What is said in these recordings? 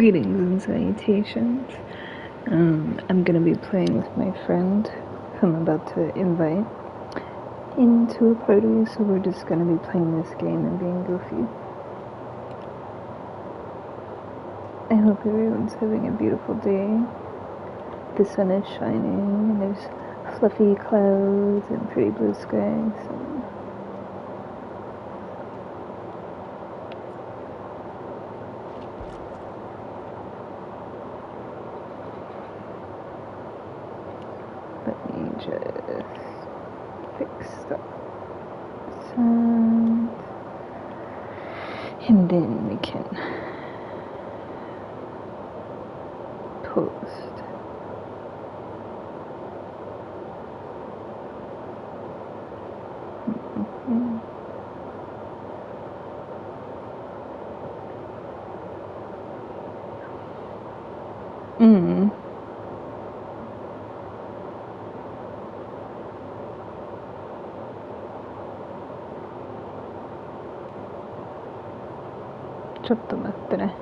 Greetings and salutations. I'm gonna be playing with my friend who I'm about to invite into a party, so we're just gonna be playing this game and being goofy. I hope everyone's having a beautiful day. The sun is shining and there's fluffy clouds and pretty blue skies. Let me just fix the sound, and then we can post.ちょっと待ってね。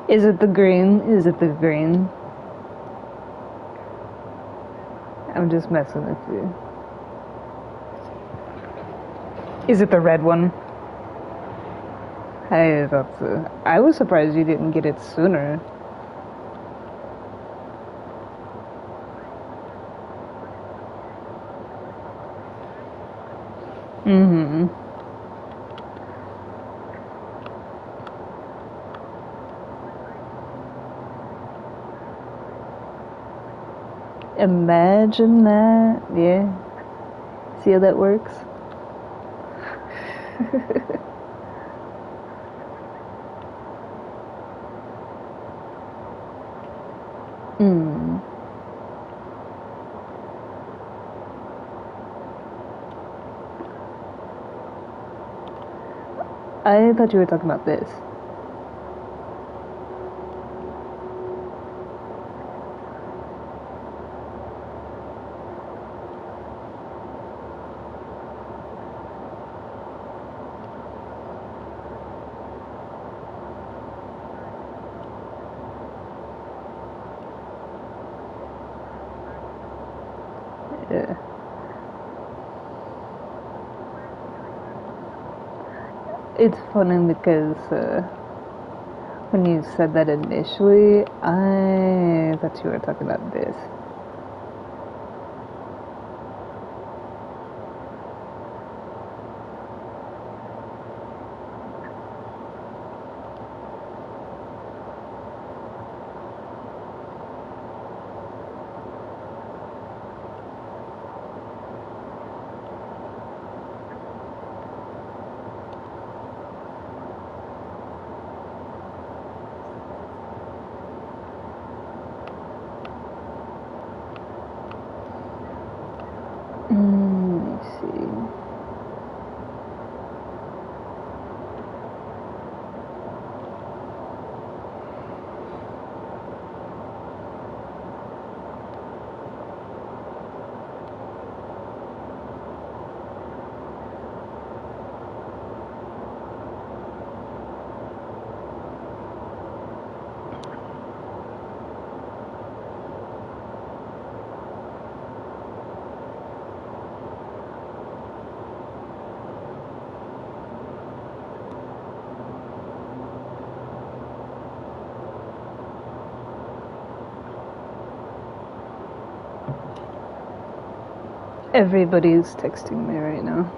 Is it the green? Is it the green? I'm just messing with you. Is it the red one? I thought so. I was surprised you didn't get it sooner. Imagine that. Yeah. See how that works? I thought you were talking about this. Yeah. It's funny because when you said that initially, I thought you were talking about this. Everybody's texting me right now.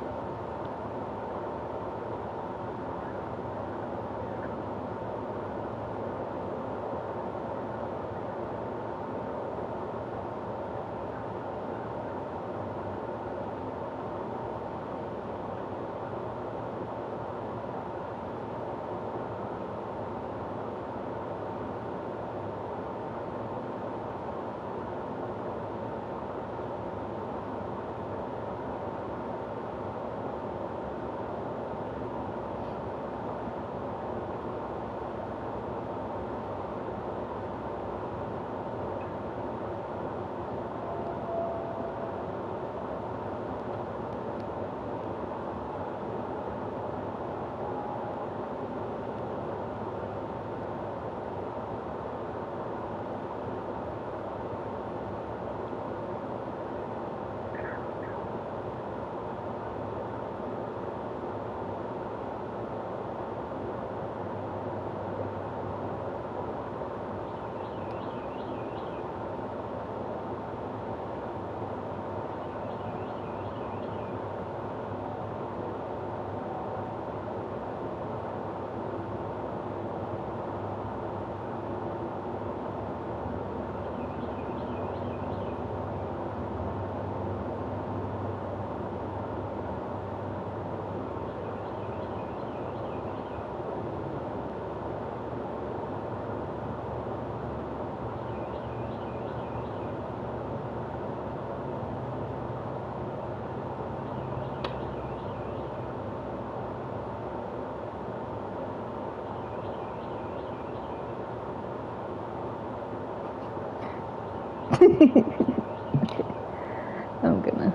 I'm gonna.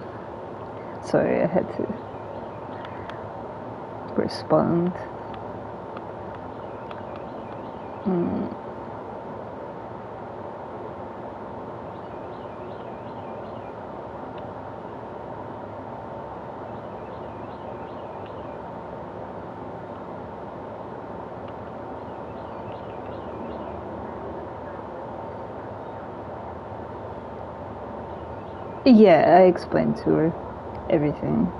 Sorry, I had to respond. Yeah, I explained to her everything.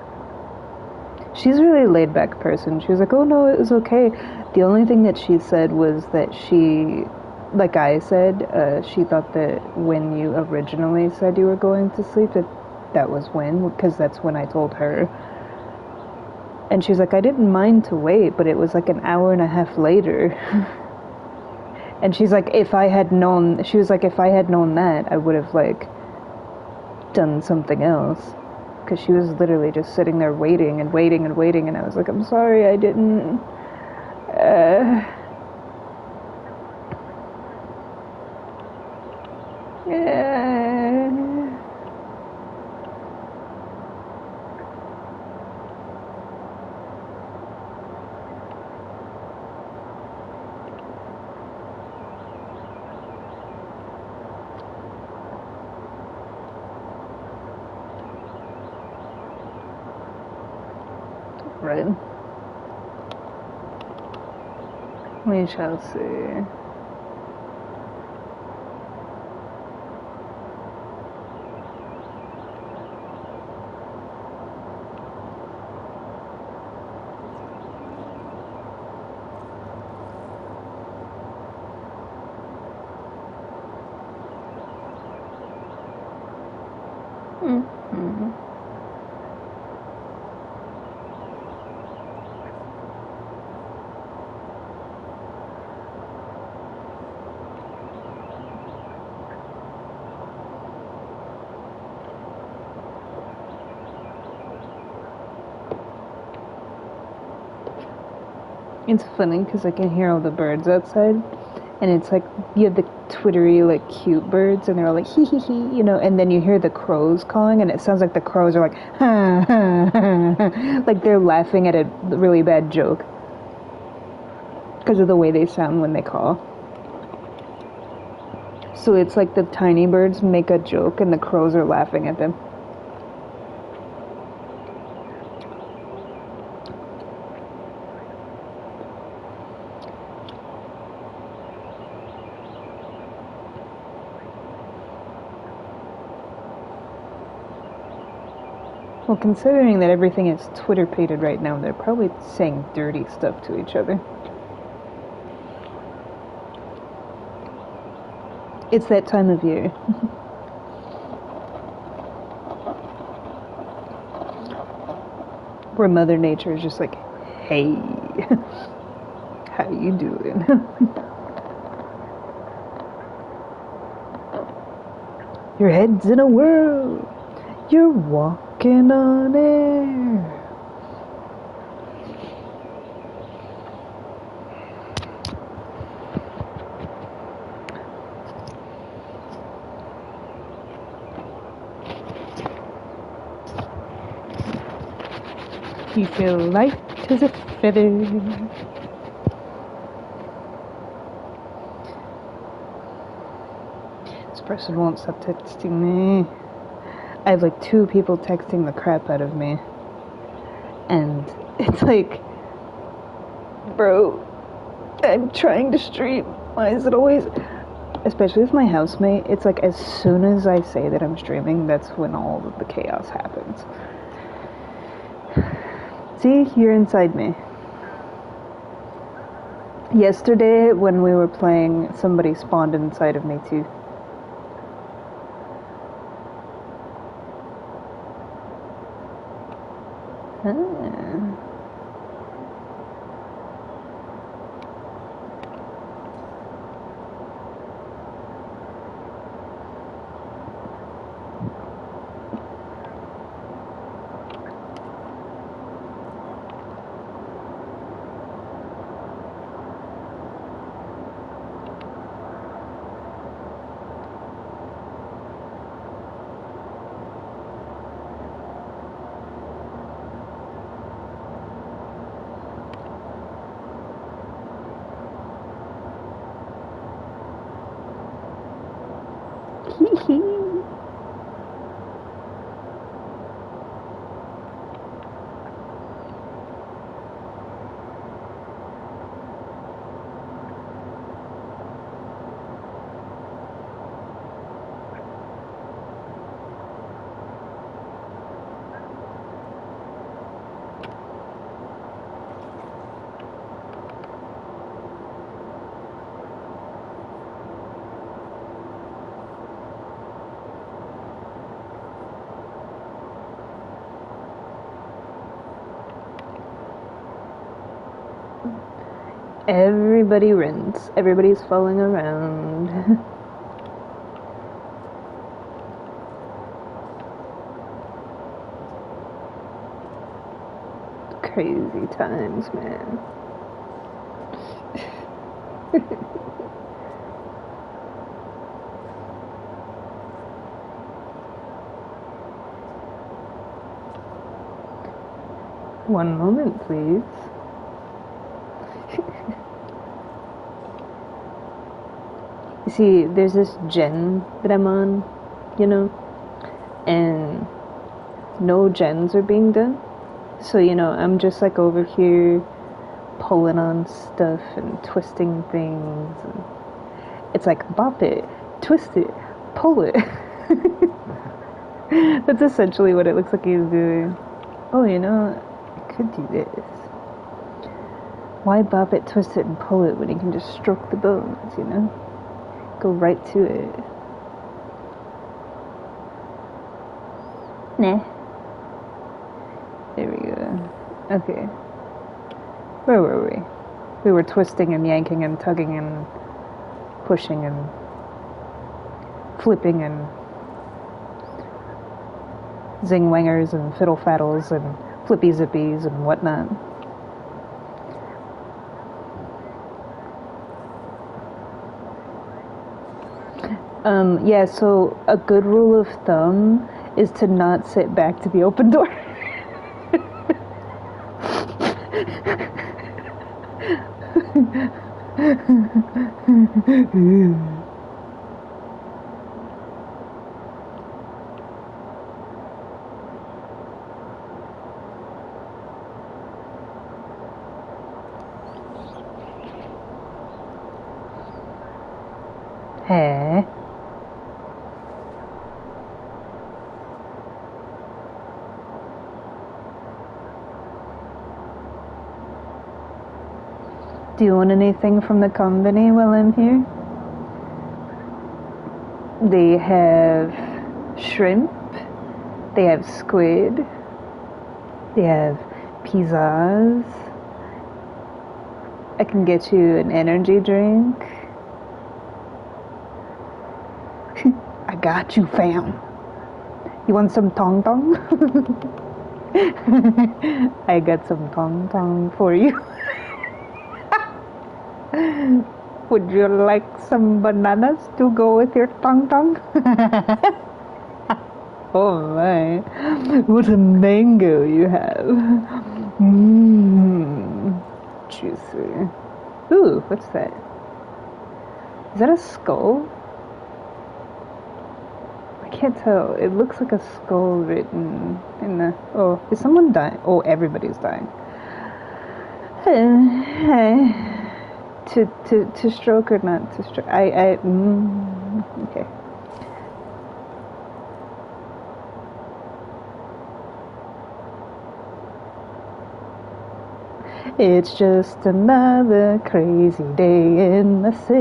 She's a really laid back person. She was like, oh no, it was okay. The only thing that she said was that she, like I said, she thought that when you originally said you were going to sleep, that was when, because that's when I told her. And she was like, I didn't mind to wait, but it was like an hour and a half later. And she's like, if I had known that, I would have, like, done something else. Because she was literally just sitting there waiting and waiting and waiting, and I was like, I'm sorry, I didn't. Right. We shall see. Mm-hmm. It's funny because I can hear all the birds outside, and it's like you have the twittery, like, cute birds, and they're all like hee hee hee, you know, and then you hear the crows calling, and it sounds like the crows are like ha ha ha, ha. Like they're laughing at a really bad joke because of the way they sound when they call. So it's like the tiny birds make a joke, and the crows are laughing at them. Well, considering that everything is Twitter-pated right now, they're probably saying dirty stuff to each other. It's that time of year. Where Mother Nature is just like, hey, how you doing? Your head's in a whirl. You're walking on air. You feel light as a feather. This person won't stop texting me. I have like 2 people texting the crap out of me. And it's like, bro, I'm trying to stream. Why is it always... Especially with my housemate, it's like as soon as I say that I'm streaming, that's when all of the chaos happens. See, you're inside me. Yesterday, when we were playing, somebody spawned inside of me too. Everybody runs. Everybody's falling around. Crazy times, man. One moment, please. See, there's this gen that I'm on, you know, and no gens are being done. So, you know, I'm just like over here pulling on stuff and twisting things. And it's like, bop it, twist it, pull it. That's essentially what it looks like he's doing. Oh, you know, I could do this. Why bop it, twist it, and pull it when you can just stroke the bones, you know? Go right to it. Nah. There we go. Okay. Where were we? We were twisting and yanking and tugging and pushing and flipping and zing-wangers and fiddle-faddles and flippy-zippies and whatnot. Yeah, so a good rule of thumb is to not sit back to the open door. Hey. Do you want anything from the company while I'm here? They have shrimp, they have squid, they have pizzas. I can get you an energy drink. I got you, fam. You want some tong tong? I got some tong tong for you. Would you like some bananas to go with your tong tong? Oh my, what a mango you have. Mmm, juicy. Ooh, what's that? Is that a skull? I can't tell. It looks like a skull written in the... Oh, is someone dying? Oh, everybody's dying. To stroke or not to stroke? Okay. It's just another crazy day in the city.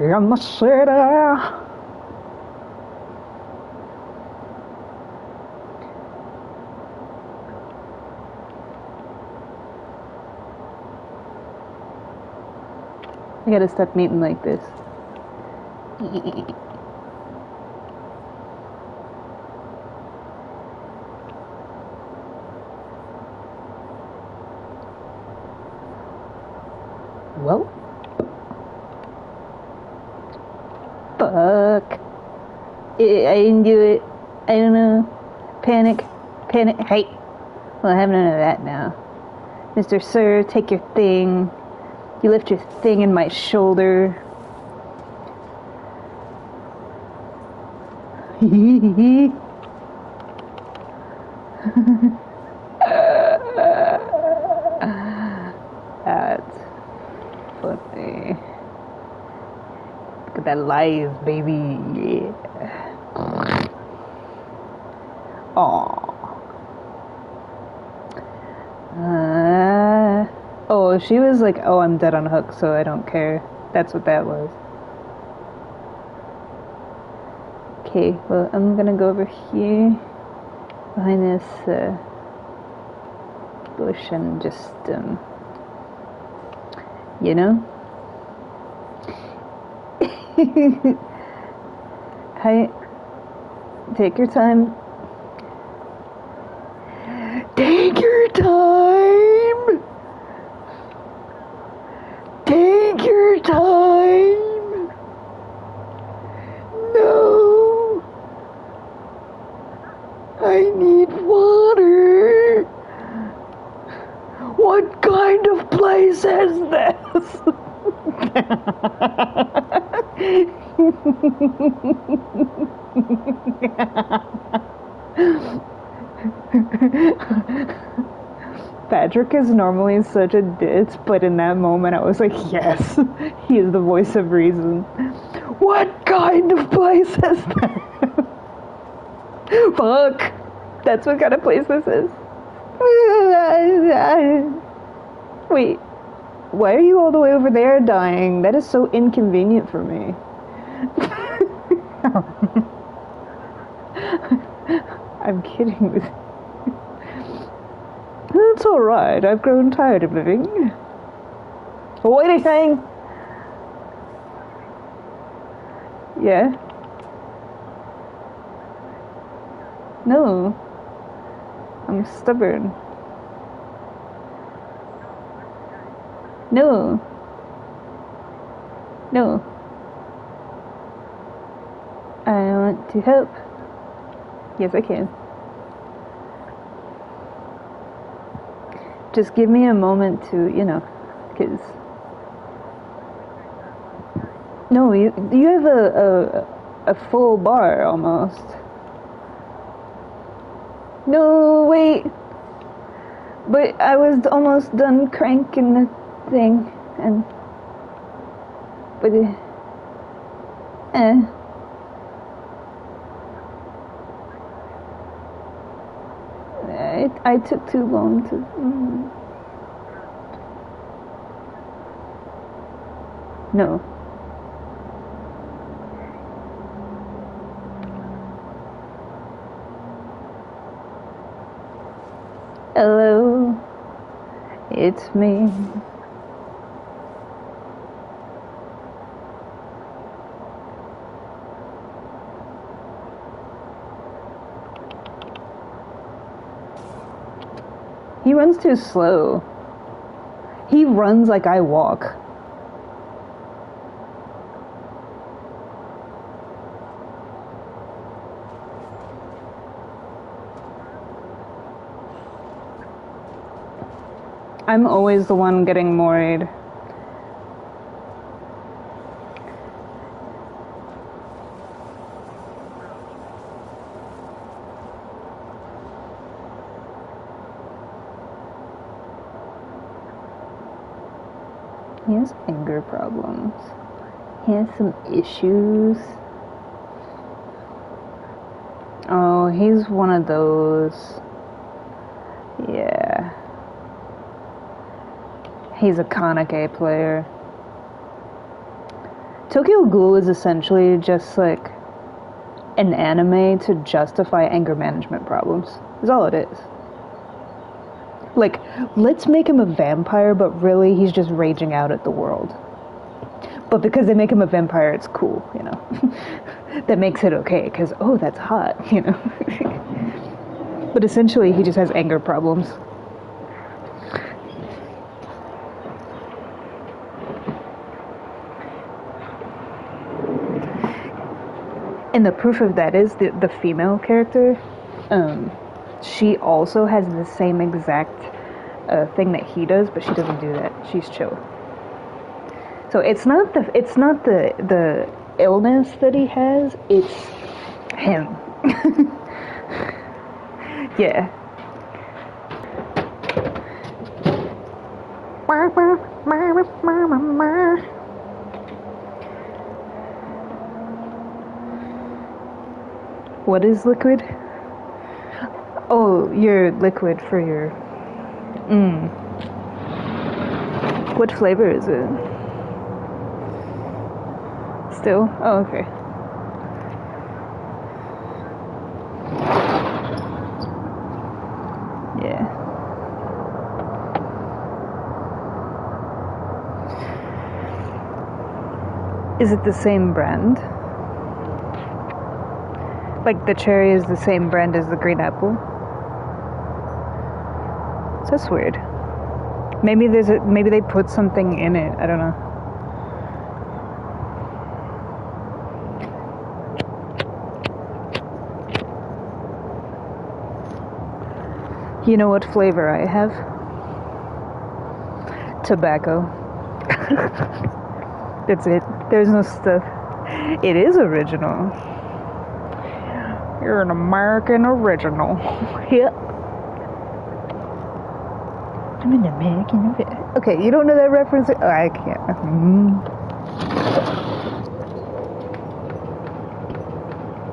In the city. I gotta stop meeting like this. Well, fuck. I didn't do it. I don't know. Panic. Hey. Well, I have none of that now. Mr. Sir, take your thing. You left your thing in my shoulder. That's funny. Look at that live, baby. Yeah. Aww. Oh, she was like, oh, I'm dead on hook, so I don't care. That's what that was. Okay, well, I'm gonna go over here behind this bush and just, you know? Hi. Take your time. Take your time. Take your time. No. I need water. What kind of place is this? Patrick is normally such a ditz, but in that moment I was like, yes, he is the voice of reason. What kind of place is that? Fuck, that's what kind of place this is. Wait, why are you all the way over there dying? That is so inconvenient for me. I'm kidding with you. That's alright, I've grown tired of living. What are you saying? Yeah? No. I'm stubborn. No. No. I want to help. Yes, I can. Just give me a moment to, you know, because... No, you have a full bar, almost. No, wait. But I was almost done cranking the thing, and... But I took too long to... No. Hello, it's me. He runs too slow. He runs like I walk. I'm always the one getting worried. He has anger problems. He has some issues. Oh, he's one of those. Yeah. He's a Kanake player. Tokyo Ghoul is essentially just like an anime to justify anger management problems. Is all it is. Like, let's make him a vampire, but really he's just raging out at the world. But because they make him a vampire, it's cool, you know. That makes it okay, because, oh, that's hot, you know. But essentially, he just has anger problems. And the proof of that is the female character, she also has the same exact thing that he does, but she doesn't do that. She's chill. So it's not the illness that he has, it's him. Yeah. What is liquid? Oh, your liquid for your... What flavor is it? Still? Oh, okay. Yeah. Is it the same brand? Like the cherry is the same brand as the green apple? So that's weird. Maybe maybe they put something in it. I don't know. You know what flavor I have? Tobacco. That's it. There's no stuff. It is original. You're an American original. Yep. I'm an American original. Okay, you don't know that reference? Oh, I can't.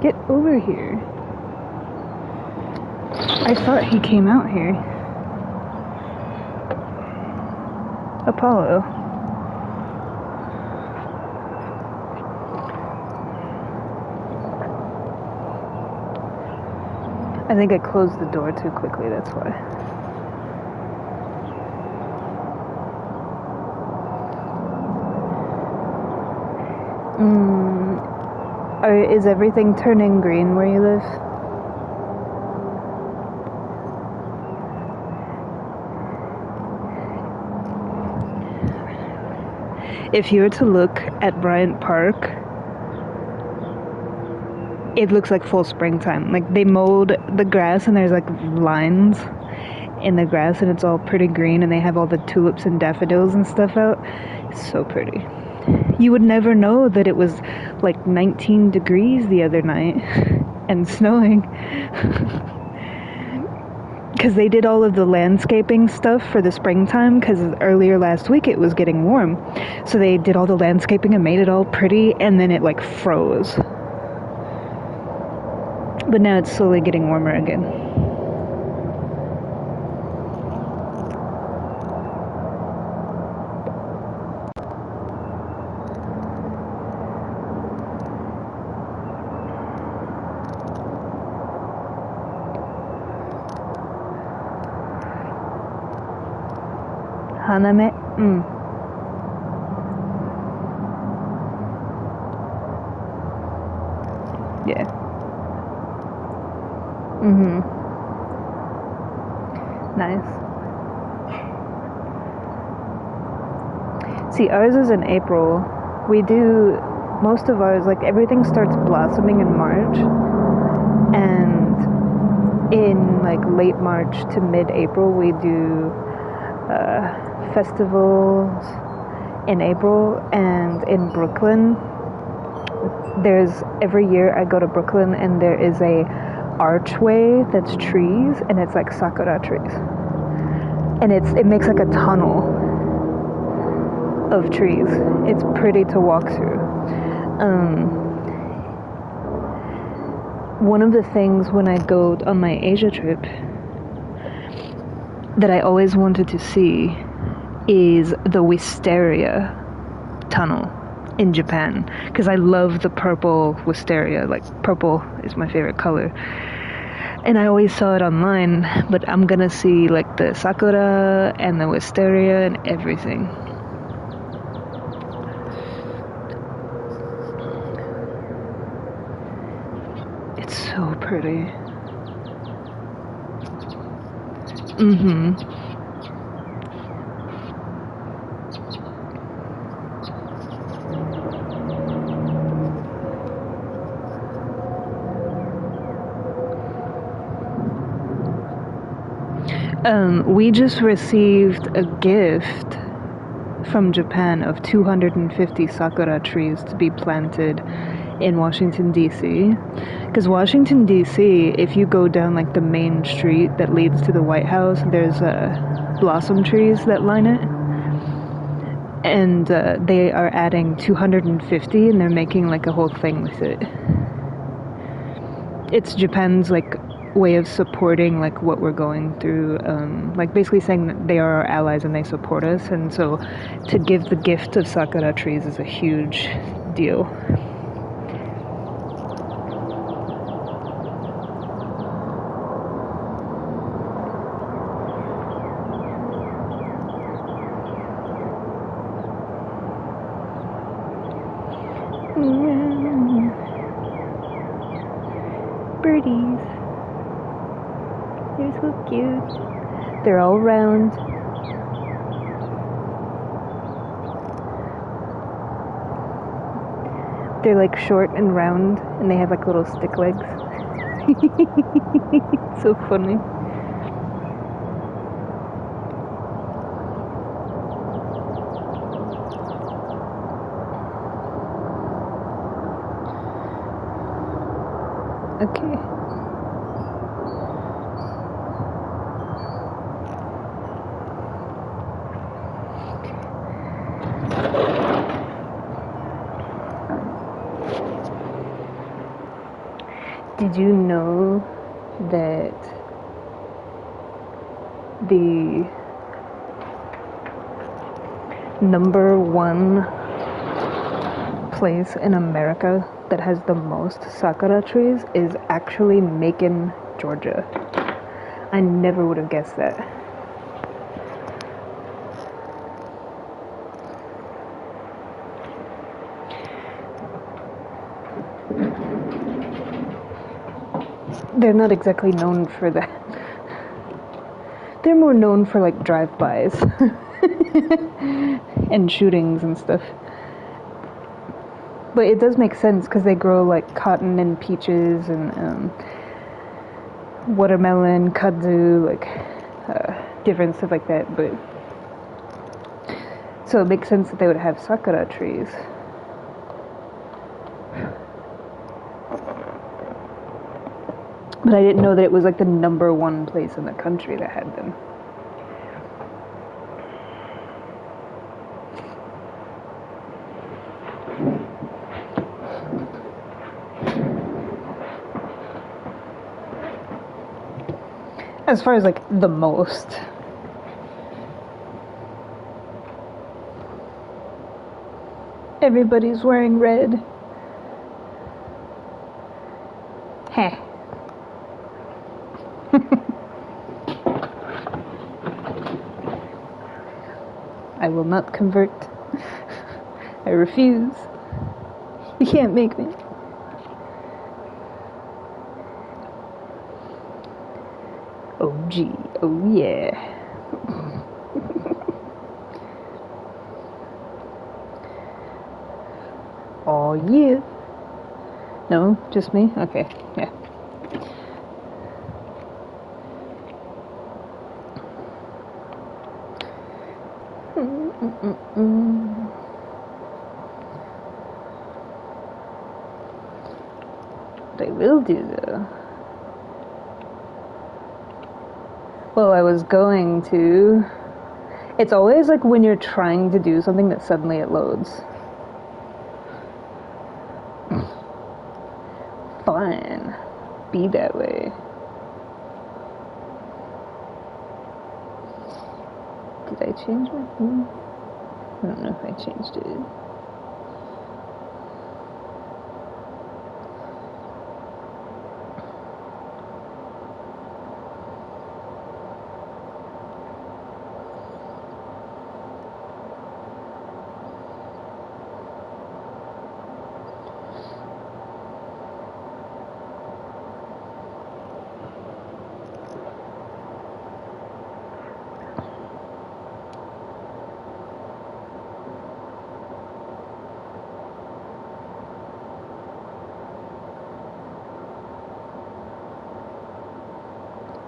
Get over here. I thought he came out here. Apollo. I think I closed the door too quickly, that's why. Is everything turning green where you live? If you were to look at Bryant Park, it looks like full springtime. Like they mowed the grass and there's like lines in the grass and it's all pretty green and they have all the tulips and daffodils and stuff out. It's so pretty. You would never know that it was like 19 degrees the other night and snowing. Because they did all of the landscaping stuff for the springtime, because earlier last week it was getting warm. So they did all the landscaping and made it all pretty, and then it like froze. But now it's slowly getting warmer again. Haname. Yeah. Nice. See, ours is in April. We do most of ours, like everything starts blossoming in March, and in like late March to mid-April we do festivals in April. And in Brooklyn, there's every year I go to Brooklyn and there is a archway that's trees, and it's like sakura trees, and it makes like a tunnel of trees. It's pretty to walk through. One of the things when I go on my Asia trip that I always wanted to see is the Wisteria tunnel in Japan, because I love the purple wisteria. Like, purple is my favorite color, and I always saw it online, but I'm gonna see like the sakura and the wisteria and everything. It's so pretty. We just received a gift from Japan of 250 sakura trees to be planted in Washington, D.C. Because Washington, D.C., if you go down like the main street that leads to the White House, there's blossom trees that line it. And they are adding 250, and they're making like a whole thing with it. It's Japan's like way of supporting like what we're going through, like basically saying that they are our allies and they support us, and so to give the gift of sakura trees is a huge deal. Birdies. They're so cute. They're all round. They're like short and round, and they have like little stick legs. It's so funny. Okay. Did you know that the #1 place in America that has the most sakura trees is actually Macon, Georgia? I never would have guessed that. They're not exactly known for that. They're more known for like drive-bys and shootings and stuff. But it does make sense because they grow like cotton and peaches and watermelon, kudzu, like different stuff like that. But so it makes sense that they would have sakura trees. But I didn't know that it was like the #1 place in the country that had them. As far as like the most. Everybody's wearing red. Heh. I will not convert. I refuse. You can't make me. Oh gee, oh yeah. Oh yeah. No, just me? Okay, yeah. What I will do though. Well, I was going to. It's always like when you're trying to do something that suddenly it loads. Fine. Be that way. Did I change my theme? I don't know if I changed it.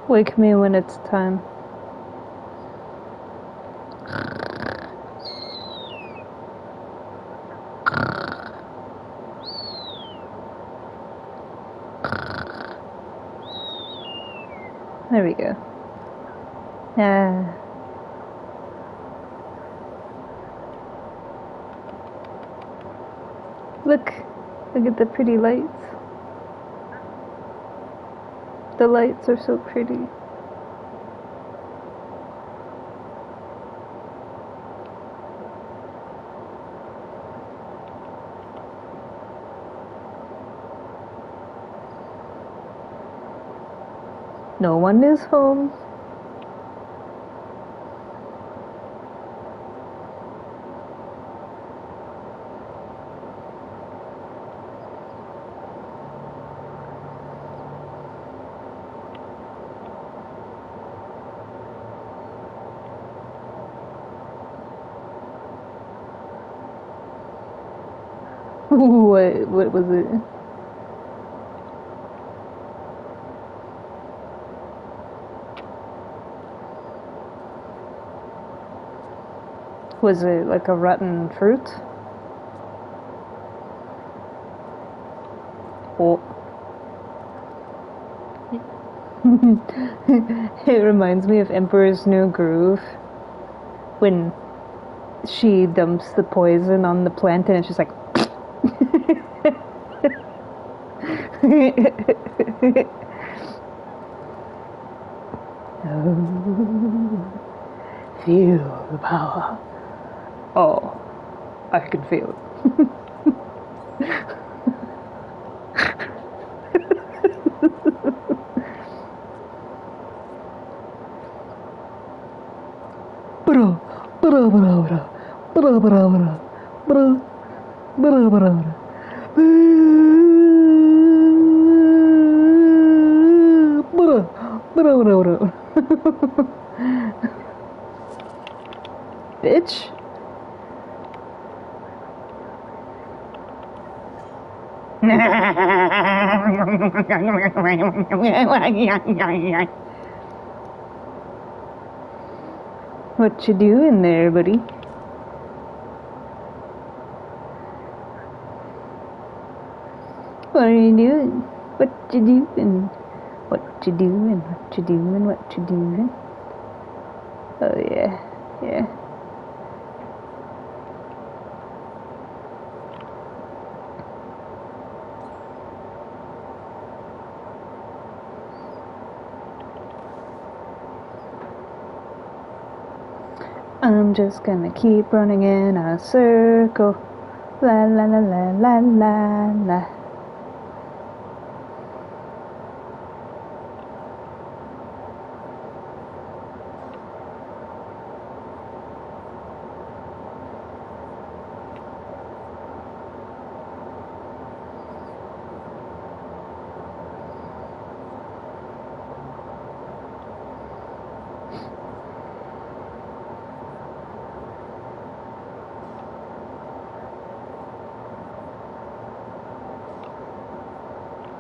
Wake me when it's time. There we go. Look at the pretty lights. The lights are so pretty. No one is home. What was it? Was it like a rotten fruit? Oh. It reminds me of Emperor's New Groove when she dumps the poison on the plant and it's just like oh, feel the power. Oh, I can feel it. Bitch. What you doing there, buddy? What are you doing? What you doing? What you doing? What you doing? What you doing? Oh yeah, yeah. I'm just gonna keep running in a circle. La la la la la la la.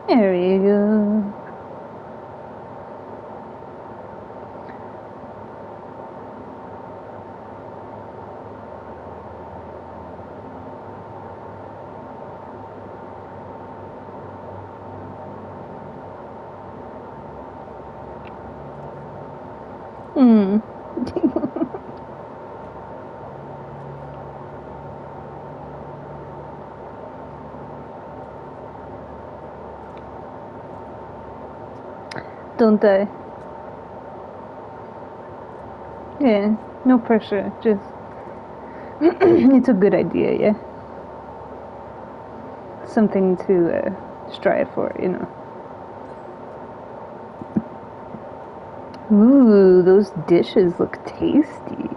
There we go. Hmm. Don't die. Yeah, no pressure. Just it's a good idea, yeah. Something to strive for, you know. Ooh, those dishes look tasty.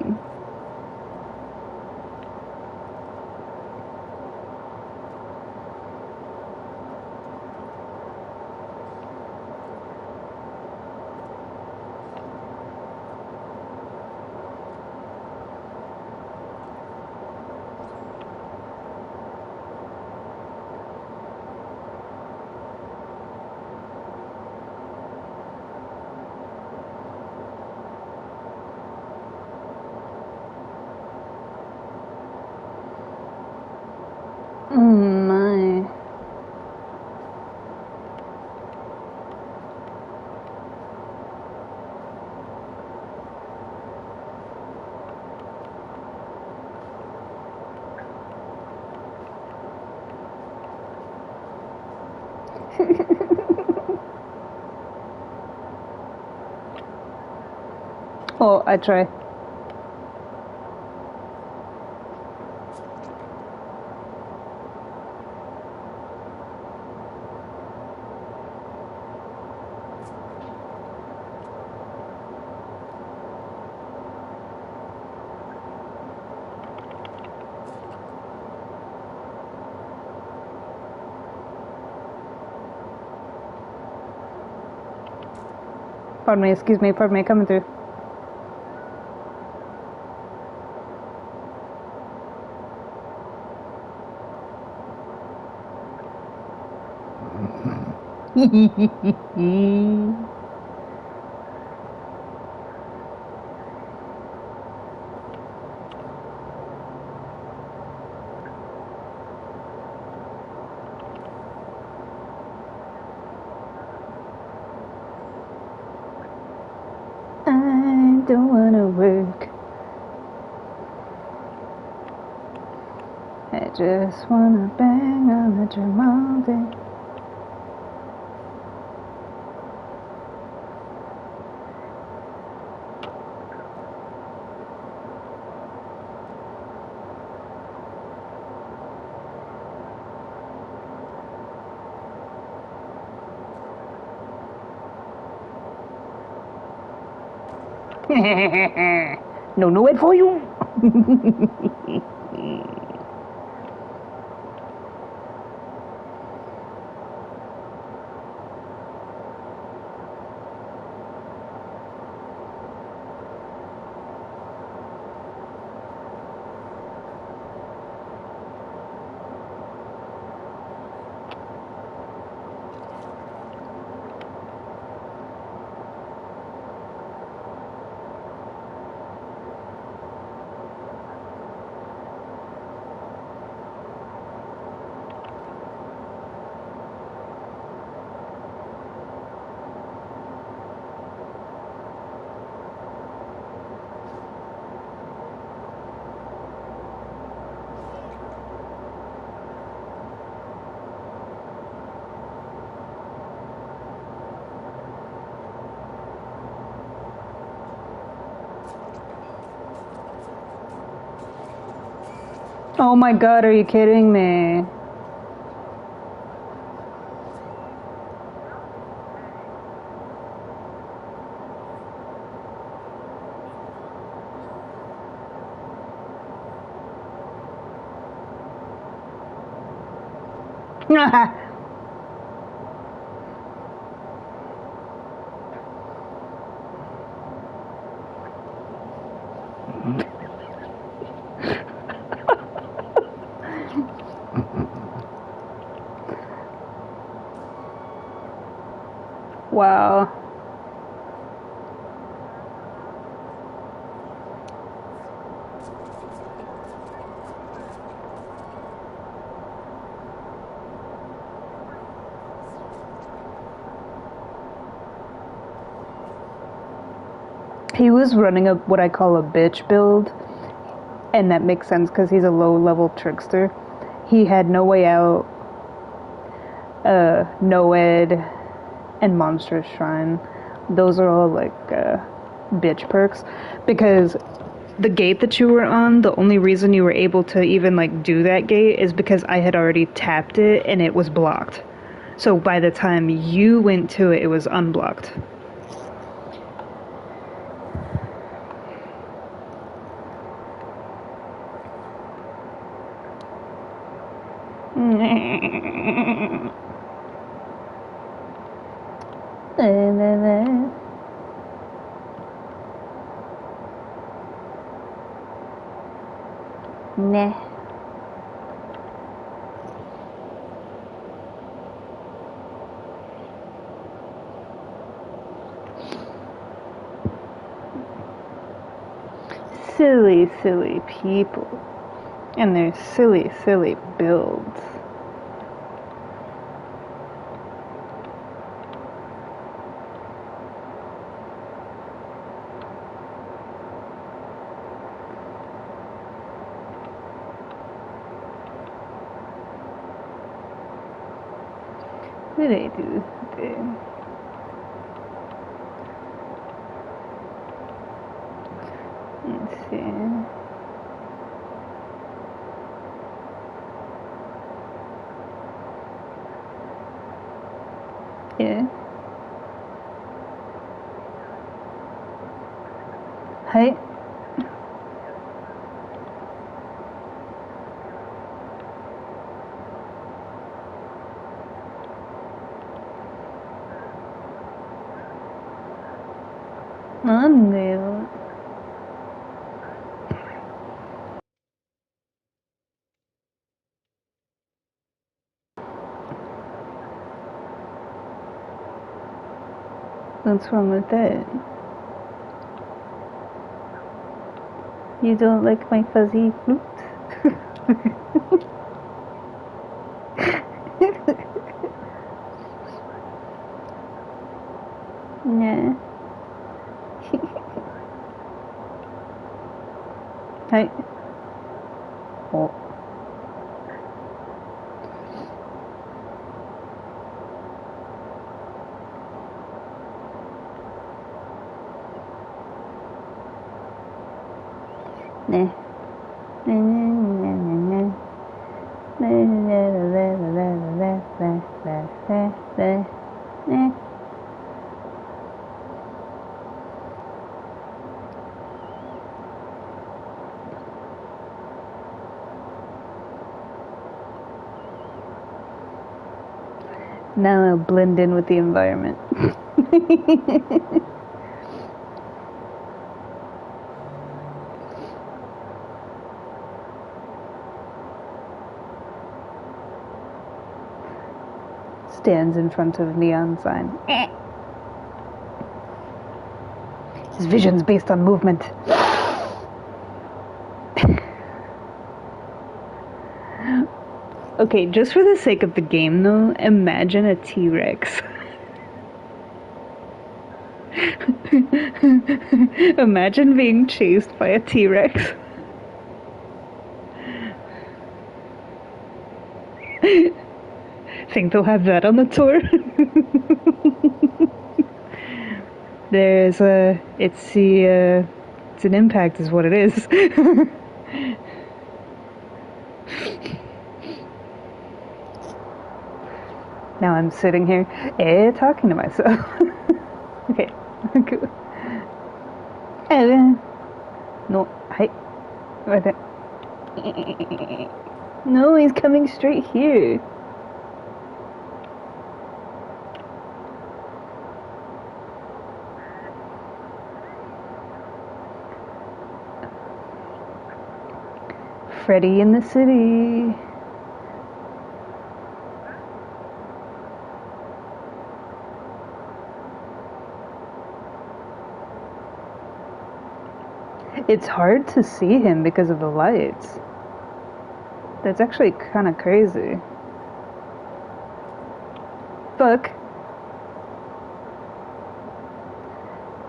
My. Oh, I try. Pardon me, excuse me, pardon me, coming through. I don't wanna work. I just wanna bang on the drum all day. No wait for you. Oh my god, are you kidding me? Wow. He was running a what I call a bitch build, and that makes sense because he's a low-level trickster. He had No Way Out, Noed, and Monstrous Shrine. Those are all like bitch perks because the gate that you were on, the only reason you were able to even like do that gate is because I had already tapped it and it was blocked. So by the time you went to it, it was unblocked. Nah. Silly, silly people. And their silly, silly builds. What did I do today? Let's see. Yeah. Hey. Unreal. What's wrong with that? You don't like my fuzzy flute? Nah. Hey. Oh. Nah. Now I'll blend in with the environment. Stands in front of neon sign. His vision's based on movement. Okay, just for the sake of the game though, imagine a T-Rex. Imagine being chased by a T-Rex. Think they'll have that on the tour? There's a, it's an impact is what it is. Now I'm sitting here, talking to myself. Okay, cool. No, hi, right there. No, he's coming straight here. Freddy in the city. It's hard to see him because of the lights. That's actually kind of crazy. Fuck.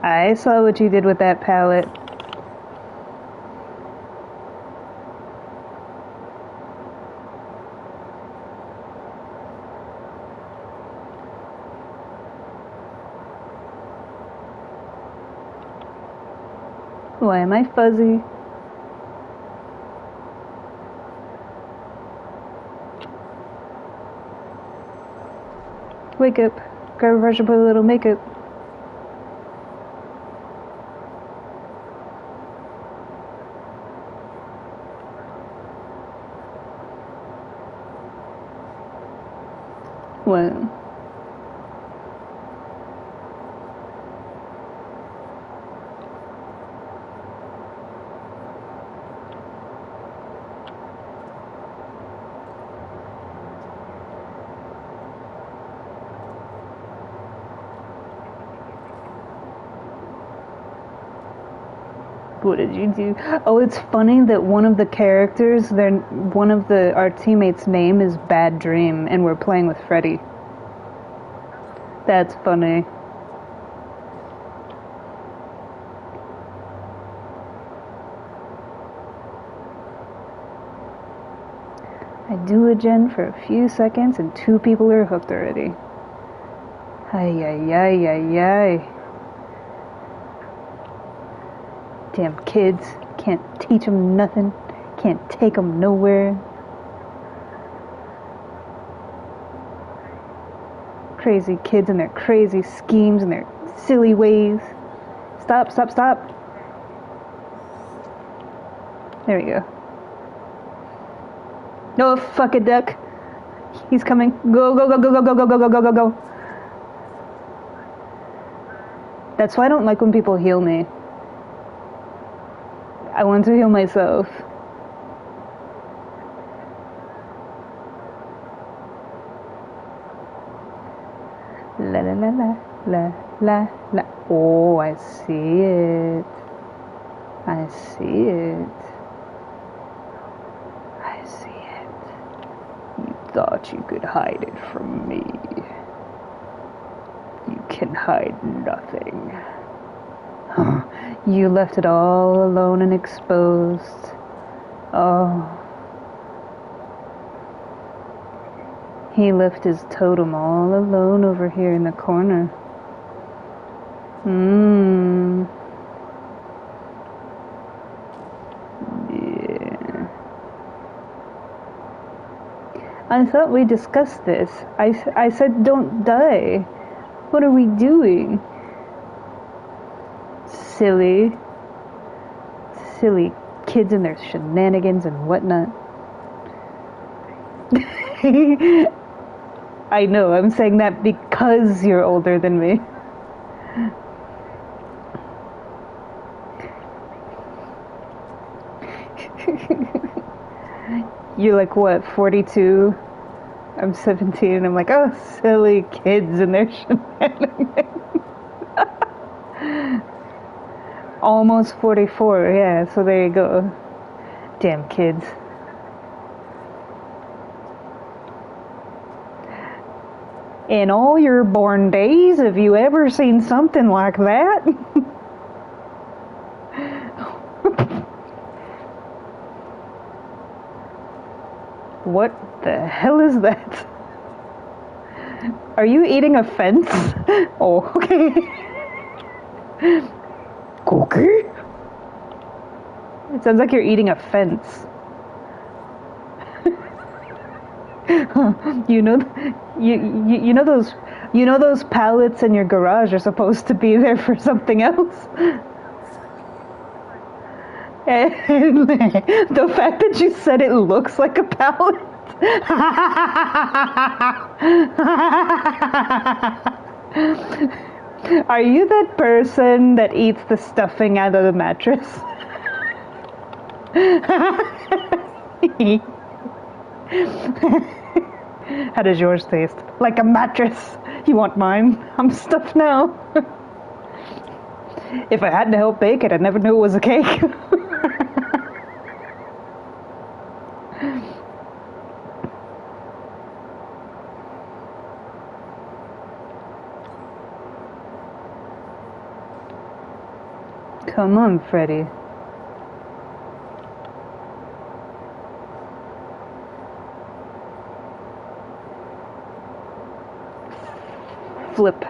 I saw what you did with that palette. Why am I fuzzy? Wake up. Grab a brush and put a little makeup. What? What did you do? Oh, it's funny that one of the characters, our teammates' name is Bad Dream, and we're playing with Freddy. That's funny. I do a gen for a few seconds and 2 people are hooked already. Ay, ay, ay, ay, ay. Damn kids. Can't teach them nothing. Can't take them nowhere. Crazy kids and their crazy schemes and their silly ways. Stop, stop, stop. There we go. No, fuck it, duck. He's coming. Go, go, go, go, go, go, go, go, go, go, go, go. That's why I don't like when people heal me. I want to heal myself. La la la la la la la. Oh, I see it. I see it. I see it. You thought you could hide it from me. You can hide nothing. You left it all alone and exposed. Oh. He left his totem all alone over here in the corner. Yeah. I thought we discussed this. I said don't die. What are we doing? Silly kids and their shenanigans and whatnot. I know, I'm saying that because you're older than me. You're like, what, 42? I'm 17, and I'm like, oh, silly kids and their shenanigans. Almost 44, yeah, so there you go. Damn kids. In all your born days, have you ever seen something like that? What the hell is that? Are you eating a fence? Oh, okay. Cookie? It sounds like you're eating a fence. You know those pallets in your garage are supposed to be there for something else. And the fact that you said it looks like a pallet. Are you that person that eats the stuffing out of the mattress? How does yours taste? Like a mattress. You want mine? I'm stuffed now. If I hadn't helped bake it, I'd never knew it was a cake. Come on, Freddy. Flip.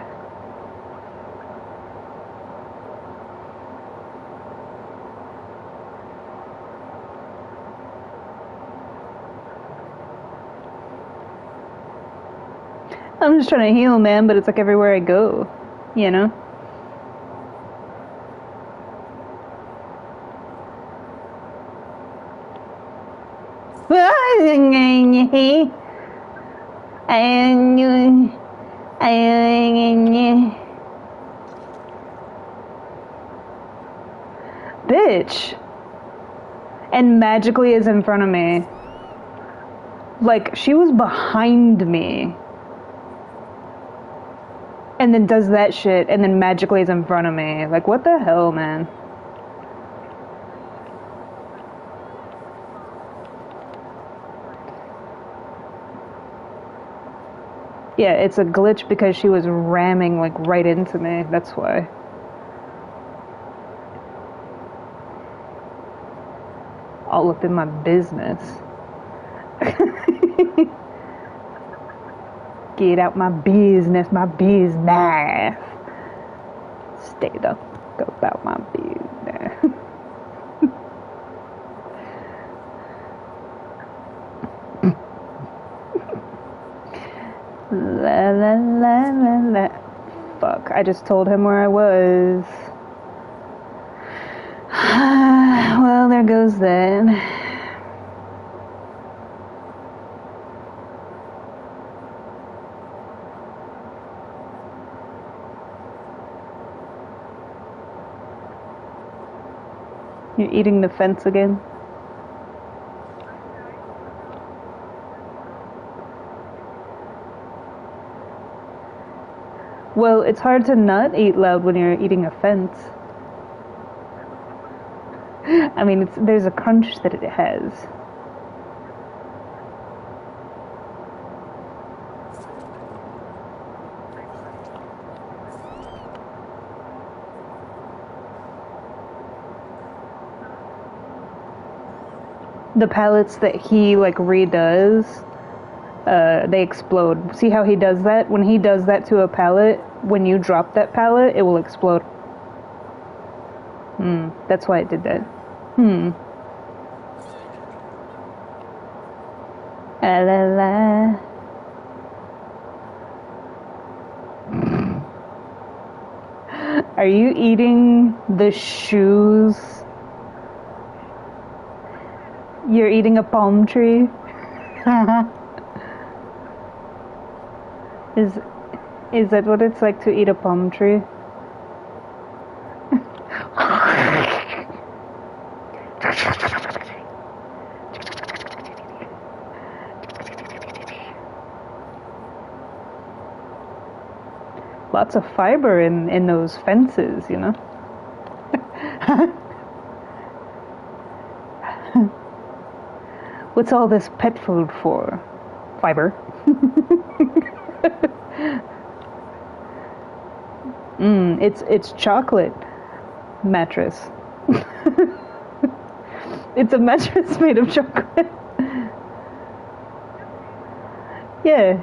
I'm just trying to heal, man, but it's like everywhere I go, you know? Bitch. And magically is in front of me. Like, she was behind me. And then does that shit, and then magically is in front of me. Like, what the hell, man? Yeah, it's a glitch because she was ramming, like, right into me. That's why. All up in my business. Get out my business, my business. Stay the fuck about my business. La la la la la. Fuck, I just told him where I was. Well, there goes that. You're eating the fence again? Well, it's hard to not eat loud when you're eating a fence. I mean, there's a crunch that it has. The pallets that he, like, redoes, they explode. See how he does that? When he does that to a pallet, when you drop that pallet, it will explode. That's why it did that. La la la. Are you eating the shoes? You're eating a palm tree? Is that what it's like to eat a palm tree? Lots of fiber in those fences, you know? What's all this pet food for? Fiber. It's chocolate mattress. It's a mattress made of chocolate. Yeah.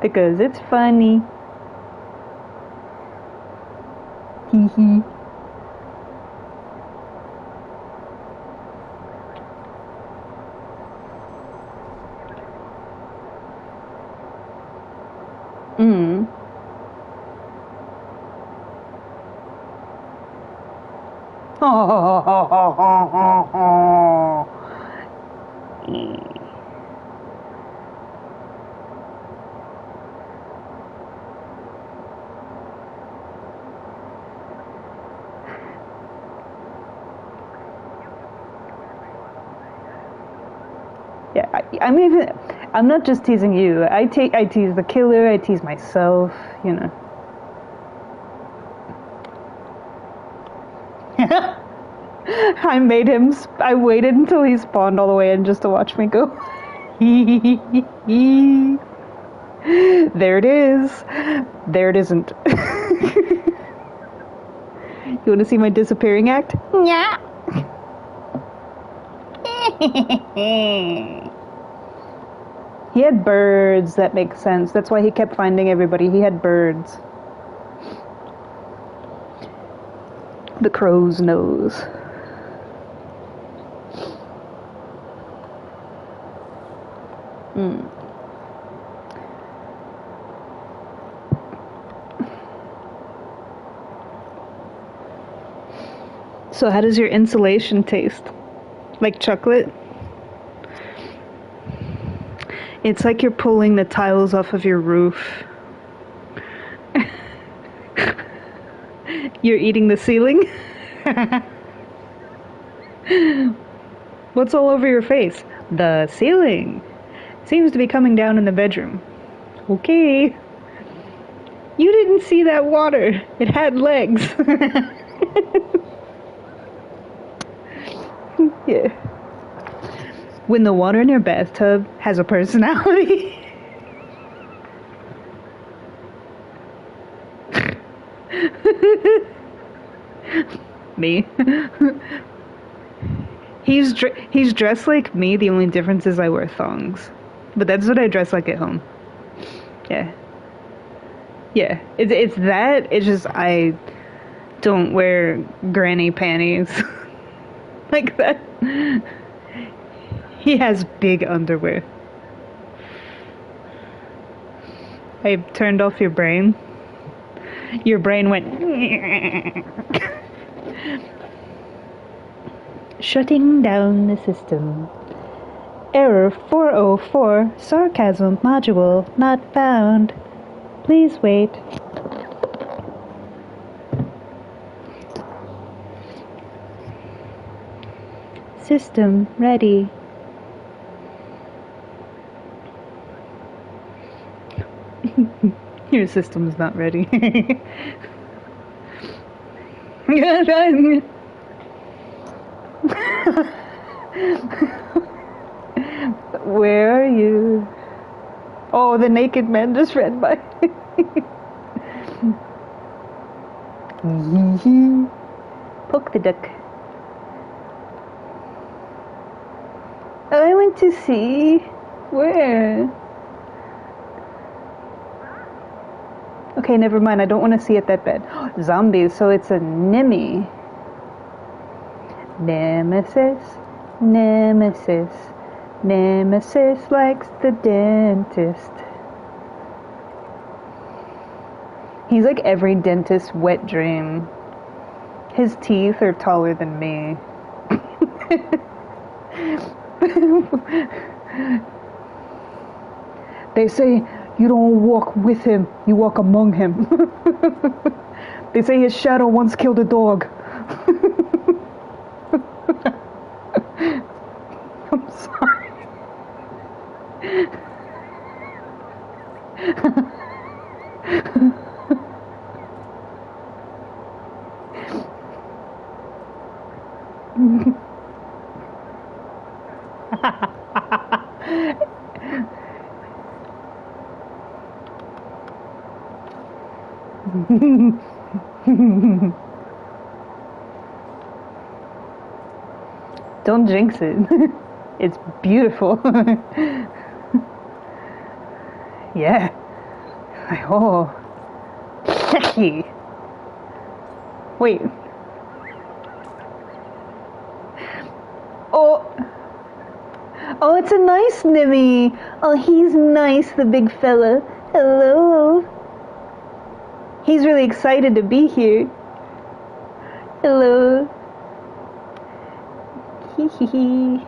Because it's funny. Hee hee. Yeah, I'm not just teasing you. I tease the killer, I tease myself, you know. I made him. I waited until he spawned all the way in just to watch me go. There it is. There it isn't. You want to see my disappearing act? Yeah. He had birds. That makes sense. That's why he kept finding everybody. He had birds. The crow's nose. So how does your insulation taste? Like chocolate? It's like you're pulling the tiles off of your roof. You're eating the ceiling? What's all over your face? The ceiling. Seems to be coming down in the bedroom. Okay. You didn't see that water. It had legs. Yeah. When the water in your bathtub has a personality. Me. He's dressed like me. The only difference is I wear thongs, but that's what I dress like at home. Yeah. Yeah. It's that. It's just I don't wear granny panties like that. He has big underwear. I turned off your brain. Your brain went. Shutting down the system. Error 404, sarcasm module not found. Please wait. System ready. Your system's not ready. Where are you? Oh, the naked man just ran by. Poke the duck. I went to see. Where? Okay, never mind. I don't want to see it that bad. Zombies, so it's a Nimmy. Nemesis, Nemesis, Nemesis likes the dentist. He's like every dentist's wet dream. His teeth are taller than me. They say you don't walk with him, you walk among him. They say his shadow once killed a dog. I'm sorry. Don't jinx it. It's beautiful. Yeah. Oh. Sexy. Wait. Oh. Oh, it's a nice Nimmy. Oh, he's nice, the big fella. Hello. He's really excited to be here. Hello. Hee hee hee.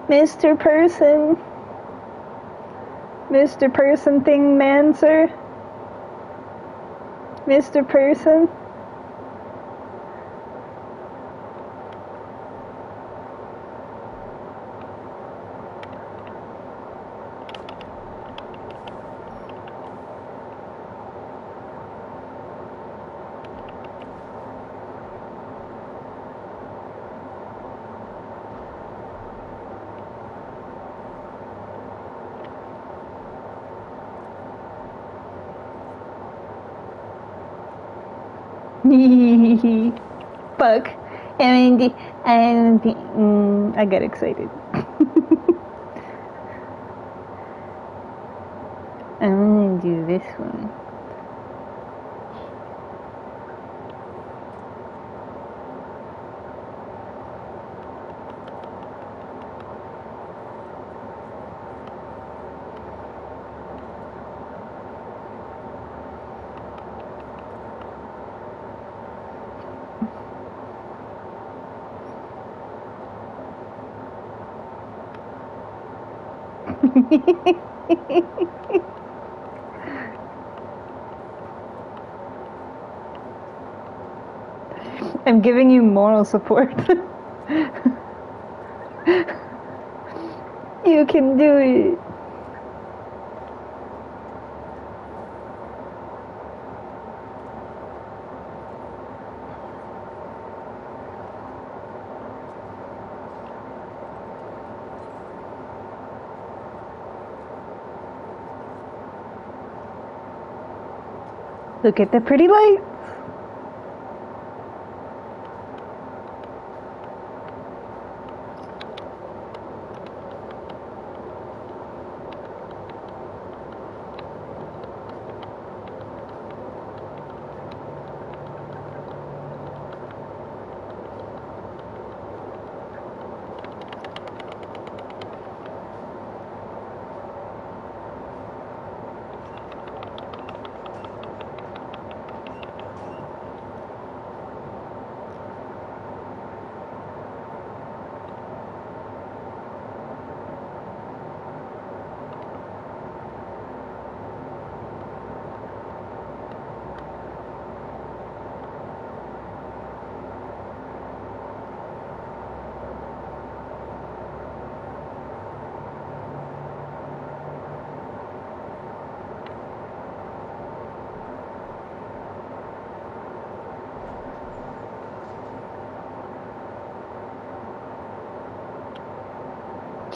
Mr. Person. Mr. Person Thing Man, sir. Mr. Person. Fuck. I got excited. I'm gonna do this one. I'm giving you moral support. You can do it. Look at the pretty lights.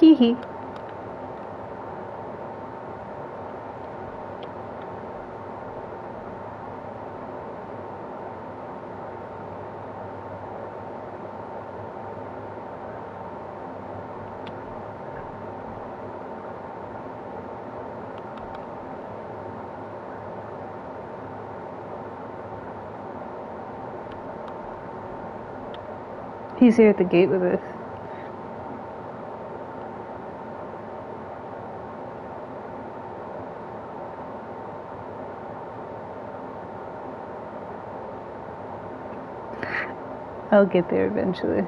Hee hee. He's here at the gate with us. I'll get there eventually.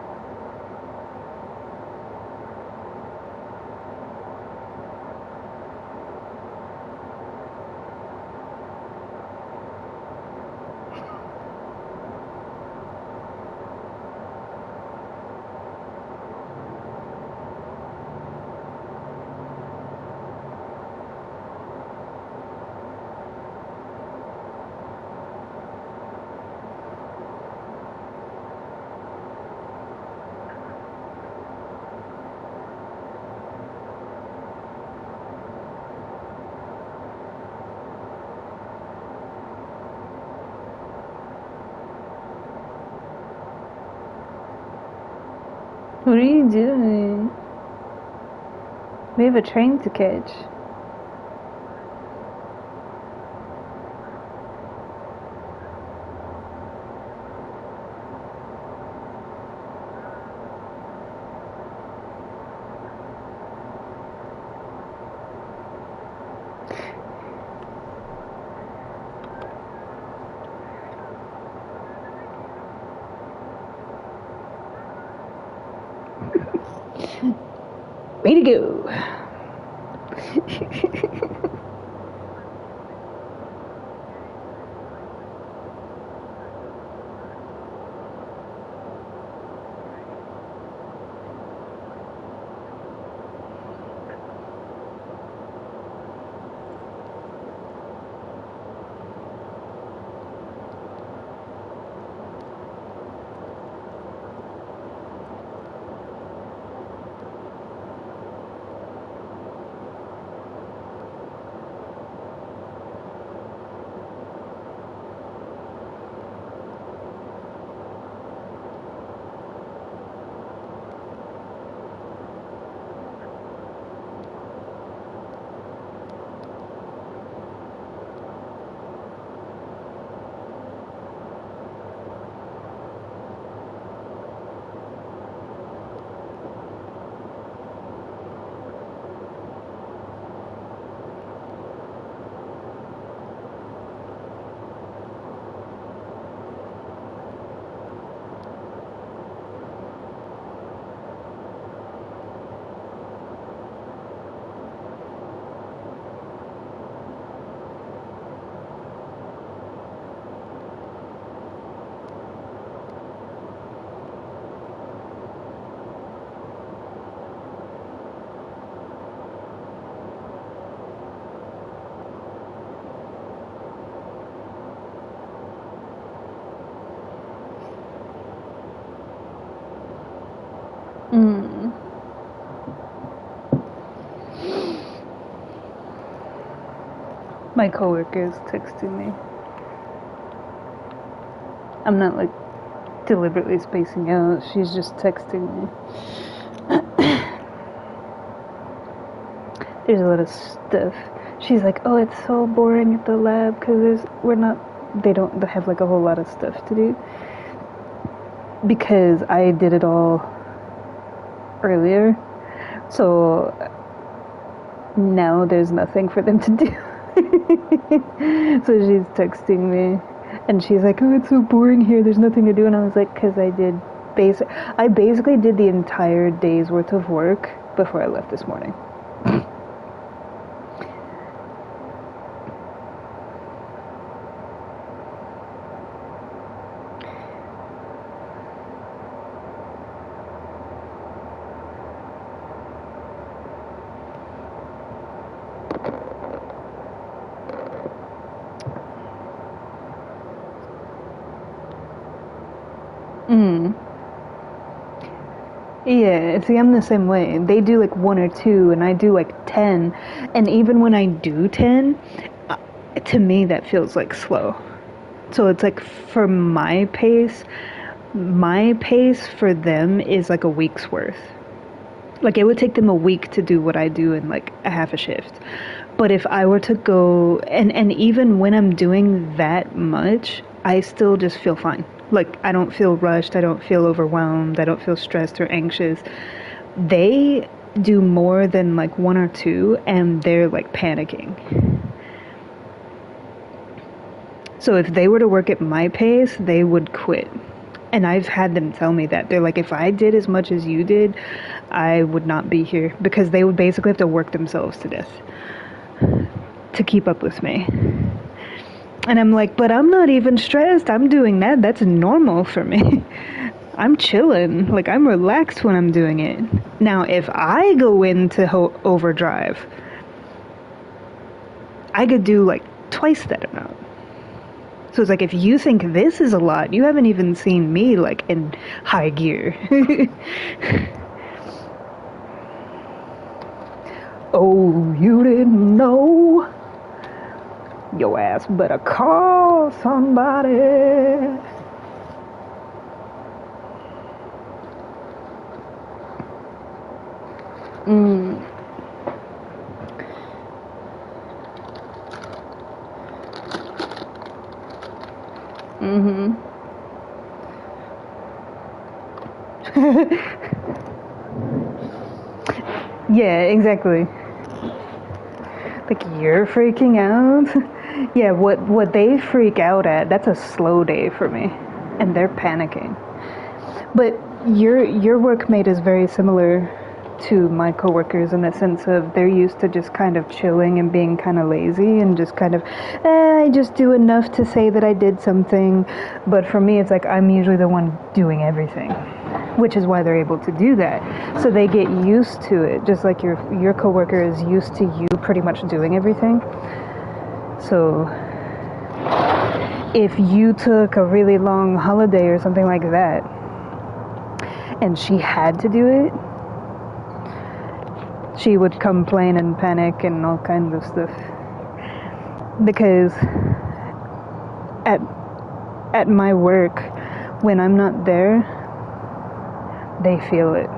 What are you doing? We have a train to catch. Way to go. My coworker is texting me. I'm not like deliberately spacing out. She's just texting me. There's a lot of stuff. She's like, oh, it's so boring at the lab because they don't have like a whole lot of stuff to do. Because I did it all earlier. So now there's nothing for them to do. So she's texting me. And she's like, oh, it's so boring here. There's nothing to do. And I was like, because I basically did the entire day's worth of work before I left this morning. Yeah, see, I'm the same way. They do like 1 or 2, and I do like 10. And even when I do 10, to me that feels like slow. So it's like for my pace for them is like a week's worth. Like it would take them a week to do what I do in like a half a shift. But if I were to go, and even when I'm doing that much, I still just feel fine. Like, I don't feel rushed, I don't feel overwhelmed, I don't feel stressed or anxious. They do more than like 1 or 2, and they're like panicking. So if they were to work at my pace, they would quit. And I've had them tell me that. They're like, if I did as much as you did, I would not be here. Because they would basically have to work themselves to death to keep up with me. And I'm like, but I'm not even stressed. I'm doing that. That's normal for me. I'm chilling. Like, I'm relaxed when I'm doing it. Now, if I go into overdrive, I could do like twice that amount. So it's like, if you think this is a lot, you haven't even seen me like in high gear. Oh, you didn't know? Your ass better call somebody. Yeah, exactly. Like, you're freaking out? Yeah, what they freak out at, that's a slow day for me. And they're panicking. But your workmate is very similar to my coworkers in the sense of they're used to just kind of chilling and being kind of lazy and just kind of, I just do enough to say that I did something. But for me, it's like I'm usually the one doing everything, which is why they're able to do that. So they get used to it, just like your coworker is used to you pretty much doing everything. So if you took a really long holiday or something like that, and she had to do it, she would complain and panic and all kinds of stuff. Because at my work, when I'm not there, they feel it.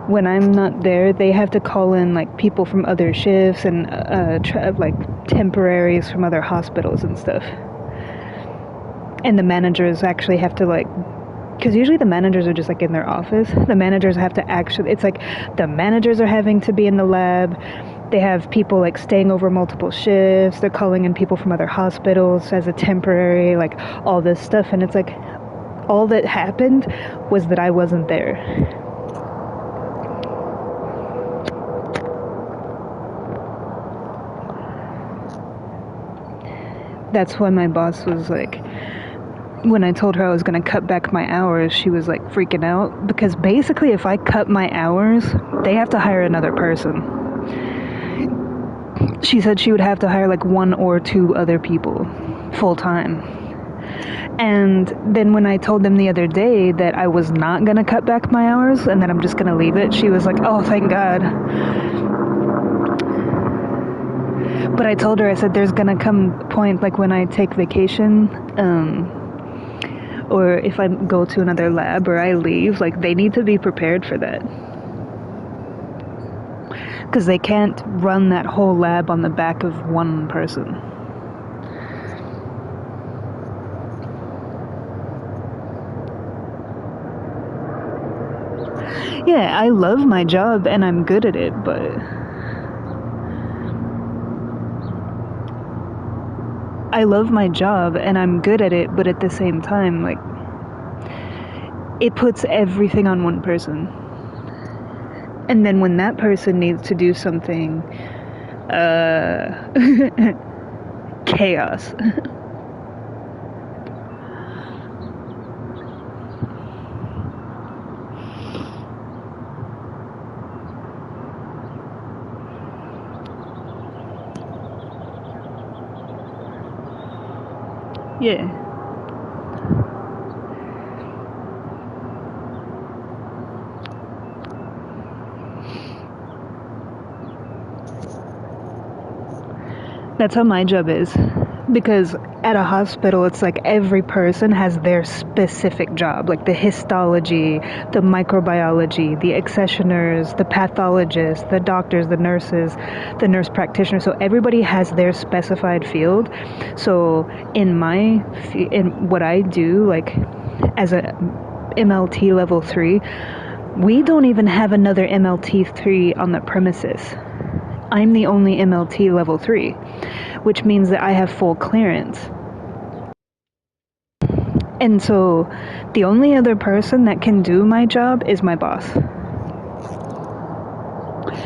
When I'm not there, they have to call in like people from other shifts and like temporaries from other hospitals and stuff. And the managers actually have to like, because usually the managers are just like in their office. The managers have to actually, it's like the managers are having to be in the lab. They have people like staying over multiple shifts. They're calling in people from other hospitals as a temporary, like all this stuff. And it's like all that happened was that I wasn't there. That's why my boss was like, when I told her I was going to cut back my hours, she was like freaking out. Because basically if I cut my hours, they have to hire another person. She said she would have to hire like 1 or 2 other people full time. And then when I told them the other day that I was not going to cut back my hours and that I'm just going to leave it, she was like, oh, thank God. But I told her, I said, there's gonna come a point, like when I take vacation, or if I go to another lab or I leave, like they need to be prepared for that. Because they can't run that whole lab on the back of one person. Yeah, I love my job and I'm good at it, but I love my job and I'm good at it, but at the same time, like, it puts everything on one person. And then when that person needs to do something, chaos. Yeah. That's how my job is. Because at a hospital, it's like every person has their specific job, like the histology, the microbiology, the accessioners, the pathologists, the doctors, the nurses, the nurse practitioners. So everybody has their specified field. So in what I do, like as a MLT level 3, we don't even have another MLT 3 on the premises. I'm the only MLT level 3, which means that I have full clearance. And so the only other person that can do my job is my boss.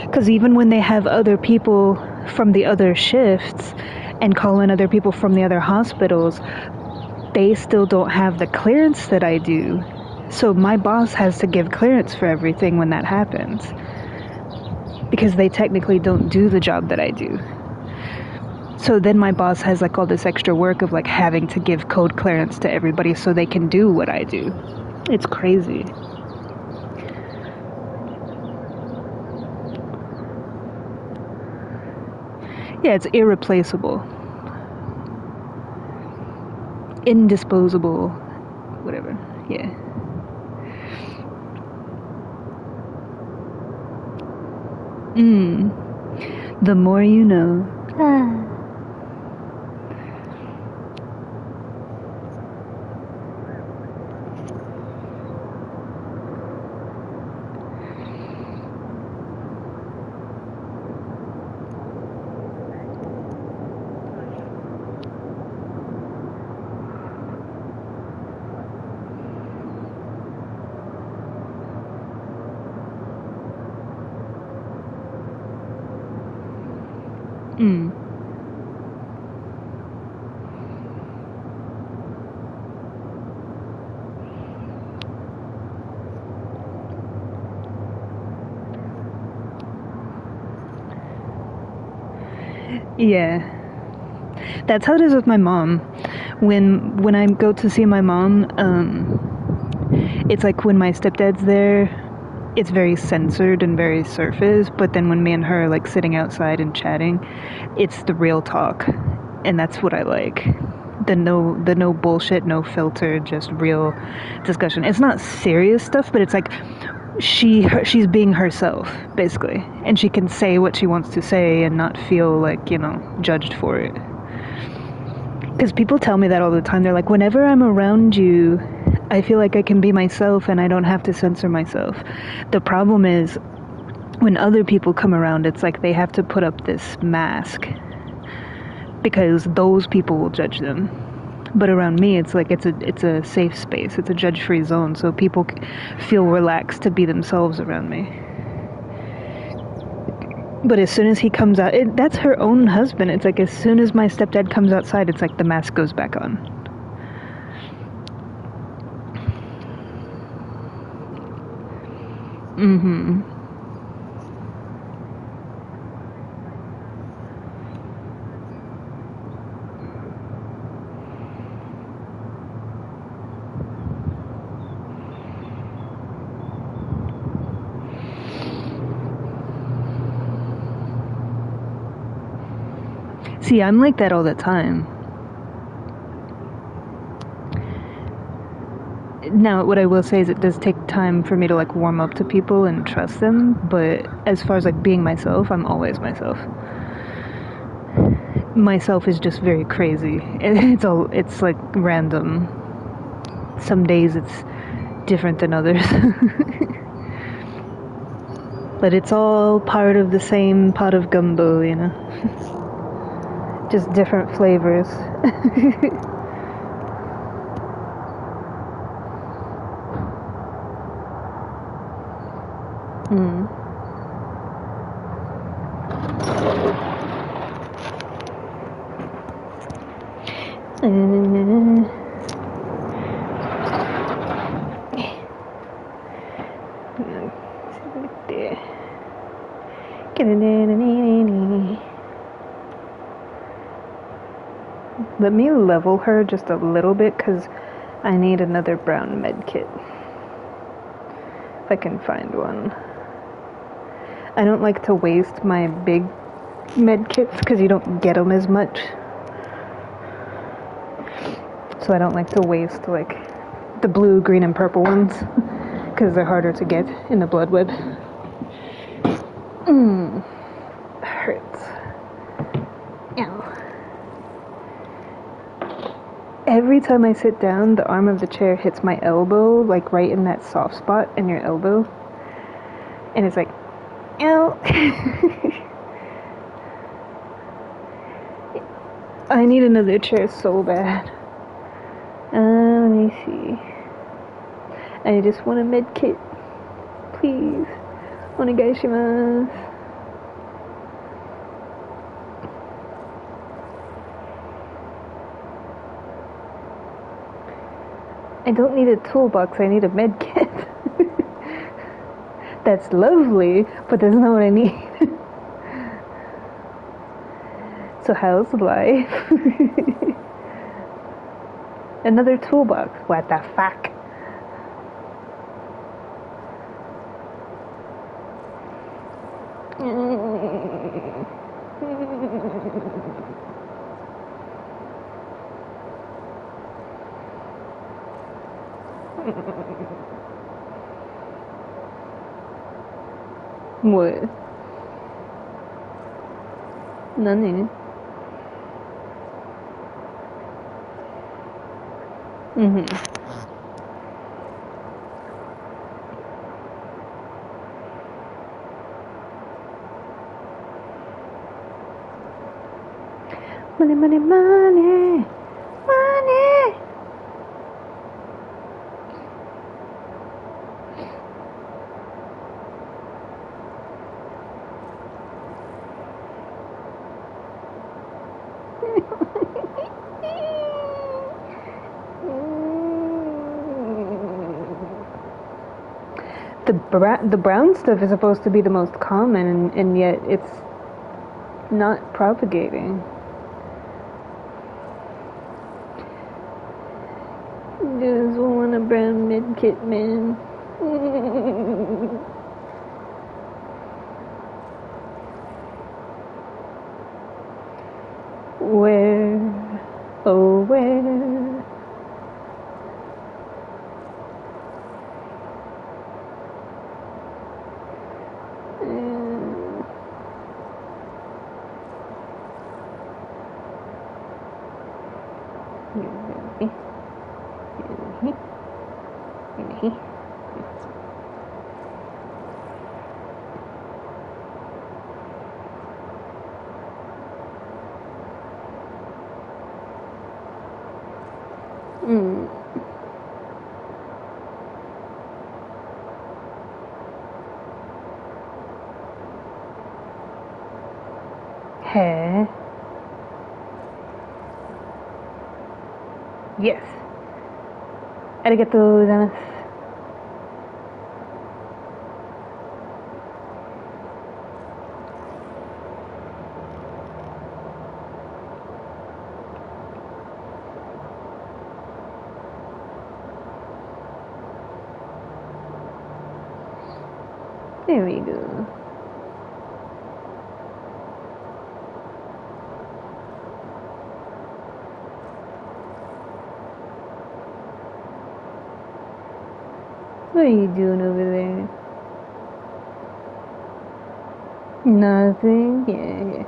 Because even when they have other people from the other shifts and call in other people from the other hospitals, they still don't have the clearance that I do. So my boss has to give clearance for everything when that happens. Because they technically don't do the job that I do. So then my boss has like all this extra work of like having to give code clearance to everybody so they can do what I do. It's crazy. Yeah, it's irreplaceable. Indisposable. Whatever. Yeah. The more you know. Yeah. That's how it is with my mom. When I go to see my mom, it's like when my stepdad's there, it's very censored and very surface, but then when me and her are like sitting outside and chatting, it's the real talk. And that's what I like. The no bullshit, no filter, just real discussion. It's not serious stuff, but it's like she's being herself, basically. And she can say what she wants to say and not feel like, judged for it. Because people tell me that all the time. They're like, whenever I'm around you, I feel like I can be myself and I don't have to censor myself. The problem is, when other people come around, it's like they have to put up this mask. Because those people will judge them. But around me, it's like it's a safe space. It's a judge-free zone, so people feel relaxed to be themselves around me. But as soon as he comes out, that's her own husband. It's like as soon as my stepdad comes outside, it's like the mask goes back on. See, I'm like that all the time. Now, what I will say is it does take time for me to like warm up to people and trust them, but as far as like being myself, I'm always myself. Myself is just very crazy. It's like random. Some days it's different than others. But it's all part of the same pot of gumbo, you know? Just different flavors. Mm. There. Let me level her just a little bit because I need another brown med kit. If I can find one. I don't like to waste my big med kits because you don't get them as much. So I don't like to waste like the blue, green, and purple ones because they're harder to get in the blood web. Hurts. Ow. Every time I sit down, the arm of the chair hits my elbow, like right in that soft spot in your elbow. And it's like, ow. I need another chair so bad. Let me see. I just want a med kit. Please. Onegaishimasu. I don't need a toolbox, I need a med kit. That's lovely, but that's not what I need. So how's life? Another toolbox. What the fuck? What? Nani? Money, money, money, money. The brown stuff is supposed to be the most common, and yet it's not propagating. Just want a brown med kit, man. Where, oh where? Hey. Yes. Arigatou gozaimasu. There we go. What are you doing over there? Nothing? Yeah.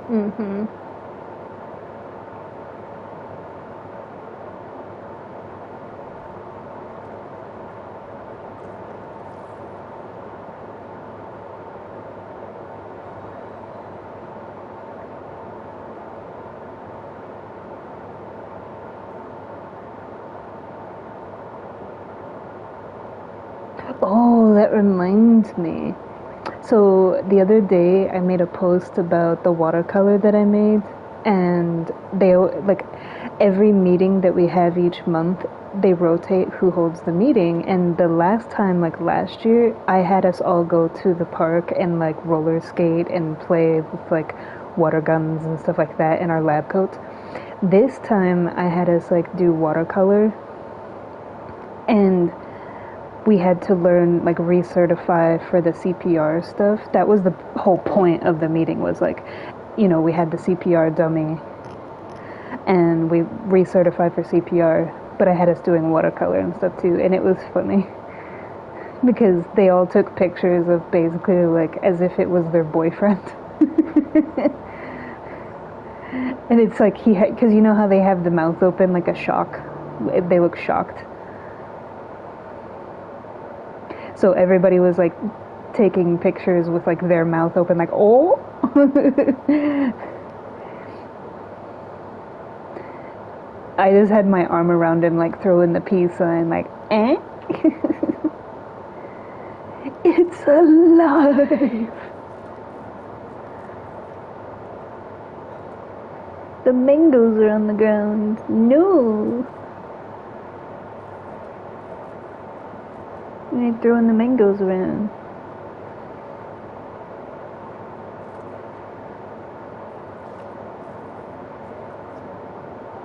Mm-hmm. Oh, that reminds me. So the other day I made a post about the watercolor that I made, and they like every meeting that we have each month, they rotate who holds the meeting. And the last time, like last year, I had us all go to the park and like roller skate and play with like water guns and stuff like that in our lab coats. This time I had us like do watercolor, and we had to learn like recertify for the CPR stuff. That was the whole point of the meeting, was like, we had the CPR dummy and we recertified for CPR, but I had us doing watercolor and stuff too, and it was funny because they all took pictures of basically like as if it was their boyfriend. And it's like he had, because you know how they have the mouth open like a shock, they look shocked. So everybody was like taking pictures with like their mouth open, like, oh. I just had my arm around him, like throwing the peace sign, like, eh? It's alive. The mangoes are on the ground. No. They're throwing the mangoes around.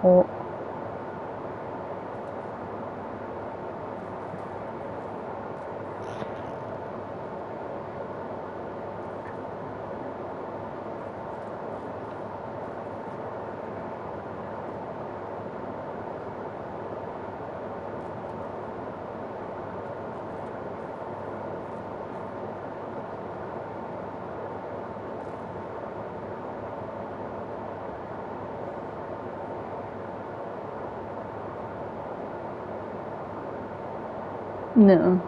Oh. No.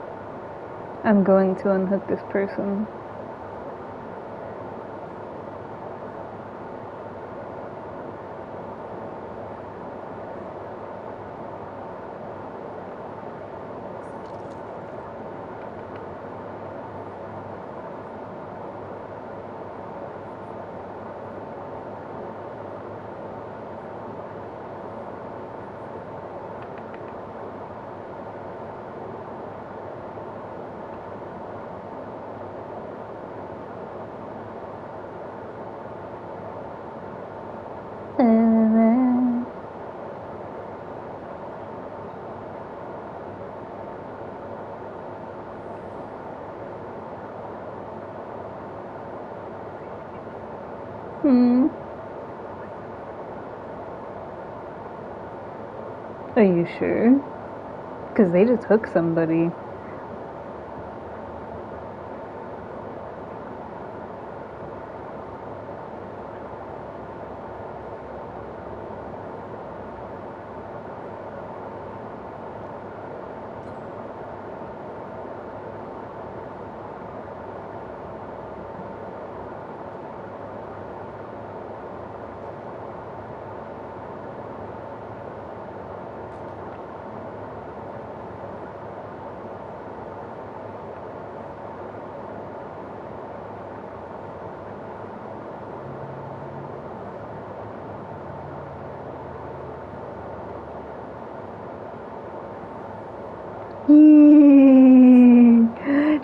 I'm going to unhook this person. Hmm. Are you sure? Because they just hooked somebody.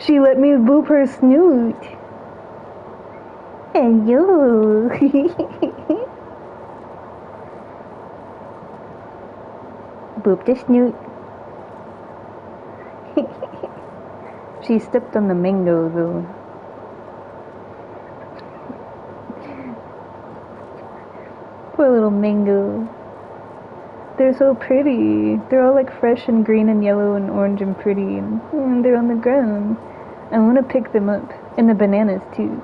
She let me boop her snoot. And you. Boop the snoot. She stepped on the mango though. Poor little mango. They're so pretty. They're all like fresh and green and yellow and orange and pretty, and they're on the ground. I want to pick them up. And the bananas too.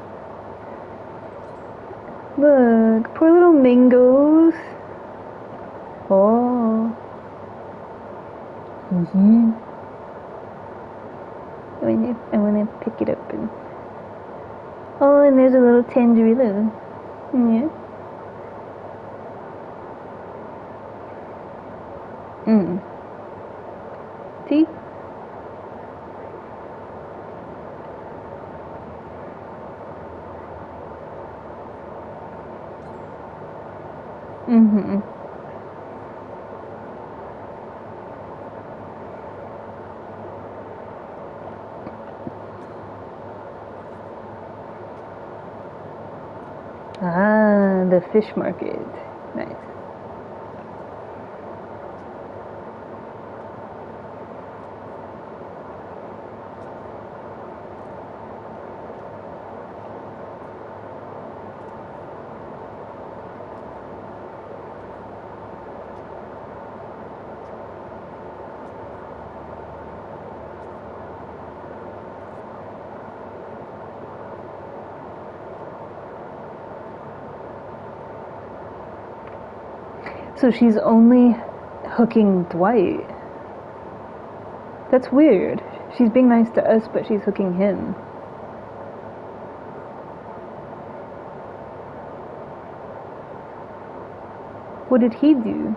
Look, poor little mangoes. Oh. I wanna pick it up and. Oh, and there's a little tangerine. Yeah. See? Ah, the fish market. Nice. So she's only hooking Dwight. That's weird. She's being nice to us, but she's hooking him. What did he do?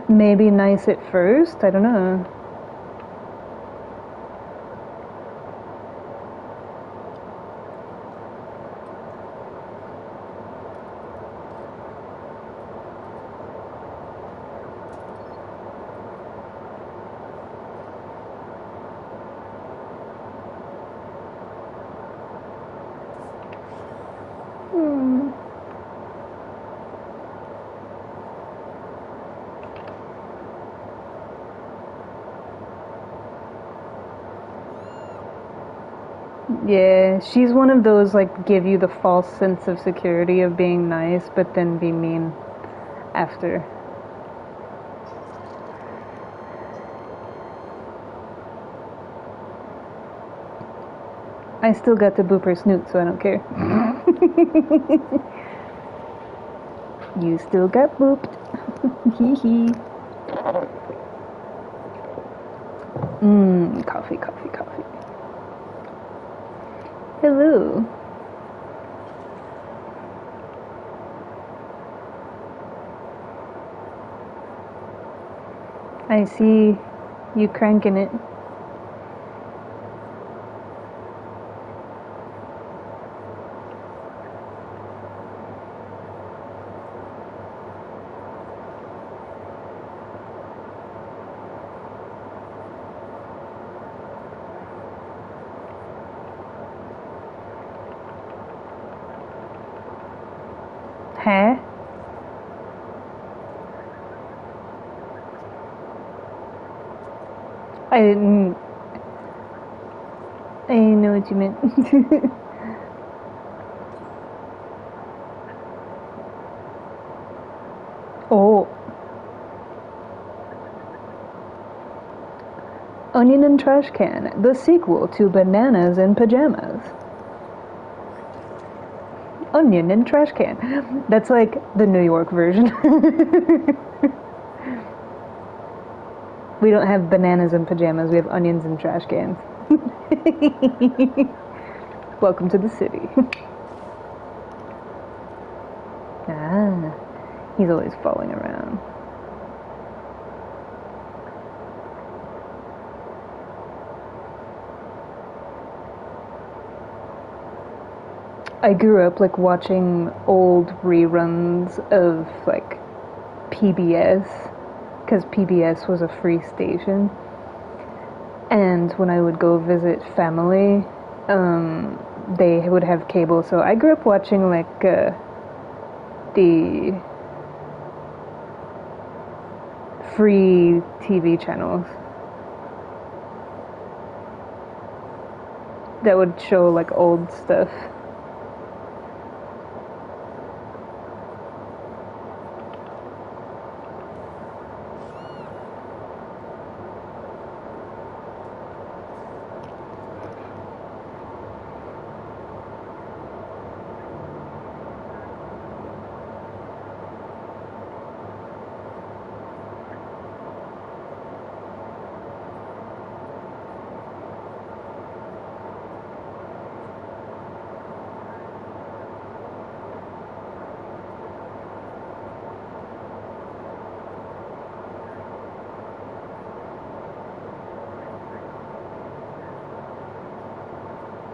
Maybe nice at first? I don't know. Yeah, she's one of those like give you the false sense of security of being nice, but then be mean after. I still got to boop her snoot, so I don't care. You still got booped. Hee hee. Coffee, coffee, coffee. Hello. I see you cranking it. Huh? I didn't know what you meant. Oh. Onion and Trash Can, the sequel to Bananas in Pajamas. Onion and Trash Can. That's like the New York version. We don't have bananas in pajamas, we have onions and trash cans. Welcome to the city. Ah, he's always falling around. I grew up like watching old reruns of like PBS, because PBS was a free station. And when I would go visit family, they would have cable. So I grew up watching like the free TV channels that would show like old stuff.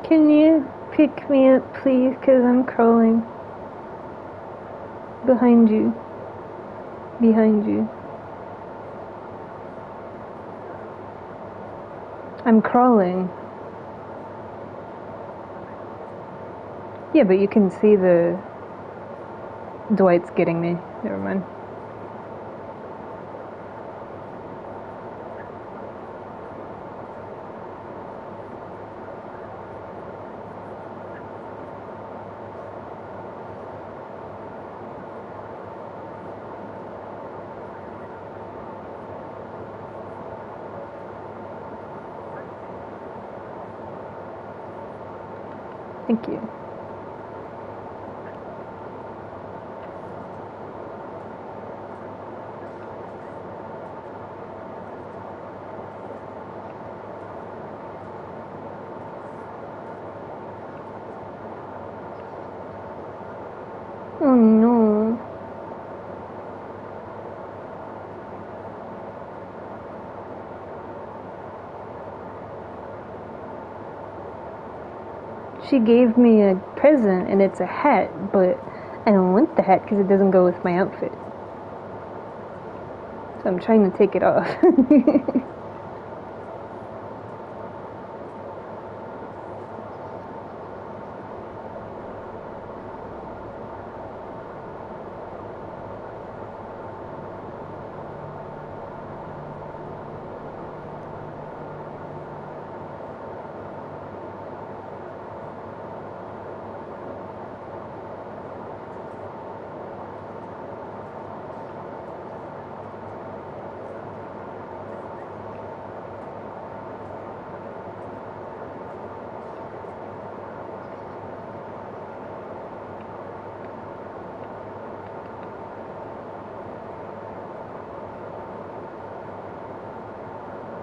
Can you pick me up, please? Because I'm crawling. Behind you. Behind you. I'm crawling. Yeah, but you can see the... Dwight's getting me. Never mind. Thank you. Oh no. She gave me a present and it's a hat, but I don't want the hat because it doesn't go with my outfit. So I'm trying to take it off.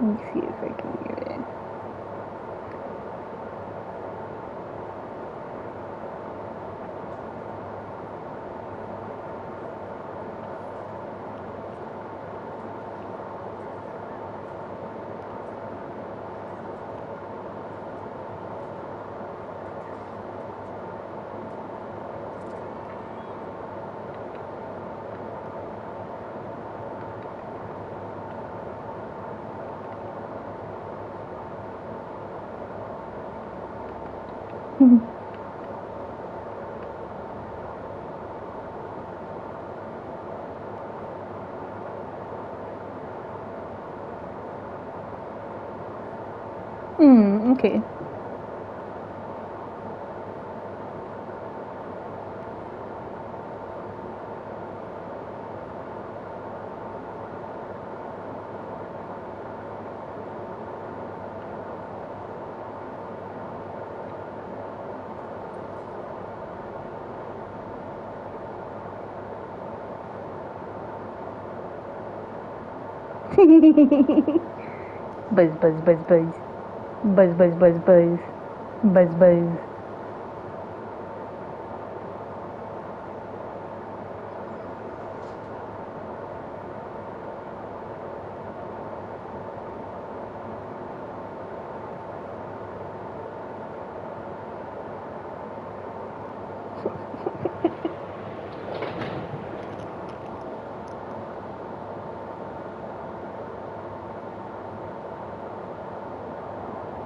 Let me see if I can get it. Okay. Buzz, buzz, buzz, buzz. Buzz, buzz, buzz, buzz. Buzz, buzz.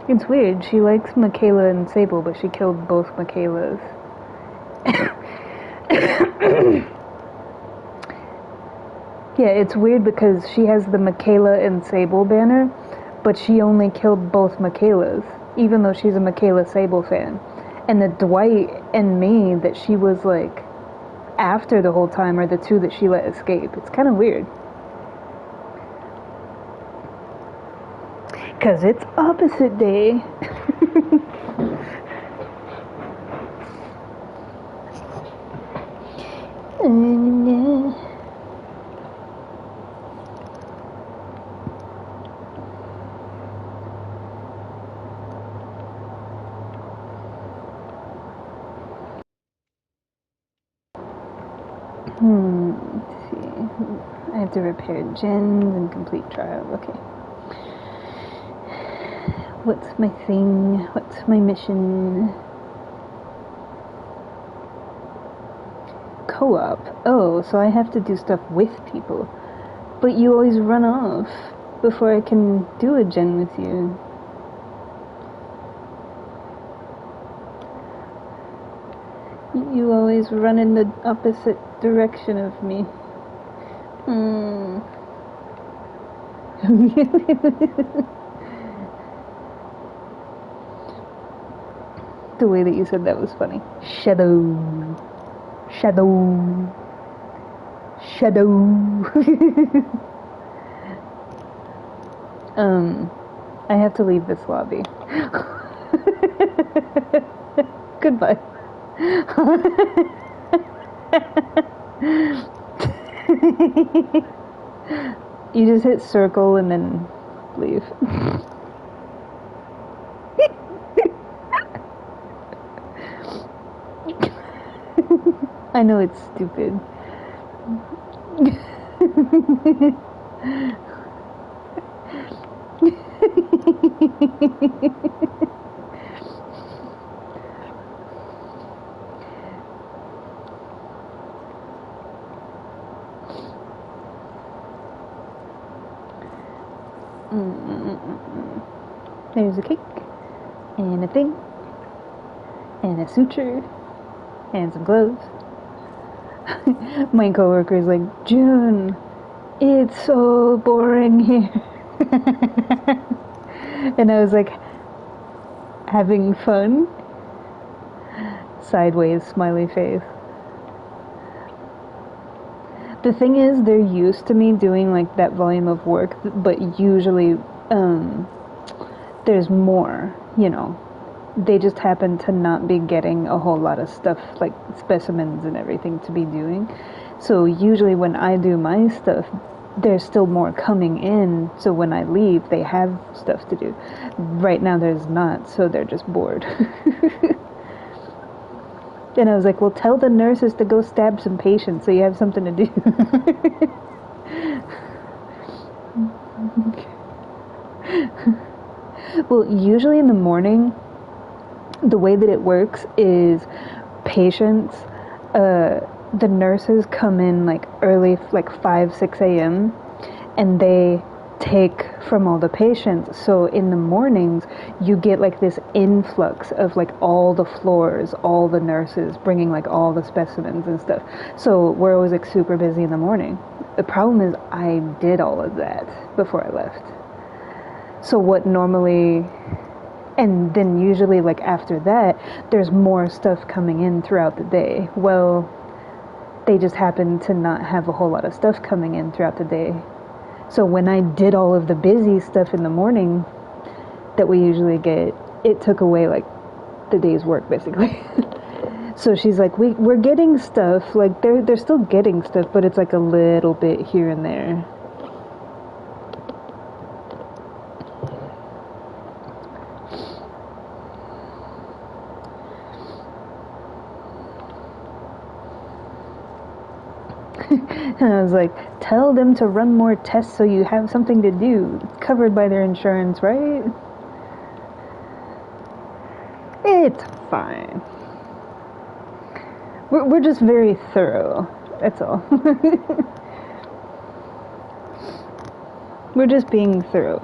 It's weird. She likes Michaela and Sable, but she killed both Michaelas. Yeah, it's weird because she has the Michaela and Sable banner, but she only killed both Michaelas, even though she's a Michaela Sable fan. And the Dwight and me that she was like after the whole time are the two that she let escape. It's kind of weird. Because it's opposite day. Let's see. I have to repair gens and complete trial. Okay. What's my thing? What's my mission? Co-op. Oh, so I have to do stuff with people. But you always run off before I can do a gen with you. You always run in the opposite direction of me. The way that you said that was funny. Shadow. Shadow. Shadow. I have to leave this lobby. Goodbye. You just hit circle and then leave. I know it's stupid. There's a cake, and a thing, and a suture, and some gloves. My coworker's like, June, it's so boring here. And I was like, having fun? Sideways smiley face. The thing is, they're used to me doing like that volume of work, but usually there's more, you know. They just happen to not be getting a whole lot of stuff, like specimens and everything to be doing. So usually when I do my stuff, there's still more coming in, so when I leave, they have stuff to do. Right now there's not, so they're just bored. And I was like, well, tell the nurses to go stab some patients so you have something to do. Well, usually in the morning, the way that it works is patients, the nurses come in like early, like 5, 6 a.m. and they take from all the patients. So in the mornings, you get like this influx of like all the floors, all the nurses bringing like all the specimens and stuff. So we're always like super busy in the morning. The problem is I did all of that before I left. So what normally, and then usually like after that, there's more stuff coming in throughout the day. Well, they just happen to not have a whole lot of stuff coming in throughout the day. So when I did all of the busy stuff in the morning that we usually get, it took away like the day's work basically. So she's like, we're getting stuff, like they're still getting stuff, but it's like a little bit here and there. And I was like, tell them to run more tests so you have something to do. It's covered by their insurance, right? It's fine. We're just very thorough. That's all. We're just being thorough.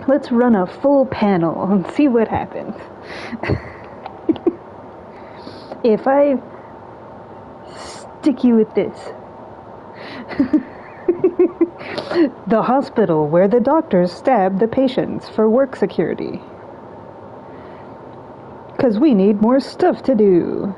Let's run a full panel and see what happens. If I stick you with this. The hospital where the doctors stab the patients for work security. 'Cause we need more stuff to do.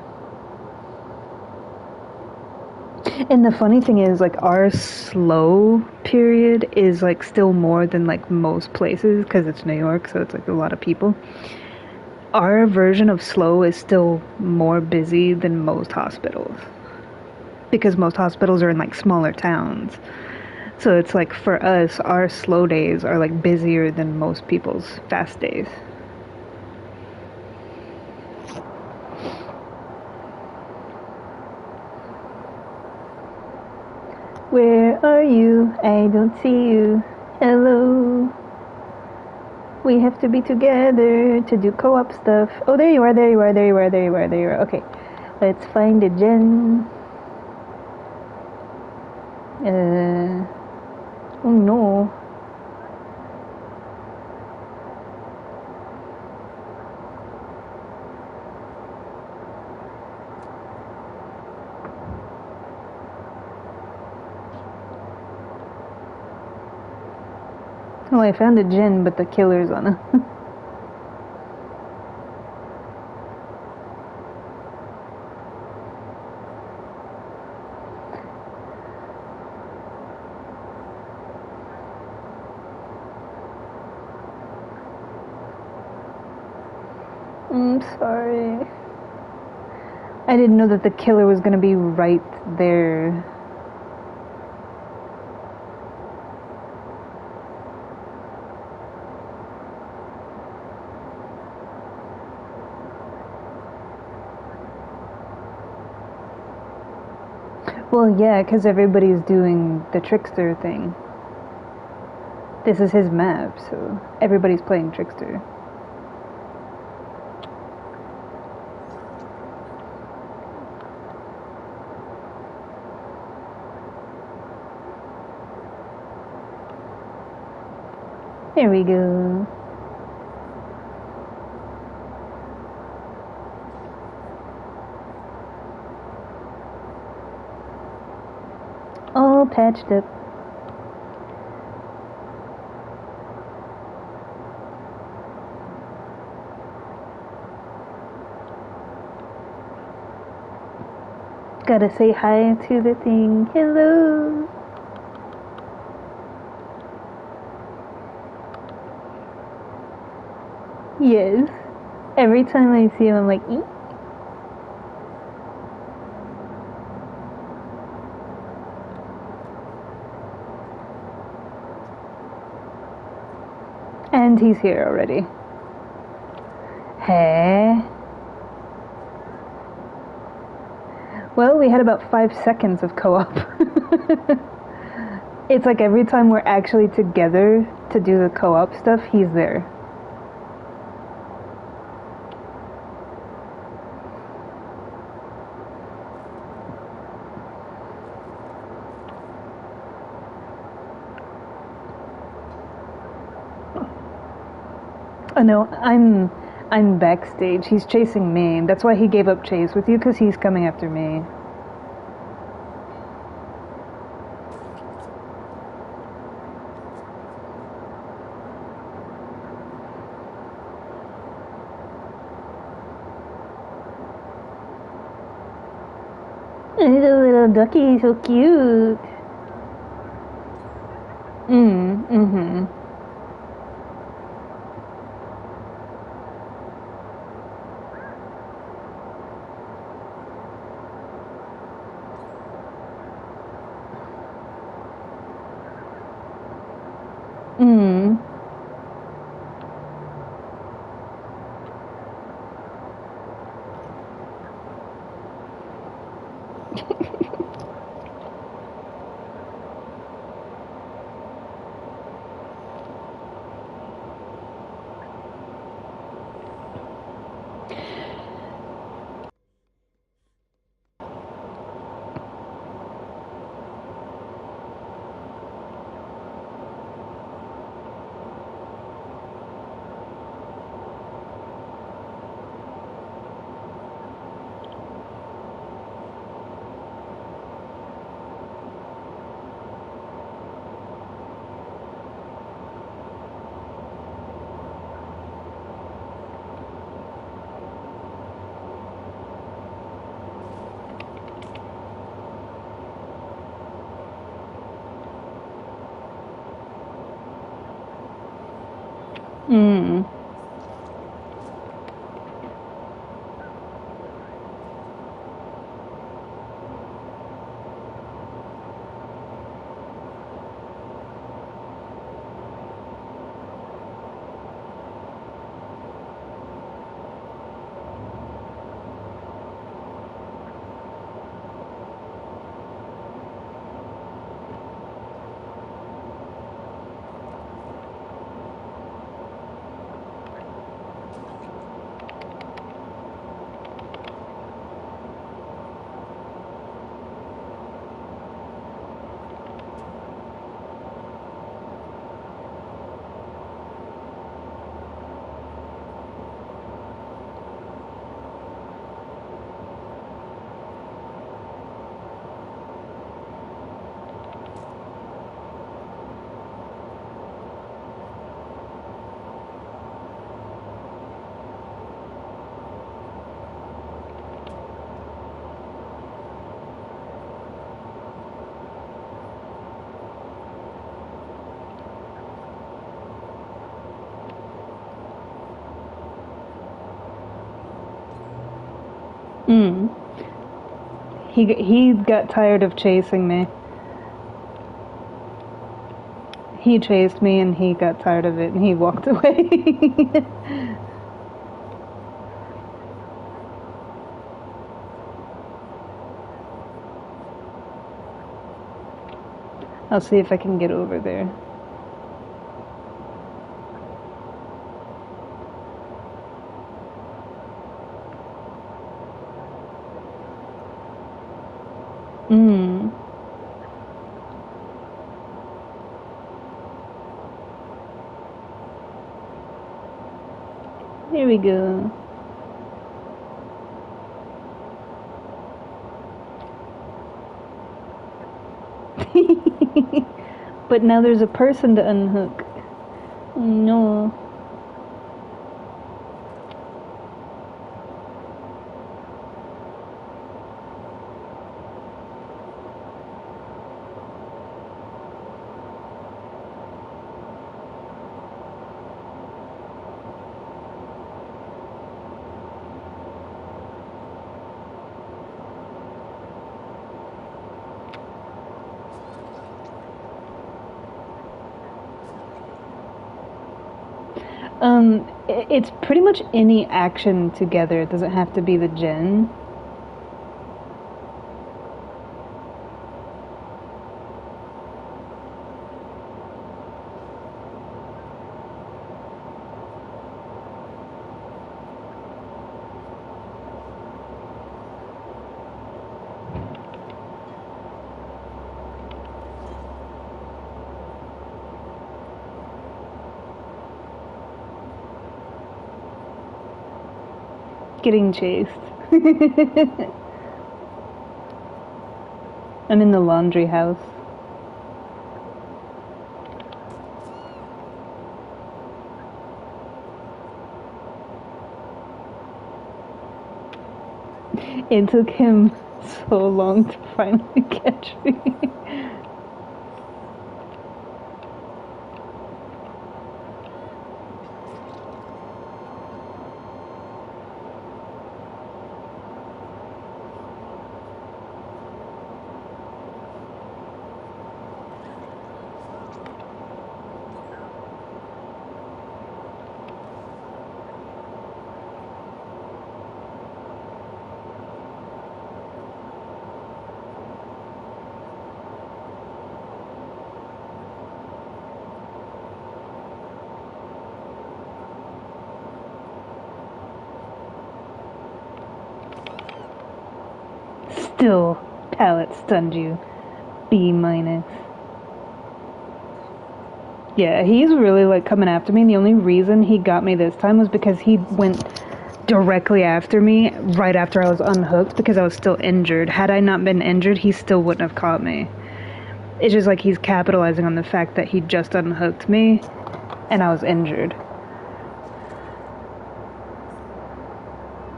And the funny thing is, like, our slow period is, like, still more than, like, most places, because it's New York, so it's, like, a lot of people. Our version of slow is still more busy than most hospitals. Because most hospitals are in, like, smaller towns. So it's, like, for us, our slow days are, like, busier than most people's fast days. Where are you? I don't see you. Hello. We have to be together to do co-op stuff. Oh, there you are, there you are, there you are, there you are, there you are. Okay, let's find a gen. Oh no. Well, I found a gen, but the killer's on a... I'm sorry. I didn't know that the killer was gonna be right there. Well, yeah, because everybody's doing the trickster thing. This is his map, so everybody's playing trickster. There we go. All patched up. Gotta say hi to the thing. Hello. Yes. Every time I see him, I'm like, eek. And he's here already. Hey. Well, we had about 5 seconds of co-op. It's like every time we're actually together to do the co-op stuff, he's there. Oh no, I'm backstage. He's chasing me. That's why he gave up chase with you, because he's coming after me. The little ducky, so cute. Mm-hmm. Mm. Mm. Mm. He got tired of chasing me. He chased me and he got tired of it and he walked away. I'll see if I can get over there. Mm. Here we go. But now there's a person to unhook. No. It's pretty much any action together. It doesn't have to be the gen. Getting chased. I'm in the laundry house. It took him so long to finally catch me. Still, pallet stunned you. B minus. Yeah, he's really like coming after me, and the only reason he got me this time was because he went directly after me right after I was unhooked because I was still injured. Had I not been injured, he still wouldn't have caught me. It's just like he's capitalizing on the fact that he just unhooked me and I was injured.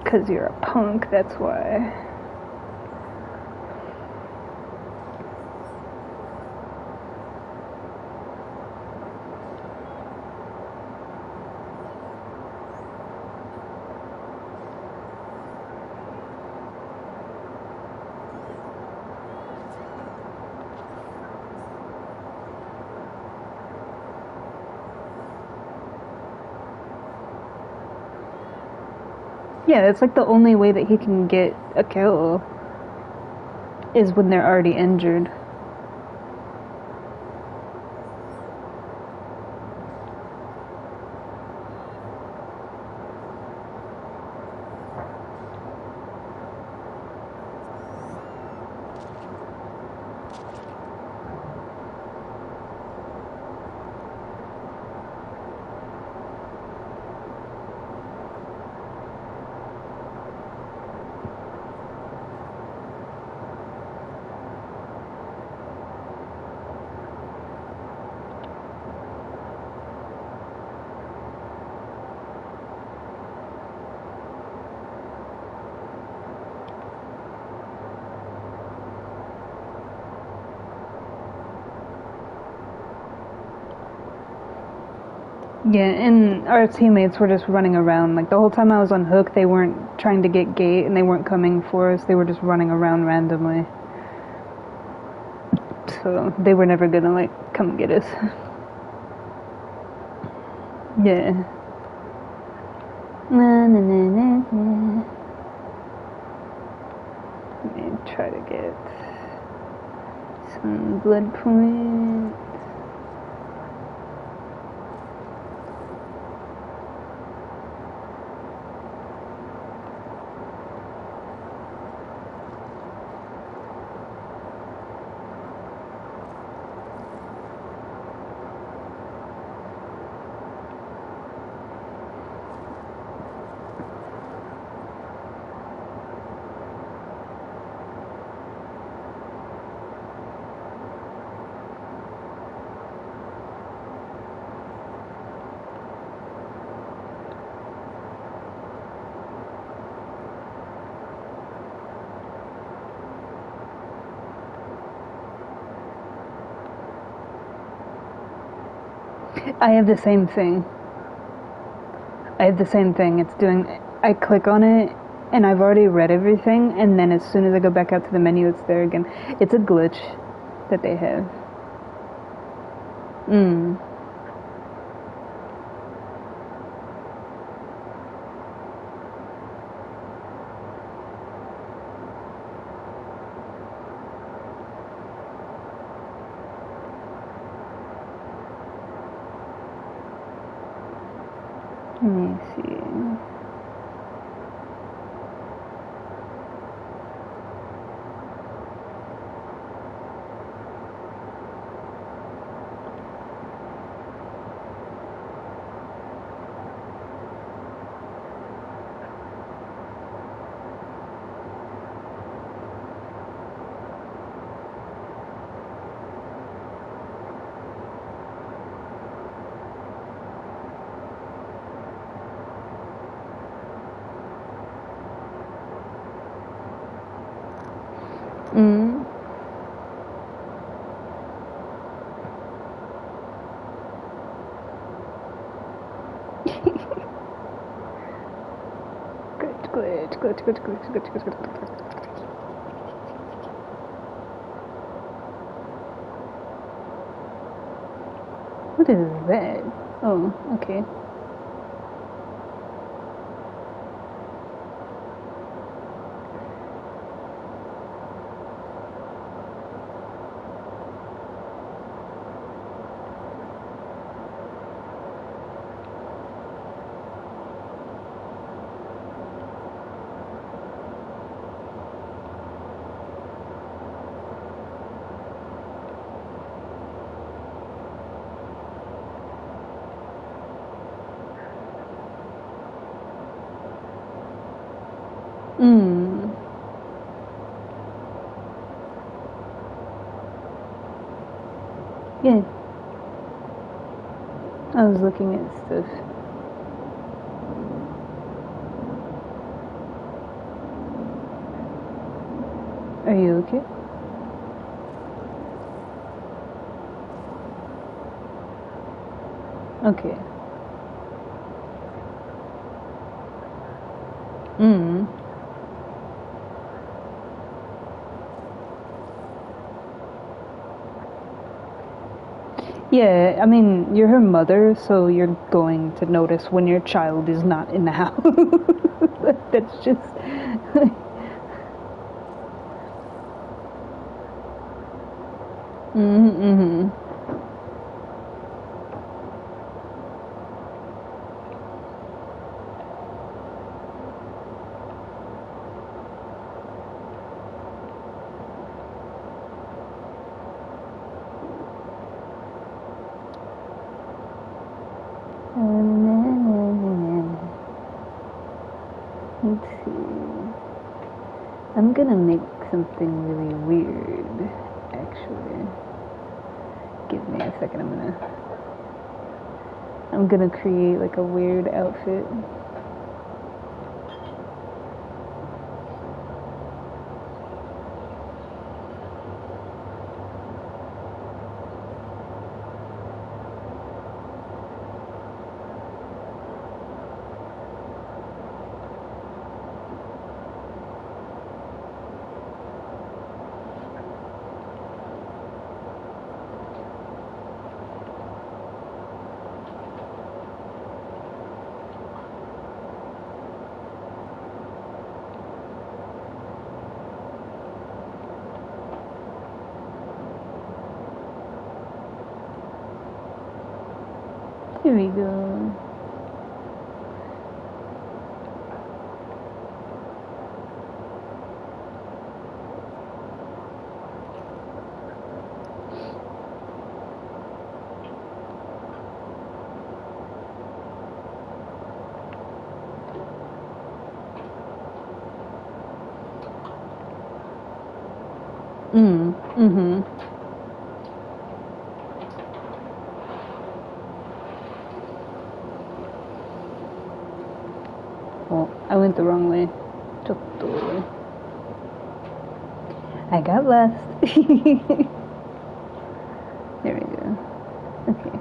Because you're a punk, that's why. Yeah, it's like the only way that he can get a kill is when they're already injured. Yeah, and our teammates were just running around. Like the whole time I was on Hook, they weren't trying to get gate and they weren't coming for us. They were just running around randomly. So they were never gonna like come get us. Yeah. Na, na, na, na, na. Let me try to get some blood points. I have the same thing. It's doing. I click on it, and I've already read everything, and then as soon as I go back out to the menu, it's there again. It's a glitch that they have. Let me see. Glitch. What is that? Oh, okay. Yeah. I was looking at stuff. Are you okay? Okay. Yeah, I mean, you're her mother, so you're going to notice when your child is not in the house. That's just. Mm-hmm. Let's see. I'm gonna make something really weird, actually. Give me a second, I'm gonna create like a weird outfit. Here we go. Mm-hmm. Oh, I went the wrong way. I got lost. There we go. Okay.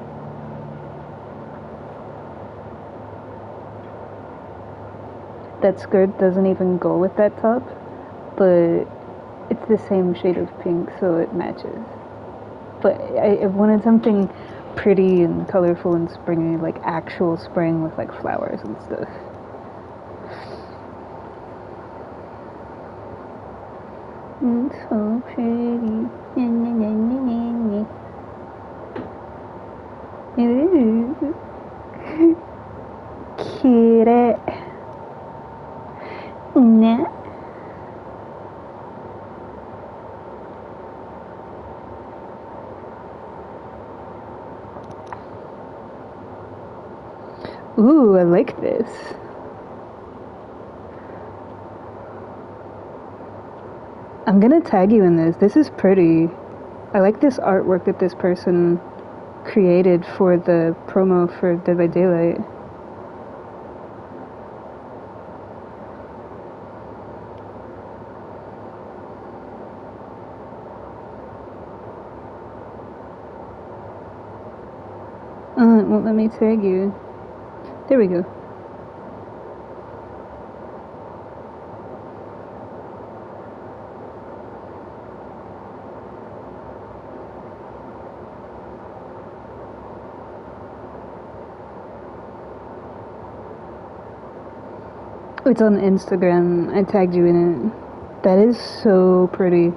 That skirt doesn't even go with that top, but it's the same shade of pink, so it matches. But I wanted something pretty and colorful and springy, like actual spring with like flowers and stuff. It's so pretty. It is. Cute. Nah. Ooh, I like this. I'm gonna tag you in this. This is pretty. I like this artwork that this person created for the promo for Dead by Daylight. It won't let me tag you. There we go. It's on Instagram. I tagged you in it. That is so pretty.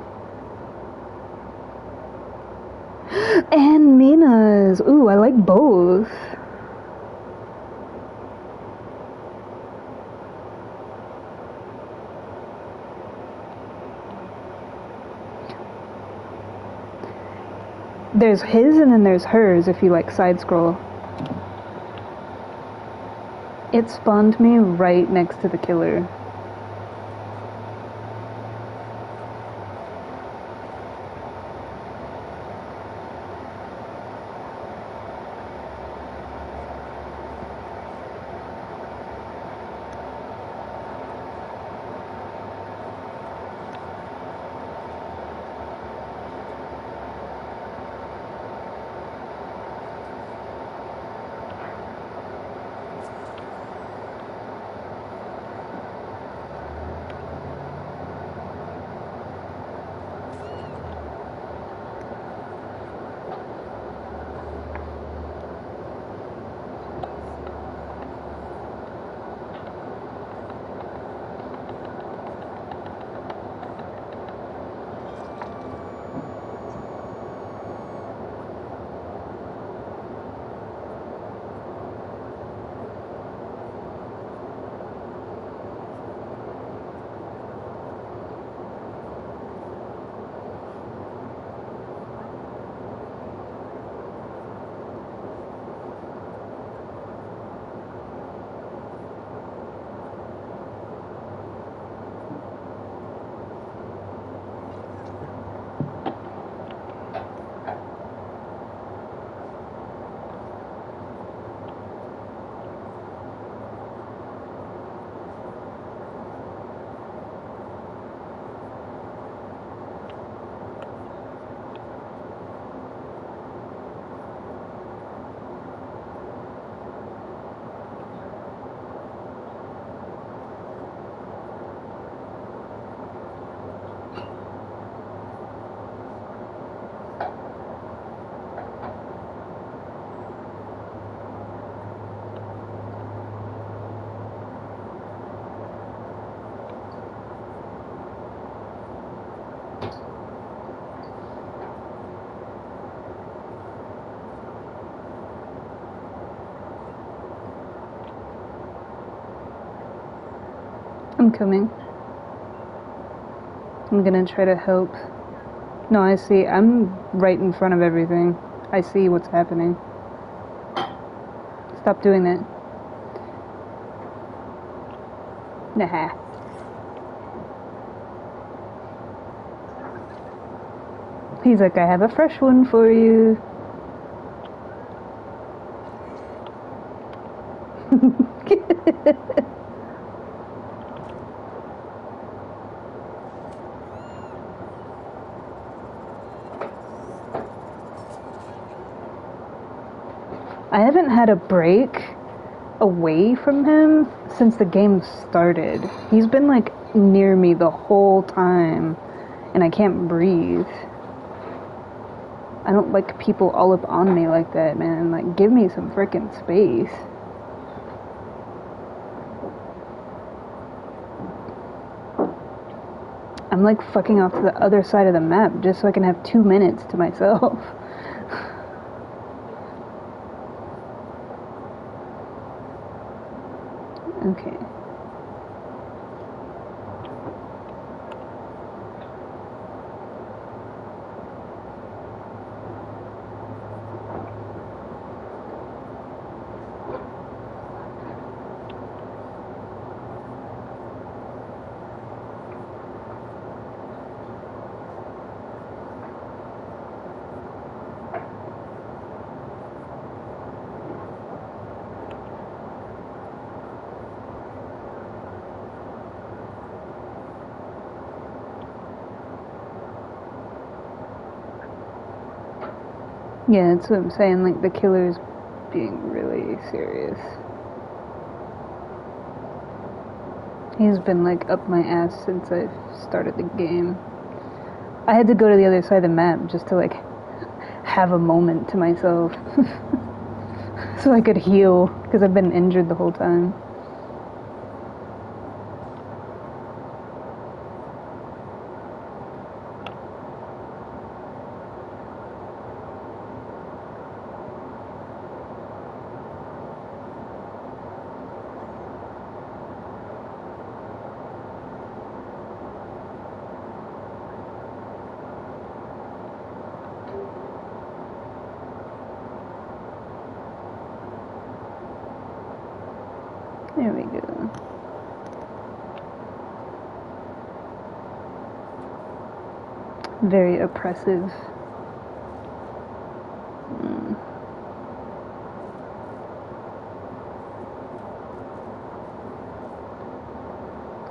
And Mina's. Ooh, I like both. There's his and then there's hers if you like side scroll. It spawned me right next to the killer. I'm coming. I'm gonna try to help. No, I see. I'm right in front of everything. I see what's happening. Stop doing that. Nah. He's like, I have a fresh one for you. I haven't had a break away from him since the game started. He's been like near me the whole time and I can't breathe. I don't like people all up on me like that, man. Like, give me some frickin' space. I'm like fucking off to the other side of the map just so I can have 2 minutes to myself. Okay. Yeah, that's what I'm saying. Like, the killer's being really serious. He's been, like, up my ass since I started the game. I had to go to the other side of the map just to, like, have a moment to myself. So I could heal, because I've been injured the whole time. There we go. Very oppressive.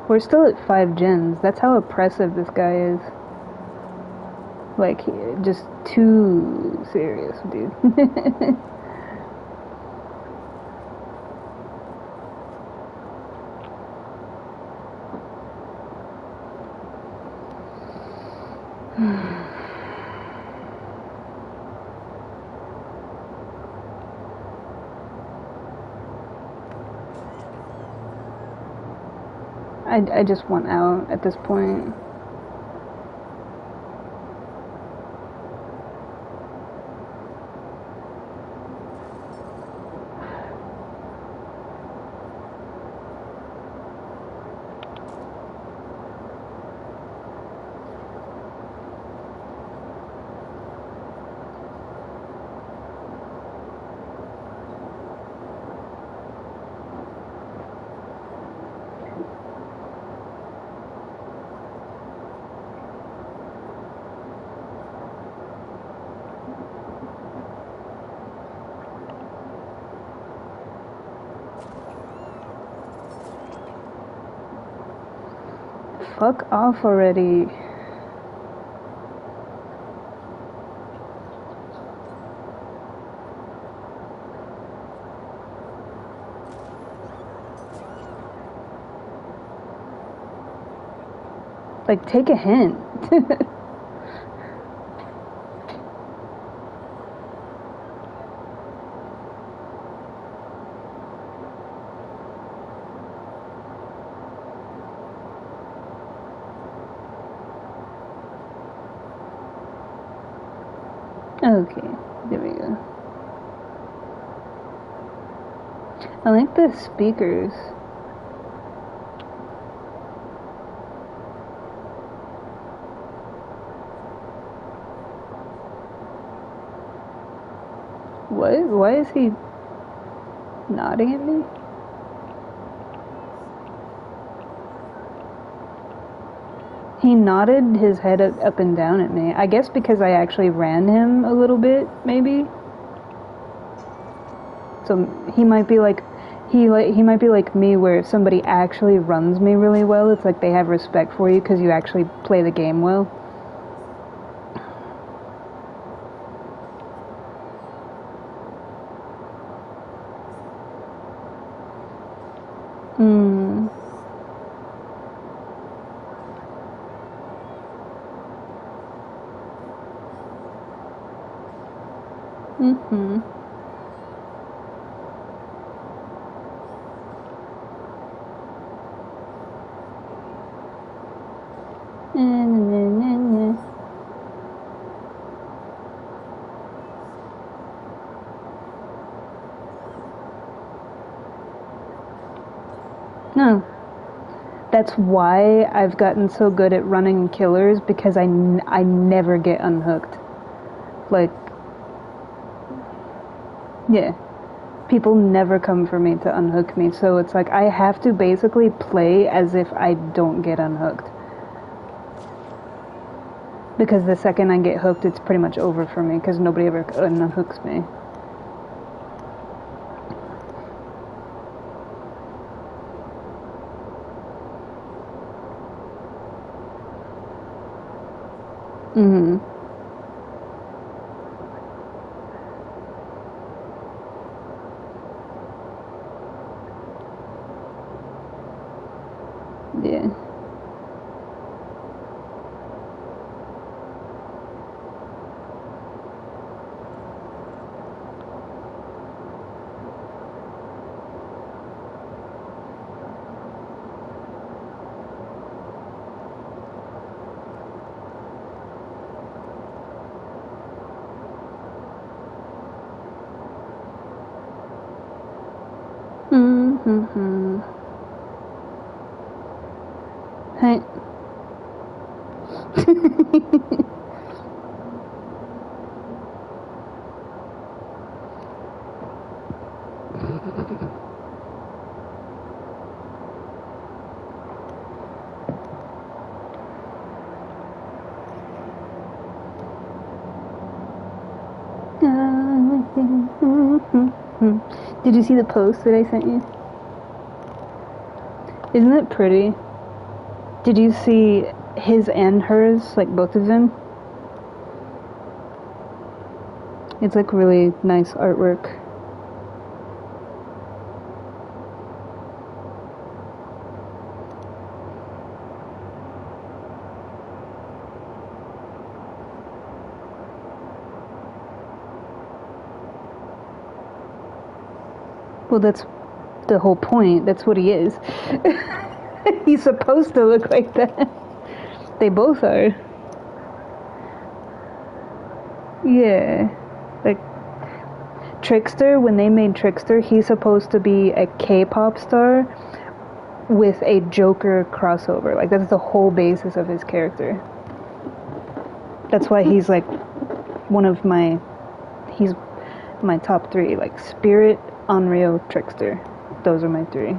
We're still at 5 gens. That's how oppressive this guy is. Like, just too serious, dude. I just want out at this point. Fuck off already. Like, take a hint. Okay, there we go. I like the speakers. What? Why is he nodding at me? He nodded his head up and down at me. I guess because I actually ran him a little bit, maybe. So he might be like, he might be like me, where if somebody actually runs me really well, it's like they have respect for you because you actually play the game well. Hmm. Mm-hmm. No. That's why I've gotten so good at running killers, because I never get unhooked. Like, yeah. People never come for me to unhook me, so it's like I have to basically play as if I don't get unhooked. Because the second I get hooked, it's pretty much over for me, because nobody ever unhooks me. Mm-hmm. Yeah. Mm-hmm. Hey. Did you see the post that I sent you? Isn't it pretty? Did you see his and hers, like both of them? It's like really nice artwork. Well, that's the whole point. That's what he is. He's supposed to look like that. They both are. Yeah. Like, Trickster, when they made Trickster, he's supposed to be a K-pop star with a Joker crossover. Like, that's the whole basis of his character. That's why he's like he's my top three. Like, Spirit, Onryo, Trickster. Those are my three.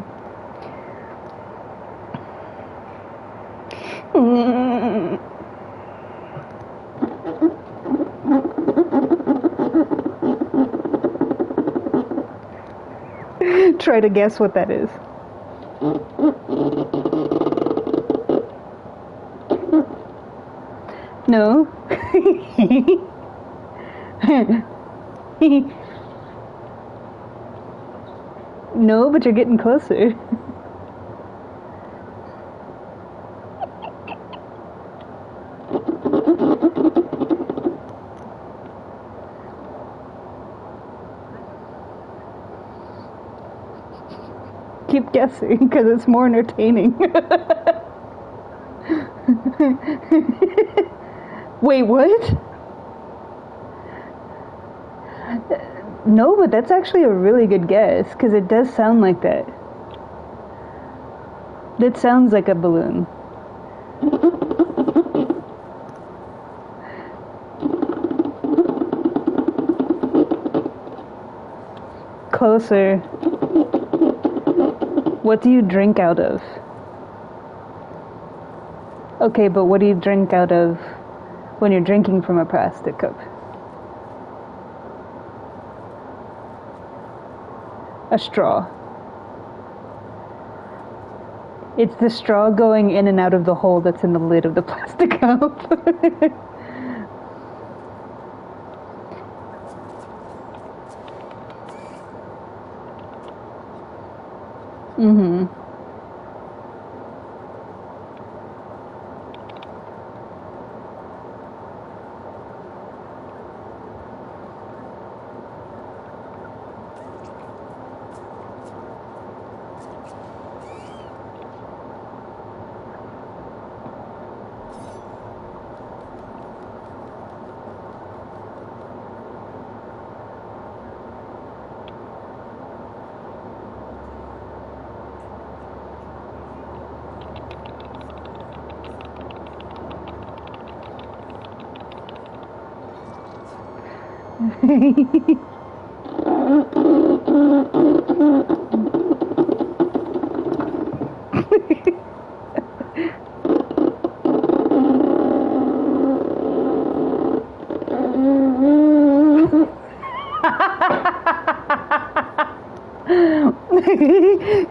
Try to guess what that is. No. No, but you're getting closer. Keep guessing, because it's more entertaining. Wait, what? No, but that's actually a really good guess, because it does sound like that. That sounds like a balloon. Closer. What do you drink out of? Okay, but what do you drink out of when you're drinking from a plastic cup? A straw. It's the straw going in and out of the hole that's in the lid of the plastic cup. Mm-hmm.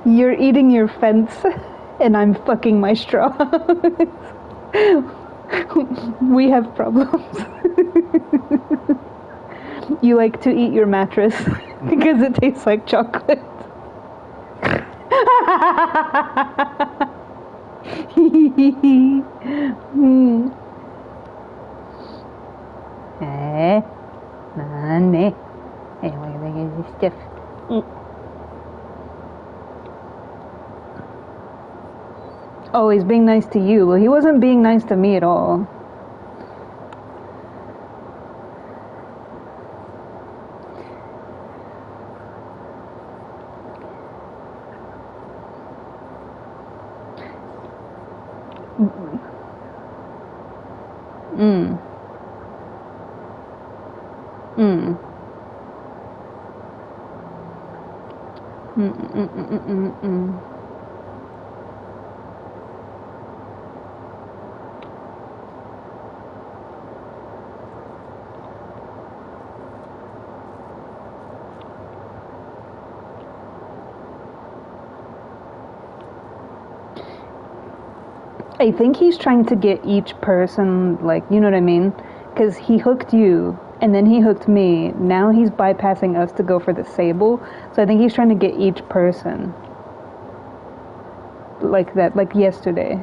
You're eating your fence, and I'm fucking my straw. We have problems. You like to eat your mattress because it tastes like chocolate. Eh, nane. Hey, look at this stuff. Oh, he's being nice to you. Well, he wasn't being nice to me at all. Mm. Mm. Mm. I think he's trying to get each person, like, you know what I mean? Because he hooked you, and then he hooked me. Now he's bypassing us to go for the sable. So I think he's trying to get each person. Like that, like yesterday.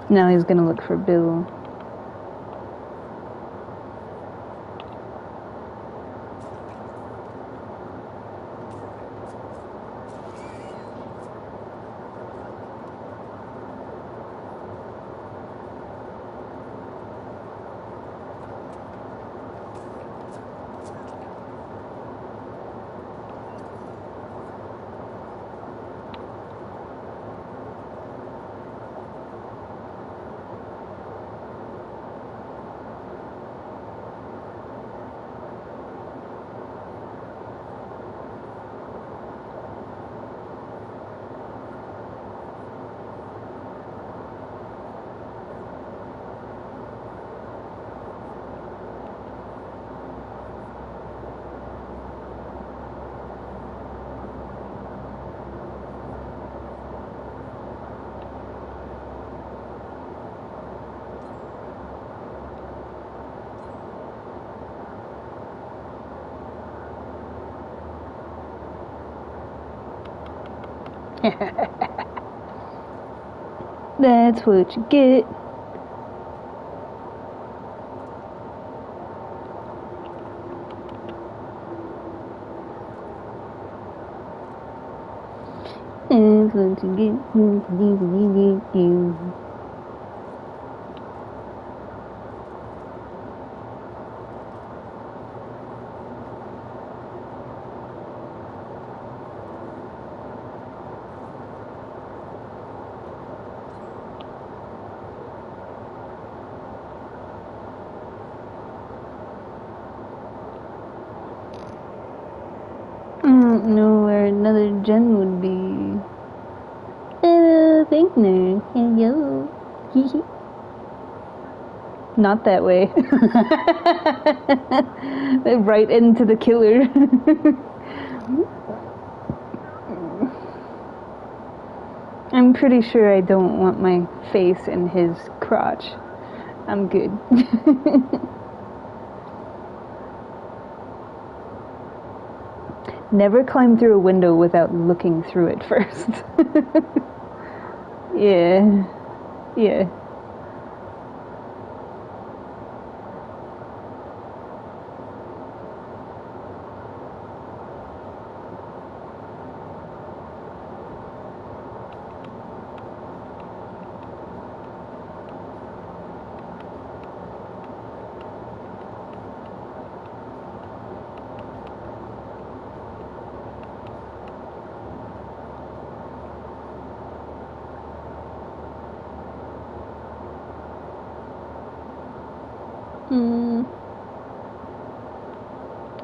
Now he's gonna look for Bill. That's what you get. That's what you get. I don't know where another gen would be. Hello, Pink Nerd. Hello. Hee. Not that way. Right into the killer. I'm pretty sure I don't want my face in his crotch. I'm good. Never climb through a window without looking through it first. Yeah. Yeah.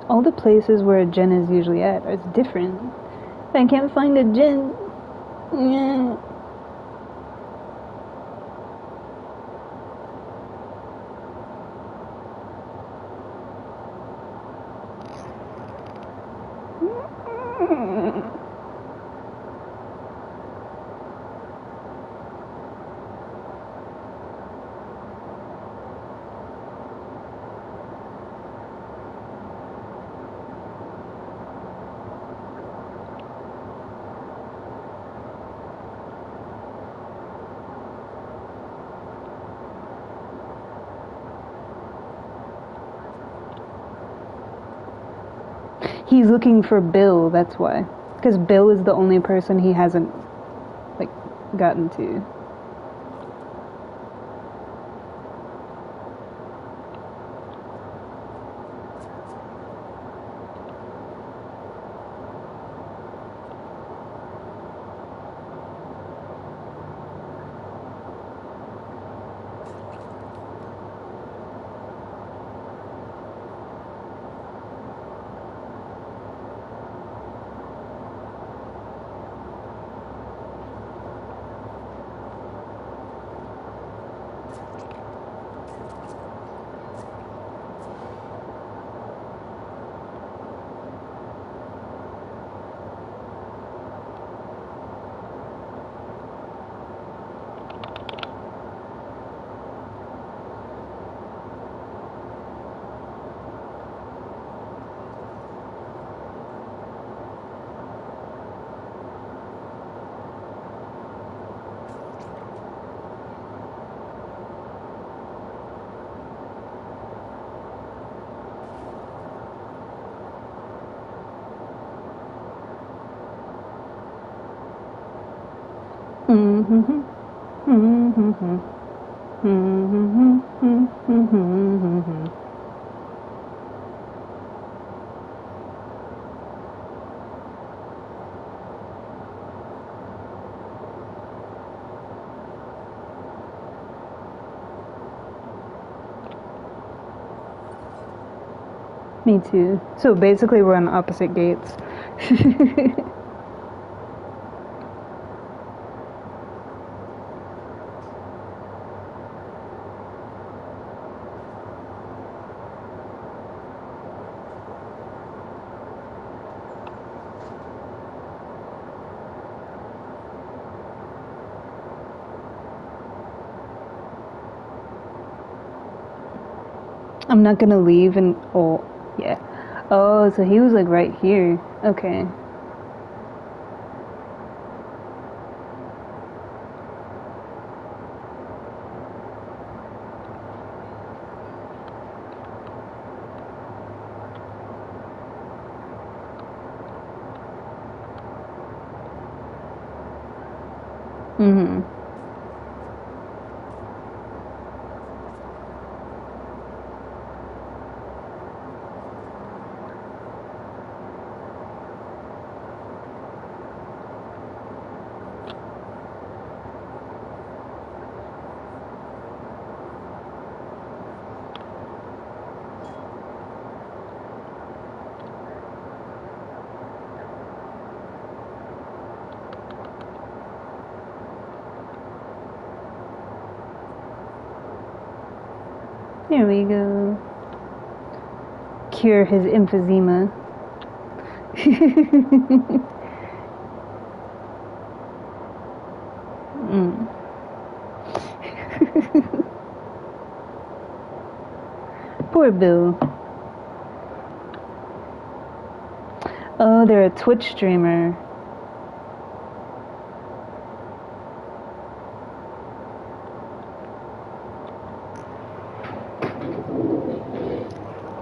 All the places where a gen is usually at are different. If I can't find a gen, yeah. He's looking for Bill, that's why. Because Bill is the only person he hasn't, like, gotten to. Me too. So basically we're on opposite gates. I'm not gonna leave and oh yeah. Oh, so he was like right here. Okay. Mm-hmm. There we go. Cure his emphysema. Mm. Poor Bill. Oh, they're a Twitch streamer.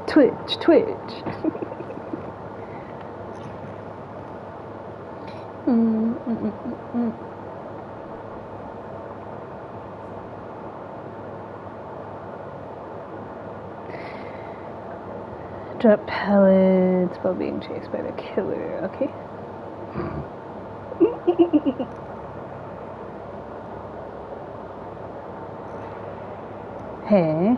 Twitch. Drop pellets while being chased by the killer. Okay. Hey.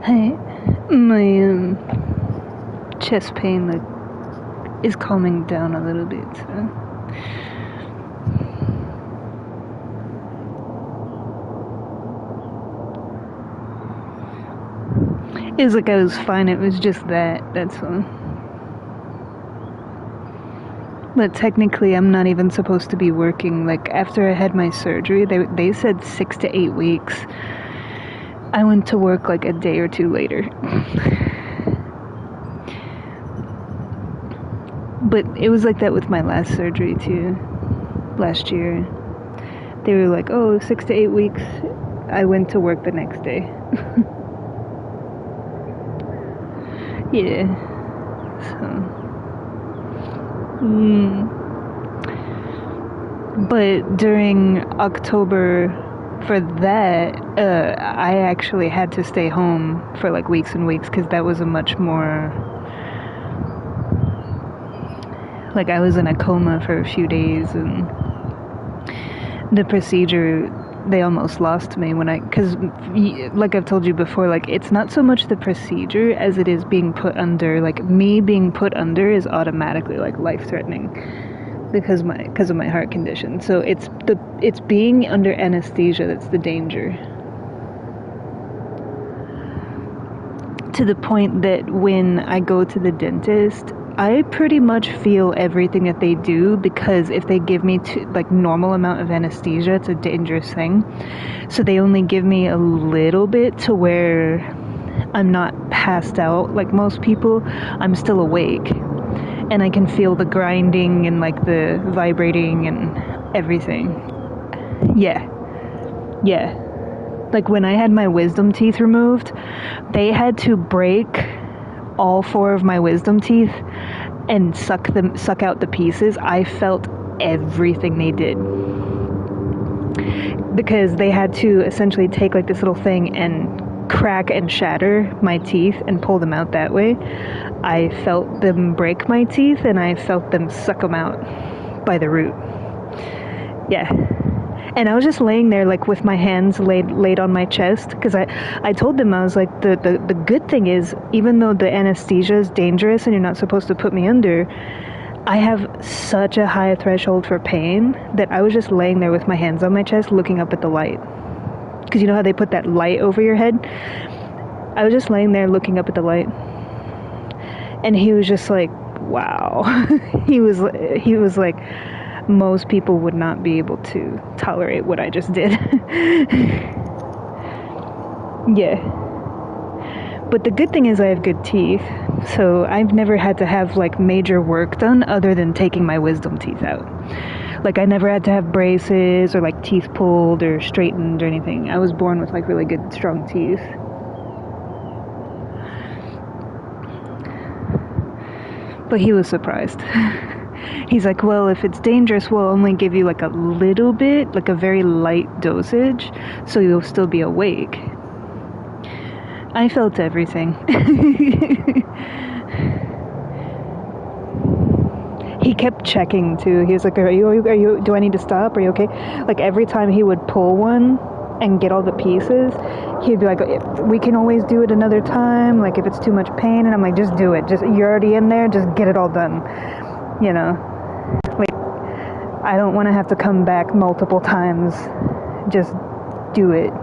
Hey. My chest pain is calming down a little bit. So. It was like I was fine, it was just that's all. But technically I'm not even supposed to be working. Like, after I had my surgery, they said 6 to 8 weeks. I went to work like a day or two later. But it was like that with my last surgery too, last year. They were like, oh, 6 to 8 weeks. I went to work the next day. Yeah. So. But during October, for that, I actually had to stay home for like weeks and weeks because that was a much more... Like, I was in a coma for a few days, and the procedure, they almost lost me when because like I've told you before, like, it's not so much the procedure as it is being put under. Like, me being put under is automatically like life-threatening because of my heart condition. So it's being under anesthesia that's the danger. To the point that when I go to the dentist, I pretty much feel everything that they do, because if they give me like normal amount of anesthesia, it's a dangerous thing. So they only give me a little bit to where I'm not passed out like most people. I'm still awake, and I can feel the grinding and like the vibrating and everything. Yeah. Like, when I had my wisdom teeth removed, they had to break all 4 of my wisdom teeth and suck out the pieces. I felt everything they did, because they had to essentially take like this little thing and crack and shatter my teeth and pull them out that way. I felt them break my teeth, and I felt them suck them out by the root. Yeah. And I was just laying there, like, with my hands laid on my chest, because I told them, I was like, the good thing is, even though the anesthesia is dangerous and you're not supposed to put me under, I have such a high threshold for pain that I was just laying there with my hands on my chest looking up at the light. Because you know how they put that light over your head? I was just laying there looking up at the light, and he was just like, wow. he was like, most people would not be able to tolerate what I just did. Yeah. But the good thing is I have good teeth, so I've never had to have like major work done other than taking my wisdom teeth out. Like I never had to have braces or like teeth pulled or straightened or anything. I was born with like really good strong teeth. But he was surprised. He's like, well, if it's dangerous, we'll only give you like a little bit, like a very light dosage, so you'll still be awake. I felt everything. He kept checking too. He was like, are you, do I need to stop? Are you okay? Like every time he would pull one and get all the pieces, he'd be like, we can always do it another time, like if it's too much pain. And I'm like, just do it. Just, you're already in there, just get it all done. You know, like I don't want to have to come back multiple times. Just do it.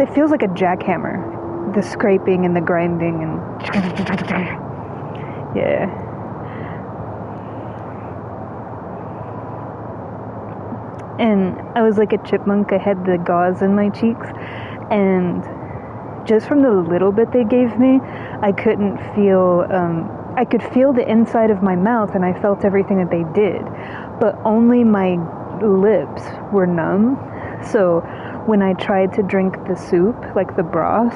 It feels like a jackhammer, the scraping and the grinding and yeah. And I was like a chipmunk. I had the gauze in my cheeks, and just from the little bit they gave me, I couldn't feel. I could feel the inside of my mouth, and I felt everything that they did, but only my lips were numb. So when I tried to drink the soup, like the broth,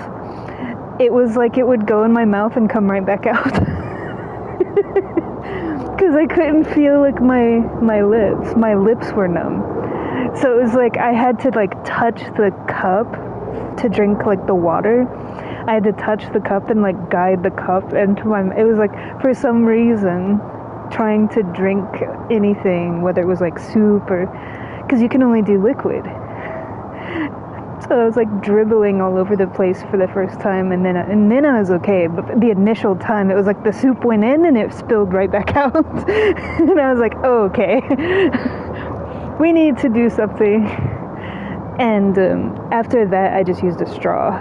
it was like it would go in my mouth and come right back out. Because I couldn't feel like my lips were numb. So it was like I had to like touch the cup to drink like the water. I had to touch the cup and like guide the cup into my, it was like for some reason trying to drink anything, whether it was like soup or, because you can only do liquid. So I was like dribbling all over the place for the first time, and then I was okay. But the initial time, it was like the soup went in and it spilled right back out, and I was like, oh, okay, we need to do something. And after that, I just used a straw.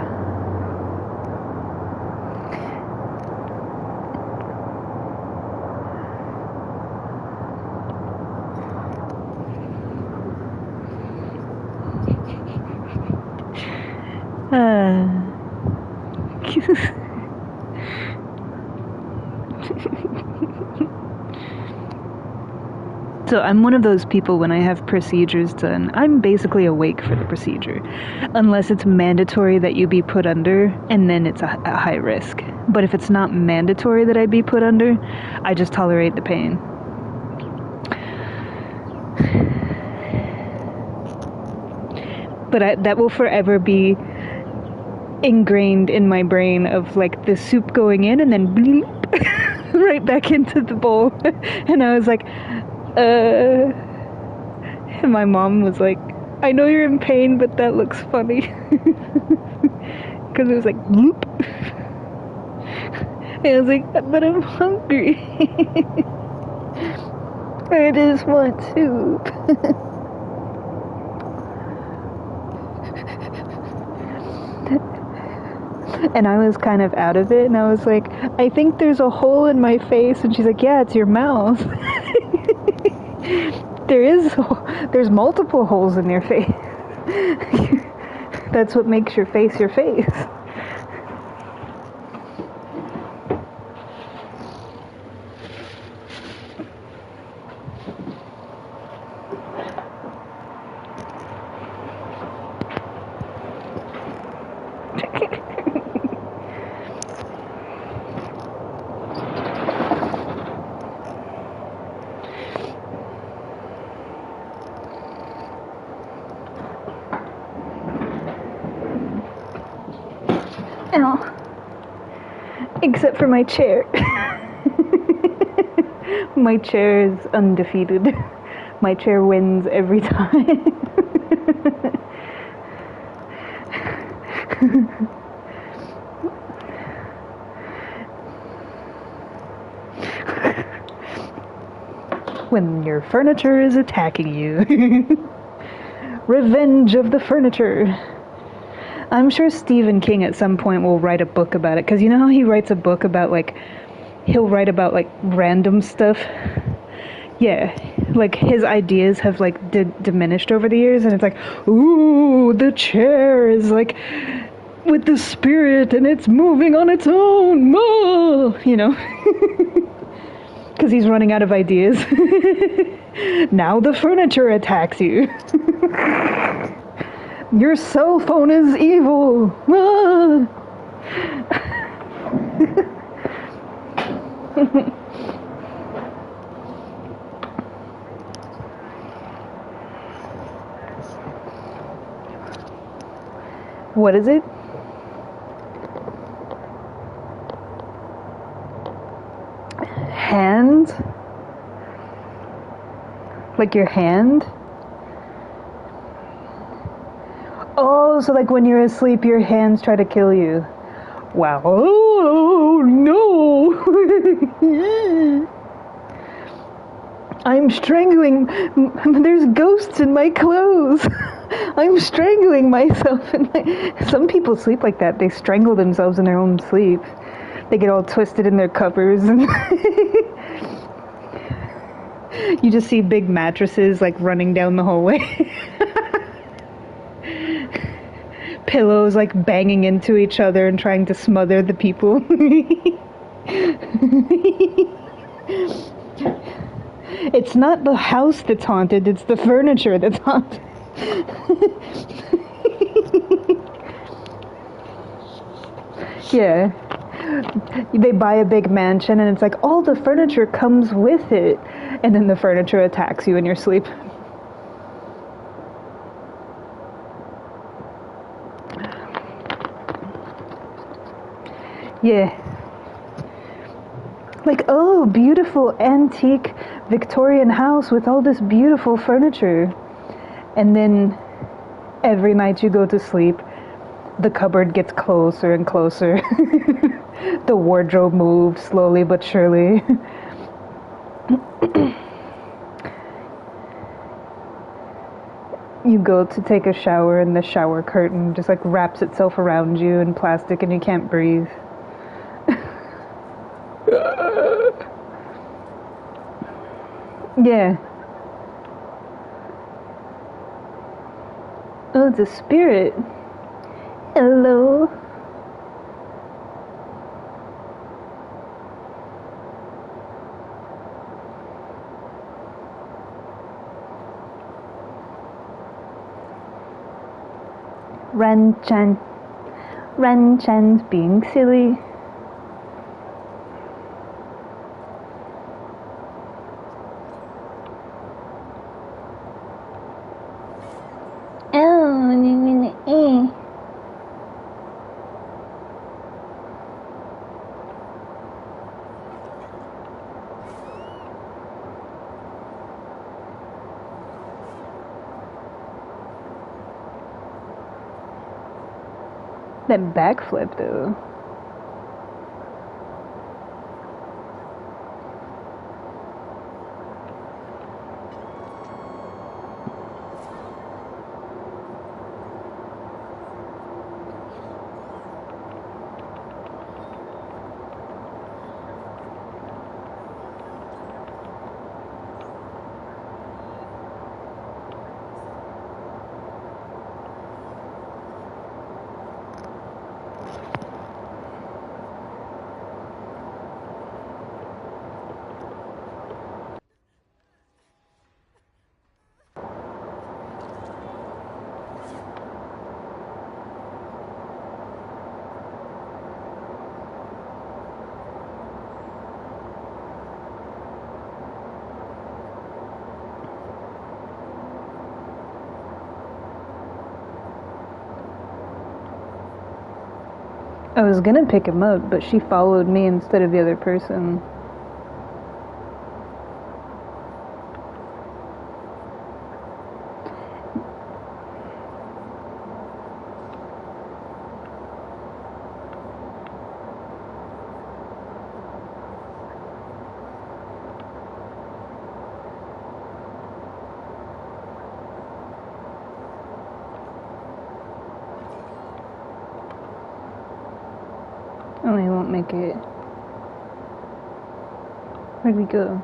So I'm one of those people, when I have procedures done, I'm basically awake for the procedure. Unless it's mandatory that you be put under, and then it's a high risk. But if it's not mandatory that I be put under, I just tolerate the pain. But that will forever be ingrained in my brain of like the soup going in and then bleep, right back into the bowl. And I was like, and my mom was like, I know you're in pain, but that looks funny. Because it was like, bloop. And I was like, but I'm hungry. I just want soup. And I was kind of out of it, and I was like, I think there's a hole in my face. And she's like, yeah, it's your mouth. There's multiple holes in your face. That's what makes your face your face. Ow. Except for my chair. My chair is undefeated. My chair wins every time. when your furniture is attacking you. Revenge of the Furniture. I'm sure Stephen King at some point will write a book about it, because you know how he writes a book about, like, he'll write about, like, random stuff? Yeah, like, his ideas have, like, diminished over the years, and it's like, ooh, the chair is, like, with the spirit, and it's moving on its own, oh! You know? Because he's running out of ideas. Now the furniture attacks you. Your cell phone is evil. Ah. What is it? Hand? Like your hand? Oh, so like when you're asleep, your hands try to kill you. Wow. Oh, no. I'm strangling. There's ghosts in my clothes. I'm strangling myself. Some people sleep like that. They strangle themselves in their own sleep. They get all twisted in their covers. And you just see big mattresses like running down the hallway. Pillows like banging into each other and trying to smother the people. It's not the house that's haunted, it's the furniture that's haunted. Yeah. They buy a big mansion and it's like all the furniture comes with it, and then the furniture attacks you in your sleep. Yeah. Like, oh, beautiful antique Victorian house with all this beautiful furniture. And then every night you go to sleep, the cupboard gets closer and closer. The wardrobe moves slowly but surely. You go to take a shower and the shower curtain just like wraps itself around you in plastic and you can't breathe. Yeah. Oh, it's a spirit. Hello. Ran-chan. Ran-chan's being silly. That backflip though. I was gonna pick him up, but she followed me instead of the other person. Oh, I won't make it. Where'd we go?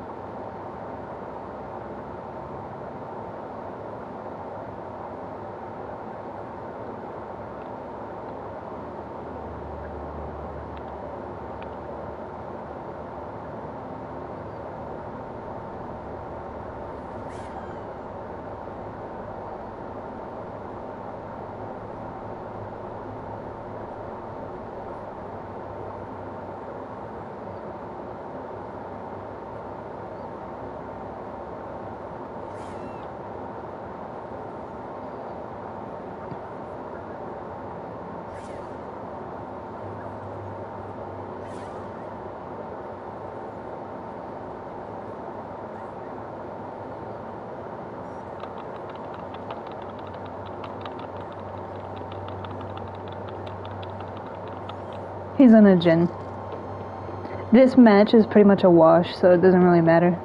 He's on a Jhin. This match is pretty much a wash, so it doesn't really matter.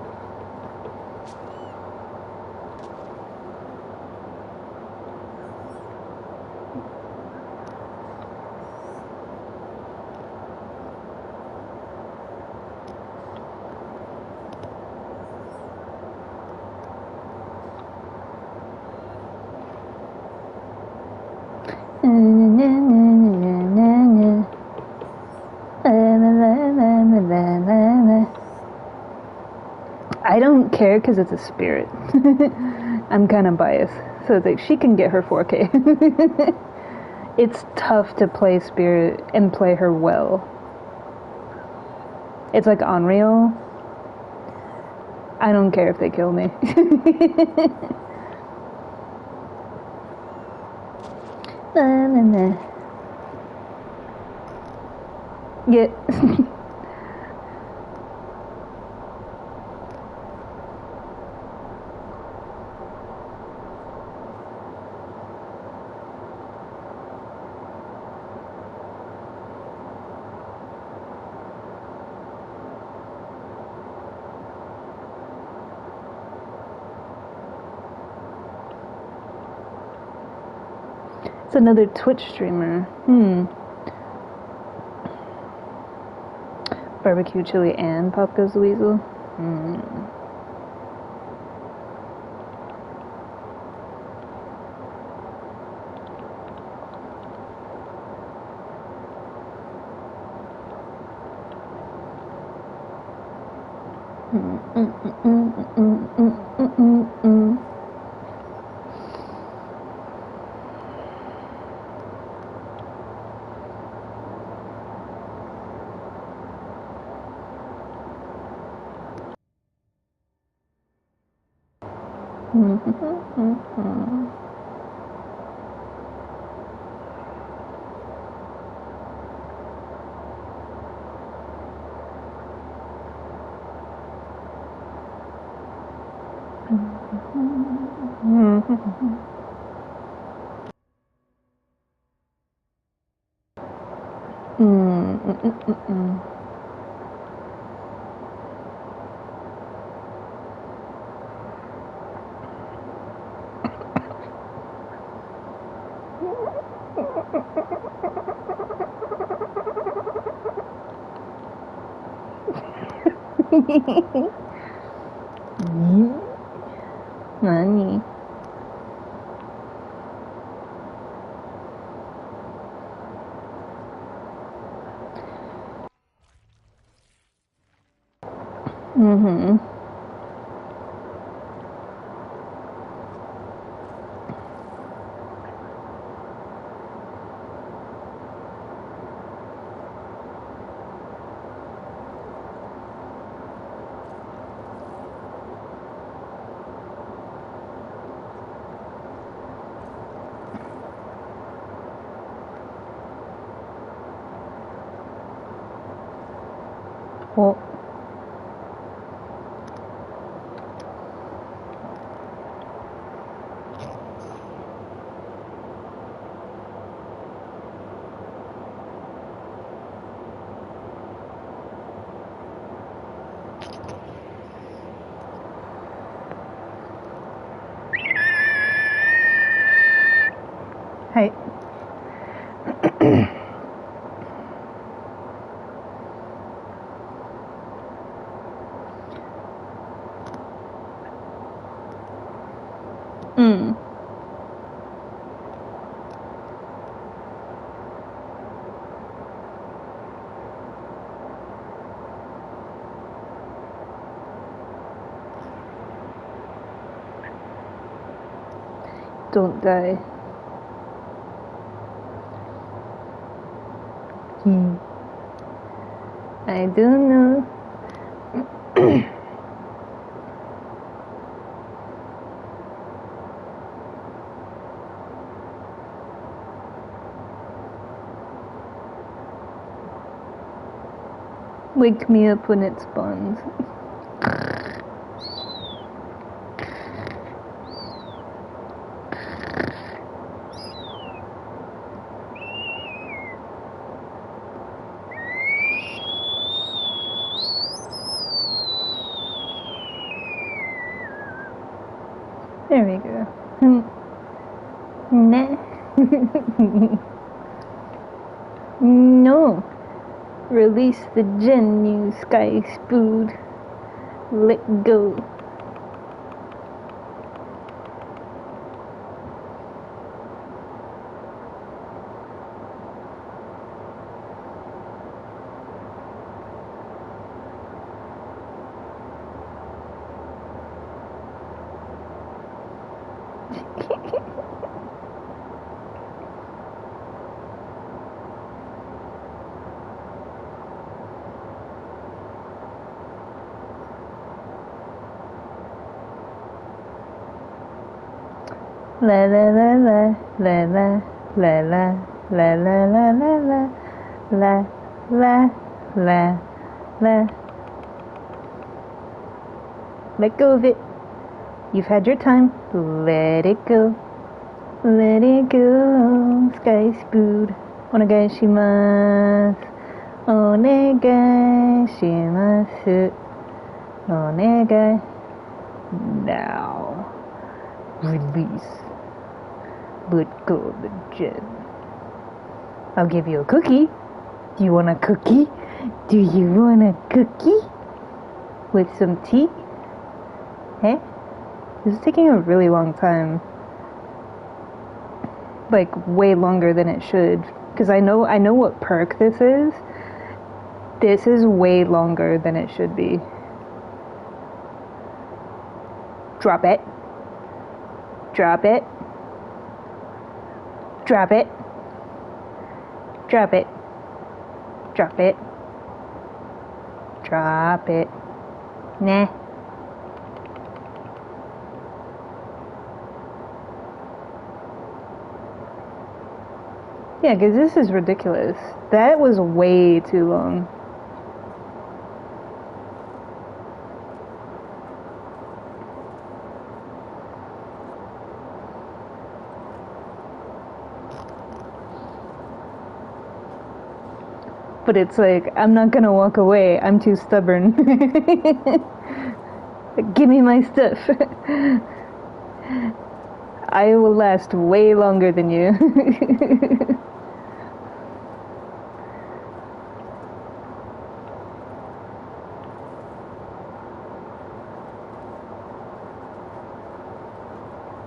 I don't care because it's a spirit. I'm kind of biased, so it's like she can get her 4K. It's tough to play spirit and play her well. It's like Unreal. I don't care if they kill me. Yeah. It's another Twitch streamer. Barbecue chili and Pop Goes the Weasel. Nani? Well, hey. don't die. I don't know. Wake me up when it spawns. There we go. Nah. No. Release the Genu Sky Spood. Let go. La la la la la la la la la la la la la la la la. Let go of it. You've had your time. Let it go. Let it go. Sky Spood. Onegaishimasu. Onegaishimasu. Onegai. Now. Release. Let go of the gem. I'll give you a cookie. Do you want a cookie? Do you want a cookie? With some tea? Hey? This is taking a really long time. Like, way longer than it should. Because I know what perk this is. This is way longer than it should be. Drop it. Drop it. Drop it. Drop it. Drop it. Drop it. Nah. Yeah, because this is ridiculous. That was way too long. But it's like, I'm not gonna walk away. I'm too stubborn. Give me my stuff. I will last way longer than you.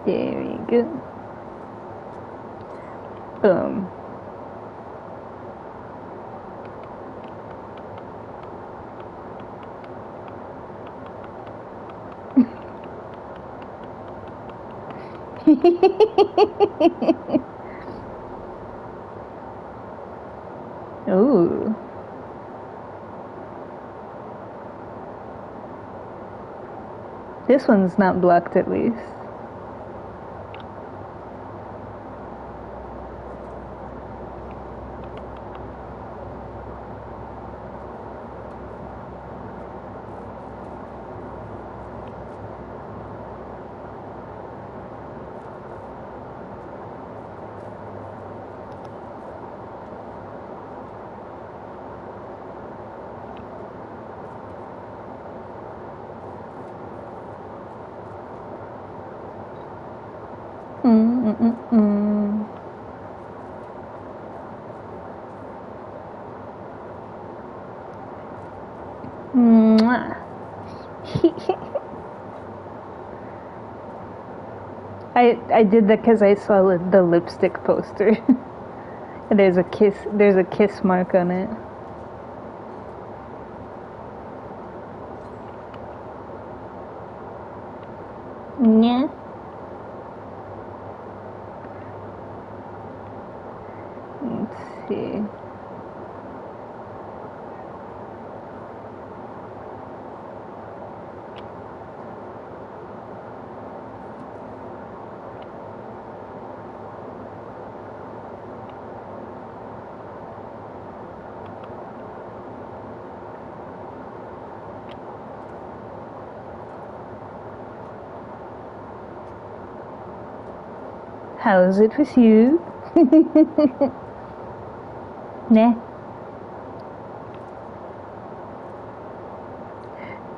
There we go. Ooh. This one's not blocked at least. I did that because I saw the lipstick poster. And there's a kiss mark on it. Yeah. sexy. How's it with you? Nah.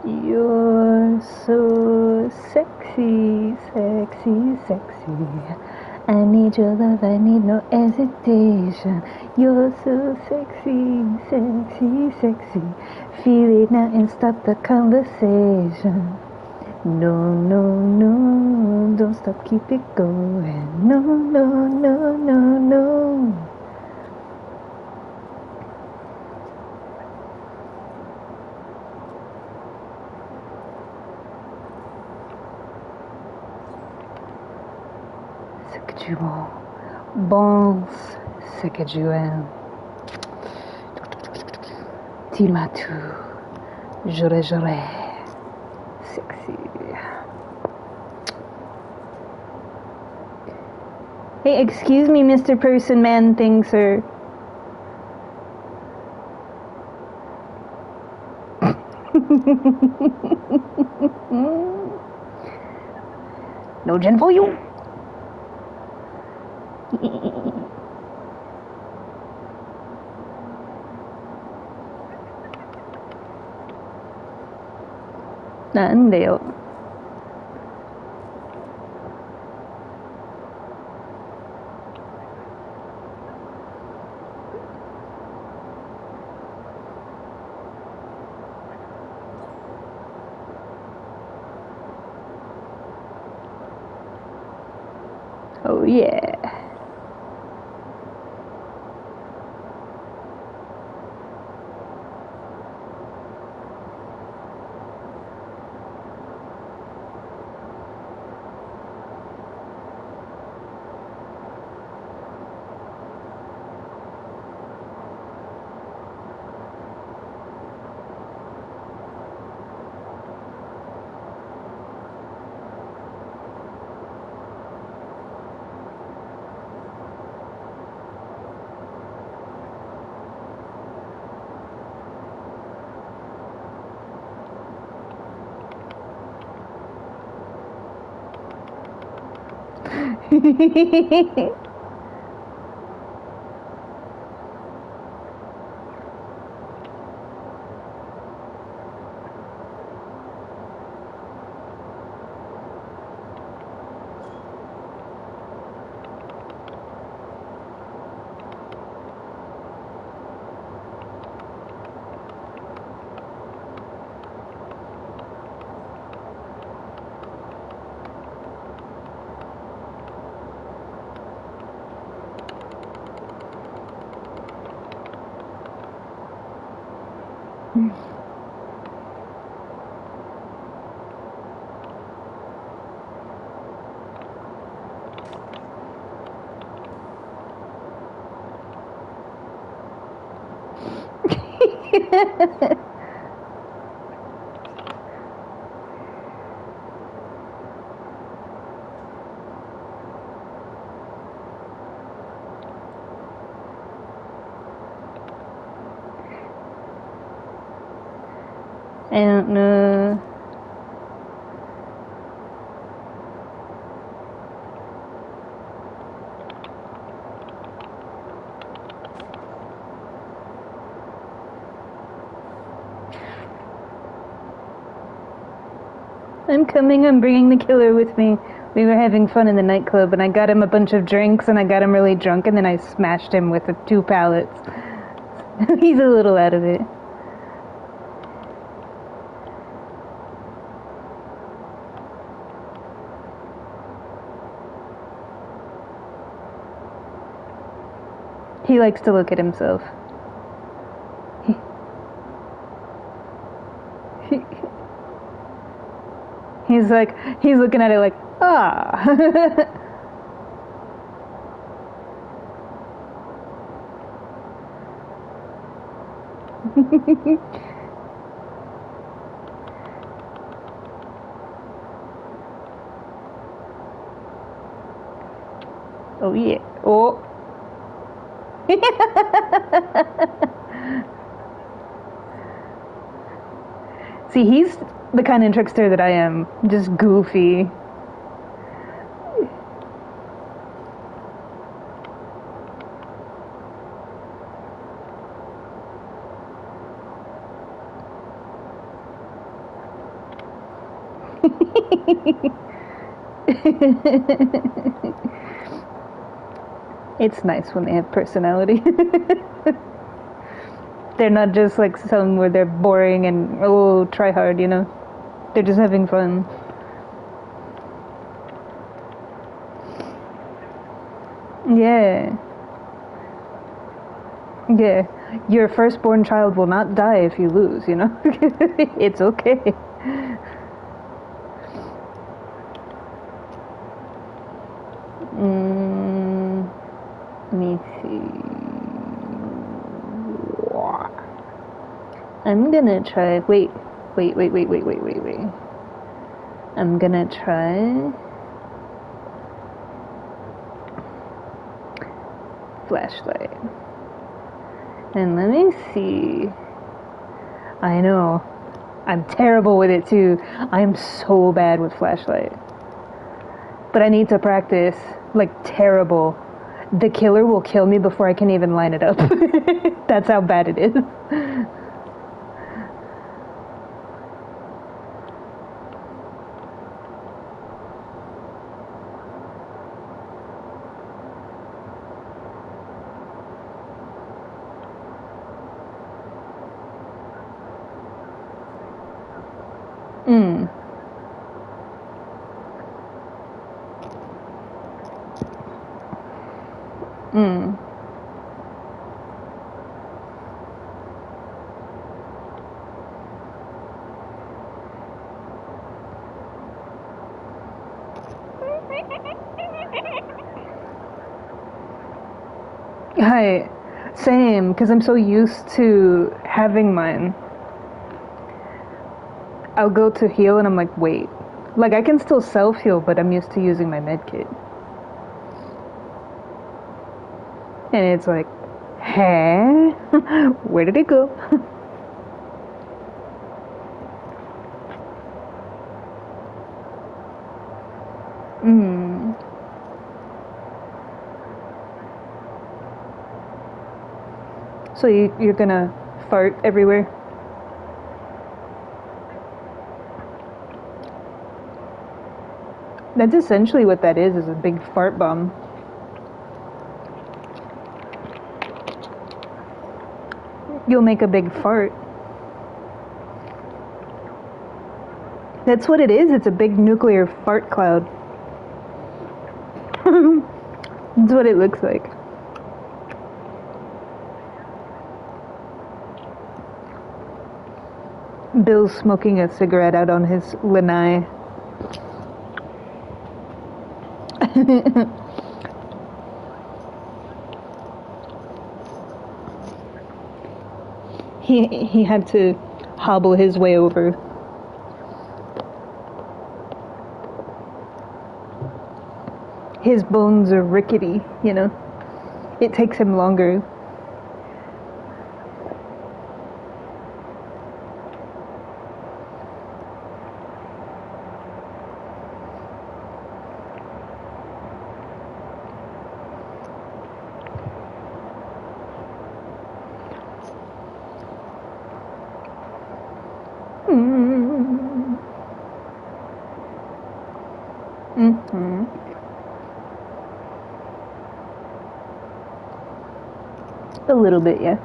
You're so sexy, sexy, sexy. I need your love, I need no hesitation. You're so sexy, sexy, sexy. Feel it now and stop the conversation. No, no, no, don't stop, keep it going. No, no, no, no, no. Ce que tu penses, ce que tu aimes. Dis-moi tout, j'aurais, sexy. Hey, excuse me, Mr. Person Man thing, sir. No gin for you.なんでよ。Oh yeah. I don't know. I'm coming, I'm bringing the killer with me. We were having fun in the nightclub and I got him a bunch of drinks and I got him really drunk and then I smashed him with 2 pallets. He's a little out of it. He likes to look at himself. He's looking at it like, ah. Oh yeah. Oh. See, he's the kind of trickster that I am. Just goofy. It's nice when they have personality. They're not just like some where they're boring and oh, try hard, you know. They're just having fun. Yeah. Yeah. Your firstborn child will not die if you lose, you know? It's okay. Let me see. I'm gonna try. Wait. I'm gonna try flashlight. And let me see. I know. I'm terrible with it too. I'm so bad with flashlight. But I need to practice. Like, terrible. The killer will kill me before I can even line it up. That's how bad it is. Hi. Same, because I'm so used to having mine. I'll go to heal and I'm like, wait. Like, I can still self-heal, but I'm used to using my med kit. And it's like, huh? Where did it go? So you're gonna fart everywhere? That's essentially what that is a big fart bomb. You'll make a big fart. That's what it is. It's a big nuclear fart cloud. That's what it looks like. Bill's smoking a cigarette out on his lanai. He had to hobble his way over. His bones are rickety, you know. It takes him longer. A little bit, yeah.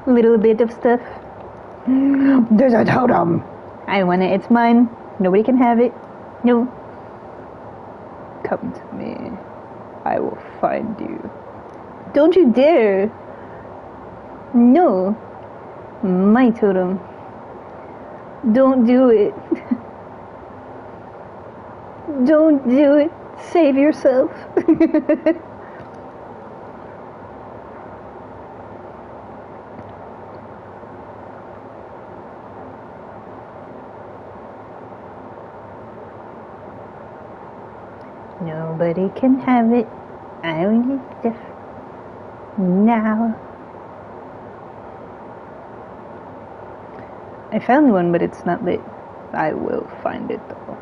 A little bit of stuff. There's a totem. I want it. It's mine. Nobody can have it. No. Come to me. I will find you. Don't you dare. No. My totem. Don't do it. Don't do it. Save yourself. Nobody can have it. I want it now. I found one, but it's not lit. I will find it though.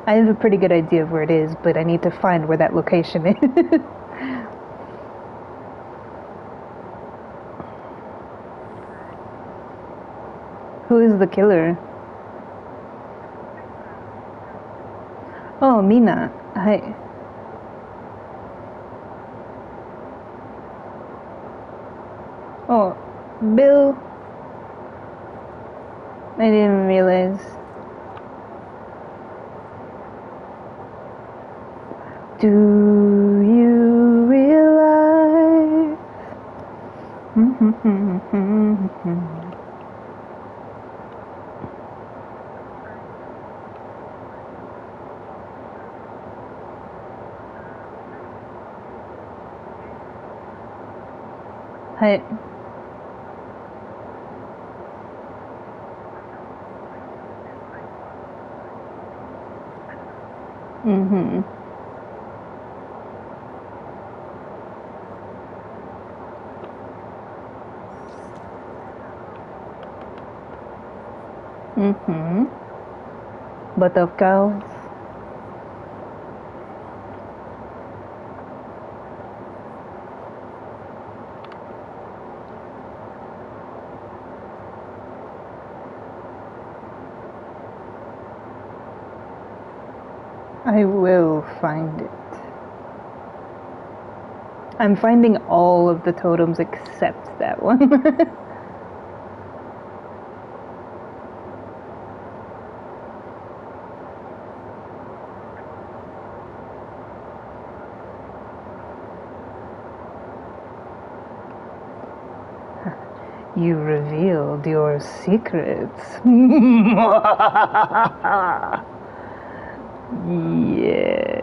I have a pretty good idea of where it is, but I need to find where that location is. Who is the killer? Oh, Mina. Hi. Oh, Bill. I didn't realize. Do you realize? Hi. Mm-hmm. Mm-hmm. Butt of cows. I will find it. I'm finding all of the totems except that one. You revealed your secrets. Yes.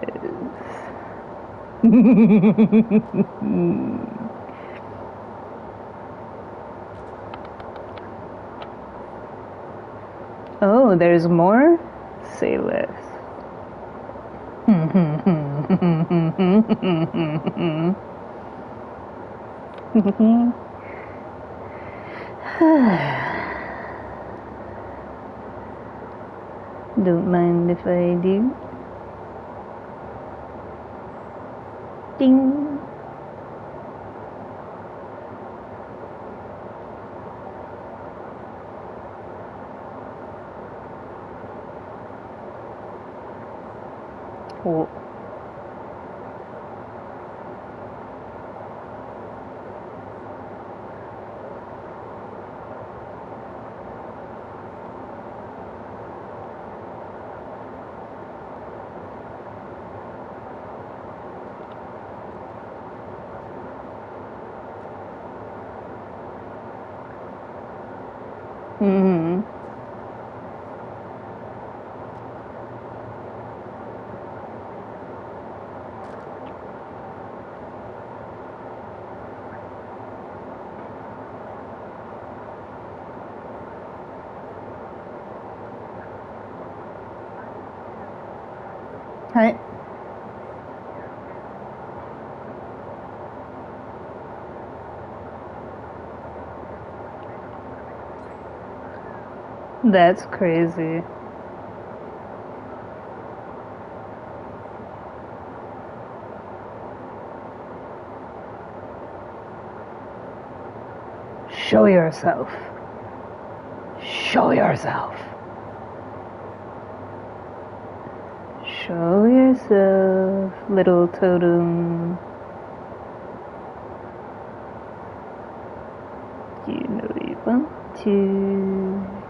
Oh, there's more? Say less. Don't mind if I do. Ding. Oh. Mm-hmm. Hi. That's crazy. Show yourself. Show yourself. Show yourself, little totem. You know you want to.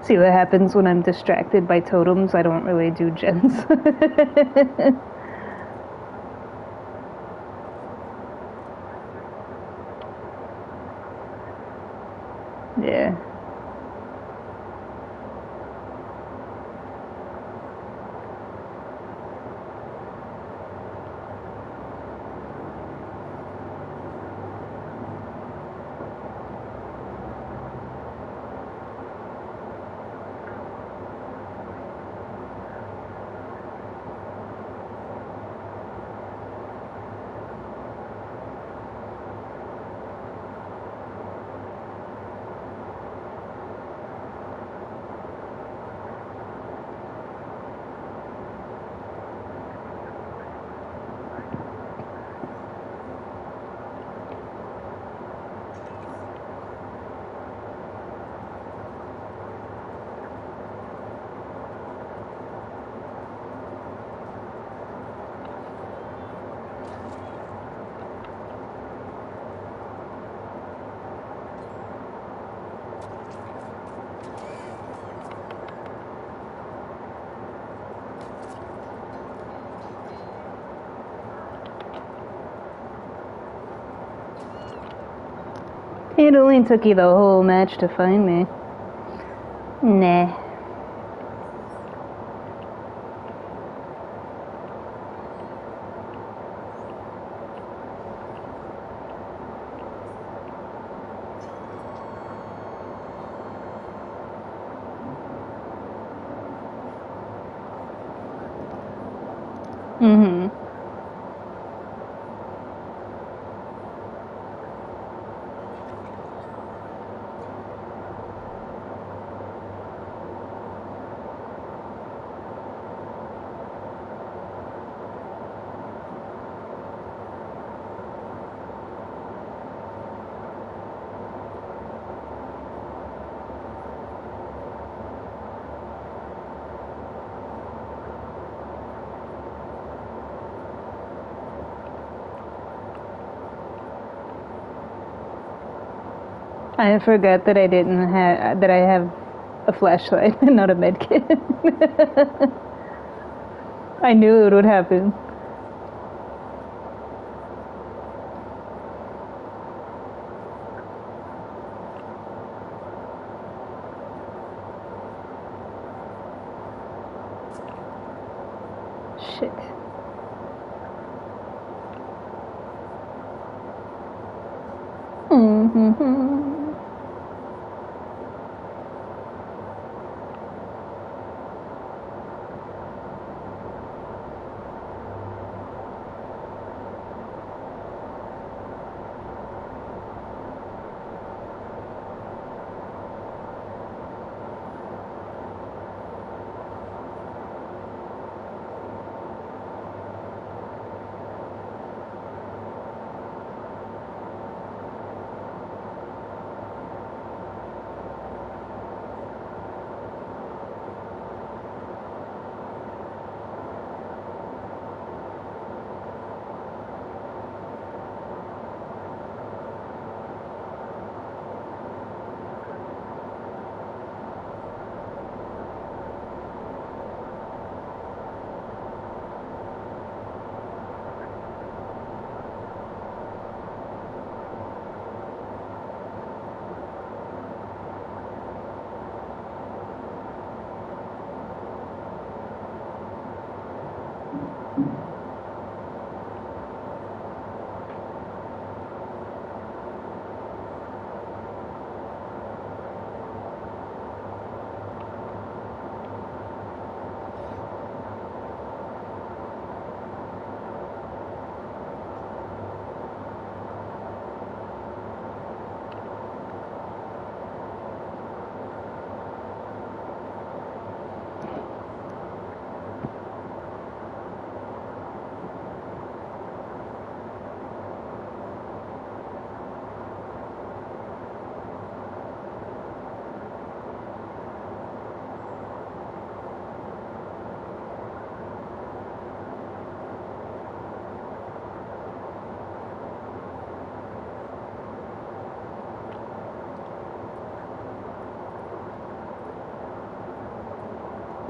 See what happens when I'm distracted by totems? I don't really do gens. Yeah. It only took you the whole match to find me. Nah. Mm-hmm. I forgot that I have a flashlight and not a medkit. I knew it would happen. Shit. Mm-hmm.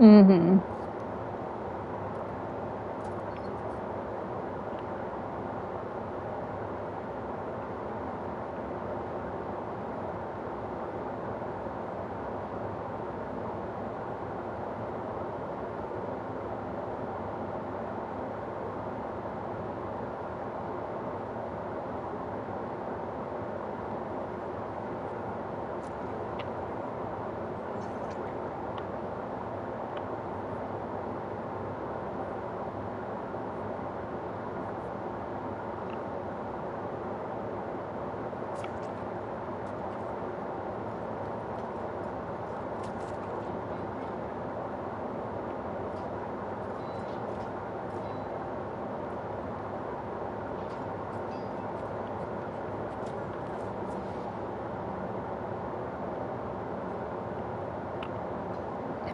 Mm-hmm.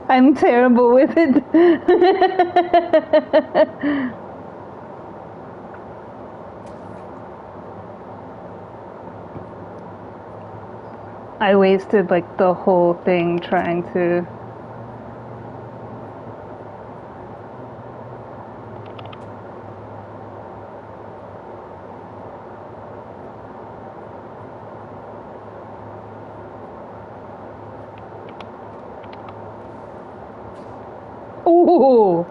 I'm terrible with it. I wasted like the whole thing trying to. Ooh!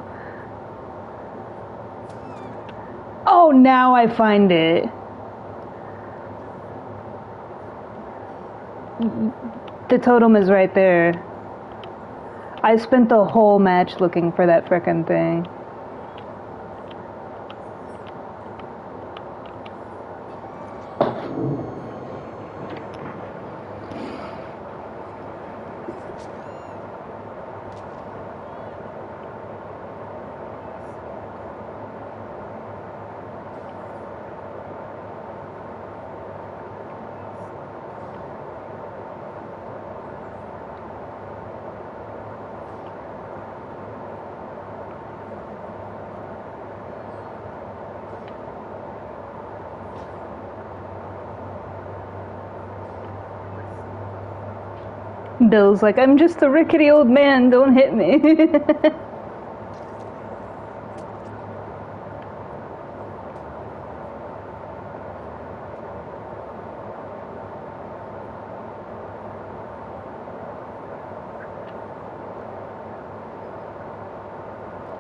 Oh, now I find it. The totem is right there. I spent the whole match looking for that frickin' thing. Bill's like, I'm just a rickety old man, don't hit me.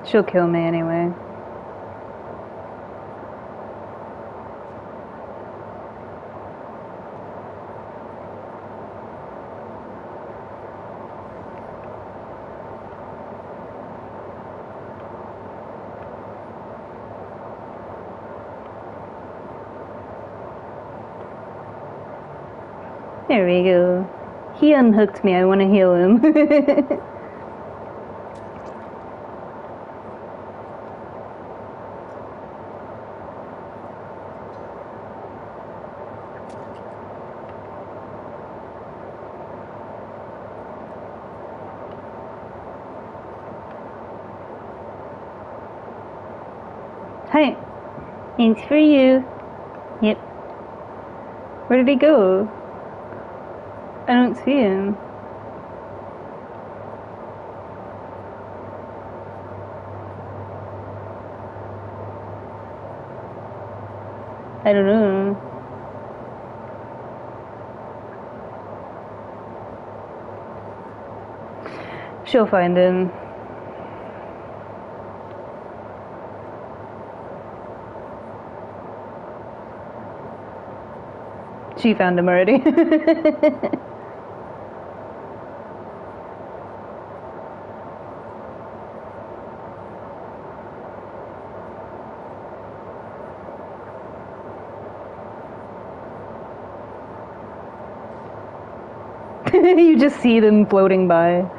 She'll kill me anyway. There we go. He unhooked me, I want to heal him. Hi. Thanks for you. Yep. Where did he go? I don't see him. I don't know. She'll find him. She found him already. You just see them floating by.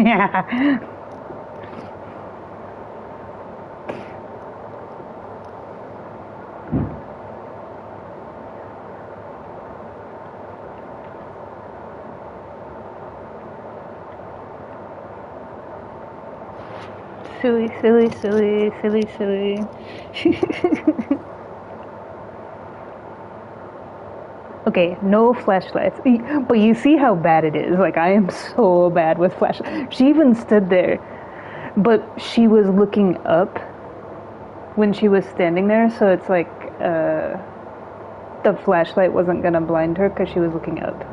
Yeah. Silly, silly, silly, silly, silly. Okay, no flashlights. But you see how bad it is. Like, I am so bad with flashlights. She even stood there, but she was looking up when she was standing there, so it's like the flashlight wasn't gonna blind her because she was looking up.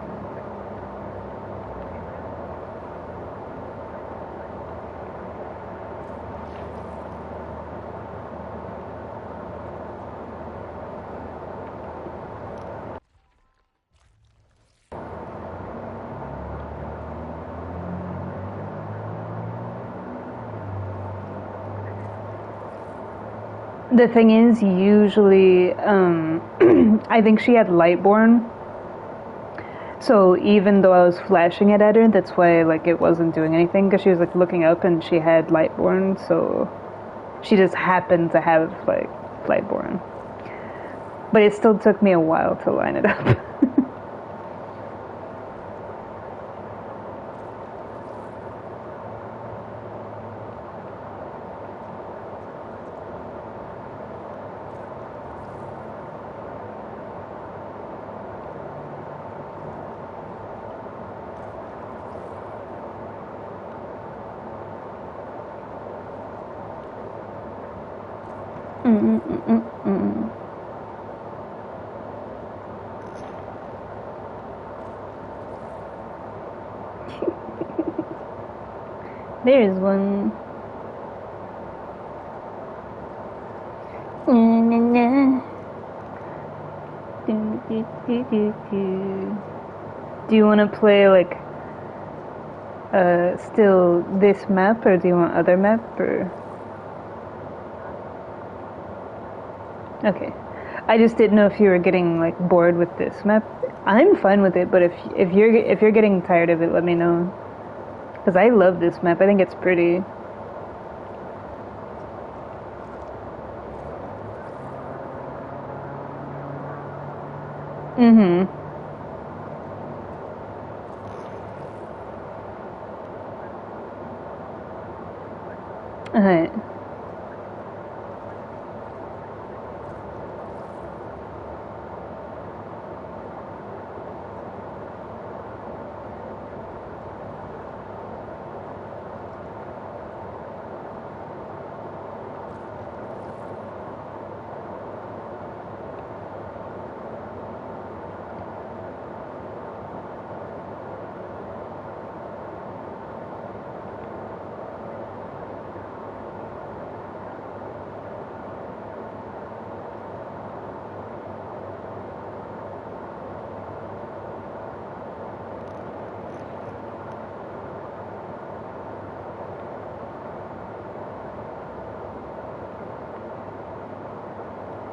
The thing is, usually, I think she had Lightborn. So even though I was flashing it at her, that's why like it wasn't doing anything because she was like looking up and she had Lightborn. So she just happened to have like Lightborn. But it still took me a while to line it up. Mm-mm-mm-mm. There is one. Do you want to play like still this map, or do you want other map, or? Okay. I just didn't know if you were getting like bored with this map. I'm fine with it, but if you're getting tired of it, let me know. Cause I love this map. I think it's pretty. Mm-hmm. Alright.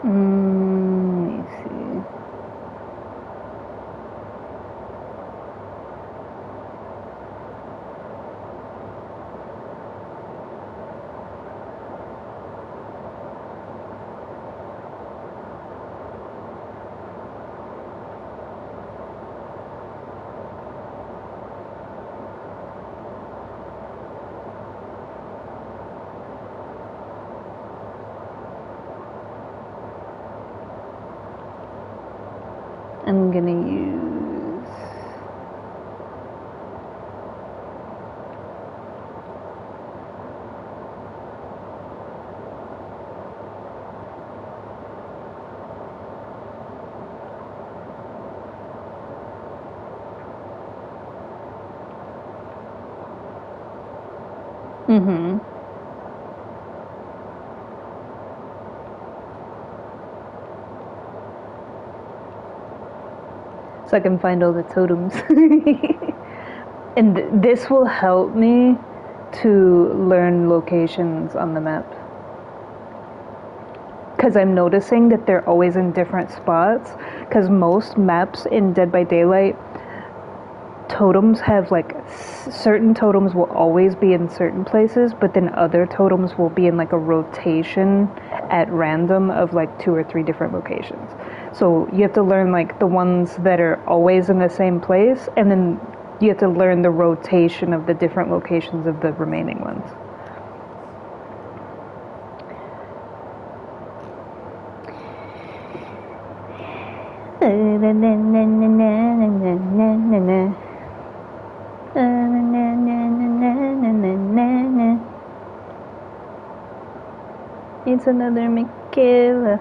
Let me see. I'm gonna use. Mm-hmm. So I can find all the totems. And this will help me to learn locations on the map. Because I'm noticing that they're always in different spots. Because most maps in Dead by Daylight totems have like certain totems will always be in certain places, but then other totems will be in like a rotation at random of like 2 or 3 different locations. So you have to learn like the ones that are always in the same place, and then you have to learn the rotation of the different locations of the remaining ones. It's another Michaela.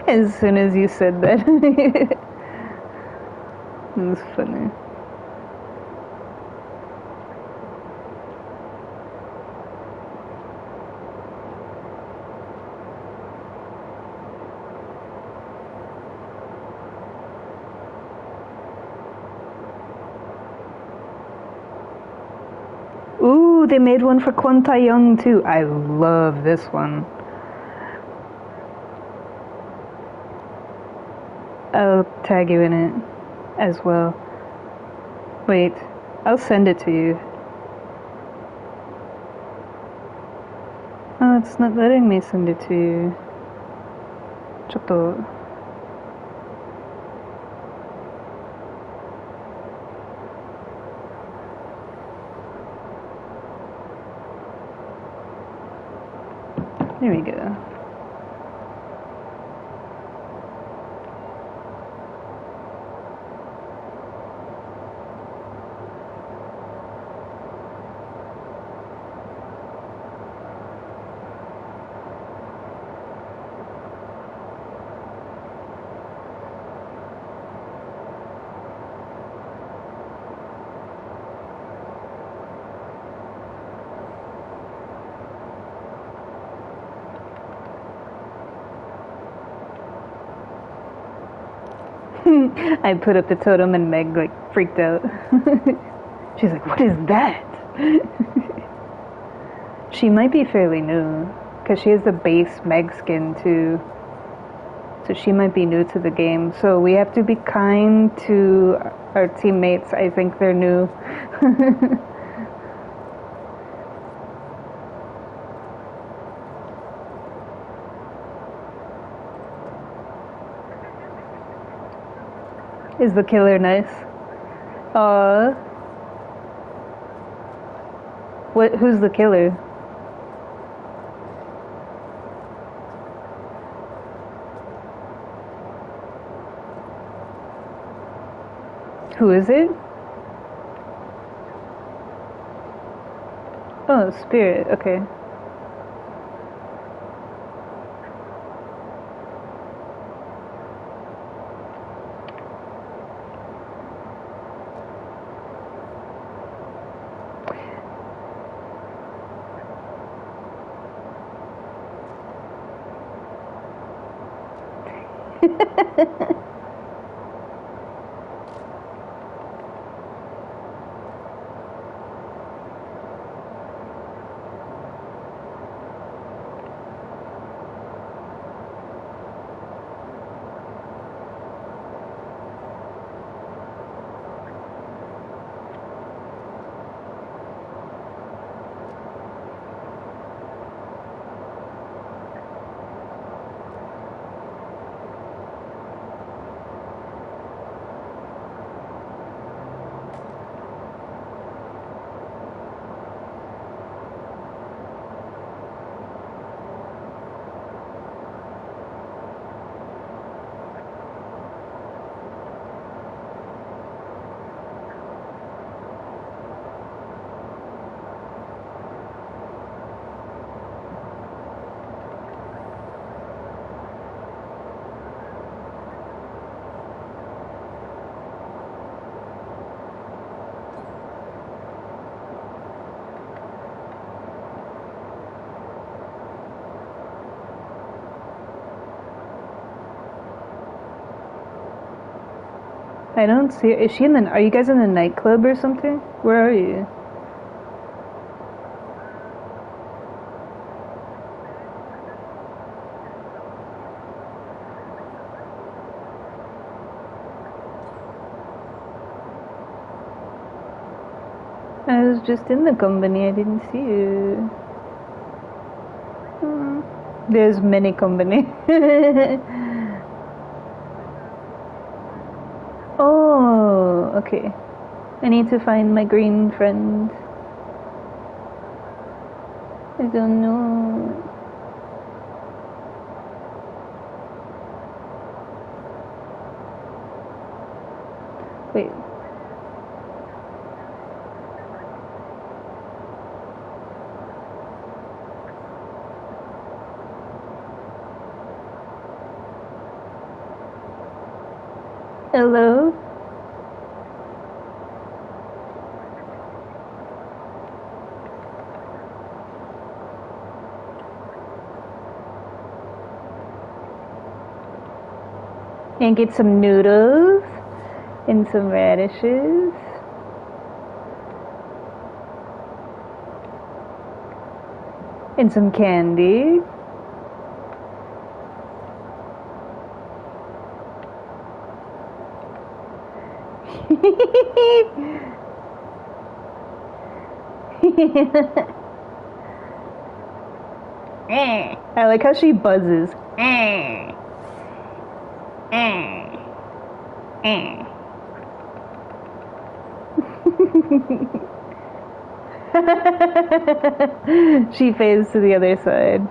As soon as you said that, it was funny. Ooh, they made one for Kwon Tae-young too. I love this one. I'll tag you in it as well. Wait, I'll send it to you. Oh, it's not letting me send it to you. ちょっと There we go. I put up the totem and Meg like freaked out. She's like, what is that? She might be fairly new, because she has the base Meg skin too. So she might be new to the game. So we have to be kind to our teammates. I think they're new. Is the killer nice? Who's the killer? Who is it? Oh, Spirit, okay. I don't see her. Is she in the... Are you guys in the nightclub or something? Where are you? I was just in the company. I didn't see you. There's many company. Oh, okay. I need to find my green friend. I don't know. Wait. Hello? And get some noodles and some radishes. And some candy. I like how she buzzes. She fades to the other side.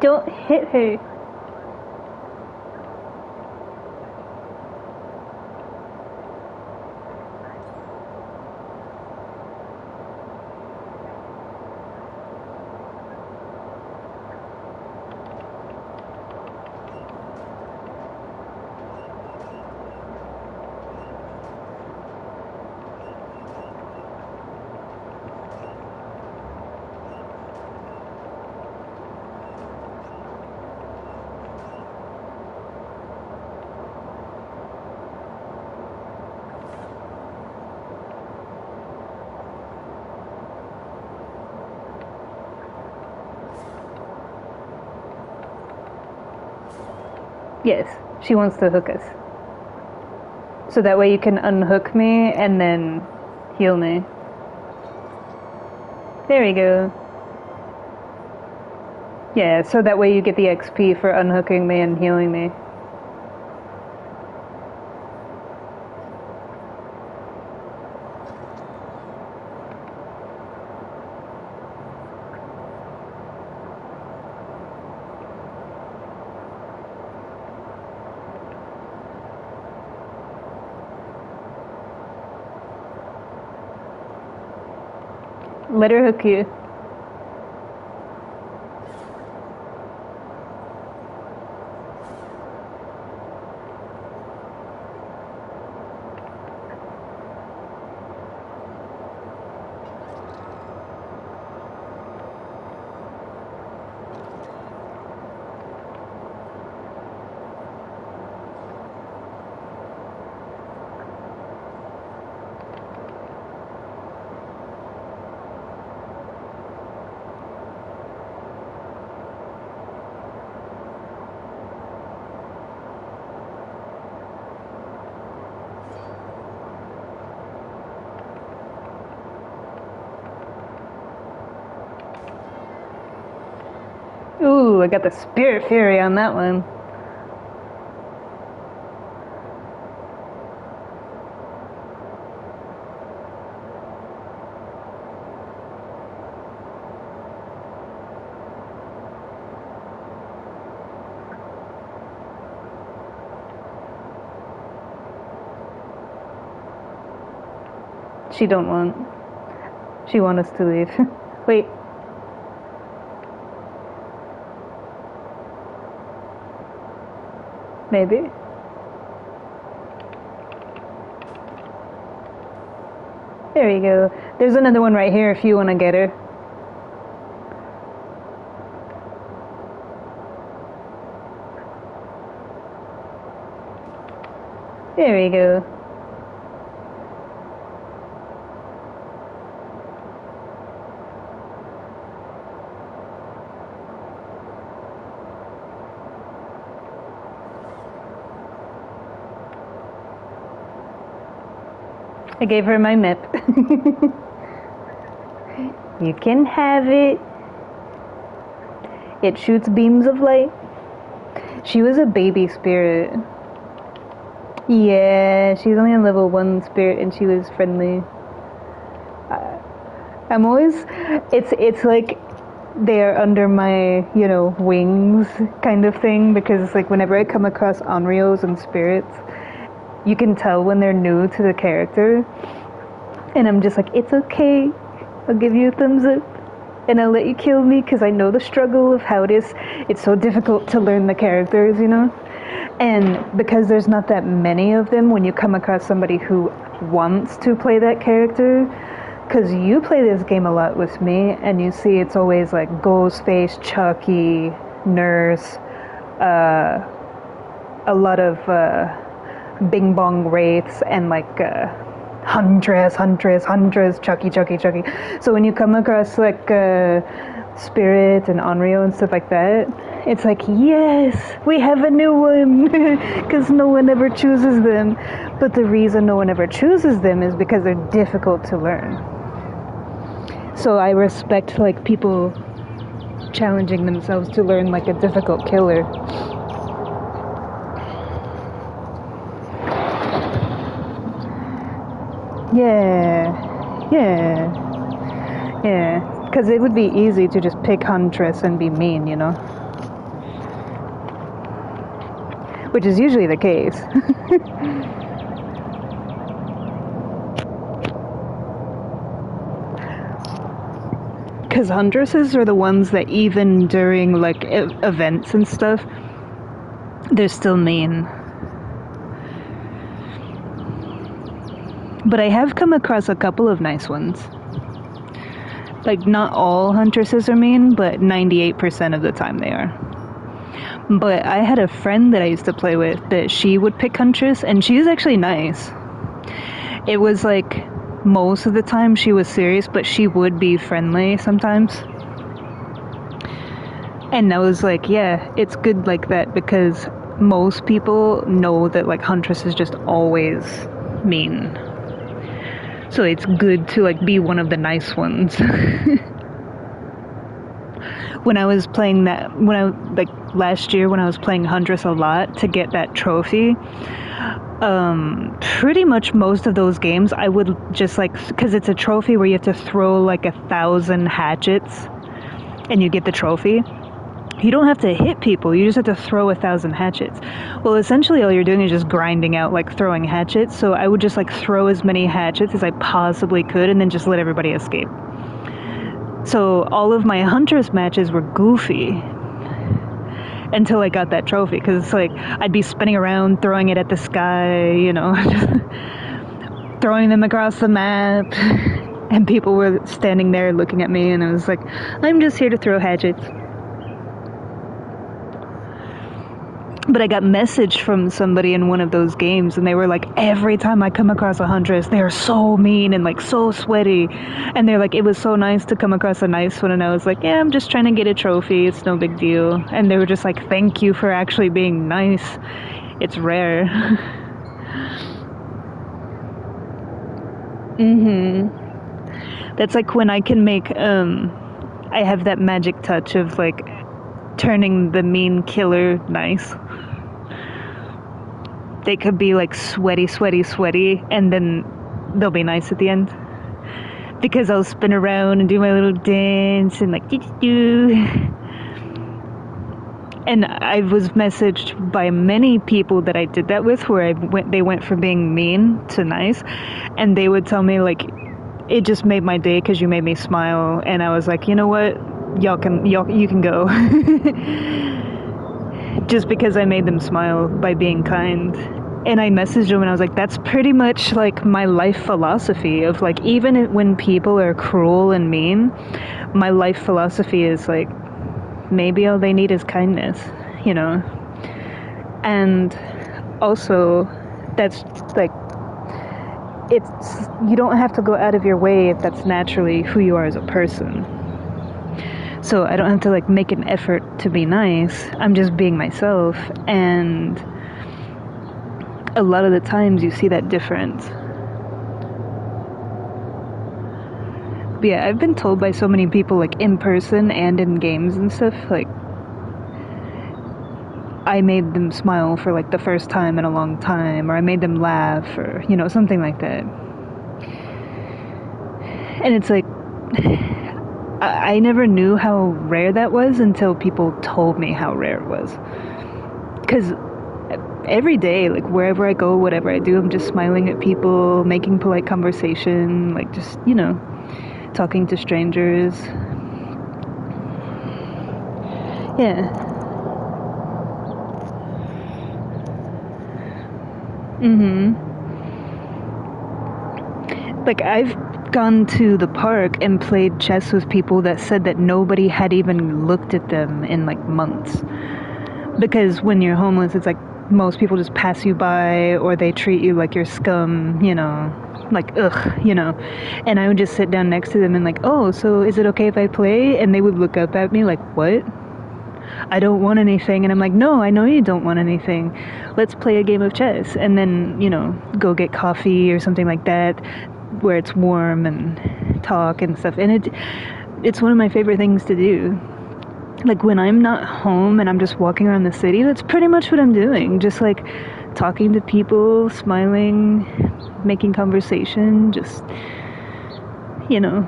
Don't hit her. Yes, she wants to hook us. So that way you can unhook me and then heal me. There we go. Yeah, so that way you get the XP for unhooking me and healing me. Let her hook you. Ooh, I got the Spirit Fury on that one. She don't want. She want us to leave. Wait. Maybe. There you go. There's another one right here if you want to get her. There we go. I gave her my MIP. You can have it. It shoots beams of light. She was a baby spirit. Yeah, she's only a level 1 spirit and she was friendly. I'm always, it's like they're under my, wings kind of thing, because it's like whenever I come across Onryos and spirits, you can tell when they're new to the character, and I'm just like, it's okay, I'll give you a thumbs up, and I'll let you kill me, because I know the struggle of how it's so difficult to learn the characters, and because there's not that many of them, when you come across somebody who wants to play that character, because you play this game a lot with me, and you see it's always like Ghostface, Chucky, Nurse, a lot of Bing Bong Wraiths, and like Huntress, Chucky. So when you come across like Spirit and Onryo and stuff like that, it's like, yes, we have a new one, because no one ever chooses them. But the reason no one ever chooses them is because they're difficult to learn. So I respect like people challenging themselves to learn like a difficult killer. Yeah, because it would be easy to just pick Huntress and be mean, which is usually the case. Because Huntresses are the ones that even during like events and stuff, they're still mean. But I have come across a couple of nice ones. Like, not all Huntresses are mean, but 98% of the time they are. But I had a friend that I used to play with that she would pick Huntress, and she was actually nice. It was like, most of the time she was serious, but she would be friendly sometimes. And I was like, yeah, it's good like that, because most people know that like Huntress is just always mean. So it's good to like be one of the nice ones. When I was playing that, last year when I was playing Huntress a lot to get that trophy, pretty much most of those games I would just like, because it's a trophy where you have to throw like 1,000 hatchets and you get the trophy. You don't have to hit people, you just have to throw 1,000 hatchets. Well, essentially all you're doing is just grinding out like throwing hatchets, so I would just like throw as many hatchets as I possibly could and then just let everybody escape. So all of my Huntress matches were goofy until I got that trophy, because it's like I'd be spinning around throwing it at the sky, just throwing them across the map, and people were standing there looking at me, and I was like, I'm just here to throw hatchets. But I got messaged from somebody in one of those games, and they were like, every time I come across a Huntress, they're so mean and like so sweaty, and they're like, it was so nice to come across a nice one. And I was like, yeah, I'm just trying to get a trophy, it's no big deal. And they were just like, thank you for actually being nice, it's rare. That's like when I can make I have that magic touch of like turning the mean killer nice. They could be like sweaty, and then they'll be nice at the end. Because I'll spin around and do my little dance and like do. And I was messaged by many people that I did that with, where they went from being mean to nice, and they would tell me like, it just made my day because you made me smile. And I was like, you know what, you can go. Just because I made them smile by being kind. And I messaged them and I was like, that's pretty much like my life philosophy of like, even when people are cruel and mean, my life philosophy is like, maybe all they need is kindness, you know? And also, that's like, you don't have to go out of your way if that's naturally who you are as a person. So I don't have to like make an effort to be nice. I'm just being myself. And a lot of the times you see that difference. But yeah, I've been told by so many people, like in person and in games and stuff, like I made them smile for like the first time in a long time, or I made them laugh, or, you know, something like that. And it's like, I never knew how rare that was until people told me how rare it was. Because every day, like wherever I go, whatever I do, I'm just smiling at people, making polite conversation, like just, you know, talking to strangers. Yeah. Like I've gone to the park and played chess with people that said that nobody had even looked at them in like months. Because when you're homeless, it's like most people just pass you by, or they treat you like you're scum, you know, like ugh, you know. And I would just sit down next to them and like, oh, so is it okay if I play? And they would look up at me like, what? I don't want anything. And I'm like, no, I know you don't want anything. Let's play a game of chess. And then, you know, go get coffee or something like that, where it's warm, and talk and stuff. And it's one of my favorite things to do. Like when I'm not home and I'm just walking around the city, that's pretty much what I'm doing. Just like talking to people, smiling, making conversation, just, you know.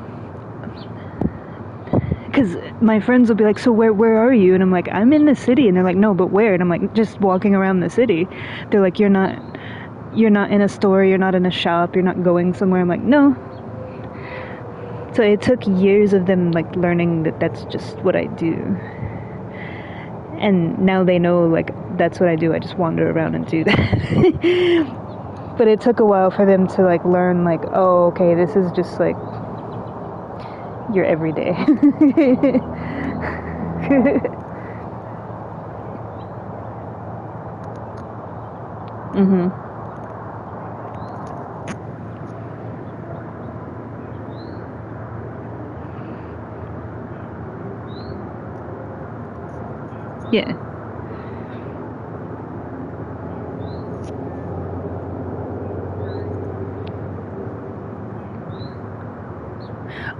Because my friends will be like, so where are you? And I'm like, I'm in the city. And they're like, no, but where? And I'm like, just walking around the city. They're like, you're not in a store, you're not in a shop, you're not going somewhere. I'm like, no. So it took years of them like learning that that's just what I do. And now they know like that's what I do. I just wander around and do that. But it took a while for them to like learn like, oh, okay, this is just like your everyday. Yeah.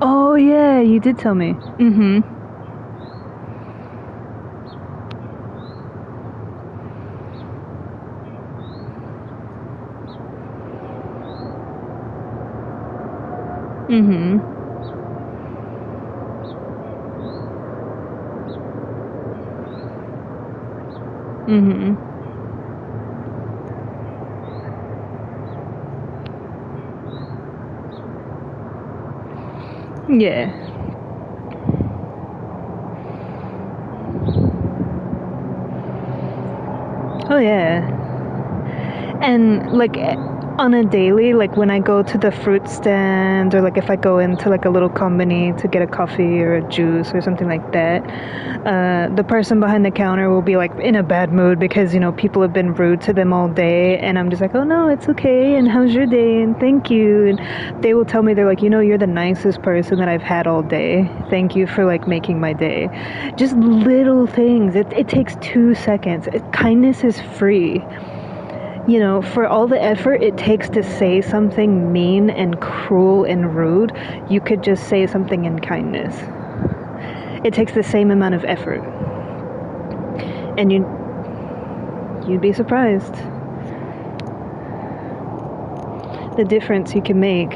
Oh yeah, you did tell me. Yeah. Oh yeah. And like on a daily, like when I go to the fruit stand, or like if I go into like a little combini to get a coffee or a juice or something like that, the person behind the counter will be like in a bad mood because, you know, people have been rude to them all day, and I'm just like, oh no, it's okay, and how's your day, and thank you. And they will tell me, they're like, you know, you're the nicest person that I've had all day, thank you for like making my day. Just little things. It takes 2 seconds. Kindness is free. You know, for all the effort it takes to say something mean and cruel and rude, you could just say something in kindness. It takes the same amount of effort. And you'd be surprised the difference you can make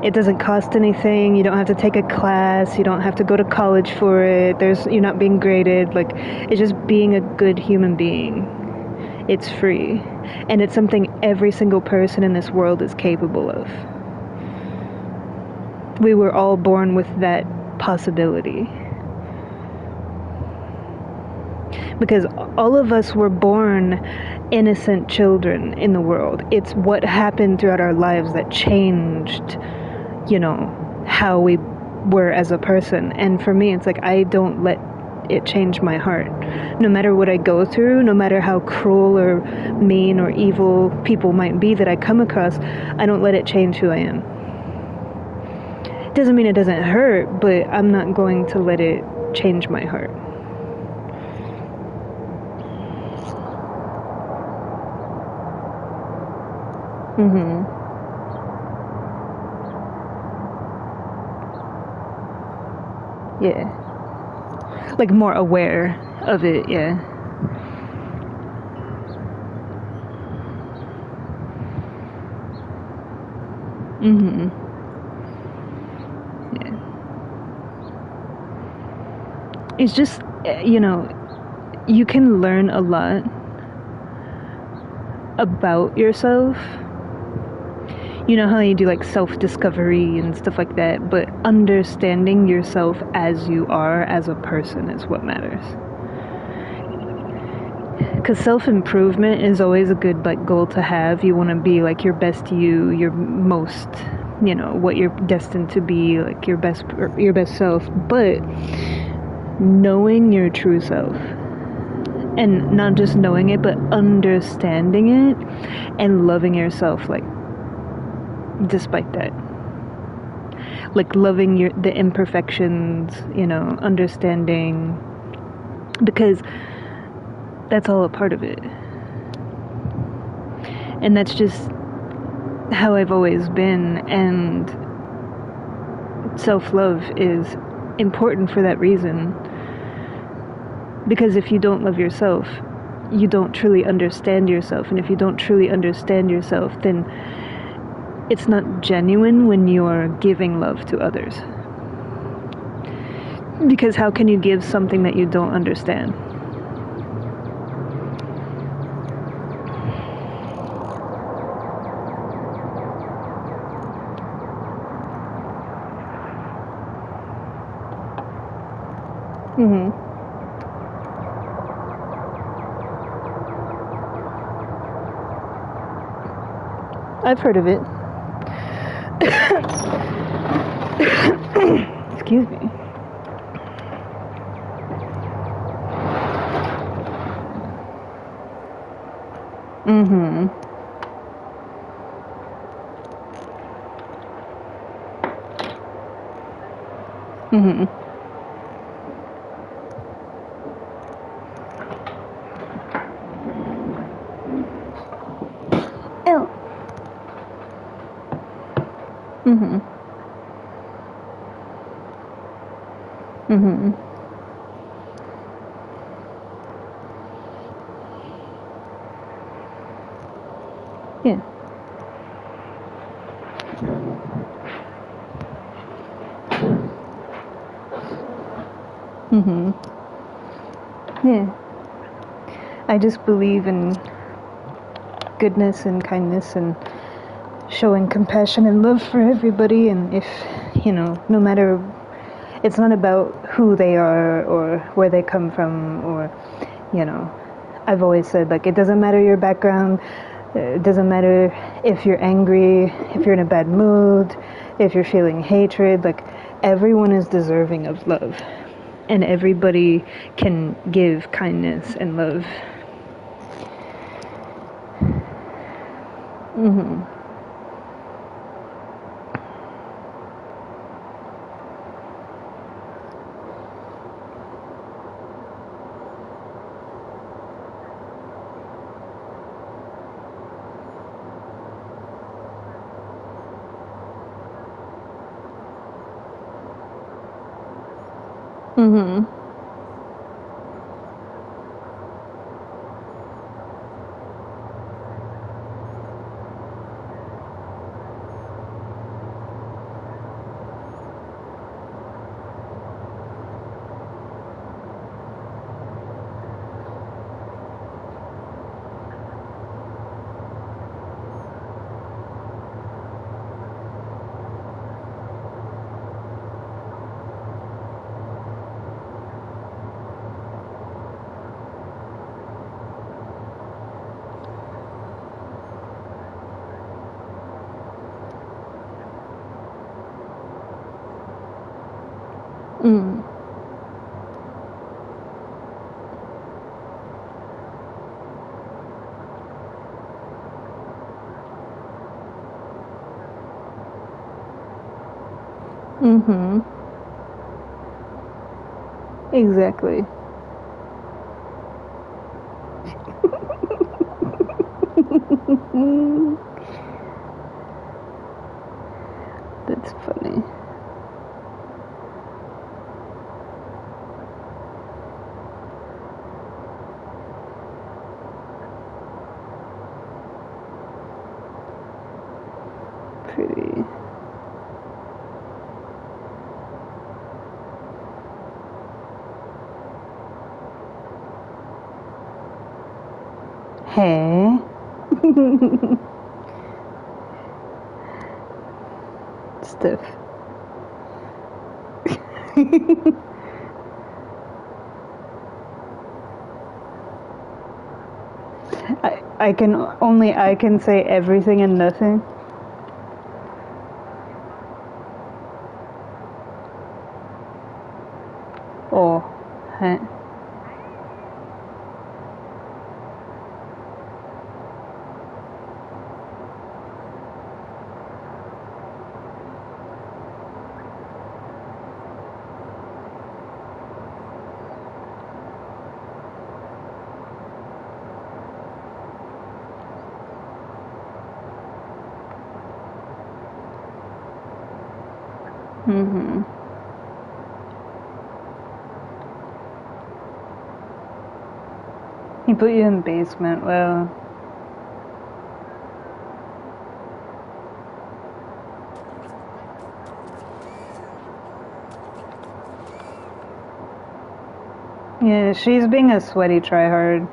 It doesn't cost anything. You don't have to take a class. You don't have to go to college for it. You're not being graded. Like, it's just being a good human being. It's free. And it's something every single person in this world is capable of. We were all born with that possibility. Because all of us were born innocent children in the world. It's what happened throughout our lives that changed, how we were as a person. And for me, it's like, I don't let it change my heart. No matter what I go through, no matter how cruel or mean or evil people might be that I come across, I don't let it change who I am. Doesn't mean it doesn't hurt, but I'm not going to let it change my heart. Yeah. Like, more aware of it, yeah. Yeah. It's just, you can learn a lot about yourself. You know how you do like self-discovery and stuff like that, but understanding yourself as you are as a person is what matters. Because self-improvement is always a good goal to have. You want to be like your best you, your most, what you're destined to be, like your best self. But knowing your true self, and not just knowing it, but understanding it and loving yourself, like, despite that, like loving the imperfections, understanding, because that's all a part of it. And that's just how I've always been. And self-love is important for that reason. Because if you don't love yourself, you don't truly understand yourself. And if you don't truly understand yourself, then it's not genuine when you're giving love to others. Because how can you give something that you don't understand? I've heard of it. Excuse me. Ew. Yeah. Yeah. I just believe in goodness and kindness and showing compassion and love for everybody. And if, no matter, it's not about who they are or where they come from, or, I've always said, like, it doesn't matter your background. It doesn't matter if you're angry, if you're in a bad mood, if you're feeling hatred. Like, everyone is deserving of love. And everybody can give kindness and love. Mm-hmm. Exactly. That's funny. Pretty. Hey. Stiff. I can say everything and nothing. Oh. Hey. Mm-hmm. He put you in basement. Well, yeah, she's being a sweaty tryhard.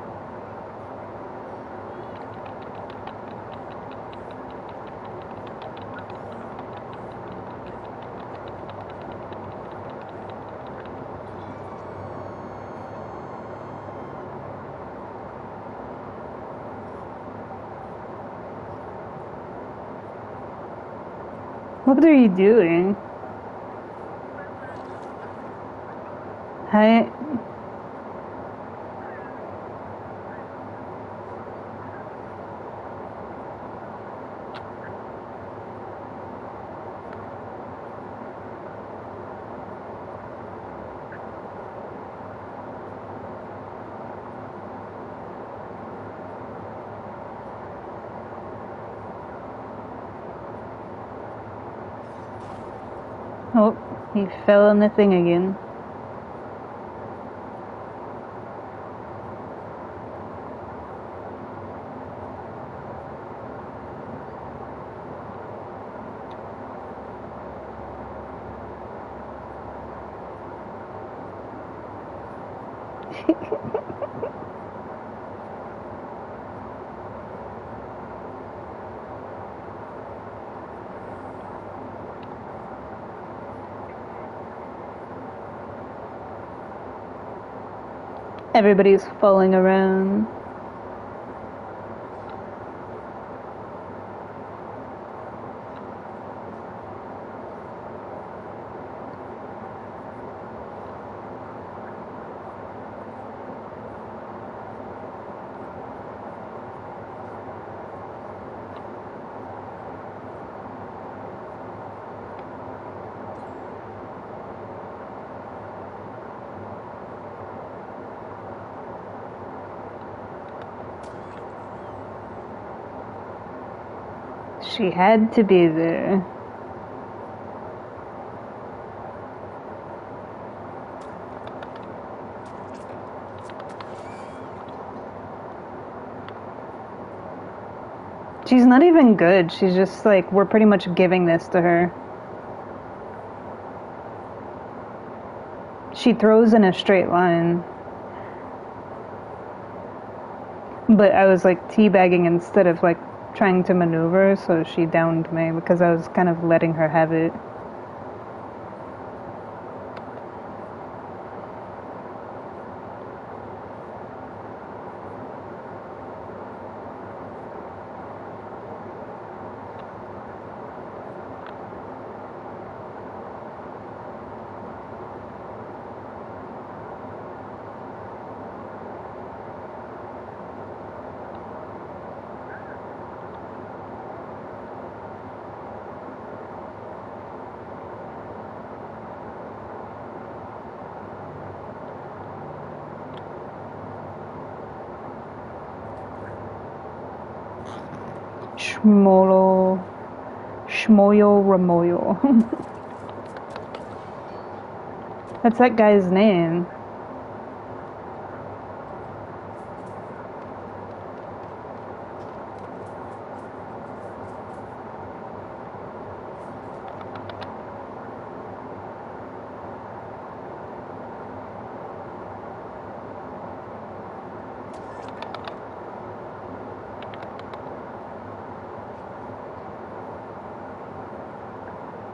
What are you doing? Hi. Oh, he fell on the thing again. Everybody's falling around. She had to be there. She's not even good. She's just like, we're pretty much giving this to her. She throws in a straight line. But I was like teabagging instead of like trying to maneuver, so she downed me because I was kind of letting her have it. Shmoyo Ramoyo. That's that guy's name.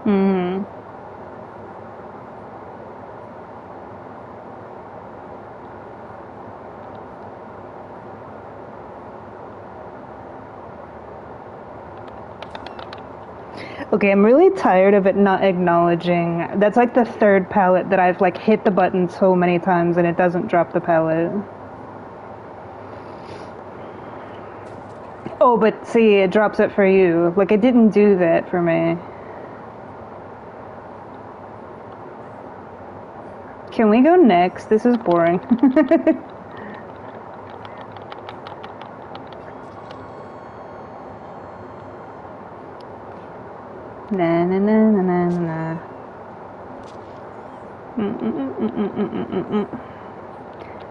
Mm. Okay, I'm really tired of it not acknowledging. That's like the third pallet that I've like hit the button so many times and it doesn't drop the pallet. Oh, but see, it drops it for you. Like, it didn't do that for me. Can we go next? This is boring. Na na na na na na.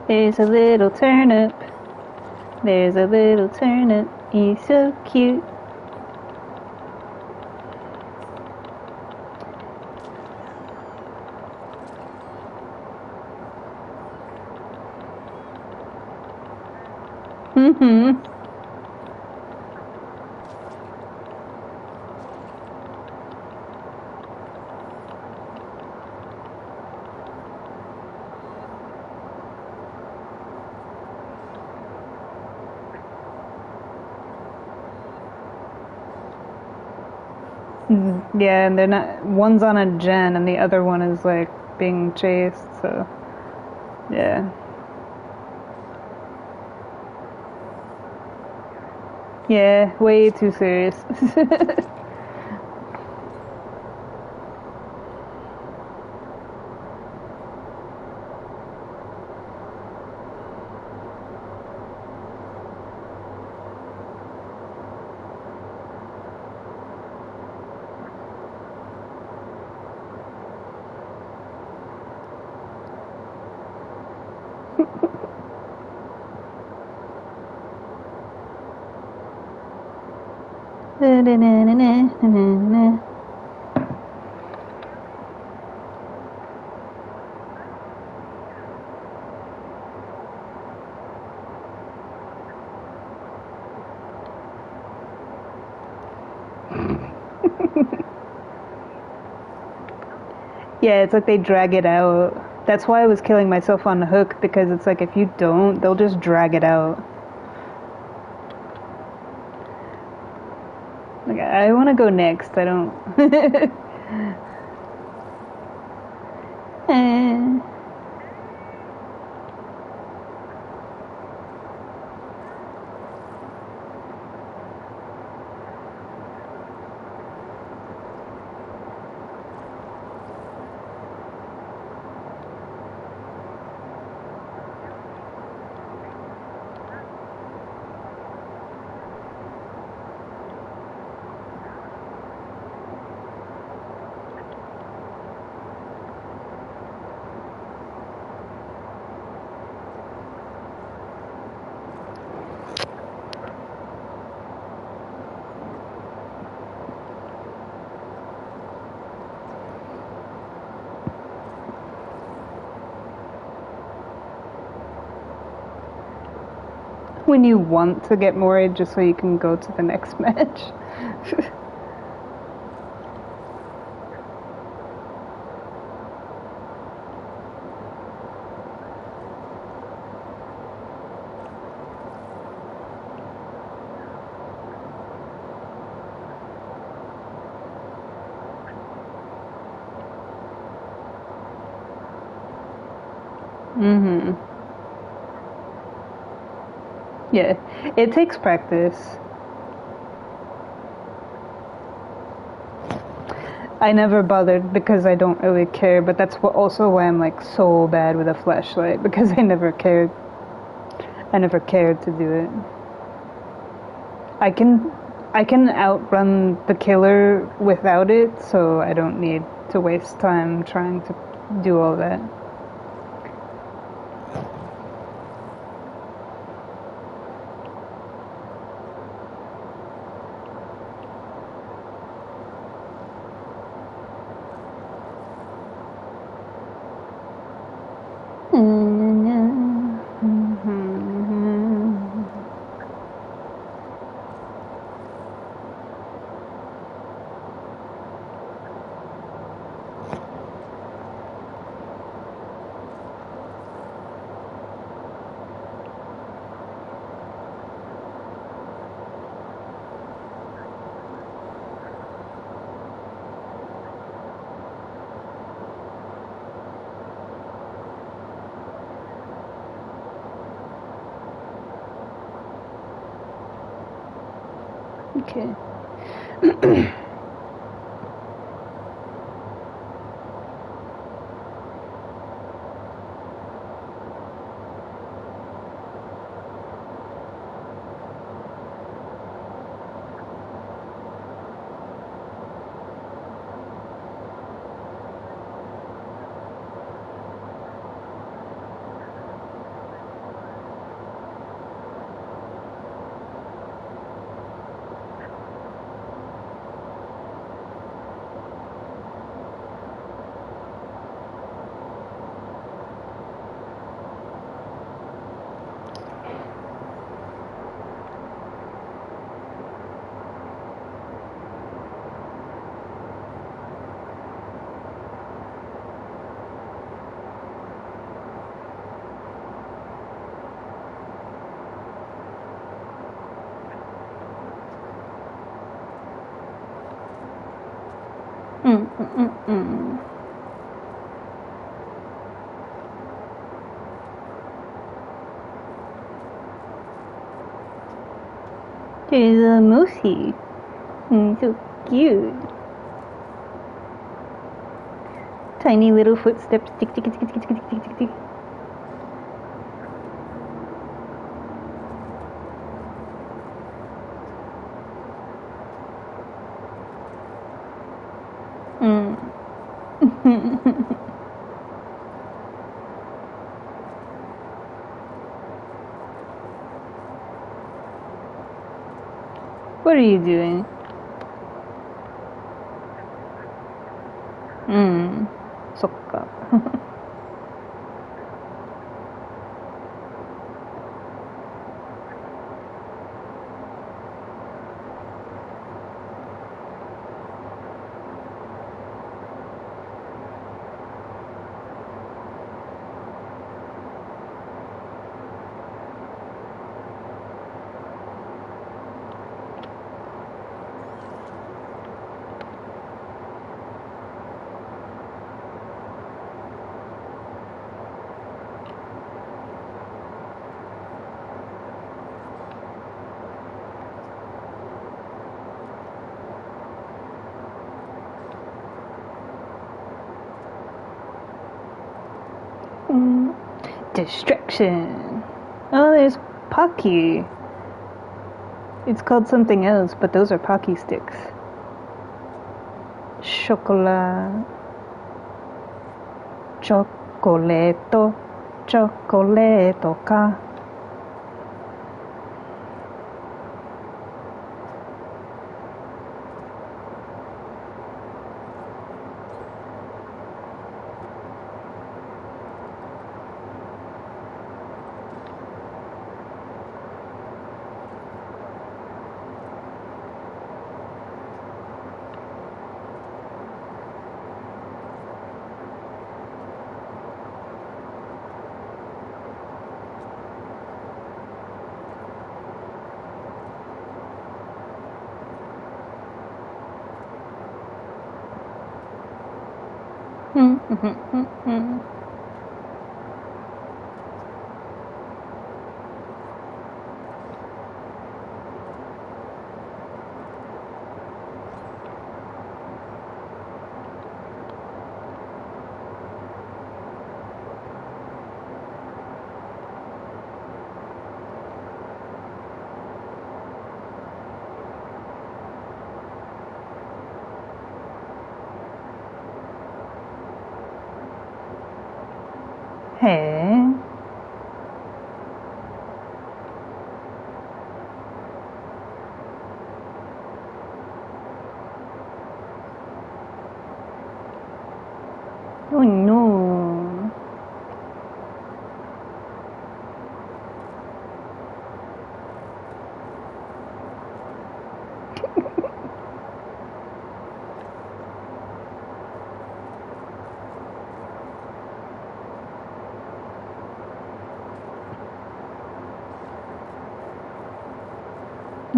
There's a little turnip. There's a little turnip. He's so cute. Mm-hmm. Yeah, and they're not. One's on a gen, and the other one is like being chased. So, yeah, yeah, way too serious. Yeah, it's like they drag it out. That's why I was killing myself on the hook, because it's like if you don't, they'll just drag it out. Like, I want to go next. I don't. Eh. When you want to get worried just so you can go to the next match. Mm-hmm. Yeah, it takes practice. I never bothered because I don't really care, but that's also why I'm like so bad with a flashlight, because I never cared. I never cared to do it. I can outrun the killer without it, so I don't need to waste time trying to do all that. Okay. There's a moosey. So cute. Tiny little footsteps. Tick, tick, tick, tick, tick, tick, tick, tick, tick. What are you doing? Soっか。Distraction. Oh, there's Pocky. It's called something else, but those are Pocky sticks. Chocolat. Chocoleto. Chocoleto ka. Hey. Oh no.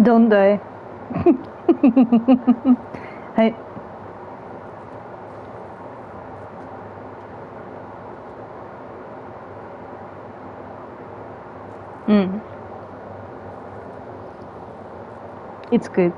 Don't die. Hey. Mm. It's good.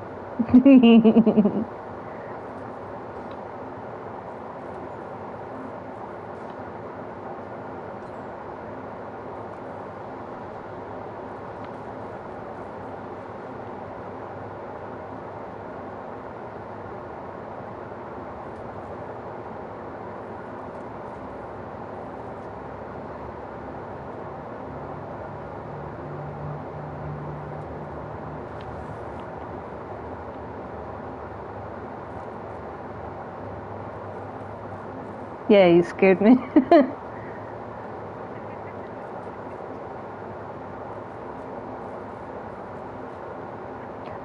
Yeah, you scared me.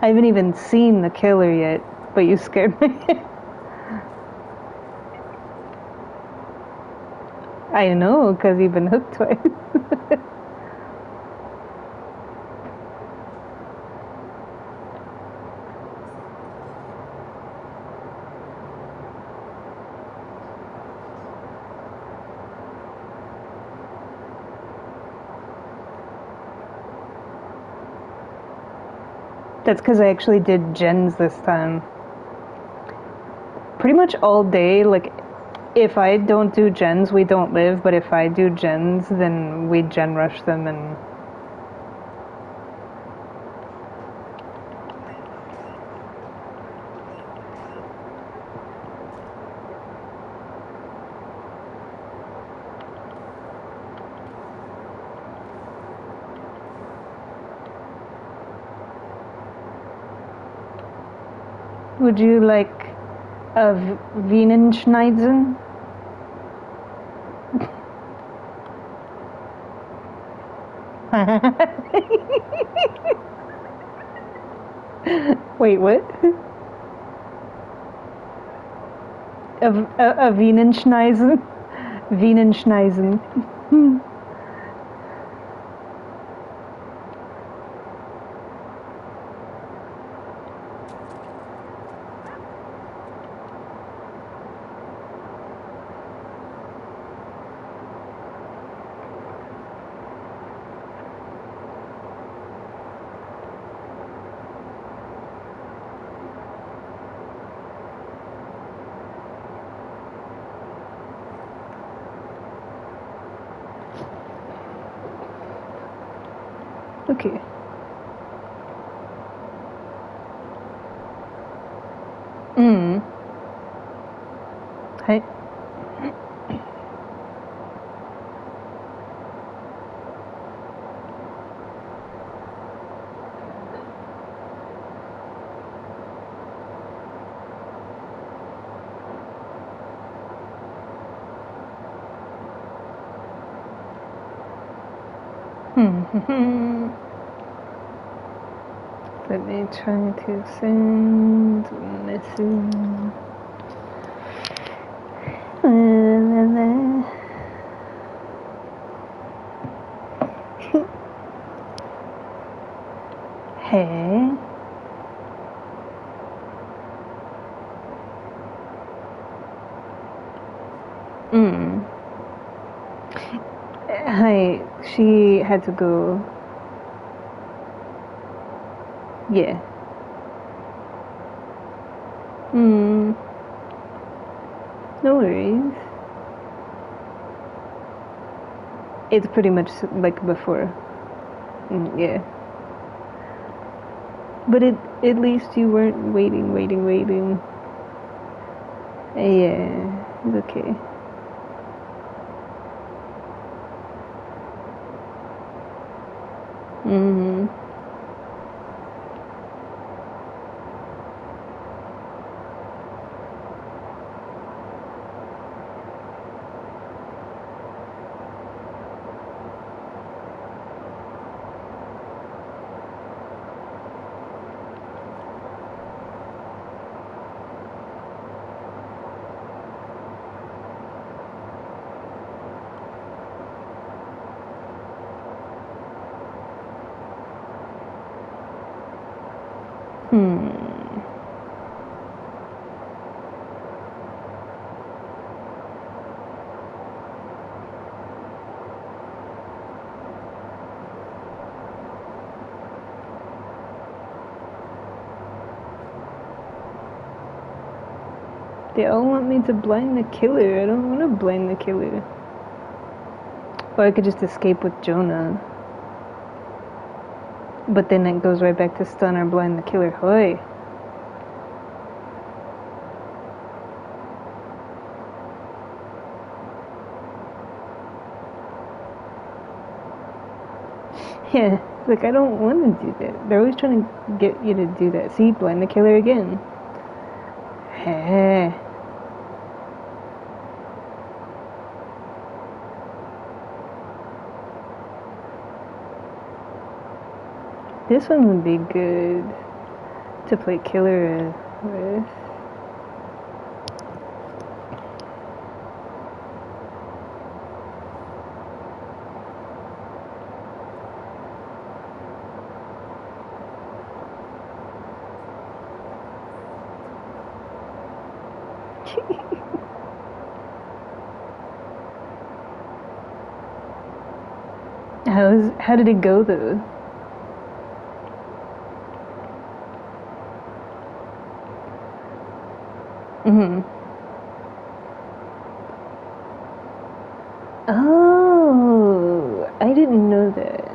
I haven't even seen the killer yet, but you scared me. I know, because you've been hooked twice. That's because I actually did gens this time. Pretty much all day, like, if I don't do gens, we don't live, but if I do gens, then we gen rush them and... Would you like a Wienenschneisen? Wait, what? A Wienenschneisen? Wienenschneisen. Okay. Mm. Hey. Let me try to send a message. Hey. Mm. Hi. She had to go. Yeah. Mm. No worries. It's pretty much like before. Yeah. But at least you weren't waiting. Yeah, it's okay. Mm-hmm. They all want me to blind the killer. I don't want to blind the killer. Or I could just escape with Jonah. But then it goes right back to stun or blind the killer. Hoy. Yeah, like I don't want to do that. They're always trying to get you to do that. See, blind the killer again. Hey. This one would be good to play killer with. How did it go though? Mm-hmm. Oh, I didn't know that.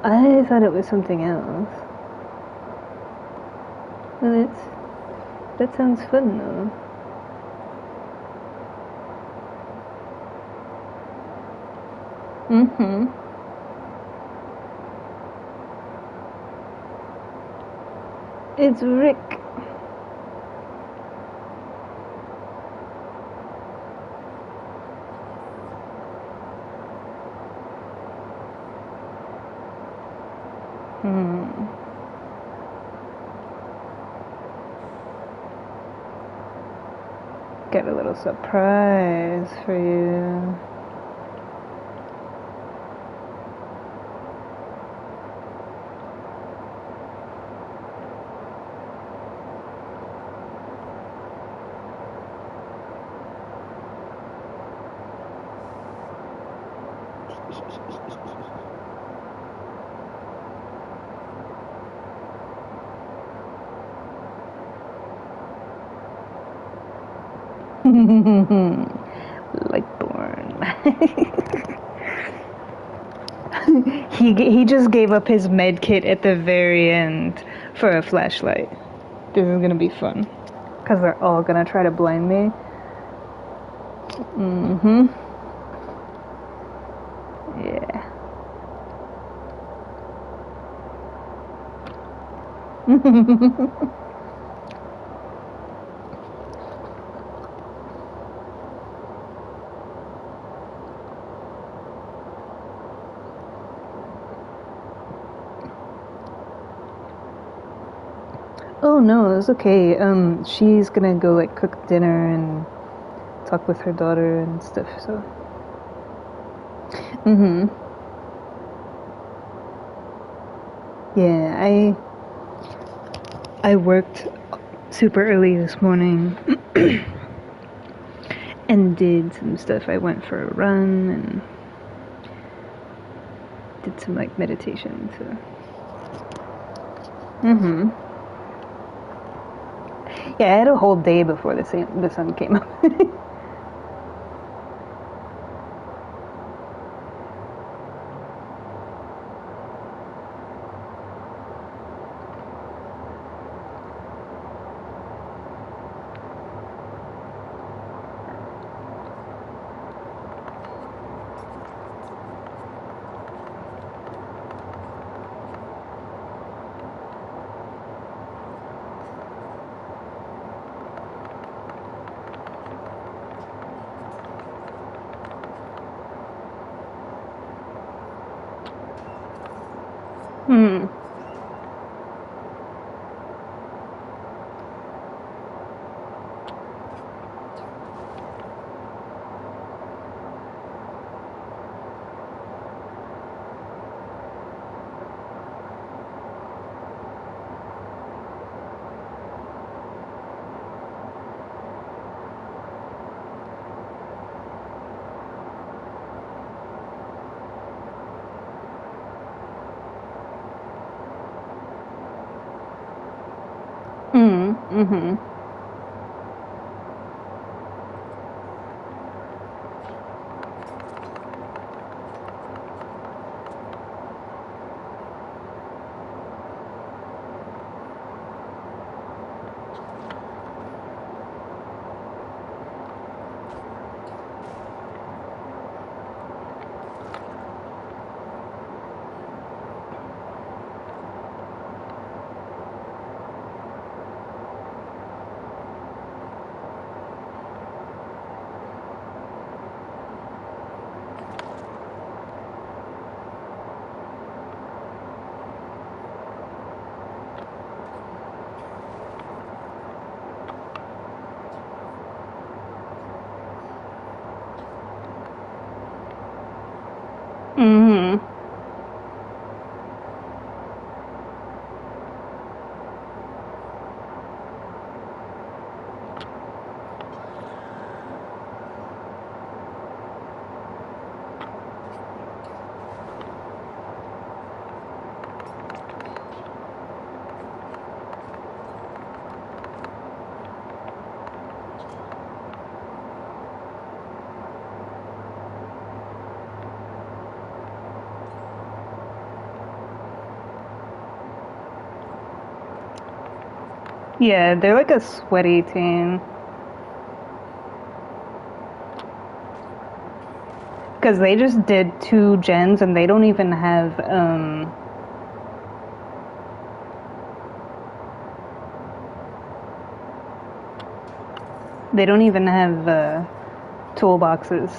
I thought it was something else. Well, that sounds fun though. Mm-hmm. It's Rick. Got a little surprise for you. Lightborn. he just gave up his med kit at the very end for a flashlight. This is gonna be fun. Because they're all gonna try to blind me. Mm-hmm. Yeah. Oh no, it's okay. She's gonna go like cook dinner and talk with her daughter and stuff, so. Mm-hmm. Yeah, I worked super early this morning and did some stuff. I went for a run and did some like meditation, so. Mm-hmm. Yeah, I had a whole day before the sun came up. Hmm. Mm. Mm-hmm. Mm-hmm. Yeah, they're like a sweaty team. Because they just did 2 gens and they don't even have, toolboxes.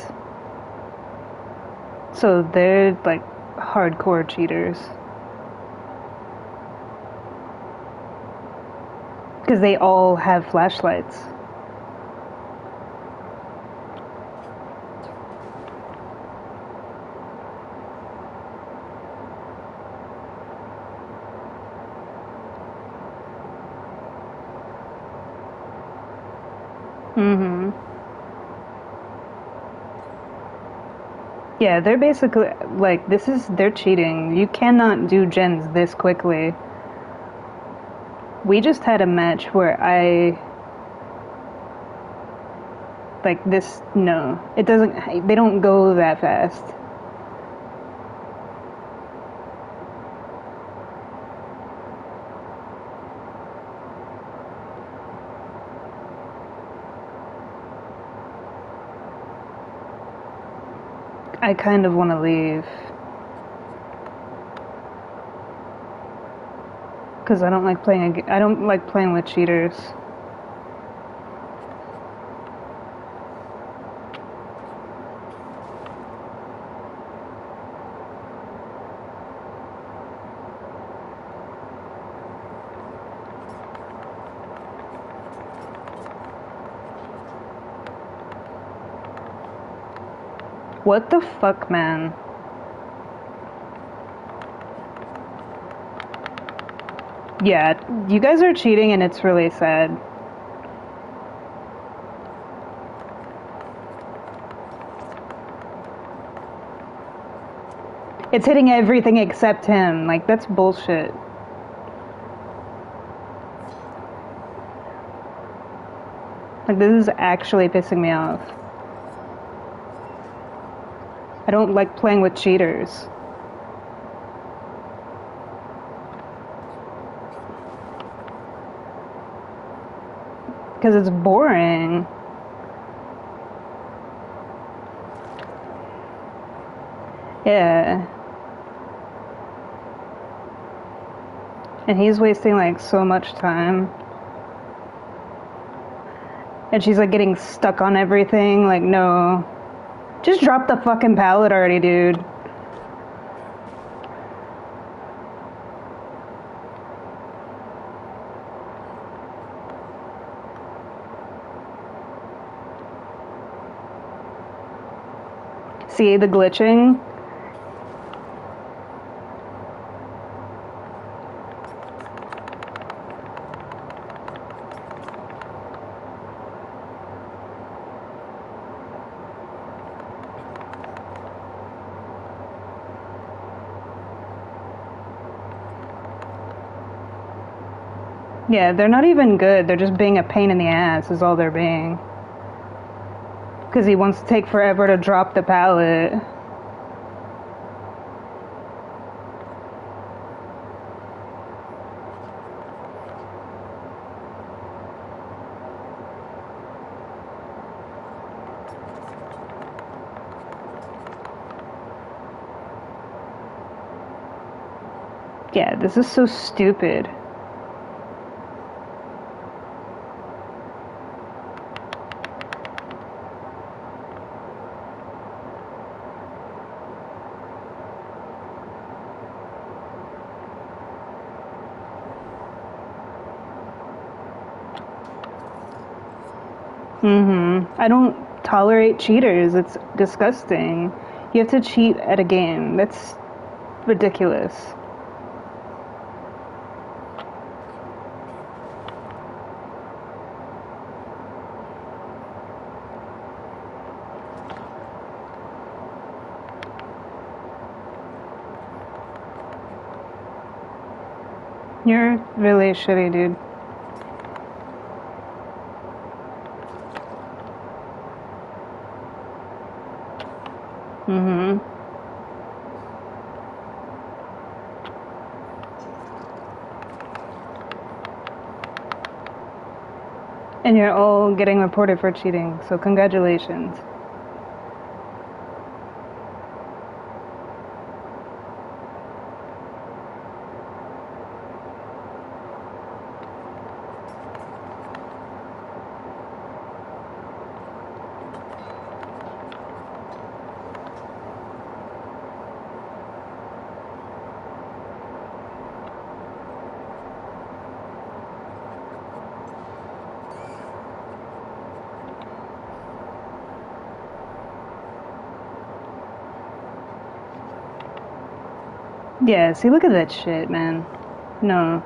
So they're like hardcore cheaters. Because they all have flashlights. Mm-hmm. Yeah, they're basically like they're cheating. You cannot do gens this quickly. We just had a match where like this. No, it doesn't. They don't go that fast. I kind of want to leave because I don't like playing. I don't like playing with cheaters. What the fuck, man? Yeah, you guys are cheating and it's really sad. It's hitting everything except him. Like, that's bullshit. Like, this is actually pissing me off. I don't like playing with cheaters. Because it's boring. Yeah. And he's wasting, like, so much time. And she's, like, getting stuck on everything. Like, no. Just drop the fucking pallet already, dude. See the glitching? Yeah, they're not even good. They're just being a pain in the ass is all they're being. Because he wants to take forever to drop the pallet. Yeah, this is so stupid. I don't tolerate cheaters. It's disgusting. You have to cheat at a game. That's ridiculous. You're really shitty, dude. And you're all getting reported for cheating, so congratulations. Yeah, see, look at that shit, man. No.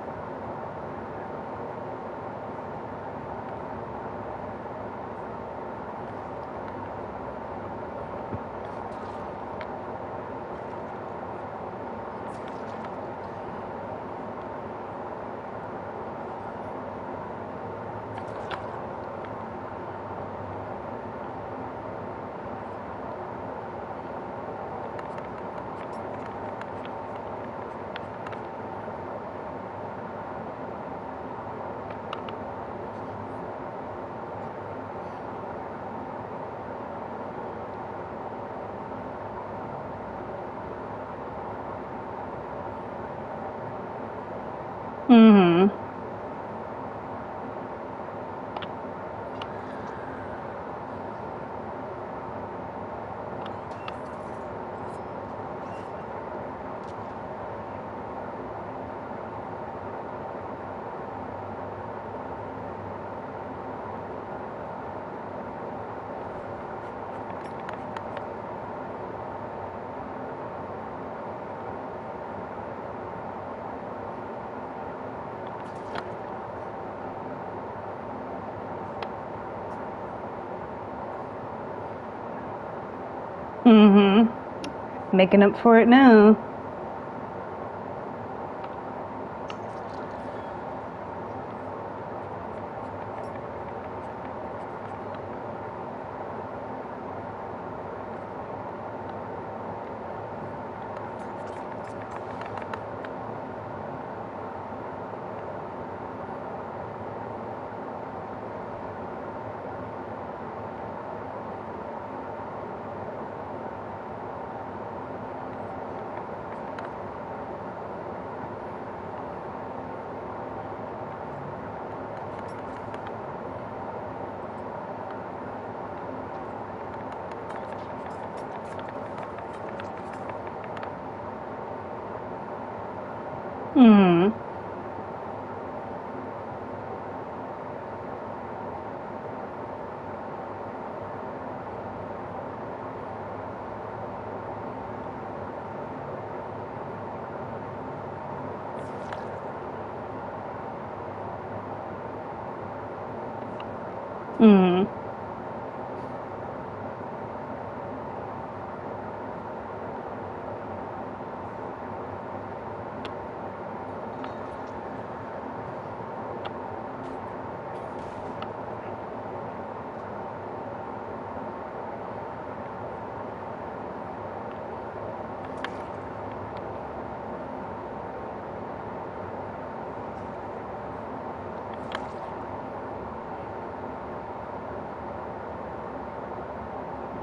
Making up for it now.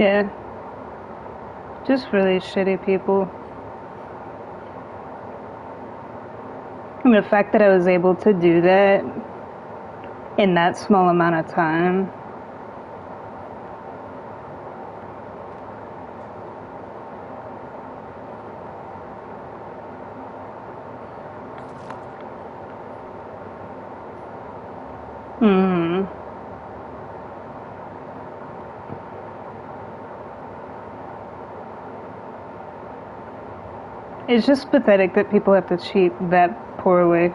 Yeah. Just really shitty people. And the fact that I was able to do that in that small amount of time. It's just pathetic that people have to cheat that poorly.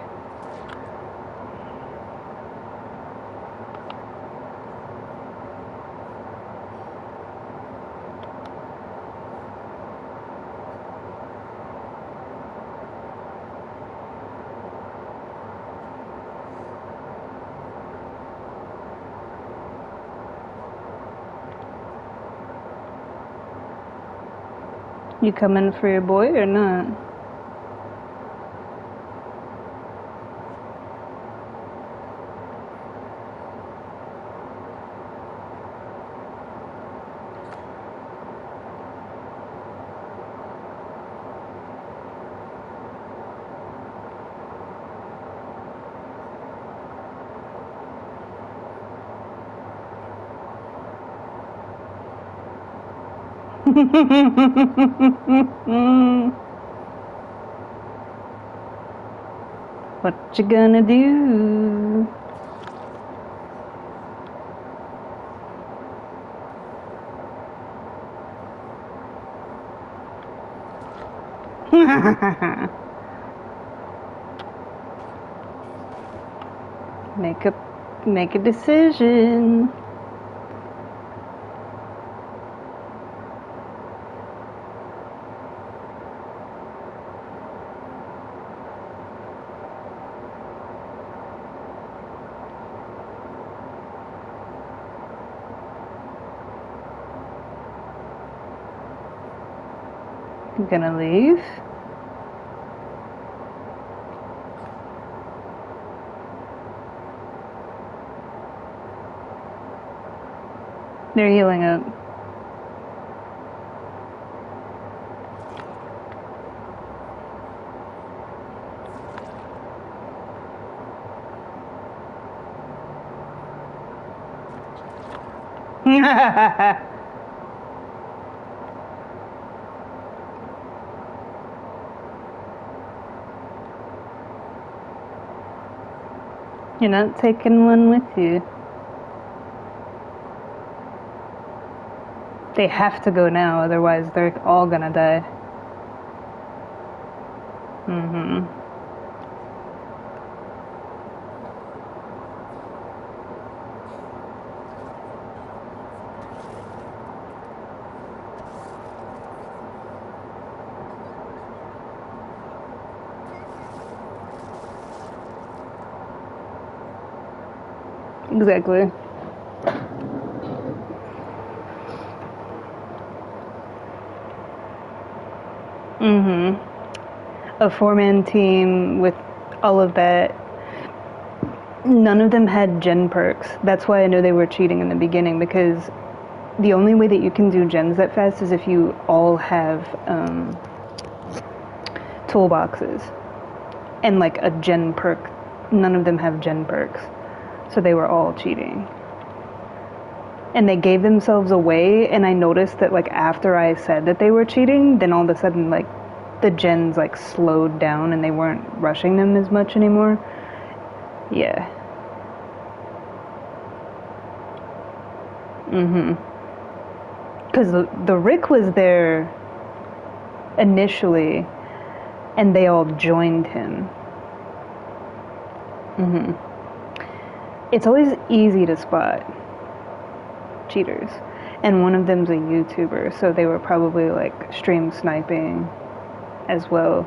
You coming for your boy or not? What you gonna do? Make a decision. You gonna leave? They're healing up. You're not taking one with you. They have to go now, otherwise they're all gonna die. Exactly. A four-man team with all of that. None of them had gen perks. That's why I know they were cheating in the beginning, because the only way that you can do gens that fast is if you all have toolboxes and like a gen perk. None of them have gen perks, so they were all cheating. And they gave themselves away, and I noticed that like after I said that they were cheating, then all of a sudden like the gens like slowed down and they weren't rushing them as much anymore. Yeah. Because the Rick was there initially, and they all joined him. It's always easy to spot cheaters, and one of them's a YouTuber, so they were probably like stream sniping as well,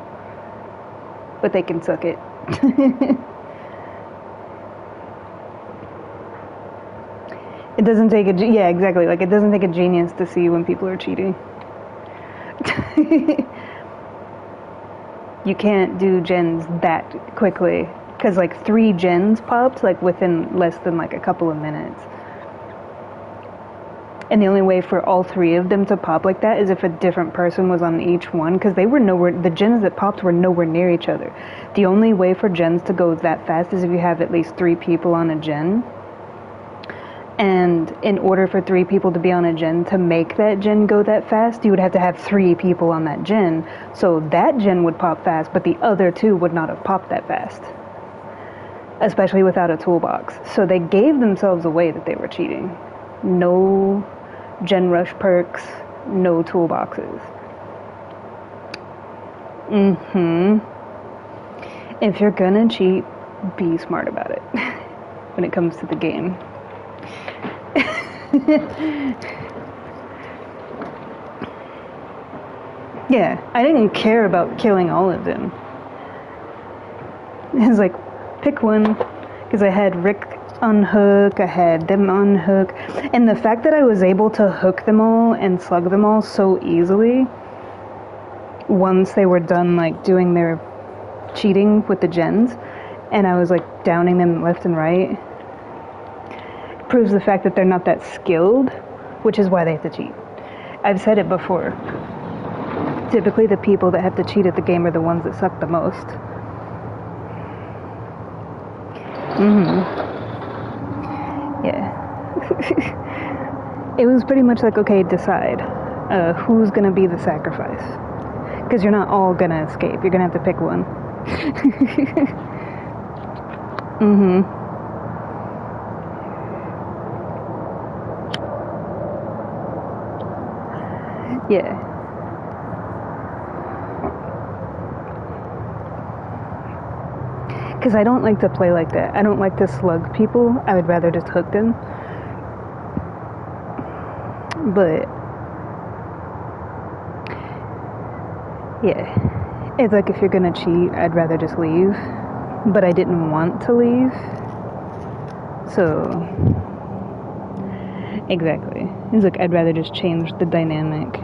but they can suck it. It doesn't take yeah, exactly, like it doesn't take a genius to see when people are cheating. You can't do gens that quickly, because like 3 gens popped like within less than like a couple of minutes. And the only way for all three of them to pop like that is if a different person was on each one, because they were nowhere, the gens that popped were nowhere near each other. The only way for gens to go that fast is if you have at least 3 people on a gen. And in order for 3 people to be on a gen to make that gen go that fast, you would have to have 3 people on that gen. So that gen would pop fast, but the other 2 would not have popped that fast. Especially without a toolbox. So they gave themselves away that they were cheating. No gen rush perks, no toolboxes. If you're gonna cheat, be smart about it when it comes to the game. Yeah, I didn't care about killing all of them. It's like, pick one, because I had Rick unhook, I had them unhook, and the fact that I was able to hook them all and slug them all so easily once they were done like doing their cheating with the gens, and I was like downing them left and right, proves the fact that they're not that skilled, which is why they have to cheat. I've said it before. Typically the people that have to cheat at the game are the ones that suck the most. Yeah. It was pretty much like, okay, decide who's gonna be the sacrifice, because you're not all gonna escape. You're gonna have to pick one. Yeah. Because I don't like to play like that. I don't like to slug people. I would rather just hook them. But yeah, it's like if you're gonna cheat, I'd rather just leave. But I didn't want to leave. So exactly. It's like I'd rather just change the dynamic.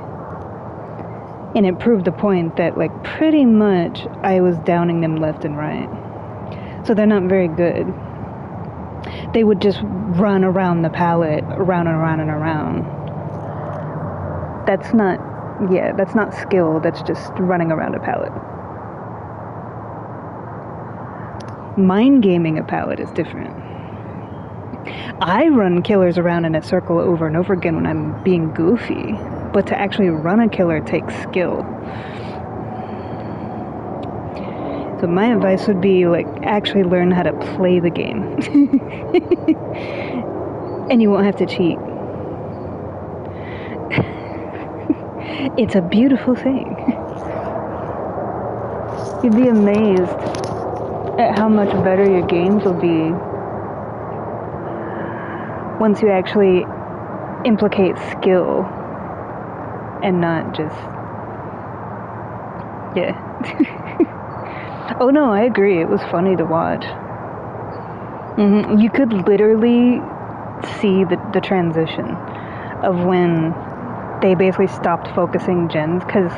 And it proved the point that like pretty much I was downing them left and right. So they're not very good. They would just run around the pallet, around and around and around. That's not skill, that's just running around a pallet. Mind gaming a pallet is different. I run killers around in a circle over and over again when I'm being goofy, but to actually run a killer takes skill. So my advice would be, like, actually learn how to play the game. And you won't have to cheat. It's a beautiful thing. You'd be amazed at how much better your games will be once you actually implicate skill and not just... Yeah. Oh no, I agree. It was funny to watch. You could literally see the transition of when they basically stopped focusing gens, because...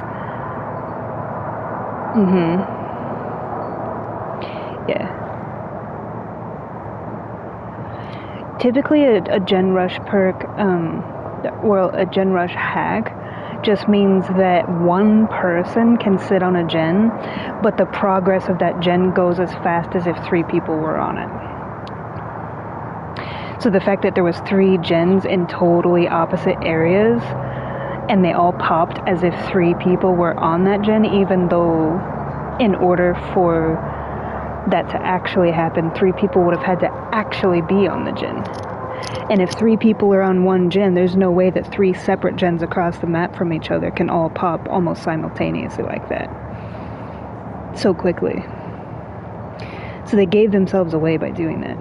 Yeah. Typically a gen rush perk, or a gen rush hack, just means that one person can sit on a gen, but the progress of that gen goes as fast as if 3 people were on it. So the fact that there was 3 gens in totally opposite areas, and they all popped as if 3 people were on that gen, even though in order for that to actually happen, 3 people would have had to actually be on the gen. And if 3 people are on one gen, there's no way that 3 separate gens across the map from each other can all pop almost simultaneously like that. So quickly. So they gave themselves away by doing that.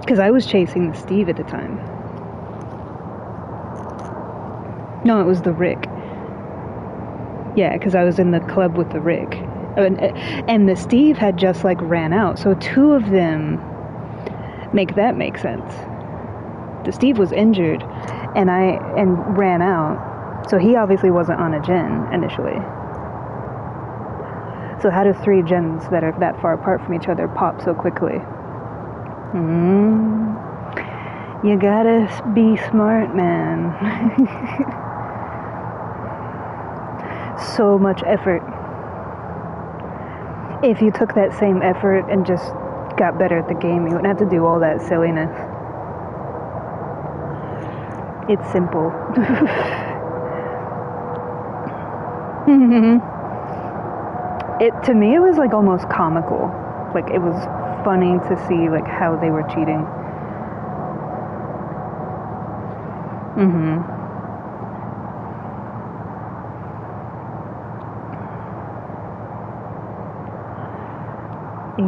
Because I was chasing the Steve at the time. No, it was the Rick. Yeah, because I was in the club with the Rick. And the Steve had just like ran out. So 2 of them make sense. The Steve was injured and ran out. So he obviously wasn't on a gen initially. So how do 3 gens that are that far apart from each other pop so quickly? Mm. You gotta be smart, man. So much effort. If you took that same effort and just got better at the game, you wouldn't have to do all that silliness. It's simple. To me, it was like almost comical. Like, it was funny to see like how they were cheating.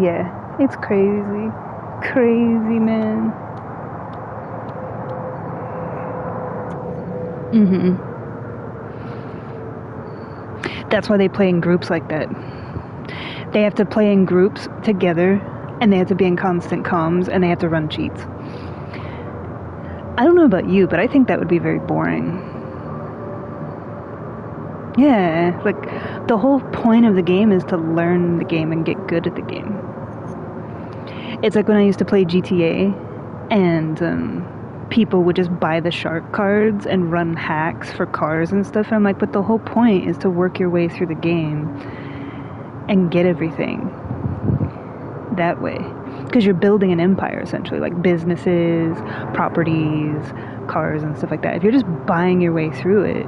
Yeah, it's crazy. Crazy, man. That's why they play in groups like that. They have to play in groups together, and they have to be in constant comms, and they have to run cheats. I don't know about you, but I think that would be very boring. Yeah, like, the whole point of the game is to learn the game and get good at the game. It's like when I used to play GTA, and people would just buy the shark cards and run hacks for cars and stuff, and I'm like, but the whole point is to work your way through the game and get everything that way. Because you're building an empire, essentially, like businesses, properties, cars, and stuff like that. If you're just buying your way through it,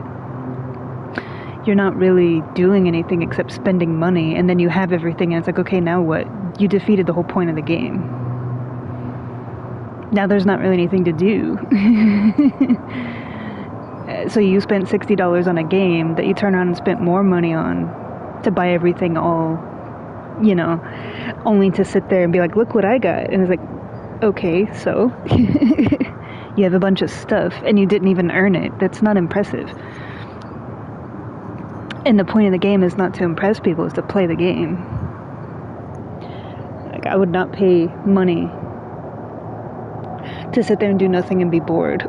you're not really doing anything except spending money, and then you have everything, and it's like, okay, now what? You defeated the whole point of the game. Now there's not really anything to do. So you spent $60 on a game that you turn around and spent more money on to buy everything all, only to sit there and be like, look what I got. And it's like, okay, so you have a bunch of stuff and you didn't even earn it. That's not impressive. And the point of the game is not to impress people, it's to play the game. Like, I would not pay money to sit there and do nothing and be bored.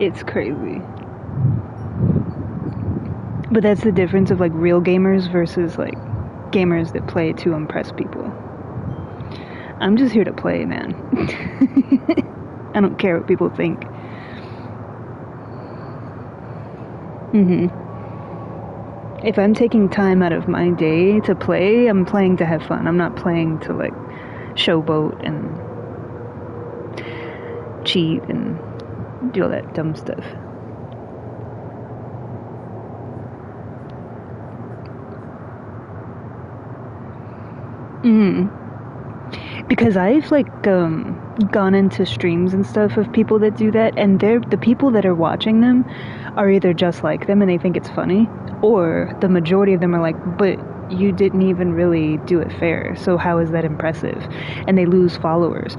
It's crazy. But that's the difference of like real gamers versus like gamers that play to impress people. I'm just here to play, man. I don't care what people think. If I'm taking time out of my day to play, I'm playing to have fun. I'm not playing to like showboat and cheat and do all that dumb stuff. Because I've like gone into streams and stuff of people that do that, and the people that are watching them are either just like them and they think it's funny, or the majority of them are like, but you didn't even really do it fair, so how is that impressive? And they lose followers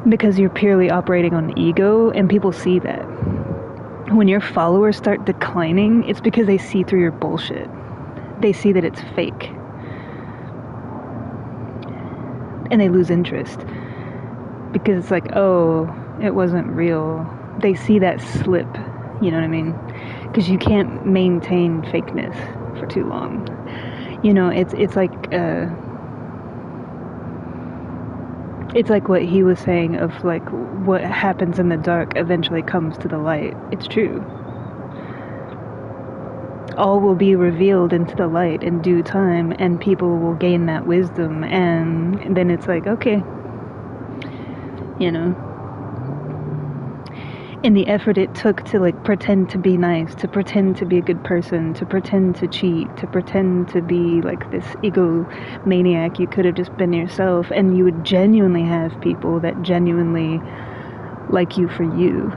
because you're purely operating on ego, and people see that. When your followers start declining, it's because they see through your bullshit. They see that it's fake. And they lose interest. Because it's like, oh, it wasn't real. They see that slip, you know what I mean? Because you can't maintain fakeness for too long. It's like what he was saying of like what happens in the dark eventually comes to the light. It's true. All will be revealed into the light in due time, and people will gain that wisdom, and then it's like, okay, in the effort it took to like pretend to be nice, to pretend to be a good person, to pretend to cheat, to pretend to be like this egomaniac, you could have just been yourself, and you would genuinely have people that genuinely like you for you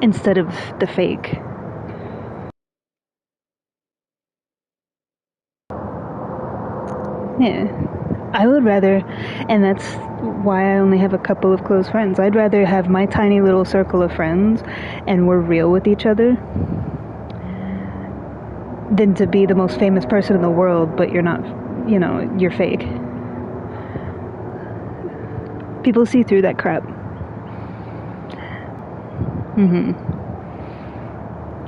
instead of the fake. Yeah, I would rather, and that's why I only have a couple of close friends. I'd rather have my tiny little circle of friends and we're real with each other than to be the most famous person in the world, but you're not, you're fake. People see through that crap.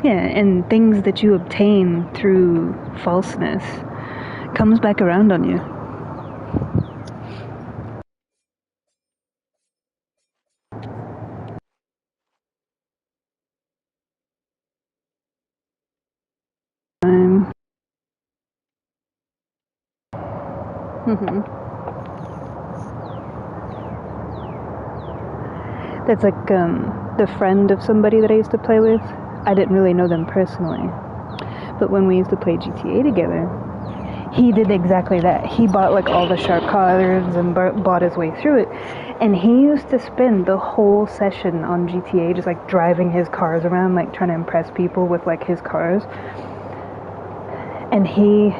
Yeah, and things that you obtain through falseness comes back around on you. That's like the friend of somebody that I used to play with. I didn't really know them personally, but when we used to play GTA together, he did exactly that. He bought like all the sharp cards and bought his way through it, and he used to spend the whole session on GTA just like driving his cars around, like trying to impress people with like his cars, and he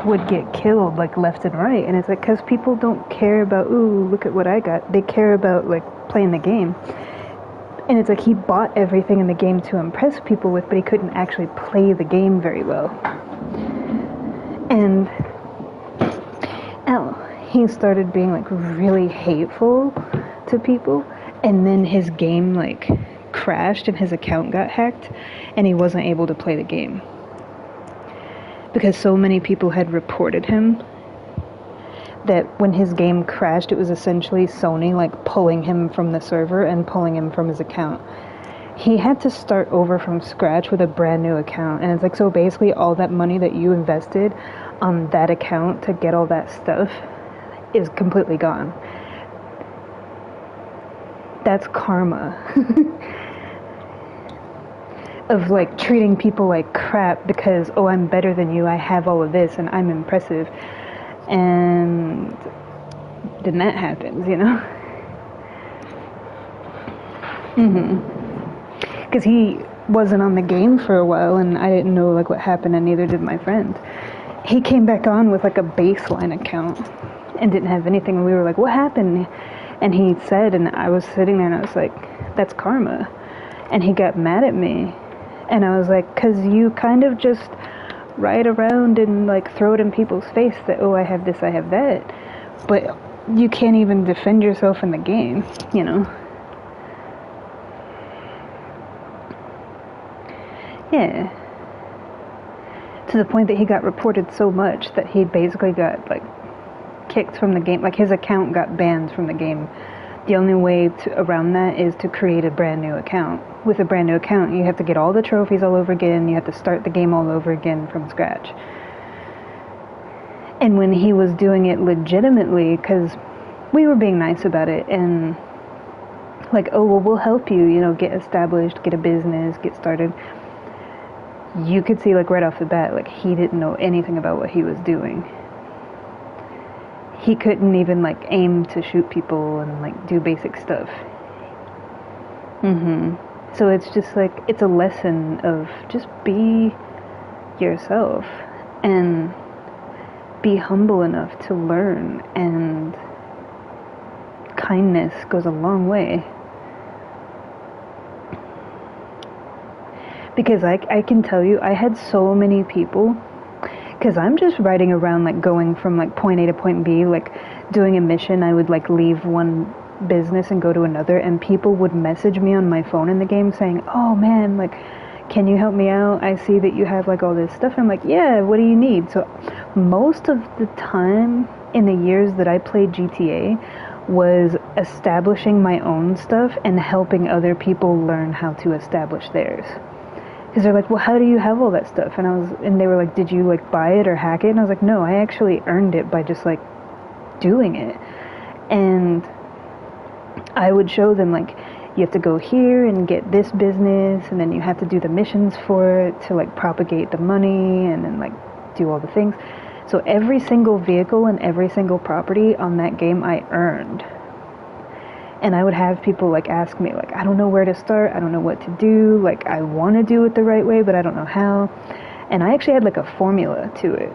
would get killed like left and right. And it's like, because people don't care about, ooh, look at what I got. They care about like playing the game. And it's like he bought everything in the game to impress people with, but he couldn't actually play the game very well. And he started being like really hateful to people, and then his game like crashed and his account got hacked, and he wasn't able to play the game because so many people had reported him that when his game crashed, it was essentially Sony like pulling him from the server and pulling him from his account. He had to start over from scratch with a brand new account, and it's like, so basically all that money that you invested on that account to get all that stuff is completely gone. That's karma. Of like treating people like crap because, oh, I'm better than you, I have all of this and I'm impressive, and then that happens, you know. Because he wasn't on the game for a while, and I didn't know like what happened, and neither did my friend. He came back on with like a baseline account and didn't have anything, and we were like, what happened? And he said, and I was sitting there and I was like, that's karma. And he got mad at me, and I was like, because you kind of just ride around and like throw it in people's face that, oh, I have this, I have that, but you can't even defend yourself in the game, you know. Yeah, to the point that he got reported so much that he basically got like kicked from the game. Like his account got banned from the game. The only way around that is to create a brand new account. With a brand new account, you have to get all the trophies all over again. You have to start the game all over again from scratch. And when he was doing it legitimately, because we were being nice about it, and like, oh, well, we'll help you, you know, get established, get a business, get started. You could see like right off the bat, like he didn't know anything about what he was doing. He couldn't even like aim to shoot people and like do basic stuff. So it's just like, it's a lesson of just be yourself and be humble enough to learn, and kindness goes a long way. Because I can tell you, I had so many people, because I'm just riding around like going from like point A to point B, like doing a mission. I would like leave one business and go to another, and people would message me on my phone in the game saying, oh man, like, can you help me out? I see that you have like all this stuff. And I'm like, yeah, what do you need? So most of the time in the years that I played GTA was establishing my own stuff and helping other people learn how to establish theirs. Because they're like, well, how do you have all that stuff? And they were like, did you like buy it or hack it? And I was like, no, I actually earned it by just like doing it. And I would show them like, you have to go here and get this business, and then you have to do the missions for it to like propagate the money, and then like do all the things. So every single vehicle and every single property on that game I earned. And I would have people like ask me like, I don't know where to start, I don't know what to do, like I want to do it the right way, but I don't know how. And I actually had like a formula to it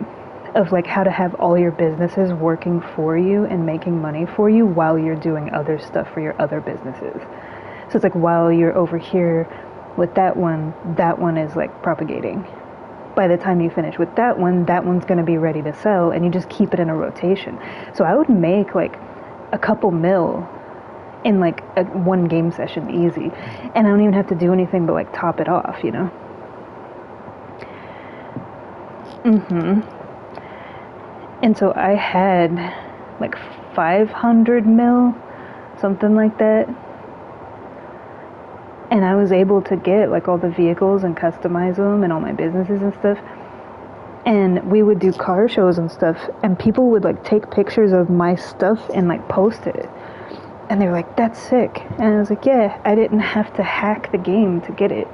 of like how to have all your businesses working for you and making money for you while you're doing other stuff for your other businesses. So it's like, while you're over here with that one is like propagating. By the time you finish with that one's going to be ready to sell, and you just keep it in a rotation. So I would make like a couple mil in like one game session easy, and I don't even have to do anything but like top it off, you know. And so I had like 500 mil, something like that. And I was able to get like all the vehicles and customize them and all my businesses and stuff. And we would do car shows and stuff, and people would like take pictures of my stuff and like post it. And they were like, "That's sick." And I was like, "Yeah, I didn't have to hack the game to get it."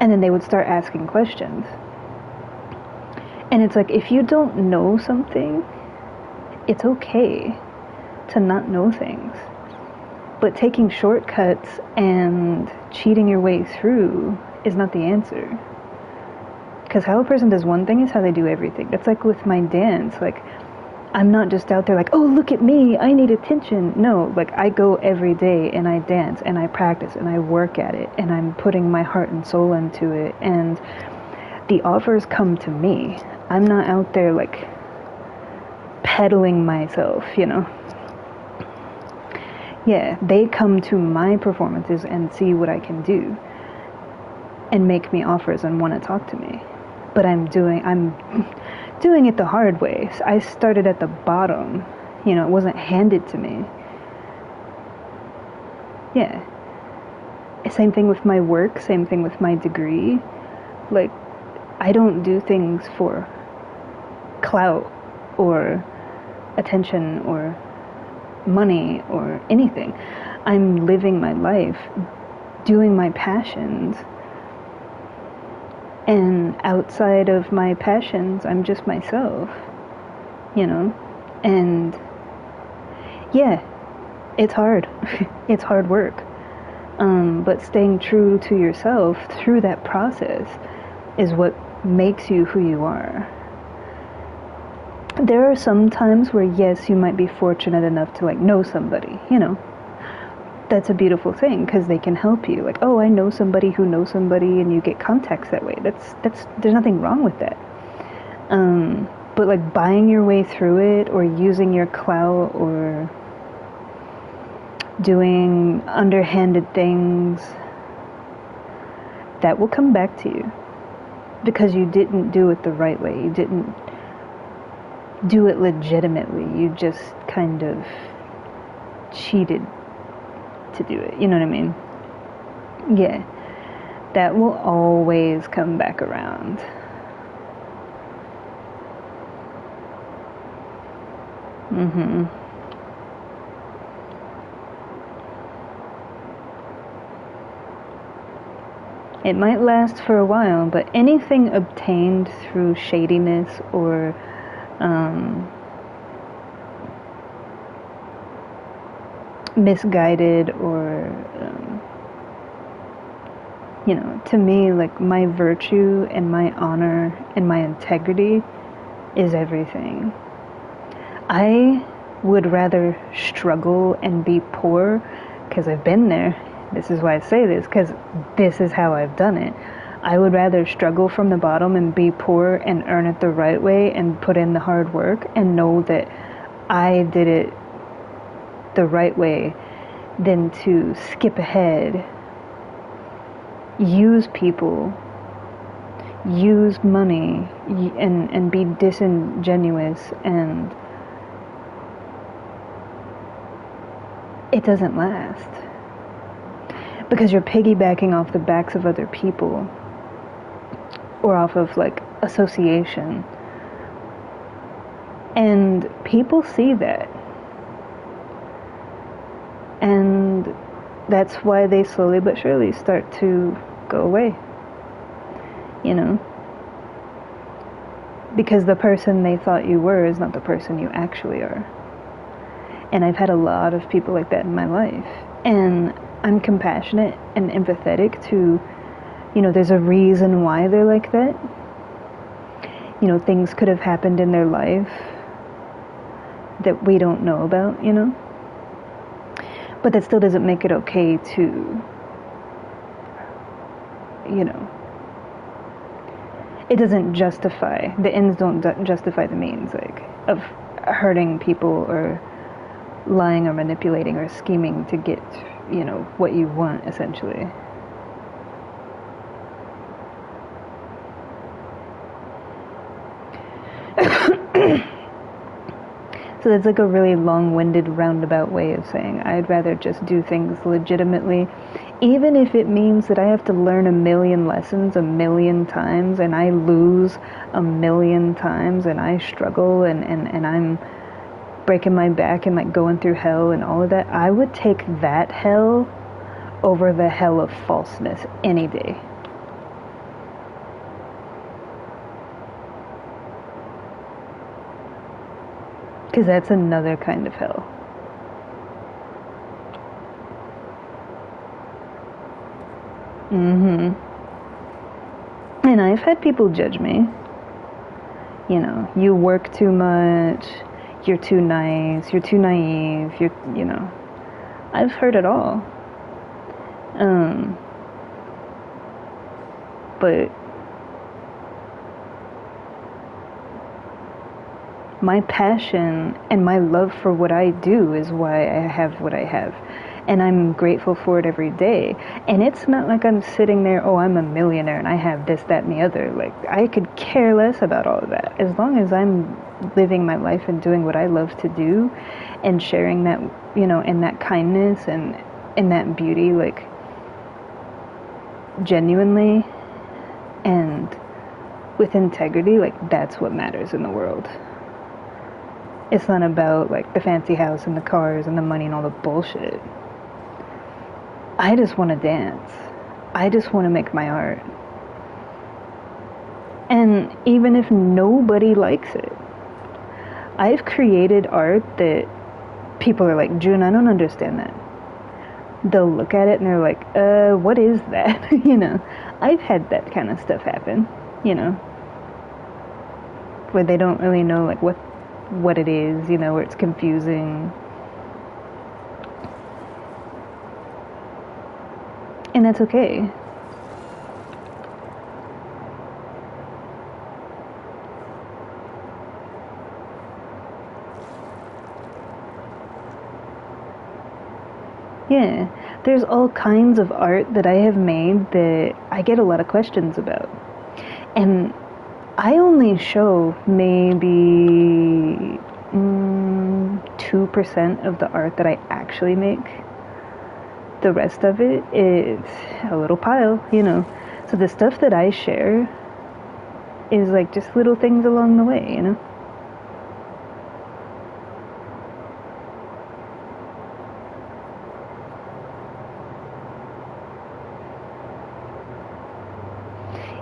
And then they would start asking questions. And it's like, if you don't know something, it's okay to not know things. But taking shortcuts and cheating your way through is not the answer. Because how a person does one thing is how they do everything. That's like with my dance. Like, I'm not just out there like, oh, look at me, I need attention. No, like, I go every day and I dance and I practice and I work at it and I'm putting my heart and soul into it. And the offers come to me. I'm not out there like peddling myself, you know. Yeah, they come to my performances and see what I can do and make me offers and want to talk to me. But I'm doing it the hard way. I started at the bottom. You know, it wasn't handed to me. Yeah. Same thing with my work, same thing with my degree. Like, I don't do things for clout or attention or money or anything. I'm living my life, doing my passions. And outside of my passions, I'm just myself, you know? And yeah, it's hard. It's hard work. But staying true to yourself through that process is what makes you who you are. There are some times where, yes, you might be fortunate enough to like know somebody, you know? That's a beautiful thing because they can help you. Like, oh, I know somebody who knows somebody, and you get contacts that way. That's there's nothing wrong with that. But like buying your way through it or using your clout or doing underhanded things, that will come back to you because you didn't do it the right way. You didn't do it legitimately. You just kind of cheated to do it, you know what I mean? Yeah, that will always come back around. It might last for a while, but anything obtained through shadiness or misguided or you know, to me, like, my virtue and my honor and my integrity is everything. I would rather struggle and be poor, because I've been there. This is why I say this, because this is how I've done it. I would rather struggle from the bottom and be poor and earn it the right way and put in the hard work and know that I did it the right way than to skip ahead, use people, use money, and be disingenuous, and it doesn't last. Because you're piggybacking off the backs of other people or off of like association. And people see that. And that's why they slowly but surely start to go away. You know? Because the person they thought you were is not the person you actually are. And I've had a lot of people like that in my life. And I'm compassionate and empathetic to, you know, there's a reason why they're like that. You know, things could have happened in their life that we don't know about, you know? But that still doesn't make it okay to, you know, it doesn't justify, the ends don't justify the means, like, of hurting people or lying or manipulating or scheming to get, you know, what you want, essentially. So that's like a really long-winded roundabout way of saying I'd rather just do things legitimately, even if it means that I have to learn a million lessons a million times and I lose a million times and I struggle and I'm breaking my back and like going through hell and all of that. I would take that hell over the hell of falseness any day. Because that's another kind of hell. And I've had people judge me. You know, you work too much, you're too nice, you're too naive, I've heard it all. But my passion and my love for what I do is why I have what I have. And I'm grateful for it every day. And it's not like I'm sitting there, oh, I'm a millionaire and I have this, that, and the other. Like, I could care less about all of that. As long as I'm living my life and doing what I love to do and sharing that, and that kindness and that beauty, like, genuinely and with integrity, like, that's what matters in the world. It's not about, like, the fancy house and the cars and the money and all the bullshit. I just want to dance. I just want to make my art. And even if nobody likes it, I've created art that people are like, June, I don't understand that. They'll look at it and they're like, what is that? I've had that kind of stuff happen, where they don't really know, like, what it is, where it's confusing. And that's okay. Yeah, there's all kinds of art that I have made that I get a lot of questions about. And I only show maybe 2% of the art that I actually make. The rest of it is a little pile, So the stuff that I share is like just little things along the way,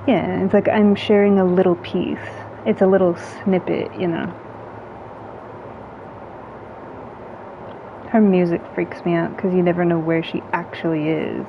Yeah, it's like I'm sharing a little piece. It's a little snippet, Her music freaks me out because you never know where she actually is.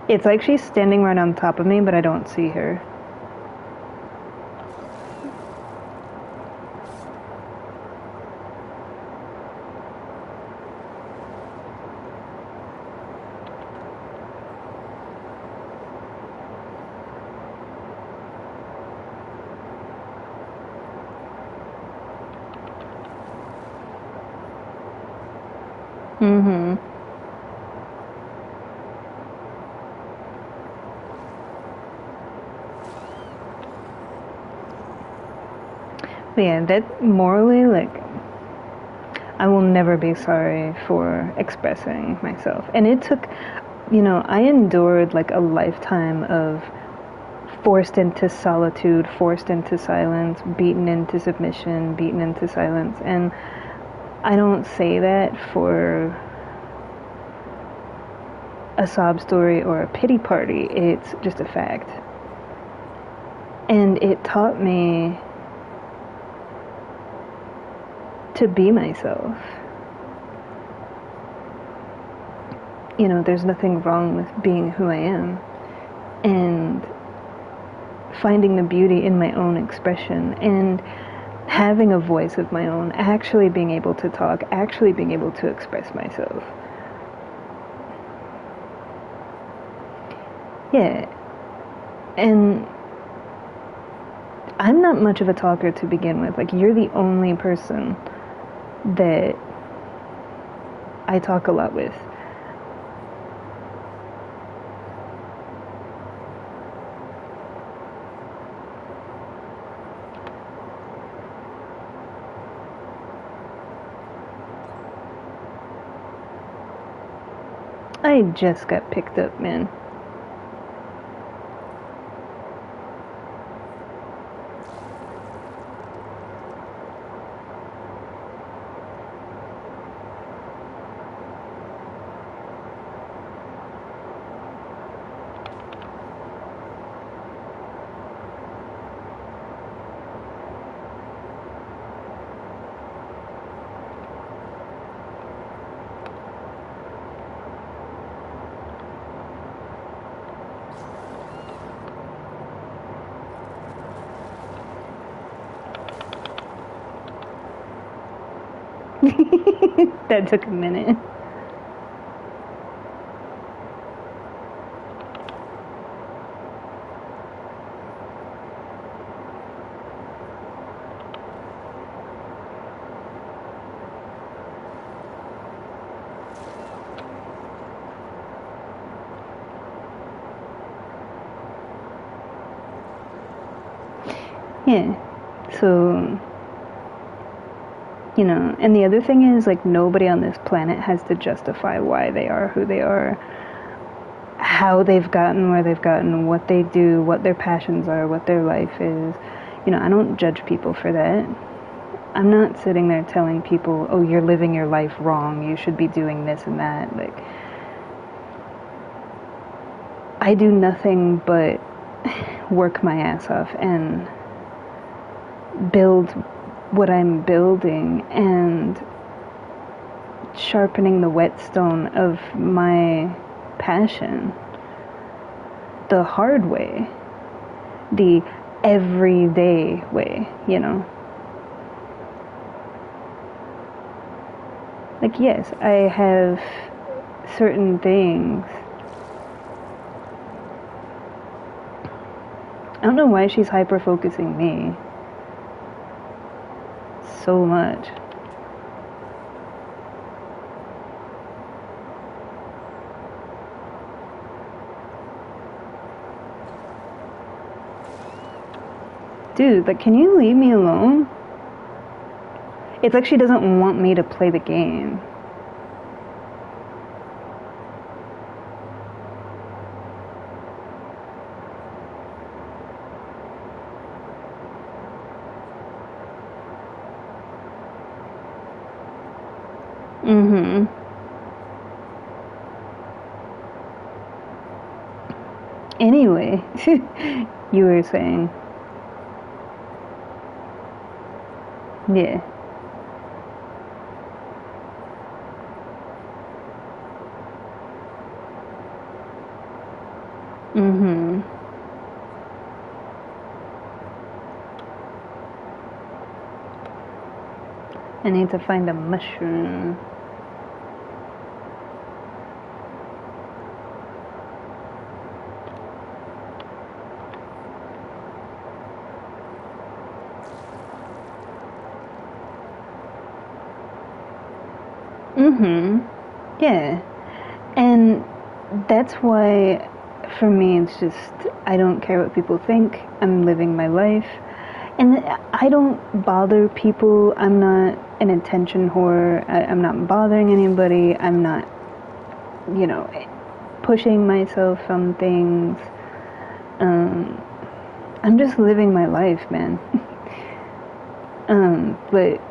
It's like she's standing right on top of me, but I don't see her. But yeah, that morally, like, I will never be sorry for expressing myself. And it took, I endured like a lifetime of forced into solitude, forced into silence, beaten into submission, beaten into silence. And I don't say that for a sob story or a pity party. It's just a fact. And it taught me to be myself. There's nothing wrong with being who I am and finding the beauty in my own expression and having a voice of my own, actually being able to talk, actually being able to express myself. Yeah. And I'm not much of a talker to begin with. Like, you're the only person that I talk a lot with. I just got picked up, man. That took a minute. Yeah. So, you know, and the other thing is, like, nobody on this planet has to justify why they are who they are, how they've gotten where they've gotten, what they do, what their passions are, what their life is. You know, I don't judge people for that. I'm not sitting there telling people, oh, you're living your life wrong, you should be doing this and that. Like, I do nothing but work my ass off and build what I'm building and sharpening the whetstone of my passion the hard way, the everyday way, you know? Like, yes, I have certain things. I don't know why she's hyper-focusing me so much. Dude, like, can you leave me alone? It's like she doesn't want me to play the game. Mm-hmm. Anyway, you were saying. Yeah. Mm-hmm. I need to find a mushroom. Mm-hmm. Yeah. And that's why, for me, it's just, I don't care what people think. I'm living my life. And I don't bother people. I'm not an attention whore. I'm not bothering anybody. I'm not, you know, pushing myself on things. I'm just living my life, man. But,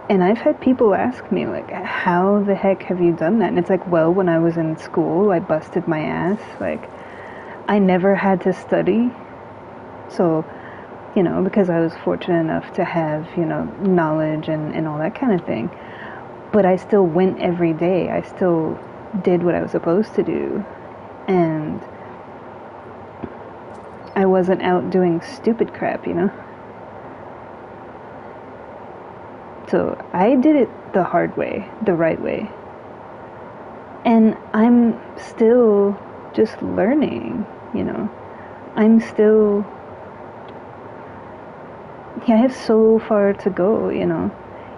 and I've had people ask me, like, how the heck have you done that? And it's like, well, when I was in school, I busted my ass. Like, I never had to study. So, you know, because I was fortunate enough to have, you know, knowledge and all that kind of thing. But I still went every day. I still did what I was supposed to do. And I wasn't out doing stupid crap, you know? So I did it the hard way, the right way. And I'm still just learning, you know? I'm still I have so far to go, you know.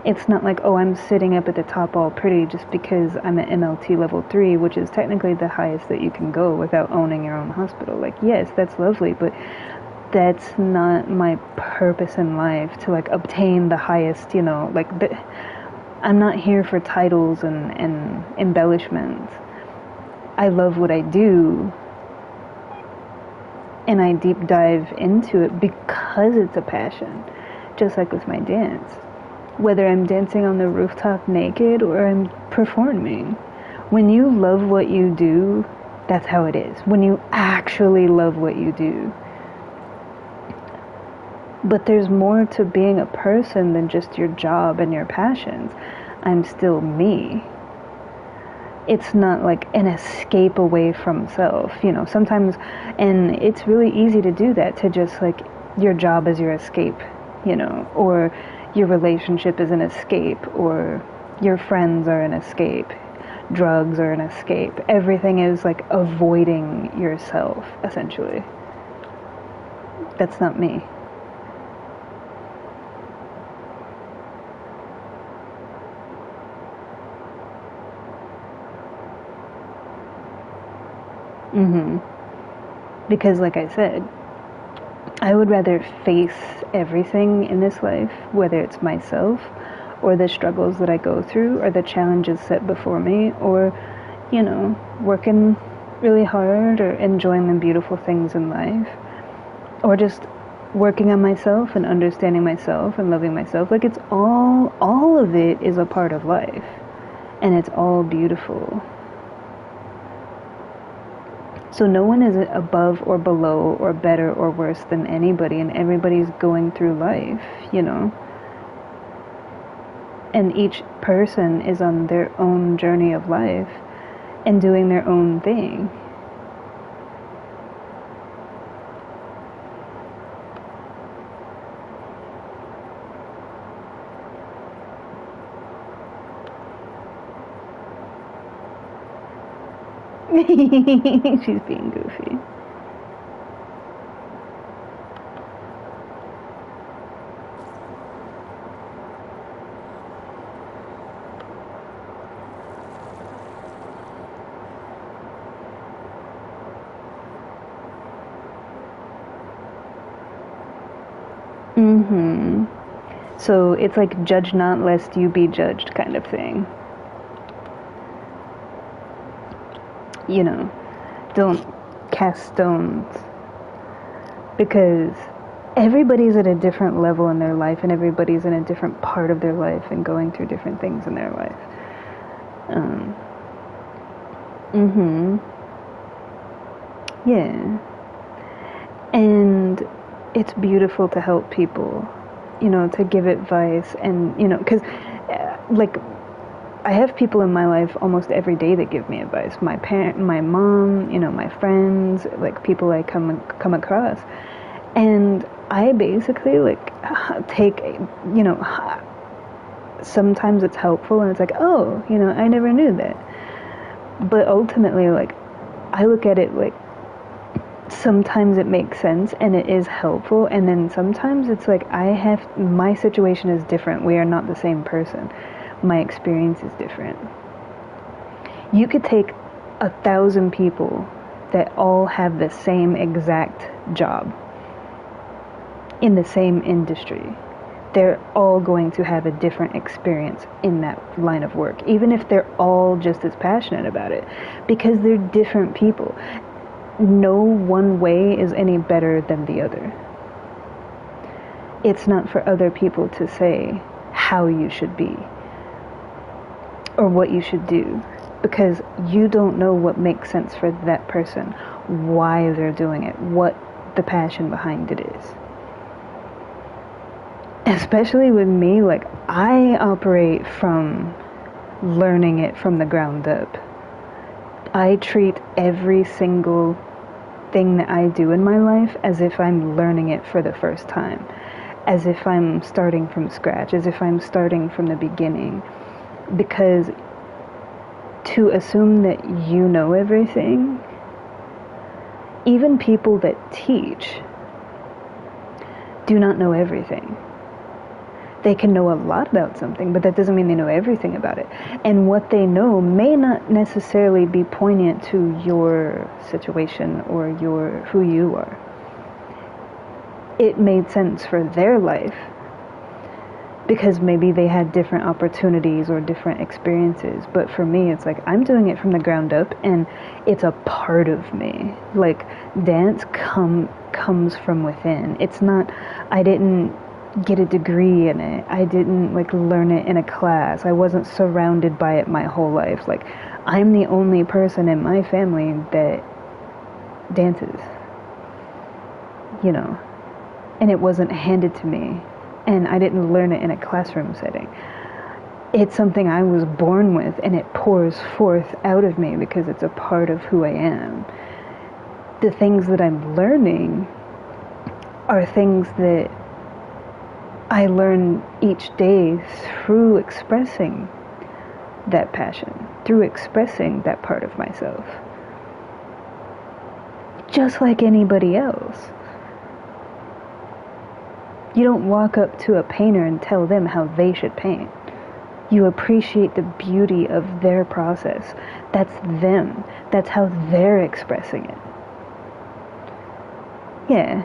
It's not like, oh, I'm sitting up at the top all pretty just because I'm at MLT level 3, which is technically the highest that you can go without owning your own hospital. Like, yes, that's lovely, but that's not my purpose in life to like obtain the highest, you know, like I'm not here for titles and embellishments. I love what I do, and I deep dive into it because it's a passion, just like with my dance. Whether I'm dancing on the rooftop naked or I'm performing. When you love what you do, that's how it is. When you actually love what you do. But there's more to being a person than just your job and your passions. I'm still me. It's not like an escape away from self, you know, sometimes, and it's really easy to do that, to just like, your job is your escape, you know, or your relationship is an escape, or your friends are an escape, drugs are an escape. Everything is like avoiding yourself, essentially. That's not me. Because like I said, I would rather face everything in this life, whether it's myself or the struggles that I go through or the challenges set before me, or, you know, working really hard or enjoying the beautiful things in life, or just working on myself and understanding myself and loving myself. Like, it's all of it is a part of life, and it's all beautiful. So no one is above or below or better or worse than anybody, and everybody's going through life, you know. And each person is on their own journey of life and doing their own thing. She's being goofy. So it's like judge not lest you be judged kind of thing. You know, don't cast stones, because everybody's at a different level in their life, and everybody's in a different part of their life and going through different things in their life. Yeah. And it's beautiful to help people, you know, to give advice, and, you know, because, like, I have people in my life almost every day that give me advice. My parent, my mom, you know, my friends, like people I come across, and I basically like take, you know, sometimes it's helpful and it's like, oh, you know, I never knew that. But ultimately, like, I look at it like, sometimes it makes sense and it is helpful, and then sometimes it's like, my situation is different. We are not the same person. My experience is different. You could take 1,000 people that all have the same exact job in the same industry. They're all going to have a different experience in that line of work, even if they're all just as passionate about it, because they're different people. No one way is any better than the other. It's not for other people to say how you should be or what you should do, because you don't know what makes sense for that person, why they're doing it, what the passion behind it is. Especially with me, like, I operate from learning it from the ground up. I treat every single thing that I do in my life as if I'm learning it for the first time, as if I'm starting from scratch, as if I'm starting from the beginning. Because to assume that you know everything, even people that teach do not know everything. They can know a lot about something, but that doesn't mean they know everything about it. And what they know may not necessarily be poignant to your situation or who you are. It made sense for their life because maybe they had different opportunities or different experiences. But for me, it's like I'm doing it from the ground up, and it's a part of me. Like, dance comes from within. It's not, I didn't get a degree in it. I didn't like learn it in a class. I wasn't surrounded by it my whole life. Like, I'm the only person in my family that dances, and it wasn't handed to me, and I didn't learn it in a classroom setting. It's something I was born with, and it pours forth out of me because it's a part of who I am. The things that I'm learning are things that I learn each day through expressing that passion, through expressing that part of myself. Just like anybody else. You don't walk up to a painter and tell them how they should paint. You appreciate the beauty of their process. That's them. That's how they're expressing it. Yeah,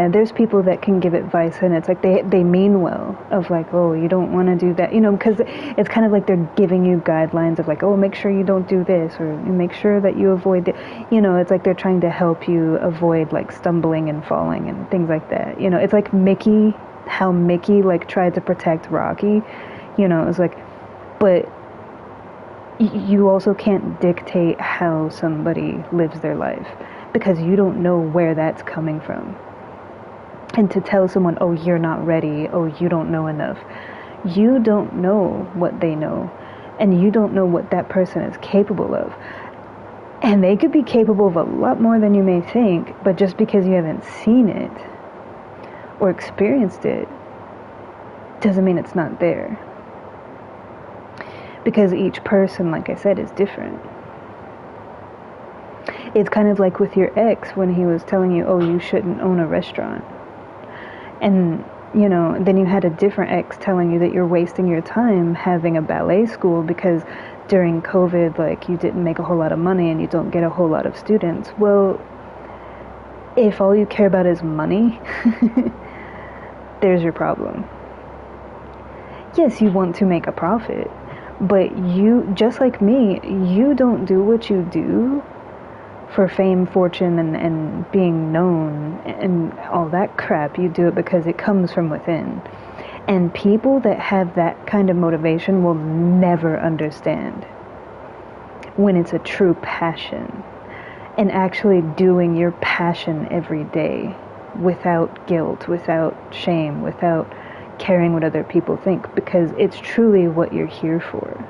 there's people that can give advice, and it's like they mean well, of like, oh, you don't want to do that, because it's kind of like they're giving you guidelines of like, oh, make sure you don't do this, or make sure that you avoid it. It's like they're trying to help you avoid like stumbling and falling and things like that. It's like how Mickey like tried to protect Rocky. It's like, but you also can't dictate how somebody lives their life, because you don't know where that's coming from. And to tell someone, oh, you're not ready, oh, you don't know enough, you don't know what they know, and you don't know what that person is capable of. And they could be capable of a lot more than you may think, but just because you haven't seen it or experienced it doesn't mean it's not there. Because each person, like I said, is different. It's kind of like with your ex when he was telling you, oh, you shouldn't own a restaurant. And, then you had a different ex telling you that you're wasting your time having a ballet school because during COVID, like, you didn't make a whole lot of money and you don't get a whole lot of students. Well, if all you care about is money, there's your problem. Yes, you want to make a profit, but you, just like me, you don't do what you do for fame, fortune, and being known and all that crap. You do it because it comes from within. And people that have that kind of motivation will never understand when it's a true passion and actually doing your passion every day without guilt, without shame, without caring what other people think, because it's truly what you're here for.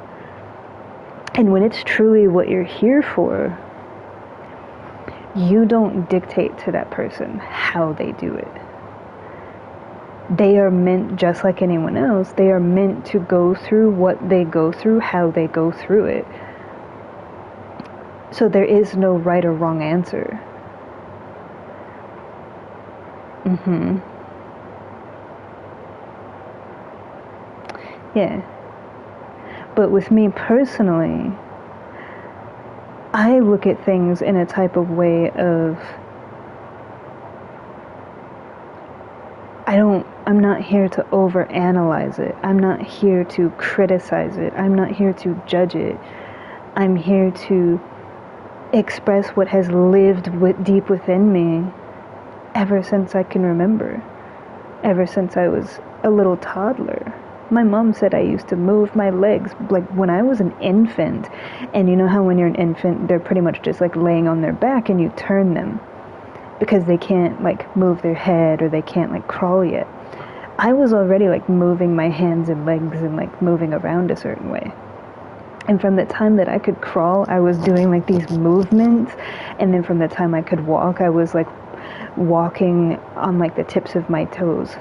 And when it's truly what you're here for, you don't dictate to that person how they do it. They are meant, just like anyone else, they are meant to go through what they go through, how they go through it. So there is no right or wrong answer. Yeah. But with me personally, I look at things in a type of way of, I'm not here to overanalyze it. I'm not here to criticize it. I'm not here to judge it. I'm here to express what has lived deep within me ever since I can remember. Ever since I was a little toddler. My mom said I used to move my legs like when I was an infant. And you know how when you're an infant, they're pretty much just like laying on their back and you turn them because they can't like move their head or they can't like crawl yet. I was already like moving my hands and legs and like moving around a certain way. And from the time that I could crawl, I was doing like these movements. And then from the time I could walk, I was like walking on like the tips of my toes.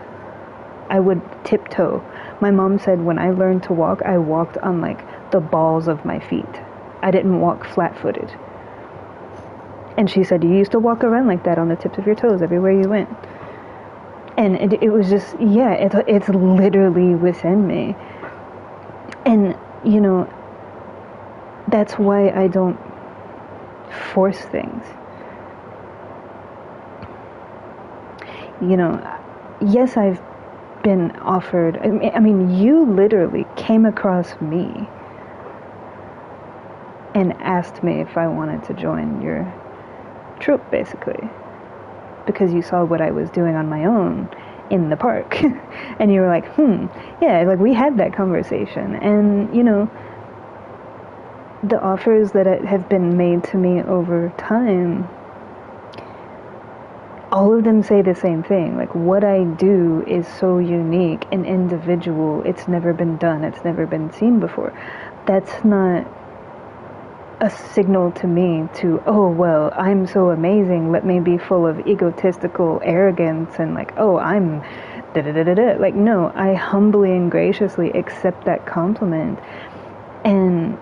I would tiptoe. My mom said when I learned to walk, I walked on like the balls of my feet. I didn't walk flat-footed. And she said, you used to walk around like that on the tips of your toes everywhere you went. And it was just, yeah, it's literally within me. And, you know, that's why I don't force things. You know, yes, I've been offered, I mean, you literally came across me and asked me if I wanted to join your troupe, basically, because you saw what I was doing on my own in the park. And you were like, yeah, like we had that conversation. And, you know, the offers that have been made to me over time, all of them say the same thing. Like, what I do is so unique and individual. It's never been done. It's never been seen before. That's not a signal to me to, oh, well, I'm so amazing. Let me be full of egotistical arrogance and like, oh, I'm da-da-da-da-da. Like, no, I humbly and graciously accept that compliment and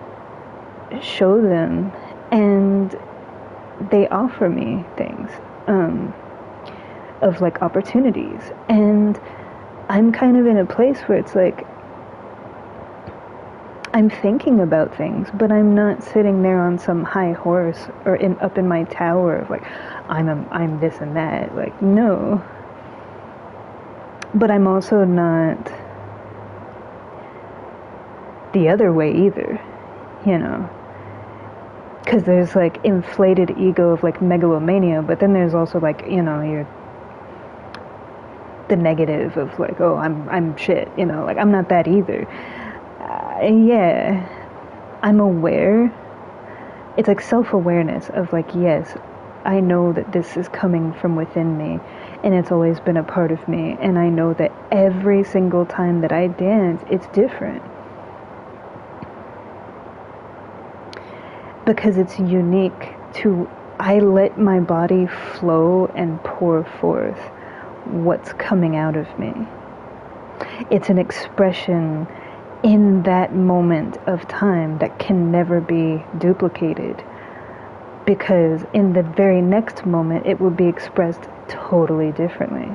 show them, and they offer me things. Of like opportunities, and I'm kind of in a place where it's like I'm thinking about things, but I'm not sitting there on some high horse or up in my tower of like I'm this and that. Like, no. But I'm also not the other way either, you know, because there's like inflated ego of like megalomania, but then there's also like, you know, you're the negative of like, oh, I'm shit, you know, like I'm not that either. Yeah, I'm aware. It's like self-awareness of like, yes, I know that this is coming from within me, and it's always been a part of me, and I know that every single time that I dance, it's different. Because it's unique to, I let my body flow and pour forth what's coming out of me. It's an expression in that moment of time that can never be duplicated, because in the very next moment it will be expressed totally differently.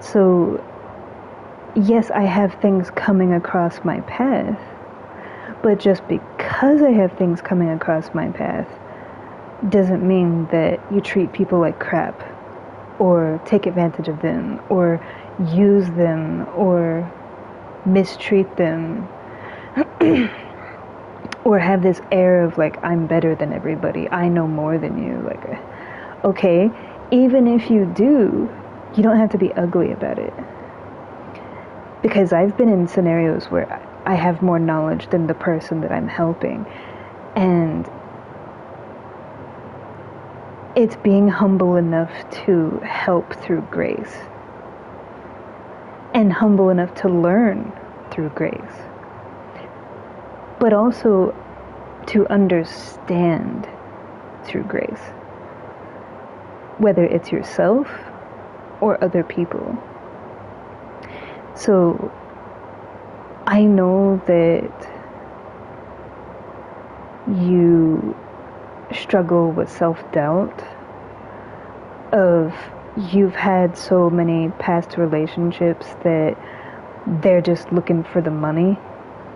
So yes, I have things coming across my path, but just because I have things coming across my path doesn't mean that you treat people like crap, or take advantage of them, or use them, or mistreat them, or have this air of like, I'm better than everybody, I know more than you. Like, okay, even if you do, you don't have to be ugly about it. Because I've been in scenarios where I have more knowledge than the person that I'm helping, and it's being humble enough to help through grace, and humble enough to learn through grace, but also to understand through grace, whether it's yourself or other people. So I know that you struggle with self-doubt of you've had so many past relationships that they're just looking for the money,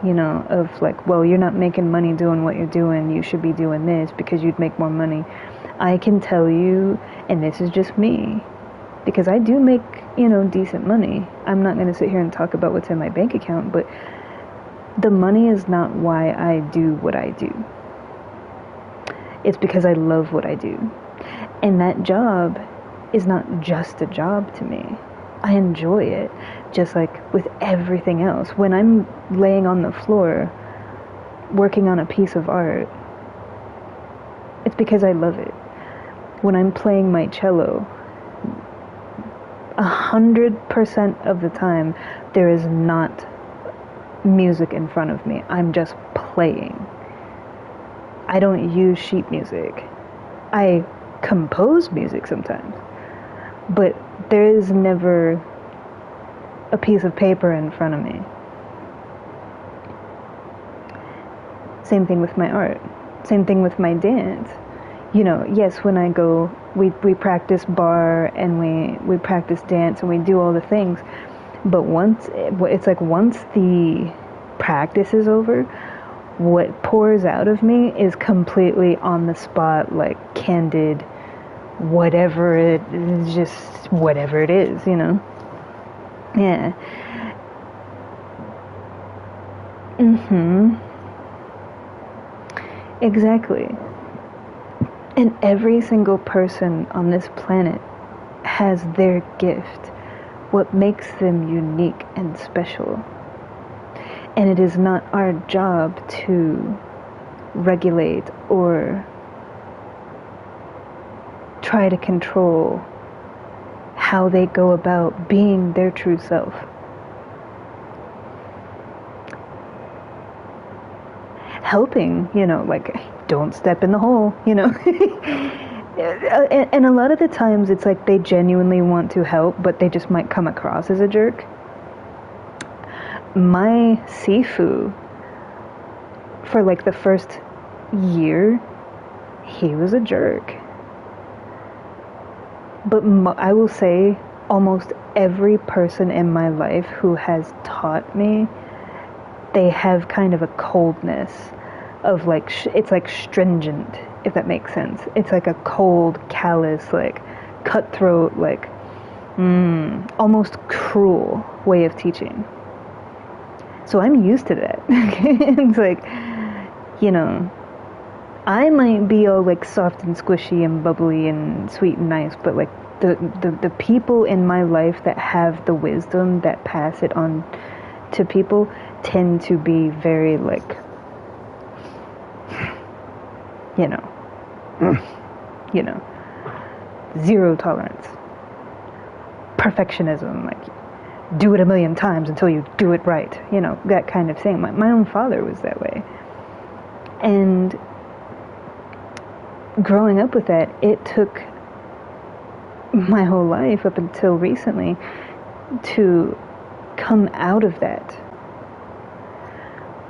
you know, of like, well, you're not making money doing what you're doing, you should be doing this because you'd make more money. I can tell you, and this is just me, because I do make, you know, decent money. I'm not going to sit here and talk about what's in my bank account, but the money is not why I do what I do. It's because I love what I do. And that job is not just a job to me. I enjoy it, just like with everything else. When I'm laying on the floor working on a piece of art, it's because I love it. When I'm playing my cello, 100% of the time there is not music in front of me. I'm just playing. I don't use sheet music. I compose music sometimes, but there is never a piece of paper in front of me. Same thing with my art. Same thing with my dance. yes, when I go, we practice bar and we practice dance and we do all the things. But it's like once the practice is over, what pours out of me is completely on the spot, like candid, whatever it is, just whatever it is, Yeah. Exactly. And every single person on this planet has their gift, what makes them unique and special. And it is not our job to regulate or try to control how they go about being their true self. Helping, like, don't step in the hole, And a lot of the times it's like they genuinely want to help, but they just might come across as a jerk. My Sifu, for like the first year, he was a jerk. But I will say almost every person in my life who has taught me, they have kind of a coldness of like, it's like stringent, if that makes sense. It's like a cold, callous, like cutthroat, like almost cruel way of teaching. So I'm used to that. It's like, I might be all like soft and squishy and bubbly and sweet and nice, but like the people in my life that have the wisdom that pass it on to people tend to be very like, zero tolerance, perfectionism, like do it a million times until you do it right, that kind of thing. My own father was that way. And growing up with that, it took my whole life up until recently to come out of that,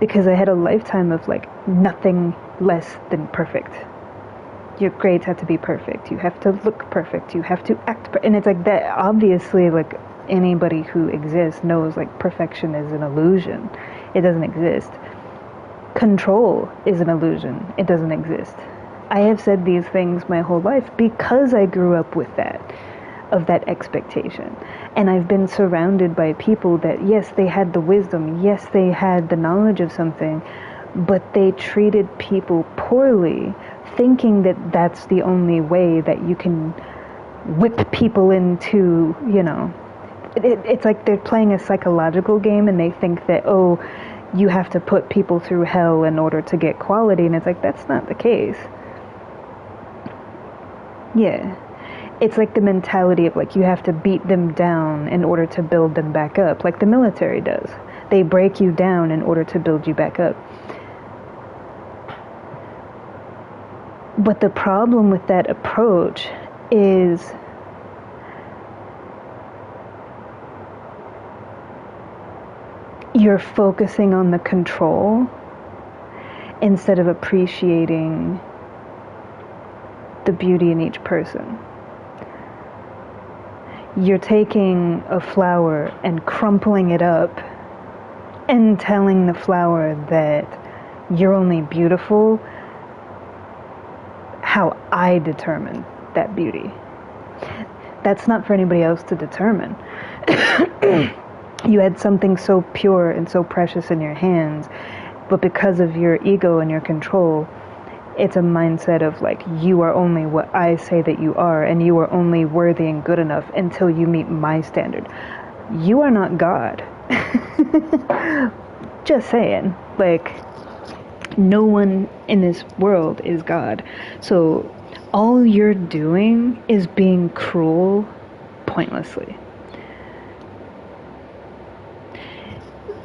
because I had a lifetime of like nothing less than perfect. Your grades have to be perfect, you have to look perfect, you have to act and it's like that. Obviously, like anybody who exists knows like perfection is an illusion. It doesn't exist. Control is an illusion. It doesn't exist. I have said these things my whole life because I grew up with that, of that expectation. And I've been surrounded by people that, yes, they had the wisdom, yes, they had the knowledge of something, but they treated people poorly, thinking that that's the only way that you can whip people into, it's like they're playing a psychological game and they think that, oh, you have to put people through hell in order to get quality, and it's like, that's not the case. Yeah. It's like the mentality of like you have to beat them down in order to build them back up, like the military does. They break you down in order to build you back up. But the problem with that approach is you're focusing on the control instead of appreciating the beauty in each person. You're taking a flower and crumpling it up and telling the flower that you're only beautiful how I determine that beauty. That's not for anybody else to determine. You had something so pure and so precious in your hands, but because of your ego and your control, it's a mindset of like, you are only what I say that you are, and you are only worthy and good enough until you meet my standard. You are not God. Just saying. Like, no one in this world is God. So all you're doing is being cruel pointlessly.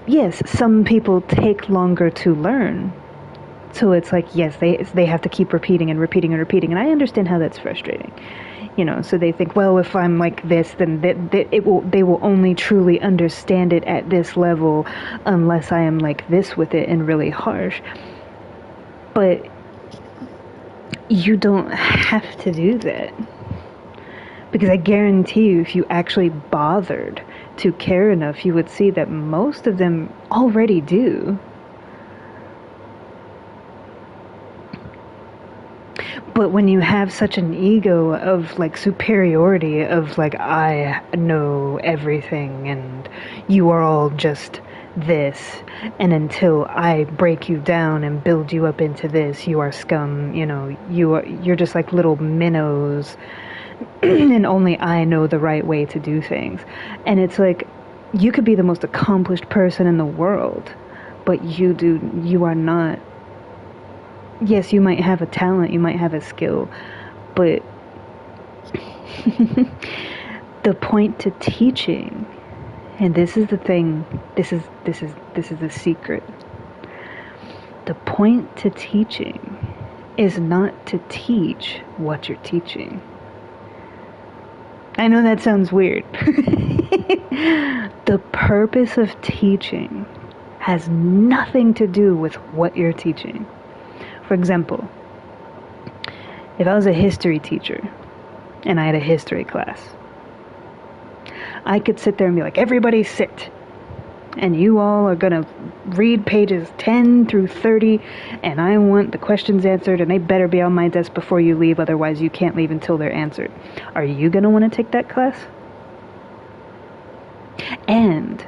Yes, some people take longer to learn. So it's like, yes, they have to keep repeating and repeating and repeating. And I understand how that's frustrating. So they think, well, if I'm like this, then they will only truly understand it at this level unless I am like this with it and really harsh. But you don't have to do that. Because I guarantee you, if you actually bothered to care enough, you would see that most of them already do. But when you have such an ego of like superiority, of like, I know everything and you are all just this, and until I break you down and build you up into this, you are scum, you're just like little minnows and only I know the right way to do things. And it's like, you could be the most accomplished person in the world, but you are not. Yes, you might have a talent, you might have a skill, but the point to teaching, and this is the thing, this is the secret. The point to teaching is not to teach what you're teaching. I know that sounds weird. The purpose of teaching has nothing to do with what you're teaching. For example, if I was a history teacher and I had a history class, I could sit there and be like, everybody sit. And you all are going to read pages 10 through 30, and I want the questions answered, and they better be on my desk before you leave, otherwise you can't leave until they're answered. Are you going to want to take that class? And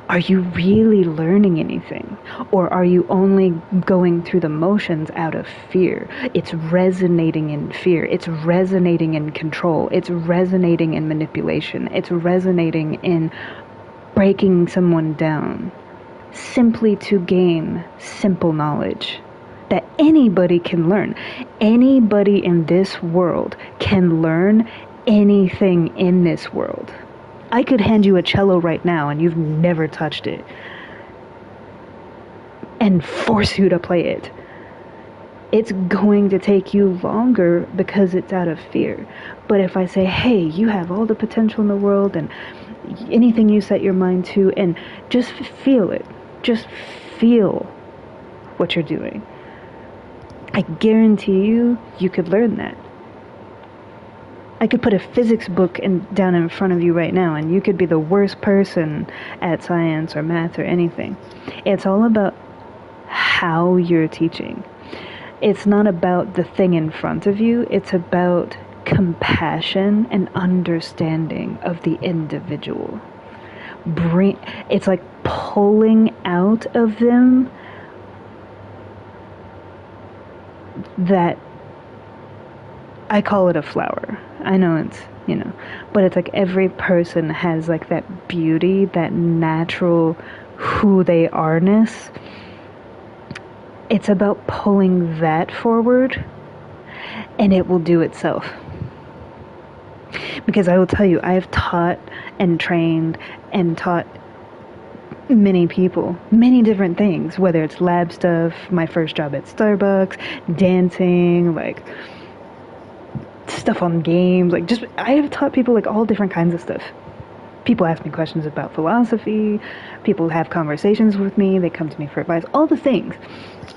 are you really learning anything? Or are you only going through the motions out of fear? It's resonating in fear. It's resonating in control. It's resonating in manipulation. It's resonating in breaking someone down simply to gain simple knowledge that anybody can learn. Anybody in this world can learn anything in this world. I could hand you a cello right now and you've never touched it and force you to play it. It's going to take you longer because it's out of fear. But if I say, hey, you have all the potential in the world and anything you set your mind to, and just feel it. Just feel what you're doing. I guarantee you could learn that. I could put a physics book down in front of you right now, and you could be the worst person at science or math or anything. It's all about how you're teaching. It's not about the thing in front of you. It's about compassion and understanding of the individual. It's like pulling out of them that, I call it a flower. I know it's, but it's like every person has like that beauty, that natural who they are-ness. It's about pulling that forward, and it will do itself. Because I will tell you, I have taught and trained and taught many people, many different things, whether it's lab stuff, my first job at Starbucks, dancing, like stuff on games, like just, I have taught people like all different kinds of stuff. People ask me questions about philosophy, people have conversations with me, they come to me for advice, all the things.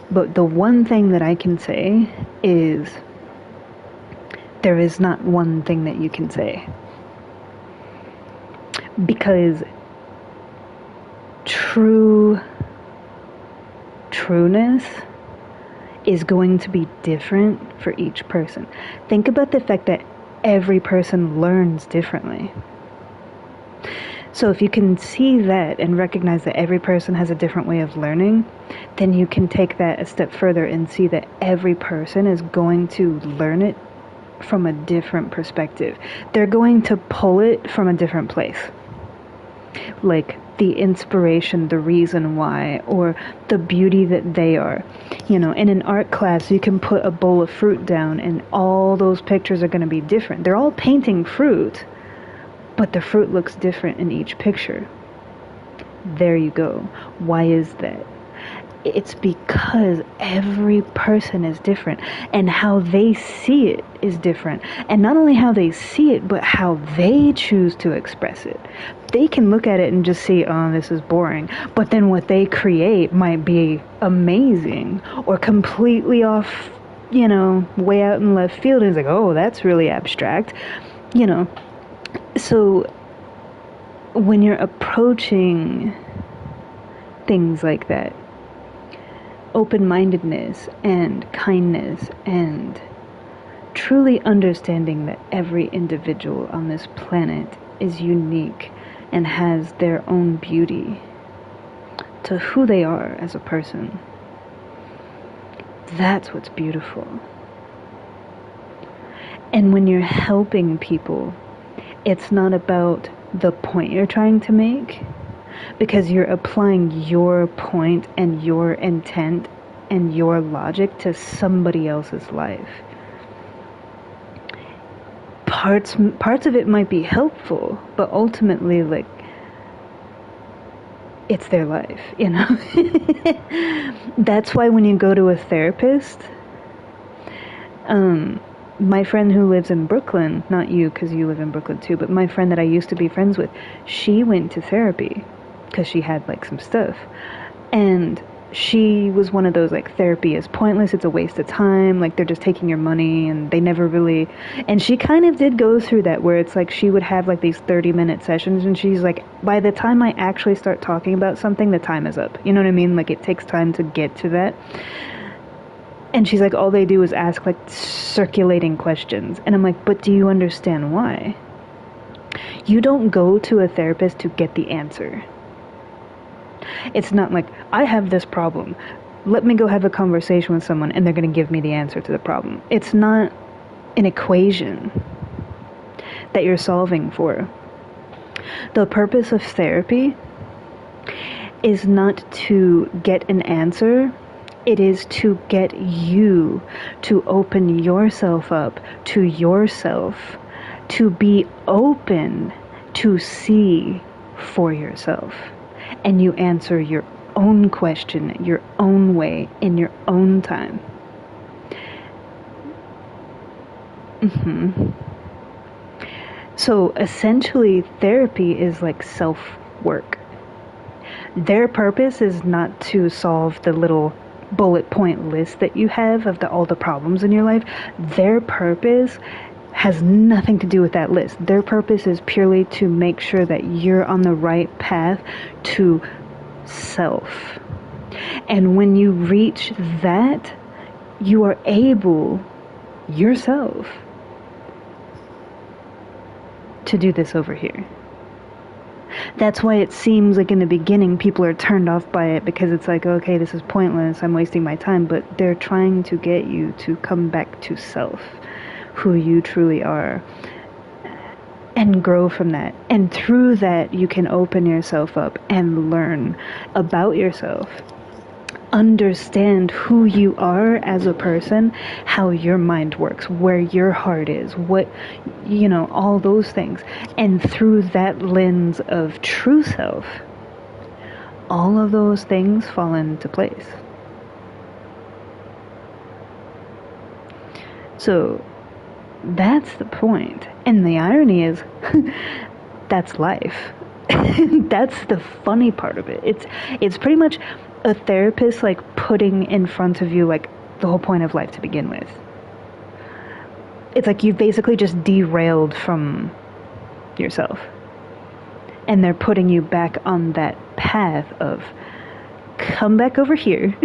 But the one thing that I can say is, there is not one thing that you can say. Because trueness is going to be different for each person. Think about the fact that every person learns differently. So if you can see that and recognize that every person has a different way of learning, then you can take that a step further and see that every person is going to learn it from a different perspective. They're going to pull it from a different place. Like the inspiration, the reason why, or the beauty that they are. In an art class, you can put a bowl of fruit down and all those pictures are going to be different. They're all painting fruit, but the fruit looks different in each picture. There you go. Why is that? It's because every person is different, and how they see it is different. And not only how they see it, but how they choose to express it. They can look at it and just see, oh, this is boring. But then what they create might be amazing or completely off way out in left field. And it's like, oh, that's really abstract, So when you're approaching things like that, open-mindedness and kindness and truly understanding that every individual on this planet is unique and has their own beauty to who they are as a person. That's what's beautiful. And when you're helping people, it's not about the point you're trying to make, because you're applying your point and your intent and your logic to somebody else's life. Parts of it might be helpful, but ultimately, like, it's their life, That's why when you go to a therapist, my friend who lives in Brooklyn, not you because you live in Brooklyn too, but my friend that I used to be friends with, she went to therapy because she had like some stuff. And she was one of those, like, therapy is pointless, it's a waste of time, like, they're just taking your money, and they never really, and she kind of did go through that, where it's like she would have like these 30-minute sessions, and she's like, by the time I actually start talking about something, the time is up, you know what I mean? Like, it takes time to get to that. And she's like, all they do is ask like circulating questions, and I'm like, but do you understand why? You don't go to a therapist to get the answer. It's not like, I have this problem, let me go have a conversation with someone and they're going to give me the answer to the problem. It's not an equation that you're solving for. The purpose of therapy is not to get an answer, it is to get you to open yourself up to yourself, to be open to see for yourself. And you answer your own question, your own way, in your own time. So essentially, therapy is like self-work. Their purpose is not to solve the little bullet point list that you have of all the problems in your life. Their purpose has nothing to do with that list. Their purpose is purely to make sure that you're on the right path to self. And when you reach that, you are able yourself to do this over here. That's why it seems like in the beginning people are turned off by it, because it's like, okay, this is pointless, I'm wasting my time, but they're trying to get you to come back to self, who you truly are, and grow from that. And through that, you can open yourself up and learn about yourself, understand who you are as a person, how your mind works, where your heart is, what, all those things. And through that lens of true self, all of those things fall into place. So that's the point. And the irony is, that's life. That's the funny part of it. It's pretty much a therapist like putting in front of you like the whole point of life to begin with. It's like you've basically just derailed from yourself, and they're putting you back on that path of, come back over here.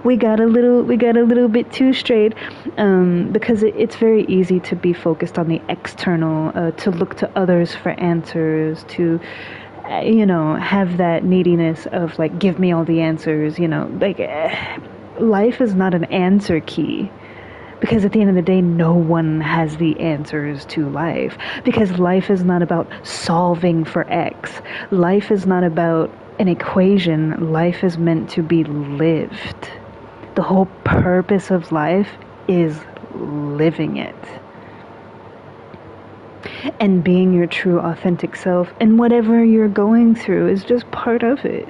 we got a little bit too straight, because it's very easy to be focused on the external, to look to others for answers, to have that neediness of like, give me all the answers, like, life is not an answer key, because at the end of the day, no one has the answers to life, because life is not about solving for X. Life is not about an equation. Life is meant to be lived. The whole purpose of life is living it. And being your true, authentic self, and whatever you're going through is just part of it.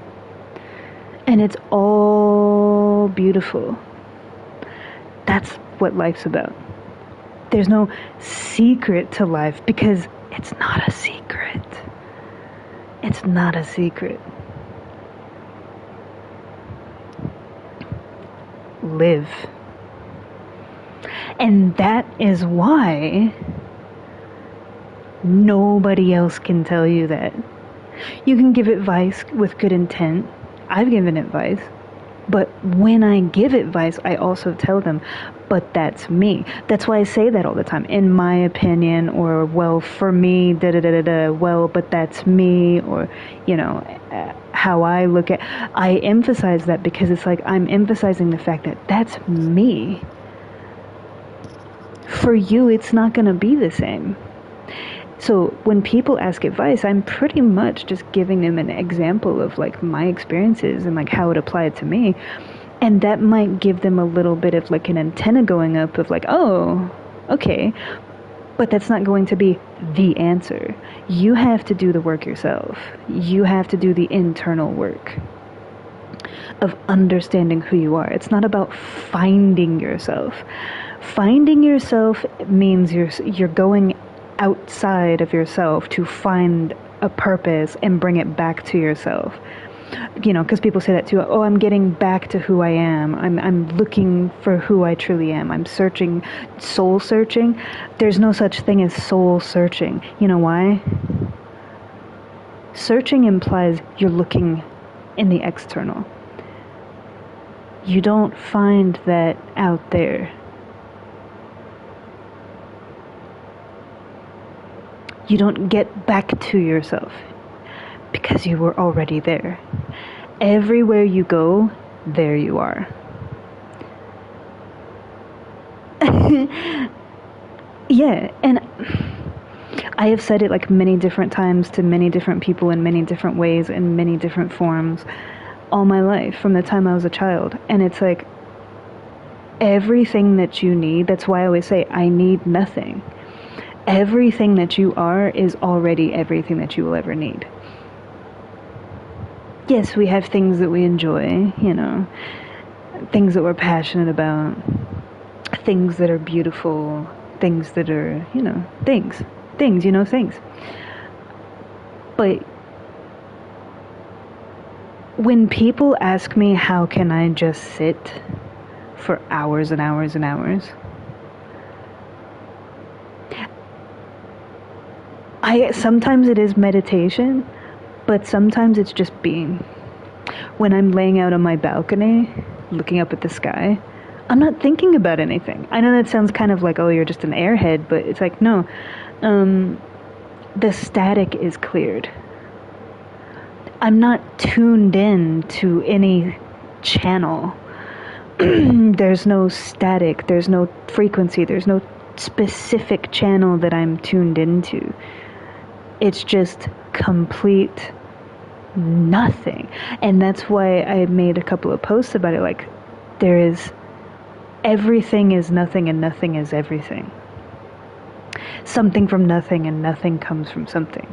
And it's all beautiful. That's what life's about. There's no secret to life, because it's not a secret. It's not a secret. Live. And that is why nobody else can tell you that. You can give advice with good intent. I've given advice. But when I give advice, I also tell them, but that's me. That's why I say that all the time. In my opinion, or, well, for me, da-da-da-da-da, well, but that's me, or, how I look at... I emphasize that because it's like I'm emphasizing the fact that that's me. For you, it's not going to be the same. So when people ask advice, I'm pretty much just giving them an example of like my experiences and like how it applied to me. And that might give them a little bit of like an antenna going up of like, oh, okay. But that's not going to be the answer. You have to do the work yourself. You have to do the internal work of understanding who you are. It's not about finding yourself. Finding yourself means you're going outside of yourself to find a purpose and bring it back to yourself. Because people say that too. Oh, I'm getting back to who I am. I'm looking for who I truly am. I'm searching, soul searching. There's no such thing as soul searching. You know why? Searching implies you're looking in the external. You don't find that out there. You don't get back to yourself because you were already there. Everywhere you go, there you are. Yeah, and I have said it like many different times to many different people in many different ways, in many different forms, all my life, from the time I was a child. And it's like, everything that you need, that's why I always say, I need nothing. Everything that you are is already everything that you will ever need. Yes, we have things that we enjoy, things that we're passionate about, things that are beautiful, things that are, things. But when people ask me how can I just sit for hours and hours and hours, sometimes it is meditation, but sometimes it's just being. When I'm laying out on my balcony, looking up at the sky, I'm not thinking about anything. I know that sounds kind of like, oh, you're just an airhead, but it's like, no. The static is cleared. I'm not tuned in to any channel. There's no static, there's no frequency, there's no specific channel that I'm tuned into. It's just complete nothing. And that's why I made a couple of posts about it. Like, everything is nothing and nothing is everything. Something from nothing and nothing comes from something.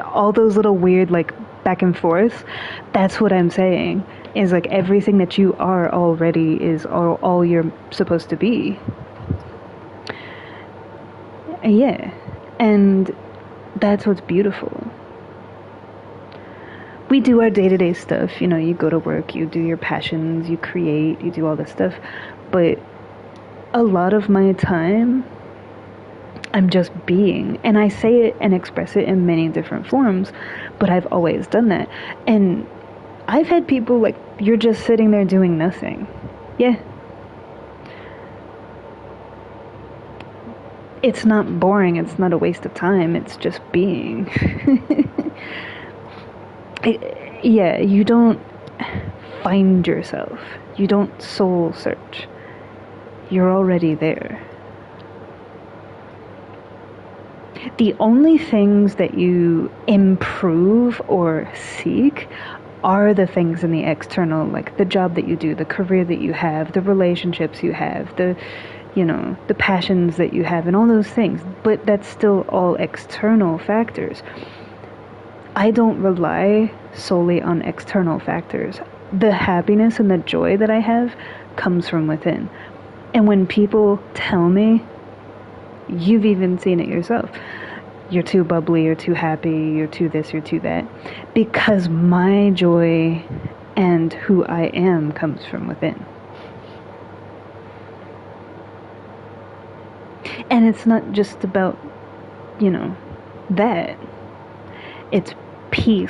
All those little weird like back and forth, that's what I'm saying. Is like everything that you are already is all you're supposed to be. Yeah. And that's what's beautiful. We do our day-to-day stuff, you go to work, you do your passions, you create, you do all this stuff. But a lot of my time, I'm just being. And I say it and express it in many different forms, but I've always done that. And I've had people like, you're just sitting there doing nothing. Yeah. It's not boring, it's not a waste of time, it's just being. Yeah, you don't find yourself. You don't soul search. You're already there. The only things that you improve or seek are the things in the external, like the job that you do, the career that you have, the relationships you have, the passions that you have, and all those things. But that's still all external factors. I don't rely solely on external factors. The happiness and the joy that I have comes from within. And when people tell me, you've even seen it yourself, you're too bubbly, you're too happy, you're too this, you're too that, because my joy and who I am comes from within. And it's not just about, you know, that. It's peace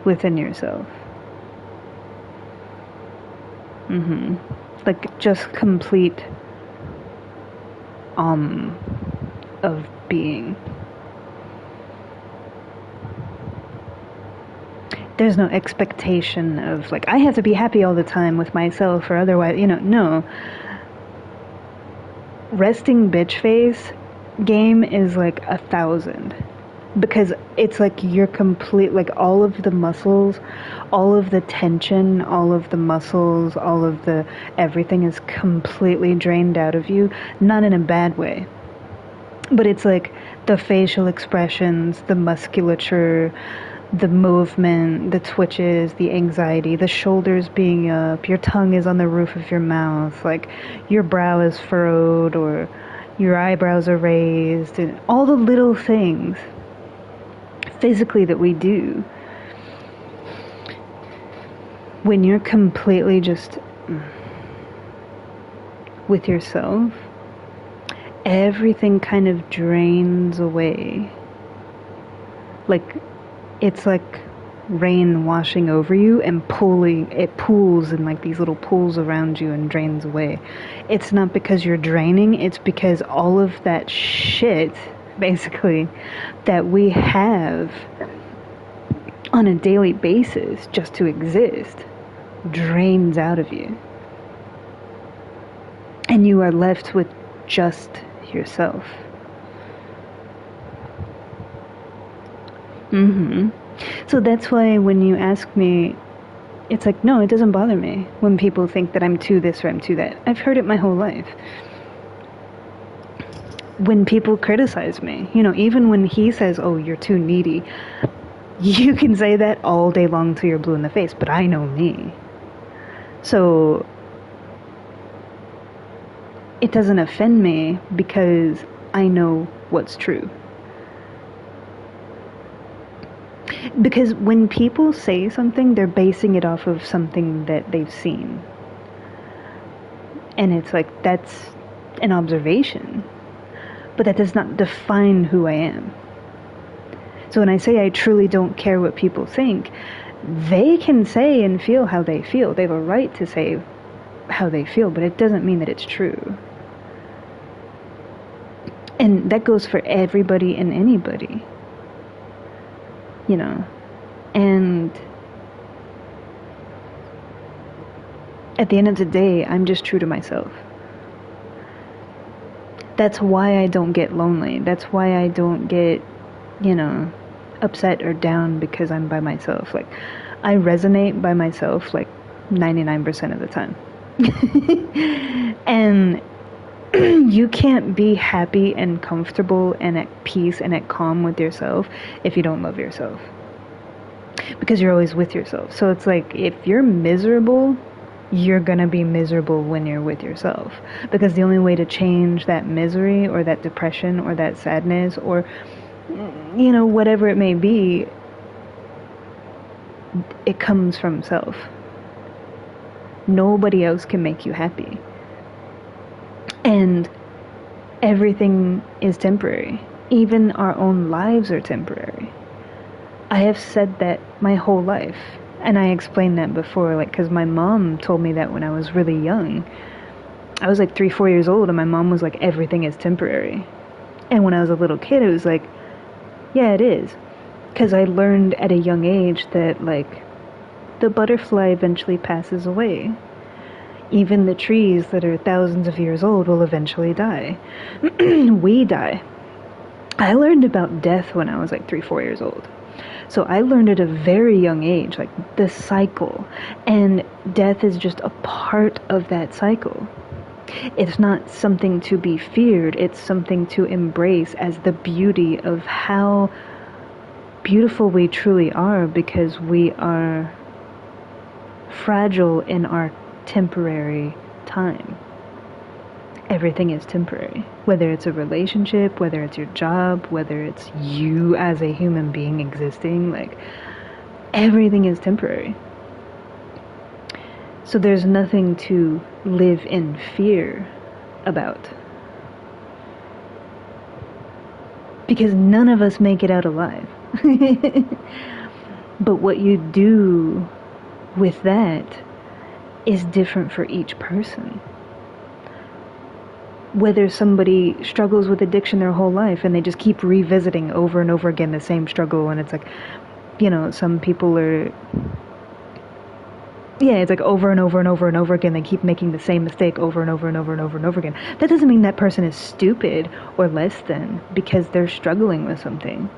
within yourself. Like just complete of being. There's no expectation of like I have to be happy all the time with myself or otherwise, no. Resting bitch face game is like 1,000, because it's like you're complete, like all of the muscles, all of the tension, all of the muscles, all of the everything is completely drained out of you, not in a bad way, but it's like the facial expressions, the musculature, the movement, the twitches, the anxiety, the shoulders being up, your tongue is on the roof of your mouth, like your brow is furrowed or your eyebrows are raised, and all the little things physically that we do. When you're completely just with yourself, everything kind of drains away. Like, it's like rain washing over you and it pools in like these little pools around you and drains away. It's not because you're draining, it's because all of that shit, basically, that we have on a daily basis just to exist drains out of you. And you are left with just yourself. So that's why when you ask me, it's like, no, it doesn't bother me when people think that I'm too this or I'm too that. I've heard it my whole life. When people criticize me, even when he says, oh, you're too needy, you can say that all day long till you're blue in the face, but I know me. So it doesn't offend me because I know what's true. Because when people say something, they're basing it off of something that they've seen. And it's like, that's an observation. But that does not define who I am. So when I say I truly don't care what people think, they can say and feel how they feel. They have a right to say how they feel, but it doesn't mean that it's true. And that goes for everybody and anybody. And at the end of the day, I'm just true to myself. That's why I don't get lonely. That's why I don't get, upset or down because I'm by myself. Like, I resonate by myself like 99% of the time. And you can't be happy and comfortable and at peace and at calm with yourself if you don't love yourself. Because you're always with yourself. So it's like, if you're miserable, you're gonna be miserable when you're with yourself. Because the only way to change that misery or that depression or that sadness or, whatever it may be, it comes from self. Nobody else can make you happy. And everything is temporary. Even our own lives are temporary. I have said that my whole life. And I explained that before, like, because my mom told me that when I was really young. I was like 3-4 years old, and my mom was like, everything is temporary. And when I was a little kid, it was like, yeah, it is. Because I learned at a young age that, like, the butterfly eventually passes away. Even the trees that are thousands of years old will eventually die. We die. I learned about death when I was like 3-4 years old. So I learned at a very young age, like, the cycle. And death is just a part of that cycle. It's not something to be feared. It's something to embrace as the beauty of how beautiful we truly are, because we are fragile in our temporary time. Everything is temporary. Whether it's a relationship, whether it's your job, whether it's you as a human being existing, like, everything is temporary. So there's nothing to live in fear about. because none of us make it out alive. But what you do with that is different for each person. Whether somebody struggles with addiction their whole life and they just keep revisiting over and over again the same struggle, and it's like, some people are, it's like over and over and over and over again, they keep making the same mistake over and over and over and over and over again. That doesn't mean that person is stupid or less than because they're struggling with something.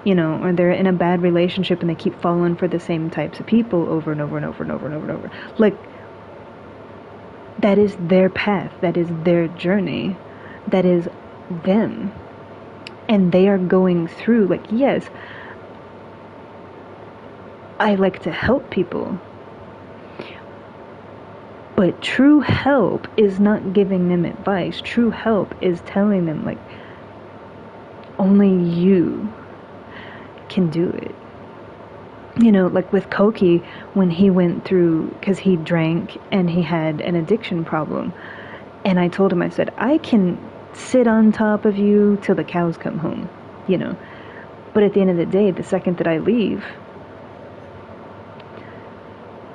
Or they're in a bad relationship and they keep falling for the same types of people over and over and over and over and over and over. Like, that is their path. That is their journey. That is them. And they are going through, like, yes, I like to help people. But true help is not giving them advice. True help is telling them, like, only you can do it. Like with Koki, when he went through, because he drank and he had an addiction problem, and I told him, I said, I can sit on top of you till the cows come home, but at the end of the day, the second that I leave,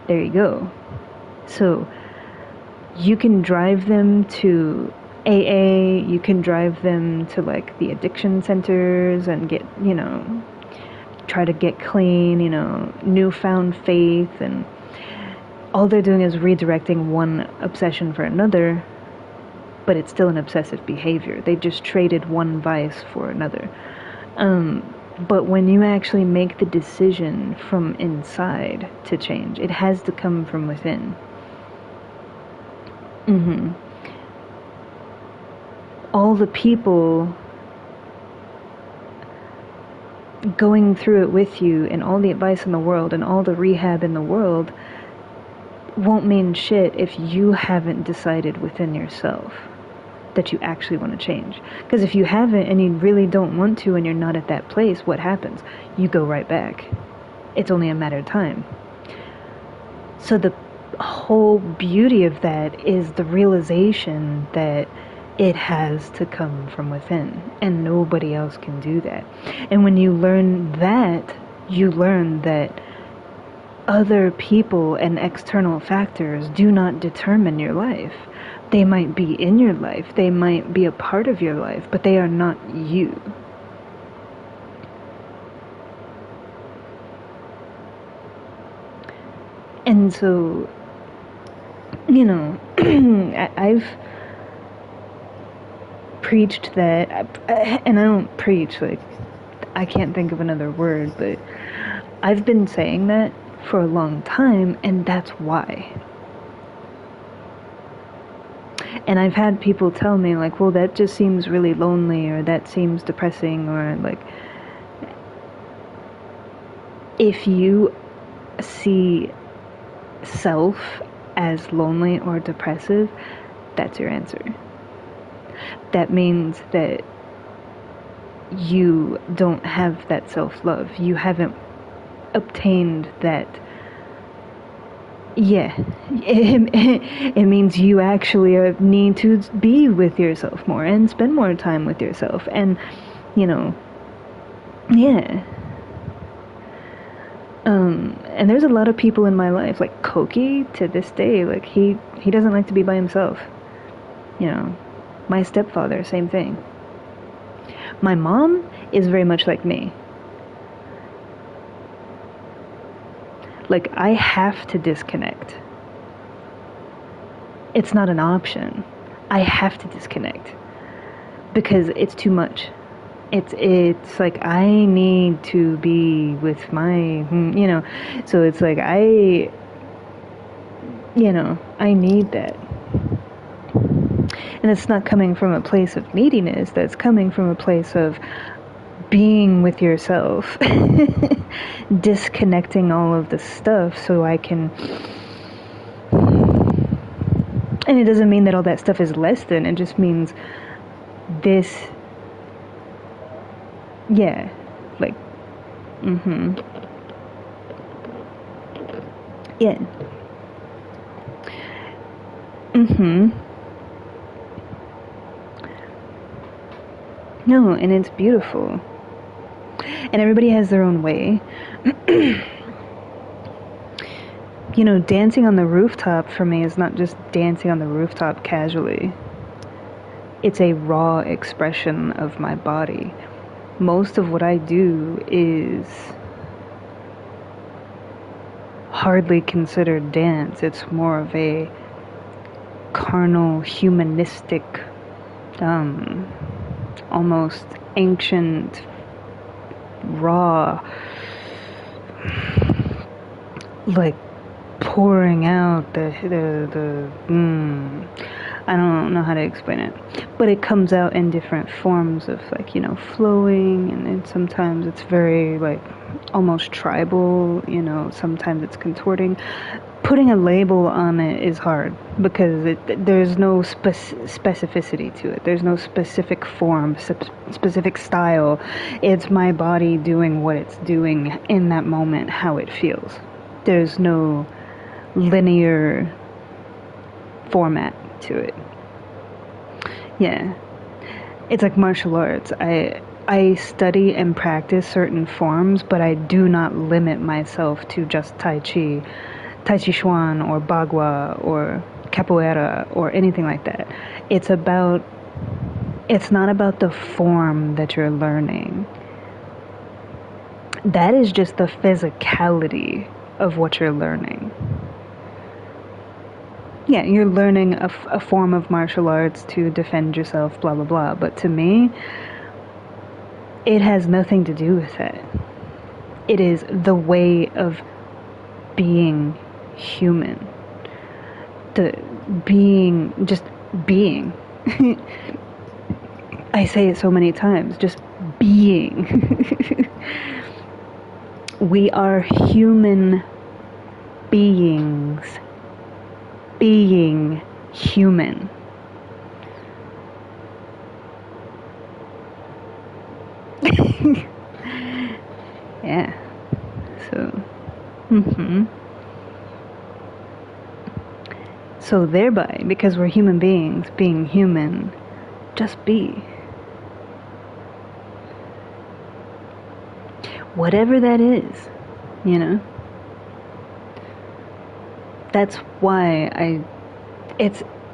there you go. So you can drive them to AA, you can drive them to like the addiction centers and get, try to get clean, newfound faith, and all they're doing is redirecting one obsession for another, but it's still an obsessive behavior. They just traded one vice for another. But when you actually make the decision from inside to change, it has to come from within. All the people going through it with you and all the advice in the world and all the rehab in the world won't mean shit if you haven't decided within yourself that you actually want to change. Because if you haven't and you really don't want to and you're not at that place, what happens? You go right back. It's only a matter of time. So the whole beauty of that is the realization that it has to come from within, and nobody else can do that. And when you learn that, you learn that other people and external factors do not determine your life. They might be in your life, they might be a part of your life, but they are not you. And so, I've preached that, and I don't preach, like, I can't think of another word, but I've been saying that for a long time, and that's why. And I've had people tell me, like, well, that just seems really lonely, or that seems depressing, or, like, if you see self as lonely or depressive, that's your answer. That means that you don't have that self-love. You haven't obtained that. Yeah, it means you actually need to be with yourself more and spend more time with yourself. And, yeah. And there's a lot of people in my life, like Koki, to this day, like, he doesn't like to be by himself. My stepfather, same thing. My mom is very much like me. Like, I have to disconnect. It's not an option. I have to disconnect. Because it's too much. It's like, I need to be with my, so it's like, I need that. And it's not coming from a place of neediness, that's coming from a place of being with yourself. Disconnecting all of the stuff so I can... And it doesn't mean that all that stuff is less than, it just means this... Yeah, like... Yeah. No, and it's beautiful. And everybody has their own way. You know, dancing on the rooftop for me is not just dancing on the rooftop casually. It's a raw expression of my body. Most of what I do is hardly considered dance. It's more of a carnal, humanistic, almost ancient, raw, like pouring out I don't know how to explain it, but it comes out in different forms of, like, you know, flowing, and then sometimes it's very, like, almost tribal, you know, sometimes it's contorting. Putting a label on it is hard because there's no specificity to it. There's no specific form, specific style. It's my body doing what it's doing in that moment, how it feels. There's no linear format to it. Yeah. It's like martial arts. I study and practice certain forms, but I do not limit myself to just Tai Chi Chuan or Bagua or Capoeira or anything like that. It's not about the form that you're learning. That is just the physicality of what you're learning. Yeah, you're learning a form of martial arts to defend yourself, blah, blah, blah. But to me, it has nothing to do with that. It is the way of being human. Just being. I say it so many times, just being. We are human beings. Being human. Yeah. So, So thereby, because we're human beings, being human, just be. Whatever that is, you know? That's why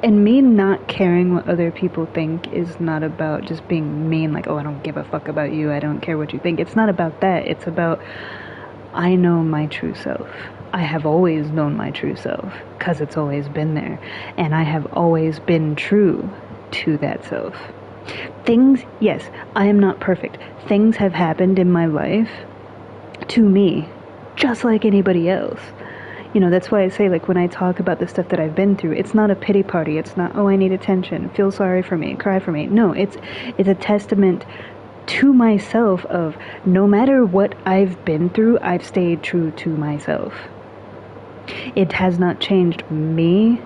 and me not caring what other people think is not about just being mean, like, oh, I don't give a fuck about you, I don't care what you think. It's not about that. It's about, I know my true self. I have always known my true self, because it's always been there. And I have always been true to that self. Things, yes, I am not perfect. Things have happened in my life to me, just like anybody else. You know, that's why I say, like, when I talk about the stuff that I've been through, it's not a pity party. It's not, oh, I need attention, feel sorry for me, cry for me. No, it's a testament to myself of, no matter what I've been through, I've stayed true to myself. It has not changed me,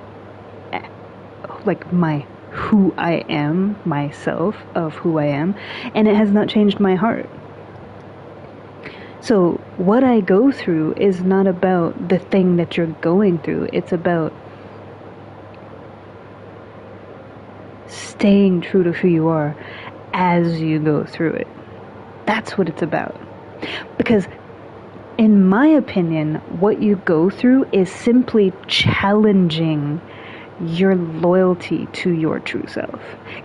like who I am, myself, of who I am, and it has not changed my heart. So what I go through is not about the thing that you're going through. It's about staying true to who you are as you go through it. That's what it's about. Because in my opinion, what you go through is simply challenging your loyalty to your true self.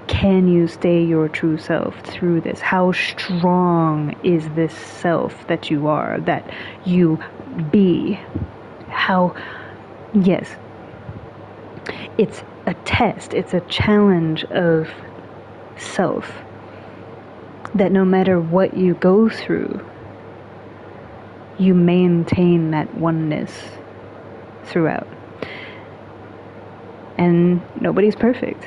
Can you stay your true self through this? How strong is this self that you are, that you be? Yes, it's a test, it's a challenge of self, that no matter what you go through, you maintain that oneness throughout. And nobody's perfect.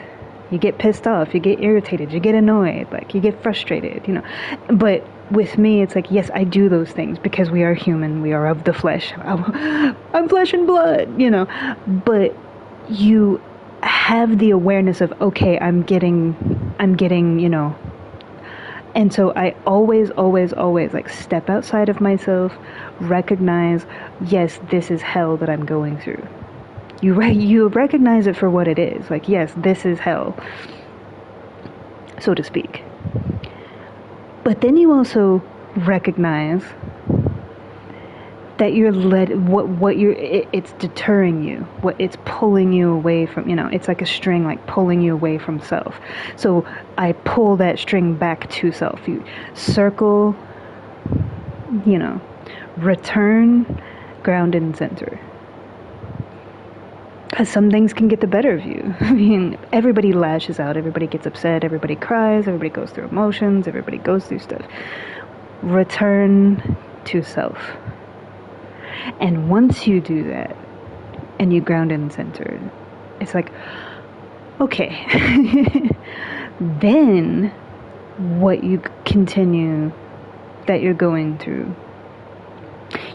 You get pissed off, you get irritated, you get annoyed, like, you get frustrated, you know. But with me, it's like, yes, I do those things because we are human, we are of the flesh. I'm flesh and blood, you know. But you have the awareness of, okay, I'm getting, you know. And so I always, like, step outside of myself, recognize, yes, this is hell that I'm going through. You recognize it for what it is. Like, yes, this is hell, so to speak. But then you also recognize that you're it's deterring you, it's pulling you away from, it's like a string, like pulling you away from self. So I pull that string back to self. You circle, return, ground, and center. Because some things can get the better of you. I mean, everybody lashes out, everybody gets upset, everybody cries, everybody goes through emotions, everybody goes through stuff. Return to self. And once you do that, and you ground and center, it's like, okay. Then, what you continue that you're going through,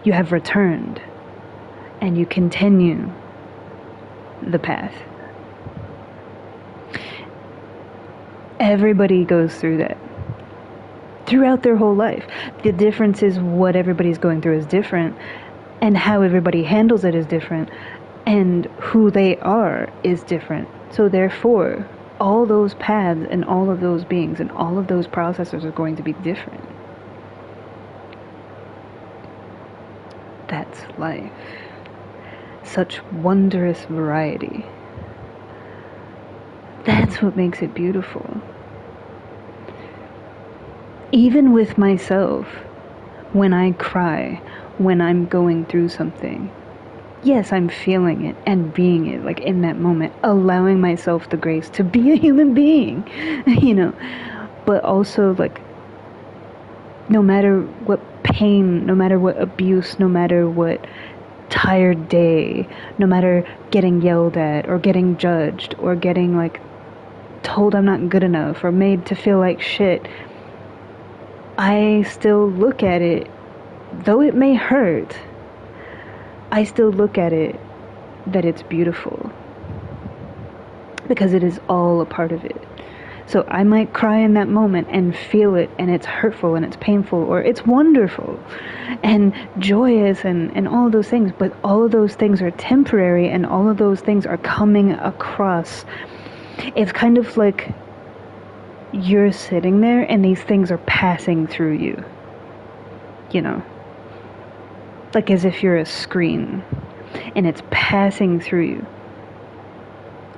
you have returned, and you continue the path. Everybody goes through that throughout their whole life. The difference is what everybody's going through is different, and how everybody handles it is different, and who they are is different. So therefore, all those paths and all of those beings and all of those processes are going to be different. That's life. Such wondrous variety. That's what makes it beautiful. Even with myself, when I cry, when I'm going through something, yes, I'm feeling it and being it, like in that moment, allowing myself the grace to be a human being, but also like, no matter what pain, no matter what abuse, no matter what tired day, no matter getting yelled at or getting judged or getting like told I'm not good enough or made to feel like shit, I still look at it, though it may hurt, I still look at it that it's beautiful, because it is all a part of it. So I might cry in that moment and feel it, and it's hurtful and it's painful, or it's wonderful and joyous and all of those things, but all of those things are temporary, and all of those things are coming across. It's kind of like you're sitting there and these things are passing through you, like as if you're a screen and it's passing through you.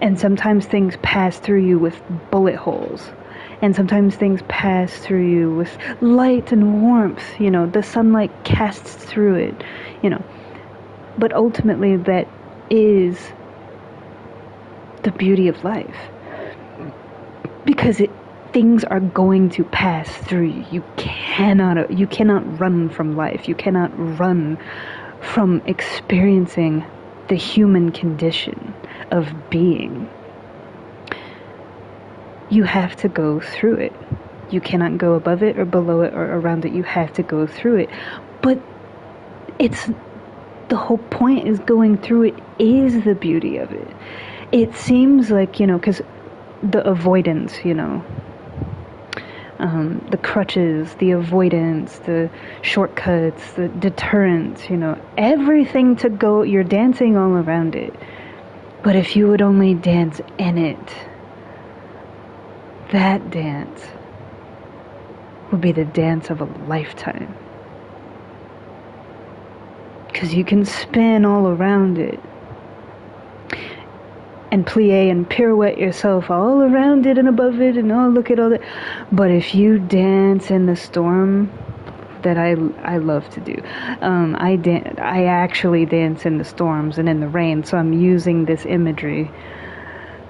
And sometimes things pass through you with bullet holes, and sometimes things pass through you with light and warmth, the sunlight casts through it, but ultimately that is the beauty of life, because things are going to pass through you. You cannot run from life. You cannot run from experiencing the human condition of being. You have to go through it. You cannot go above it or below it or around it. You have to go through it. But the whole point is going through it is the beauty of it. It seems like, because the avoidance, the crutches, the avoidance, the shortcuts, the deterrence, everything to go, you're dancing all around it. But if you would only dance in it, that dance would be the dance of a lifetime. Because you can spin all around it and plie and pirouette yourself all around it and above it and look at all that. But if you dance in the storm, that I love to do. I actually dance in the storms and in the rain, so I'm using this imagery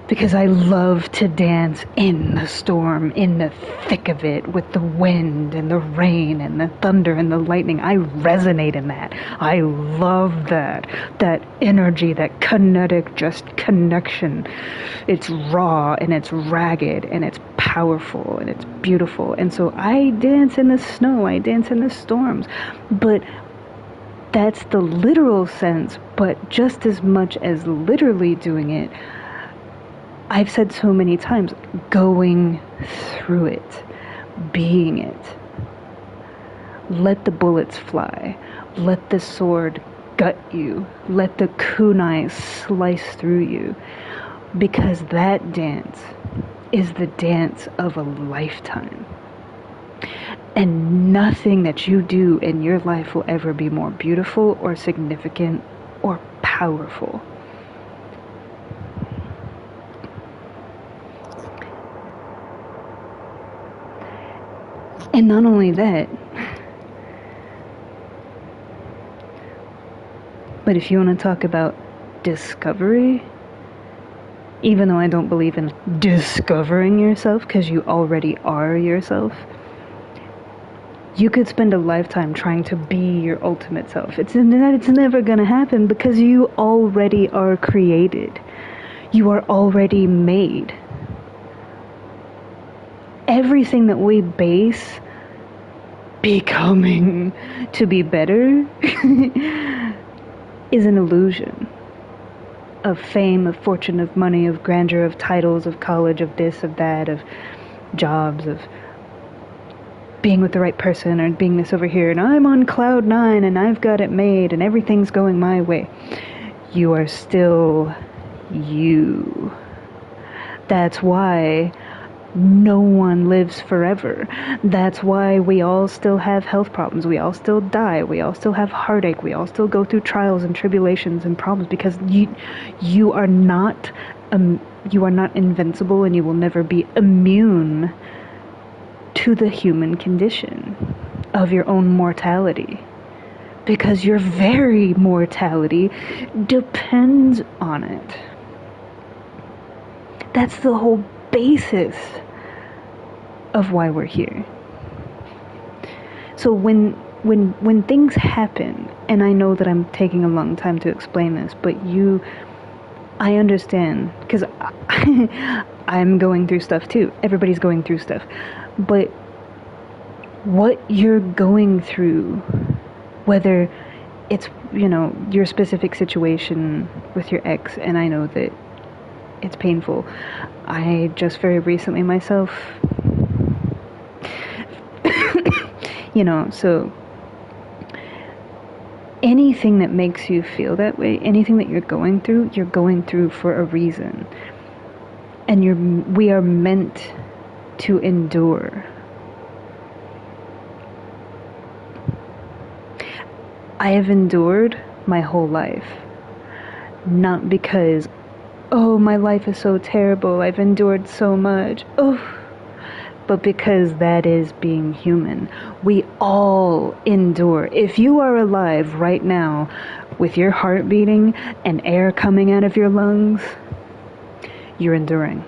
because I love to dance in the storm, in the thick of it, with the wind and the rain and the thunder and the lightning. I resonate in that. I love that energy, that kinetic just connection. It's raw and it's ragged and it's powerful and it's beautiful. And so I dance in the snow, I dance in the storms. But that's the literal sense, but just as much as literally doing it, I've said so many times, going through it, being it. Let the bullets fly. Let the sword gut you. Let the kunai slice through you. Because that dance is the dance of a lifetime. And nothing that you do in your life will ever be more beautiful or significant or powerful. And not only that, but if you want to talk about discovery, even though I don't believe in discovering yourself because you already are yourself, you could spend a lifetime trying to be your ultimate self. It's never going to happen because you already are created. You are already made. Everything that we base becoming to be better is an illusion of fame, of fortune, of money, of grandeur, of titles, of college, of this, of that, of jobs, of being with the right person, or being this over here, and I'm on cloud 9 and I've got it made and everything's going my way. You are still you. That's why no one lives forever. That's why we all still have health problems. We all still die. We all still have heartache. We all still go through trials and tribulations and problems, because you are not invincible, and you will never be immune to the human condition of your own mortality, because your very mortality depends on it. That's the whole basis of why we're here. So when things happen, and I know that I'm taking a long time to explain this, but I understand, because I'm going through stuff too. Everybody's going through stuff. But what you're going through, whether it's, your specific situation with your ex, and I know that it's painful. I just very recently myself, so anything that makes you feel that way, anything that you're going through for a reason. And we are meant to endure. I have endured my whole life, not because, oh, my life is so terrible, I've endured so much, but because that is being human. We all endure. If you are alive right now with your heart beating and air coming out of your lungs, you're enduring.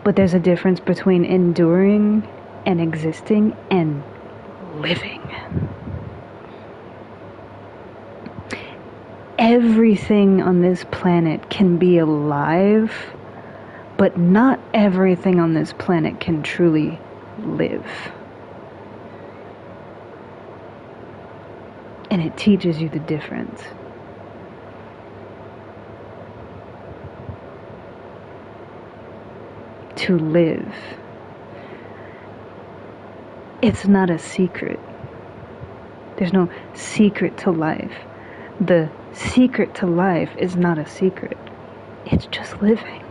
But there's a difference between enduring and existing and living. Everything on this planet can be alive, but not everything on this planet can truly live. And it teaches you the difference. To live. It's not a secret. There's no secret to life. The secret to life is not a secret. It's just living.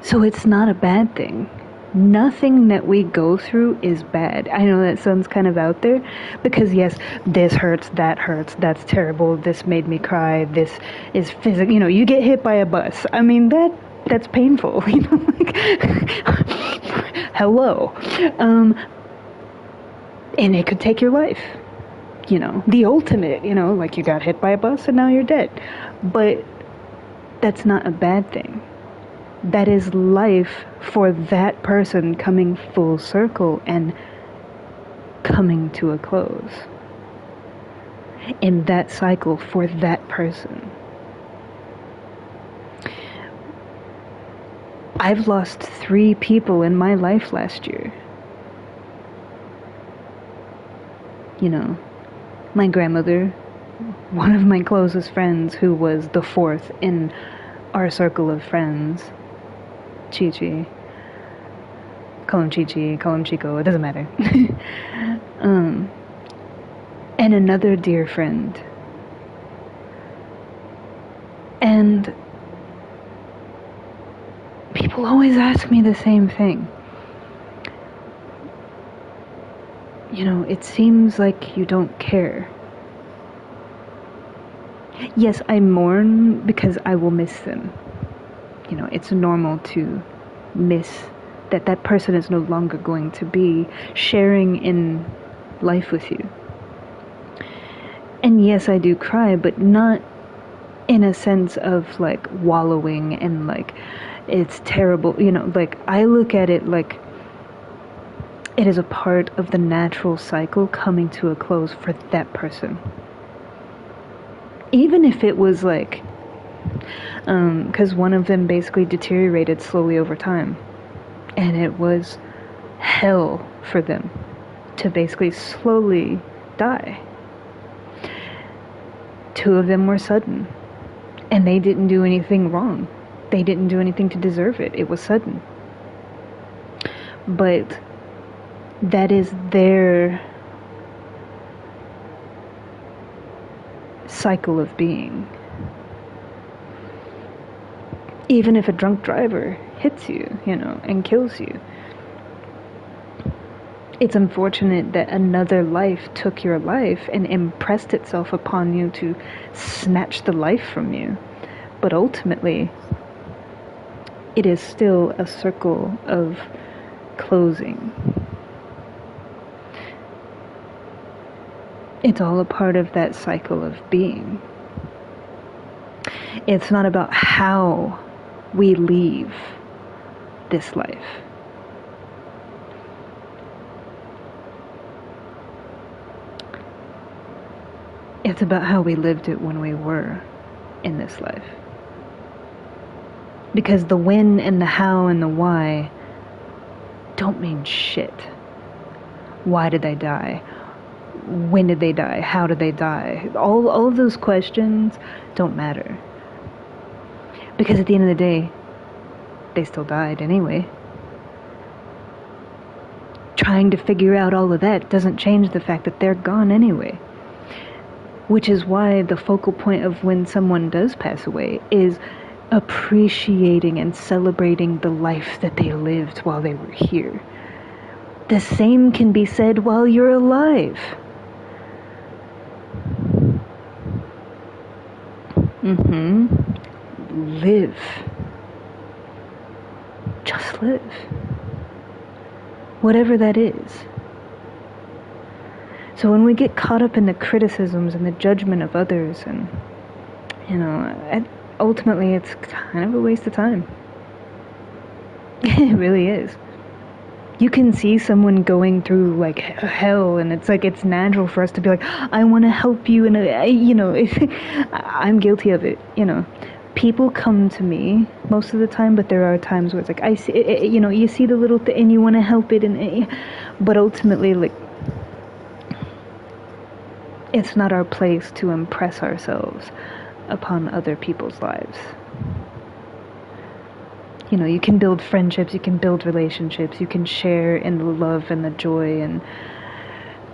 So it's not a bad thing. Nothing that we go through is bad. I know that sounds kind of out there, because yes, this hurts, that's terrible, this made me cry, this is physical. You get hit by a bus. I mean, that's painful. Hello. And it could take your life. The ultimate, like you got hit by a bus and now you're dead. But that's not a bad thing. That is life for that person coming full circle and coming to a close. In that cycle for that person. I've lost 3 people in my life last year. My grandmother, one of my closest friends, who was the 4th in our circle of friends, Chi-Chi. Call him Chi-Chi, call him Chico, it doesn't matter. And another dear friend. And people always ask me the same thing. You know, it seems like you don't care. Yes, I mourn because I will miss them. You know, it's normal to miss that person is no longer going to be sharing in life with you. And yes, I do cry, but not in a sense of like wallowing and like it's terrible. You know, like I look at it like it is a part of the natural cycle coming to a close for that person. Even if it was like, because one of them basically deteriorated slowly over time. And it was hell for them to basically slowly die. 2 of them were sudden. And they didn't do anything wrong. They didn't do anything to deserve it. It was sudden. But that is their cycle of being. Even if a drunk driver hits you, you know, and kills you, it's unfortunate that another life took your life and impressed itself upon you to snatch the life from you. But ultimately, it is still a circle of closing. It's all a part of that cycle of being. It's not about how we leave this life. It's about how we lived it when we were in this life. Because the when and the how and the why don't mean shit. Why did they die? When did they die? How did they die? All of those questions don't matter. Because at the end of the day, they still died anyway. Trying to figure out all of that doesn't change the fact that they're gone anyway. Which is why the focal point of when someone does pass away is appreciating and celebrating the life that they lived while they were here. The same can be said while you're alive. Live. Just live. Whatever that is. So when we get caught up in the criticisms and the judgment of others, and, you know, ultimately it's kind of a waste of time. It really is. You can see someone going through like hell, and it's like it's natural for us to be like, I want to help you, and you know, I'm guilty of it. You know, people come to me most of the time, but there are times where it's like I see, you know, you see the little thing and you want to help it, and but ultimately, like, it's not our place to impress ourselves upon other people's lives. You know, you can build friendships, you can build relationships, you can share in the love and the joy and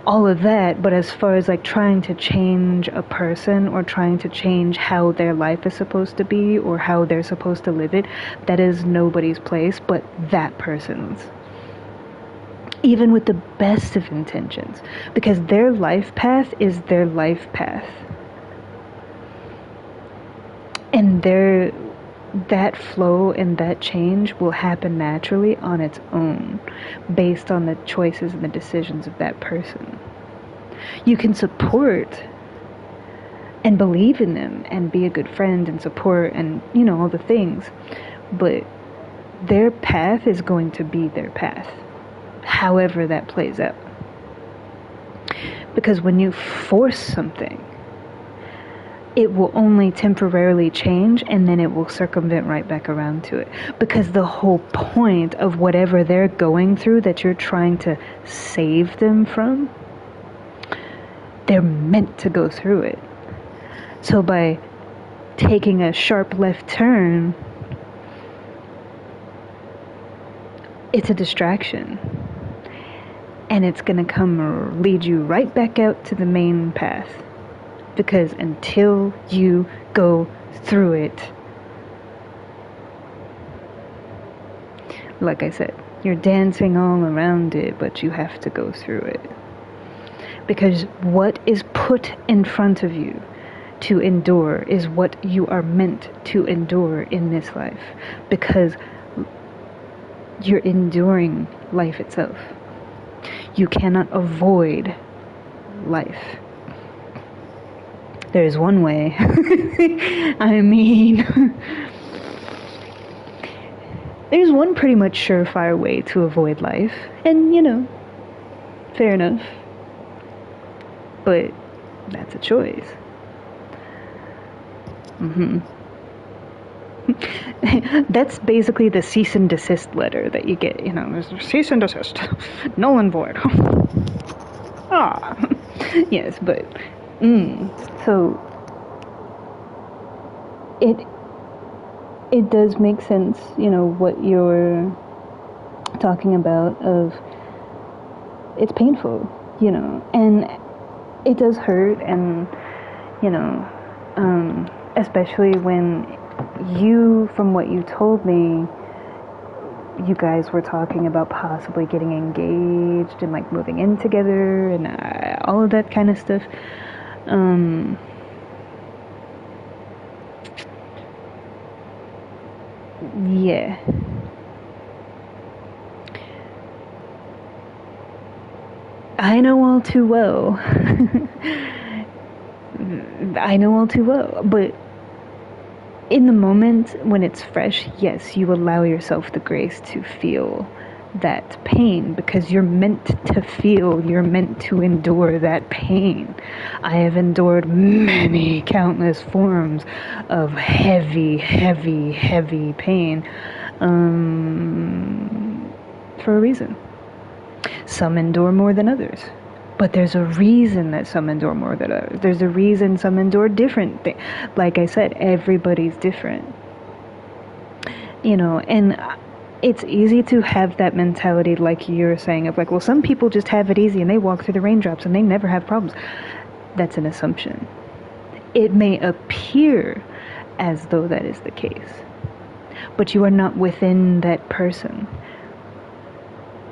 all of that, but as far as like trying to change a person or trying to change how their life is supposed to be or how they're supposed to live it, that is nobody's place but that person's. Even with the best of intentions, because their life path is their life path. And that flow and that change will happen naturally on its own, based on the choices and the decisions of that person. You can support and believe in them and be a good friend and support and, you know, all the things, but their path is going to be their path, however that plays out. Because when you force something, it will only temporarily change, and then it will circumvent right back around to it. Because the whole point of whatever they're going through that you're trying to save them from, they're meant to go through it. So by taking a sharp left turn, it's a distraction. And it's going to come lead you right back out to the main path. Because until you go through it, Like I said, you're dancing all around it, but you have to go through it. Because what is put in front of you to endure is what you are meant to endure in this life. Because you're enduring life itself. You cannot avoid life. There's one way. I mean, there's one pretty much surefire way to avoid life. And, you know, fair enough. But that's a choice. That's basically the cease and desist letter that you get. You know, there's cease and desist. Null and void. Ah. Yes, but... So... It does make sense, you know, what you're talking about of... It's painful, you know, and it does hurt, and, you know, especially when you, from what you told me, you guys were talking about possibly getting engaged and like moving in together and all of that kind of stuff. Yeah. I know all too well. I know all too well, but in the moment when it's fresh, yes, you allow yourself the grace to feel that pain because you're meant to feel, you're meant to endure that pain. I have endured many countless forms of heavy, heavy, heavy pain for a reason. Some endure more than others. But there's a reason that some endure more than others. There's a reason some endure different things. Like I said, everybody's different. You know, and it's easy to have that mentality like you're saying of like, well, some people just have it easy and they walk through the raindrops and they never have problems. That's an assumption. It may appear as though that is the case. But you are not within that person.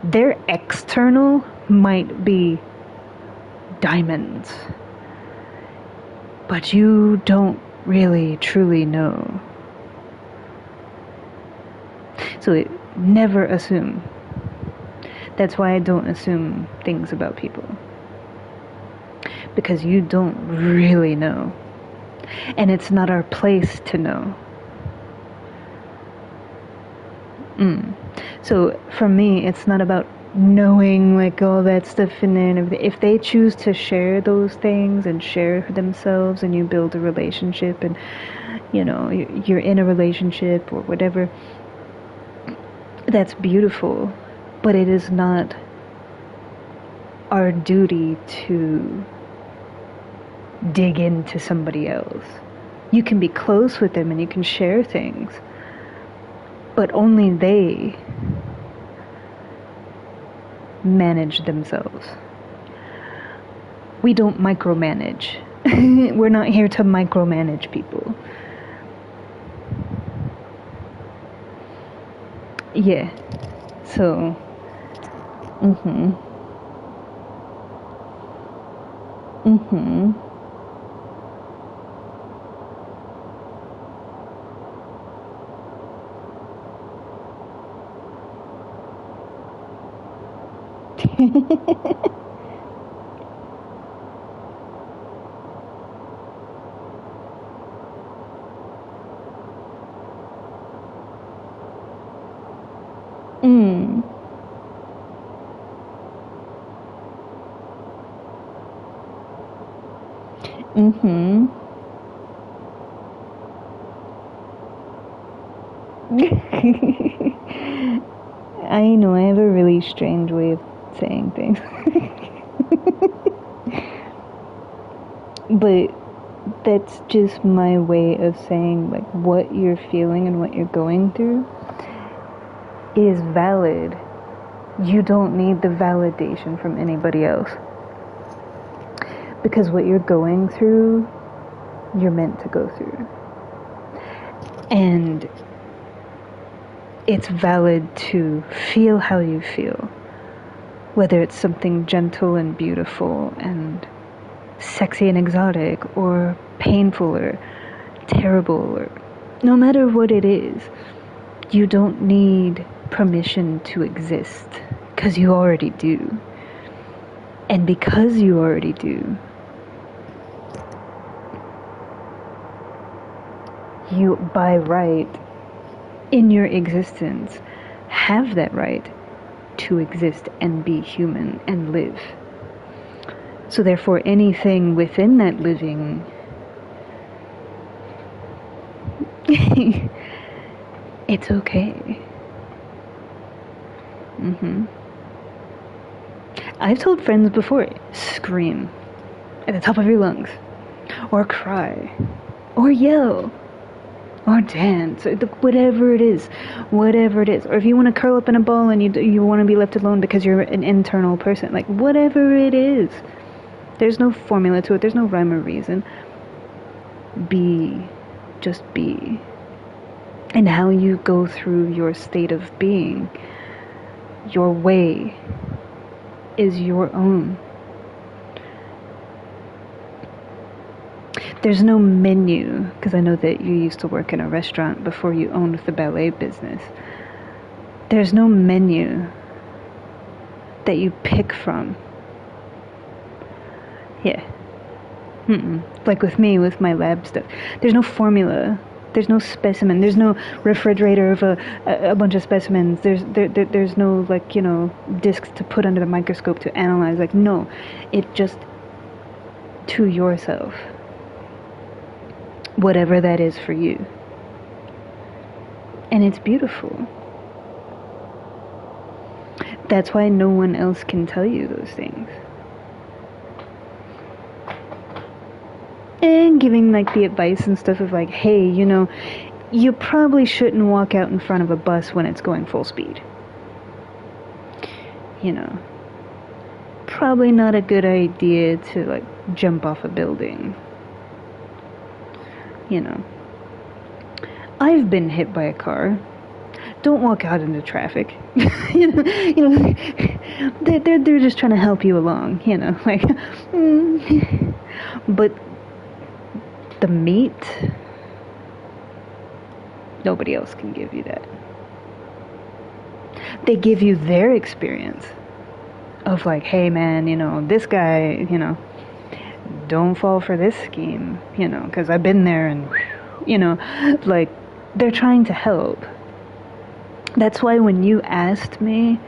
Their external might be diamonds, but you don't really truly know. So never assume. That's why I don't assume things about people, because you don't really know, and it's not our place to know. So for me, it's not about knowing like all that stuff in there and everything. If they choose to share those things and share themselves and you build a relationship and, you know, you're in a relationship or whatever, that's beautiful. But it is not our duty to dig into somebody else. You can be close with them and you can share things, but only they manage themselves. We don't micromanage. We're not here to micromanage people. Yeah. So, I know I have a really strange way of saying things. But that's just my way of saying like what you're feeling and what you're going through is valid. You don't need the validation from anybody else. Because what you're going through, you're meant to go through. And, you know, I have a really strange way of saying things. But that's just my way of saying like what you're feeling and what you're going through is valid. You don't need the validation from anybody else. Because what you're going through, you're meant to go through. And, you know, I have a really strange way of saying things. But that's just my way of saying like what you're feeling and what you're going through is valid. You don't need the validation from anybody else. Because what you're going through, you're meant to go through. And it's valid to feel how you feel, whether it's something gentle and beautiful and sexy and exotic, or painful or terrible, or no matter what it is. You don't need permission to exist, because you already do. And because you already do, you, by right, in your existence, have that right to exist and be human and live. So therefore, anything within that living it's okay. I've told friends before, scream at the top of your lungs, or cry, or yell, or dance, or whatever it is. Or if you want to curl up in a ball and you want to be left alone because you're an internal person, like whatever it is. There's no formula to it, there's no rhyme or reason. Be. Just be. And how you go through your state of being, your way, is your own. There's no menu, because I know that you used to work in a restaurant before you owned the ballet business. There's no menu that you pick from. Yeah. Like with me, with my lab stuff. There's no formula. There's no specimen. There's no refrigerator of a bunch of specimens. There's no, like, you know, discs to put under the microscope to analyze. Like, no. It just to yourself. Whatever that is for you. And it's beautiful. That's why no one else can tell you those things. And giving, like, the advice and stuff of, like, hey, you know, you probably shouldn't walk out in front of a bus when it's going full speed. You know. Probably not a good idea to, like, jump off a building. You know. I've been hit by a car. Don't walk out into traffic. you know, they're just trying to help you along, you know, like, but the meat, nobody else can give you that. They give you their experience of, like, hey man, you know, this guy, you know, don't fall for this scheme, you know, because I've been there, and, you know, like, they're trying to help. That's why when you asked me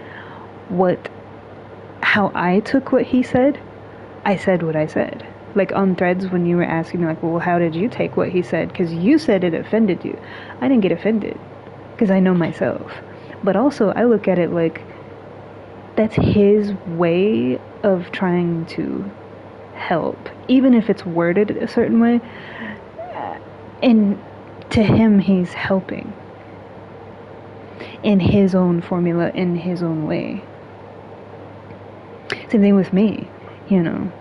how I took what he said, I said what I said. Like, on Threads, when you were asking me, like, well, how did you take what he said? Because you said it offended you. I didn't get offended, because I know myself. But also, I look at it like, that's his way of trying to help. Even if it's worded a certain way, and to him, he's helping. In his own formula, in his own way. Same thing with me, you know.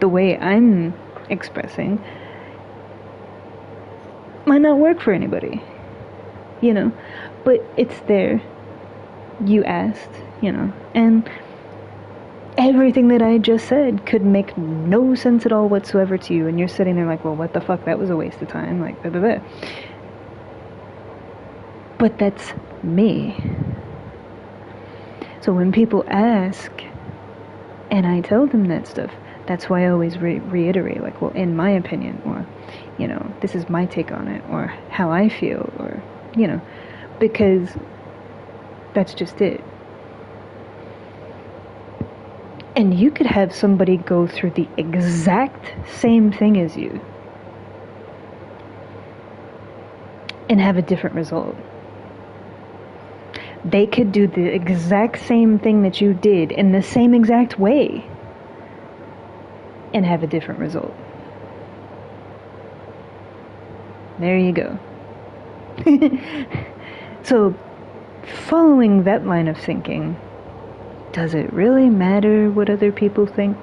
The way I'm expressing might not work for anybody, you know. But it's there. You asked, you know. And everything that I just said could make no sense at all whatsoever to you. And you're sitting there like, well, what the fuck? That was a waste of time. Like, blah, blah, blah. But that's me. So when people ask, and I tell them that stuff, that's why I always reiterate, like, well, in my opinion, or, you know, this is my take on it, or how I feel, or, you know, because that's just it. And you could have somebody go through the exact same thing as you and have a different result. They could do the exact same thing that you did in the same exact way and have a different result. There you go. So, following that line of thinking, does it really matter what other people think?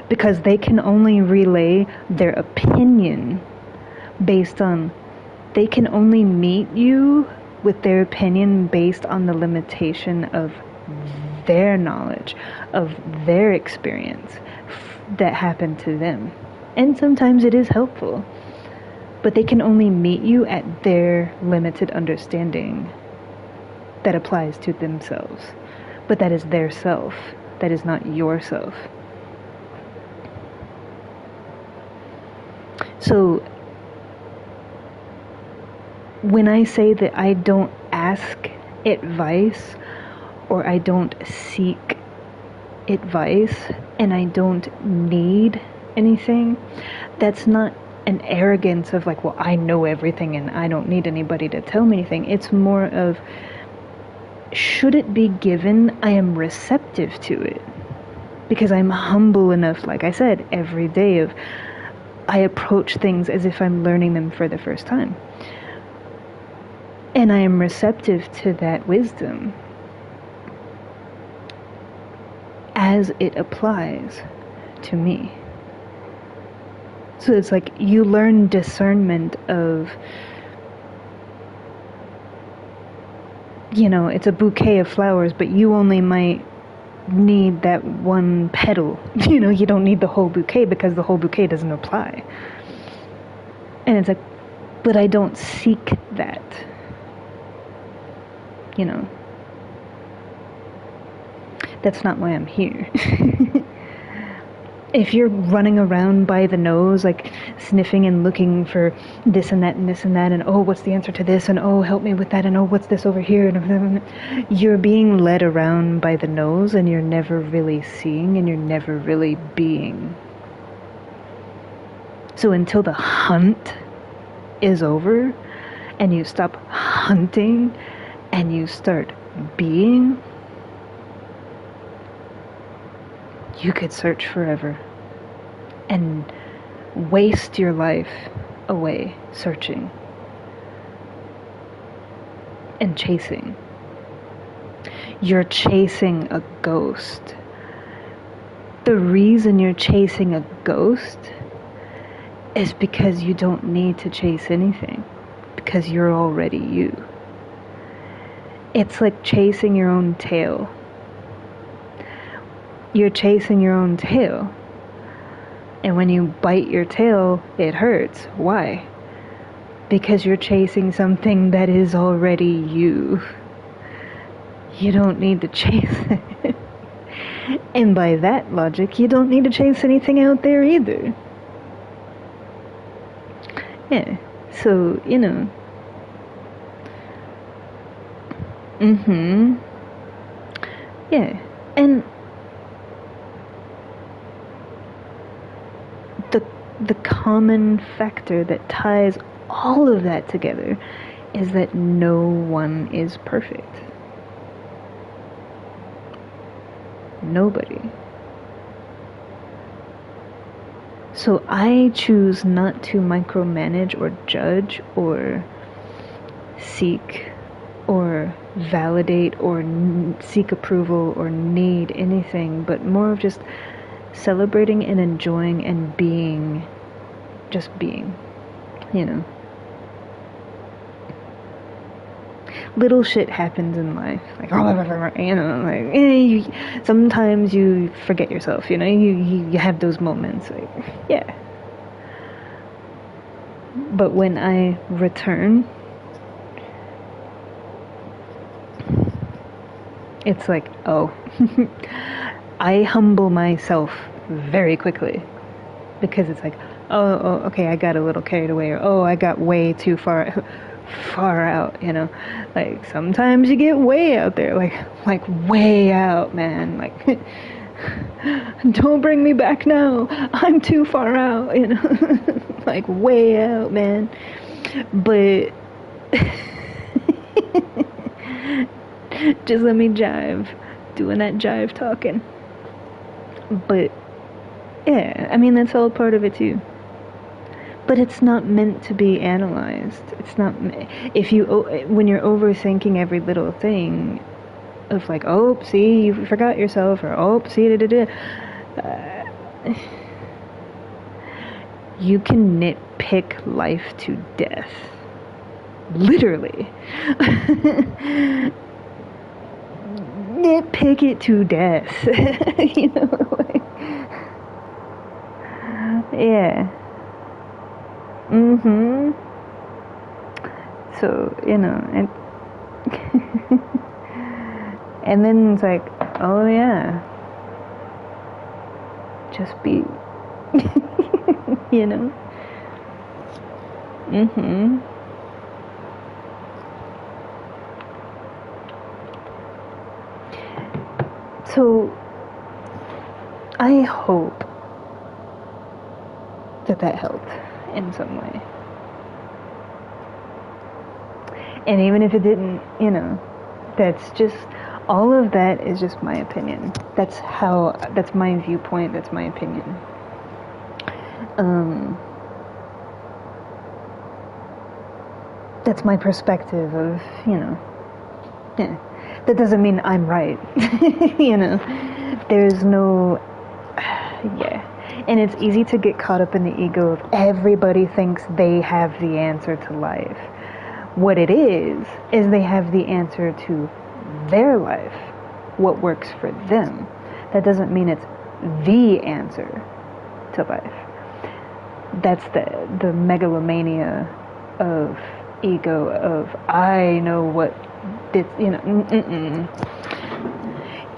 Because they can only relay their opinion based on they can only meet you with their opinion based on the limitation of their knowledge, of their experience that happened to them. And sometimes it is helpful, but they can only meet you at their limited understanding that applies to themselves. But that is their self. That is not your self. So when I say that I don't ask advice, or I don't seek advice, and I don't need anything, that's not an arrogance of like, well, I know everything and I don't need anybody to tell me anything. It's more of, should it be given, I am receptive to it. Because I'm humble enough, like I said, every day of, I approach things as if I'm learning them for the first time. And I am receptive to that wisdom as it applies to me. So it's like you learn discernment of, it's a bouquet of flowers, but you only might need that one petal. You don't need the whole bouquet because the whole bouquet doesn't apply. And it's like, but I don't seek that. That's not why I'm here. If you're running around by the nose, like sniffing and looking for this and that and this and that, and oh, what's the answer to this, and oh, help me with that, and oh, what's this over here, and you're being led around by the nose, and you're never really seeing, and you're never really being. So until the hunt is over, and you stop hunting, and you start being, you could search forever and waste your life away searching and chasing. You're chasing a ghost. The reason you're chasing a ghost is because you don't need to chase anything, because you're already you. It's like chasing your own tail. You're chasing your own tail. And when you bite your tail, it hurts. Why? Because you're chasing something that is already you. You don't need to chase it. And by that logic, you don't need to chase anything out there either. Yeah. So, Yeah. And the common factor that ties all of that together is that no one is perfect. Nobody. So I choose not to micromanage or judge or seek or validate or seek approval or need anything, but more of just celebrating and enjoying and being, just being, Little shit happens in life, like, sometimes you forget yourself, you have those moments, like, yeah. But when I return, it's like, oh, I humble myself very quickly, because it's like, oh, okay, I got a little carried away, or oh, I got way too far out, like sometimes you get way out there, like way out, man, like don't bring me back now, I'm too far out, like way out, man. But just let me jive, doing that jive talking. But yeah, I mean, that's all part of it too. But it's not meant to be analyzed. It's not, when you're overthinking every little thing, of like, oh, see, you forgot yourself, or oh, see, you can nitpick life to death. Literally. Nitpick it to death. You know, like, yeah. So, you know, and and then it's like, oh yeah, just be, you know. So I hope that helped in some way. And even if it didn't, you know, that's just, all of that is just my opinion. That's my viewpoint, that's my opinion. That's my perspective of, you know, yeah. That doesn't mean I'm right. You know, there's no, yeah. And it's easy to get caught up in the ego of everybody thinks they have the answer to life. What it is they have the answer to their life, what works for them. That doesn't mean it's the answer to life. That's the megalomania of ego, of I know what this, you know.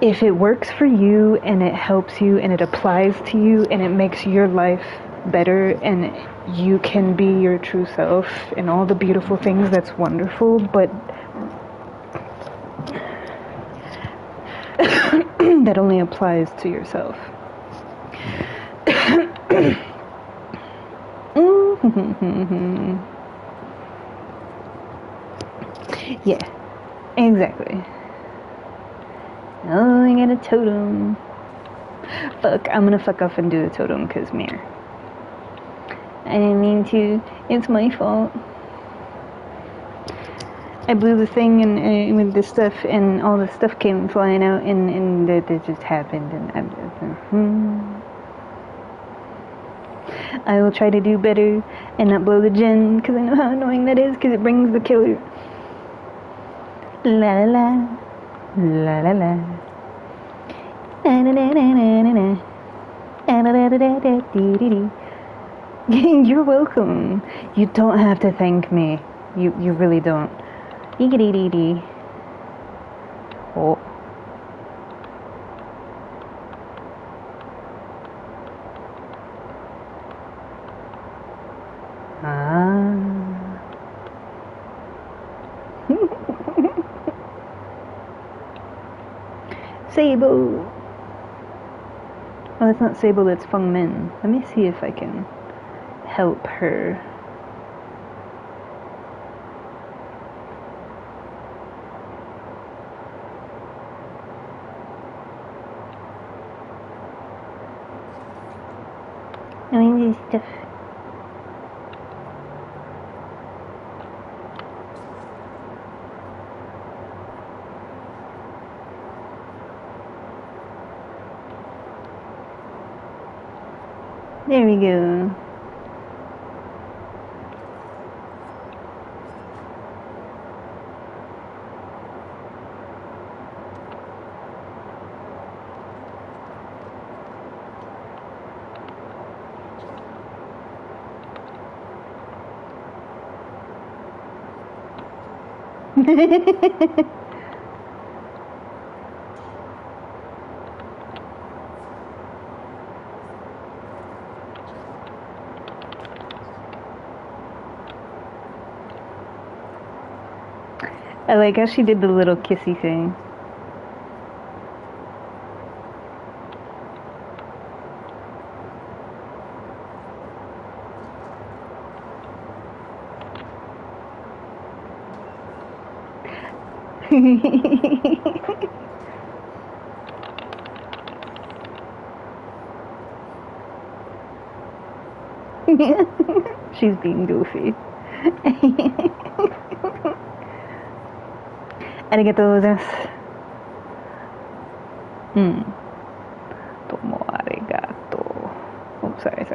If it works for you and it helps you and it applies to you and it makes your life better and you can be your true self and all the beautiful things, that's wonderful, but that only applies to yourself. Yeah, exactly. Oh, I got a totem. Fuck, I'm gonna fuck off and do the totem, cause mirror. I didn't mean to. It's my fault. I blew the thing and with the stuff, and all the stuff came flying out, and that just happened, and I will try to do better and not blow the gen, because I know how annoying that is, because it brings the killer. La la la, la la la. You're welcome. You don't have to thank me. You really don't. Eegity. Oh. Ah. Sable. Oh, that's not Sable, that's Feng Min. Let me see if I can help her. I mean, this stuff. There we go. I like how she did the little kissy thing. She's being goofy. Arigatou gozaimasu. Tomo arigato. Oh, sorry.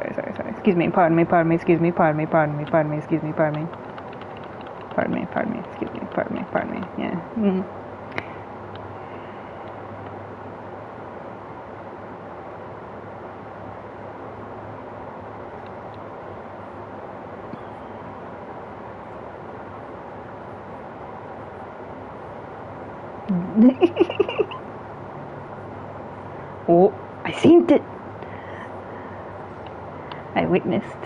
Excuse me, pardon me, excuse me. pardon me, excuse me, pardon me, yeah. Mm. Oh, I seen it. I witnessed.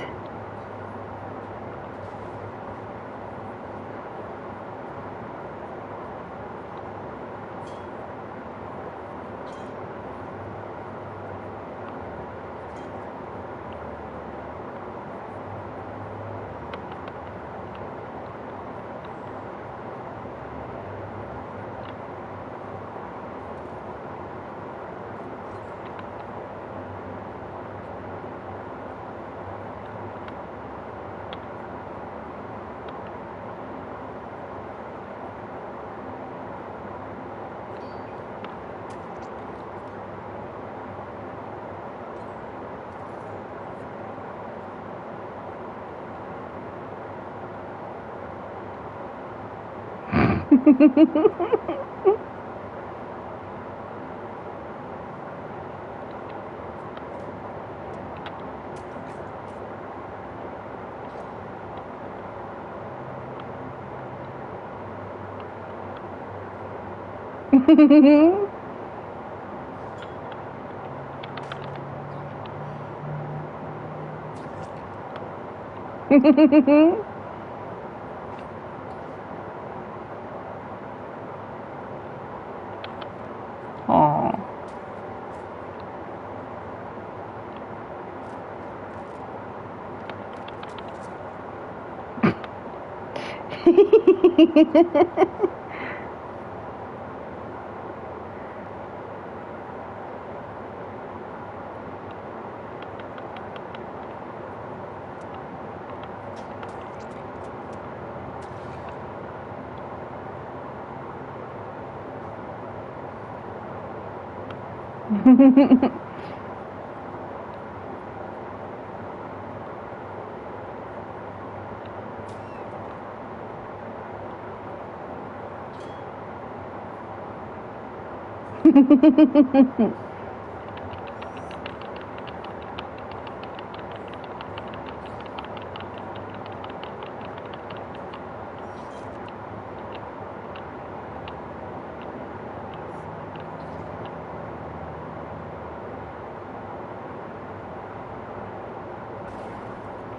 Oh.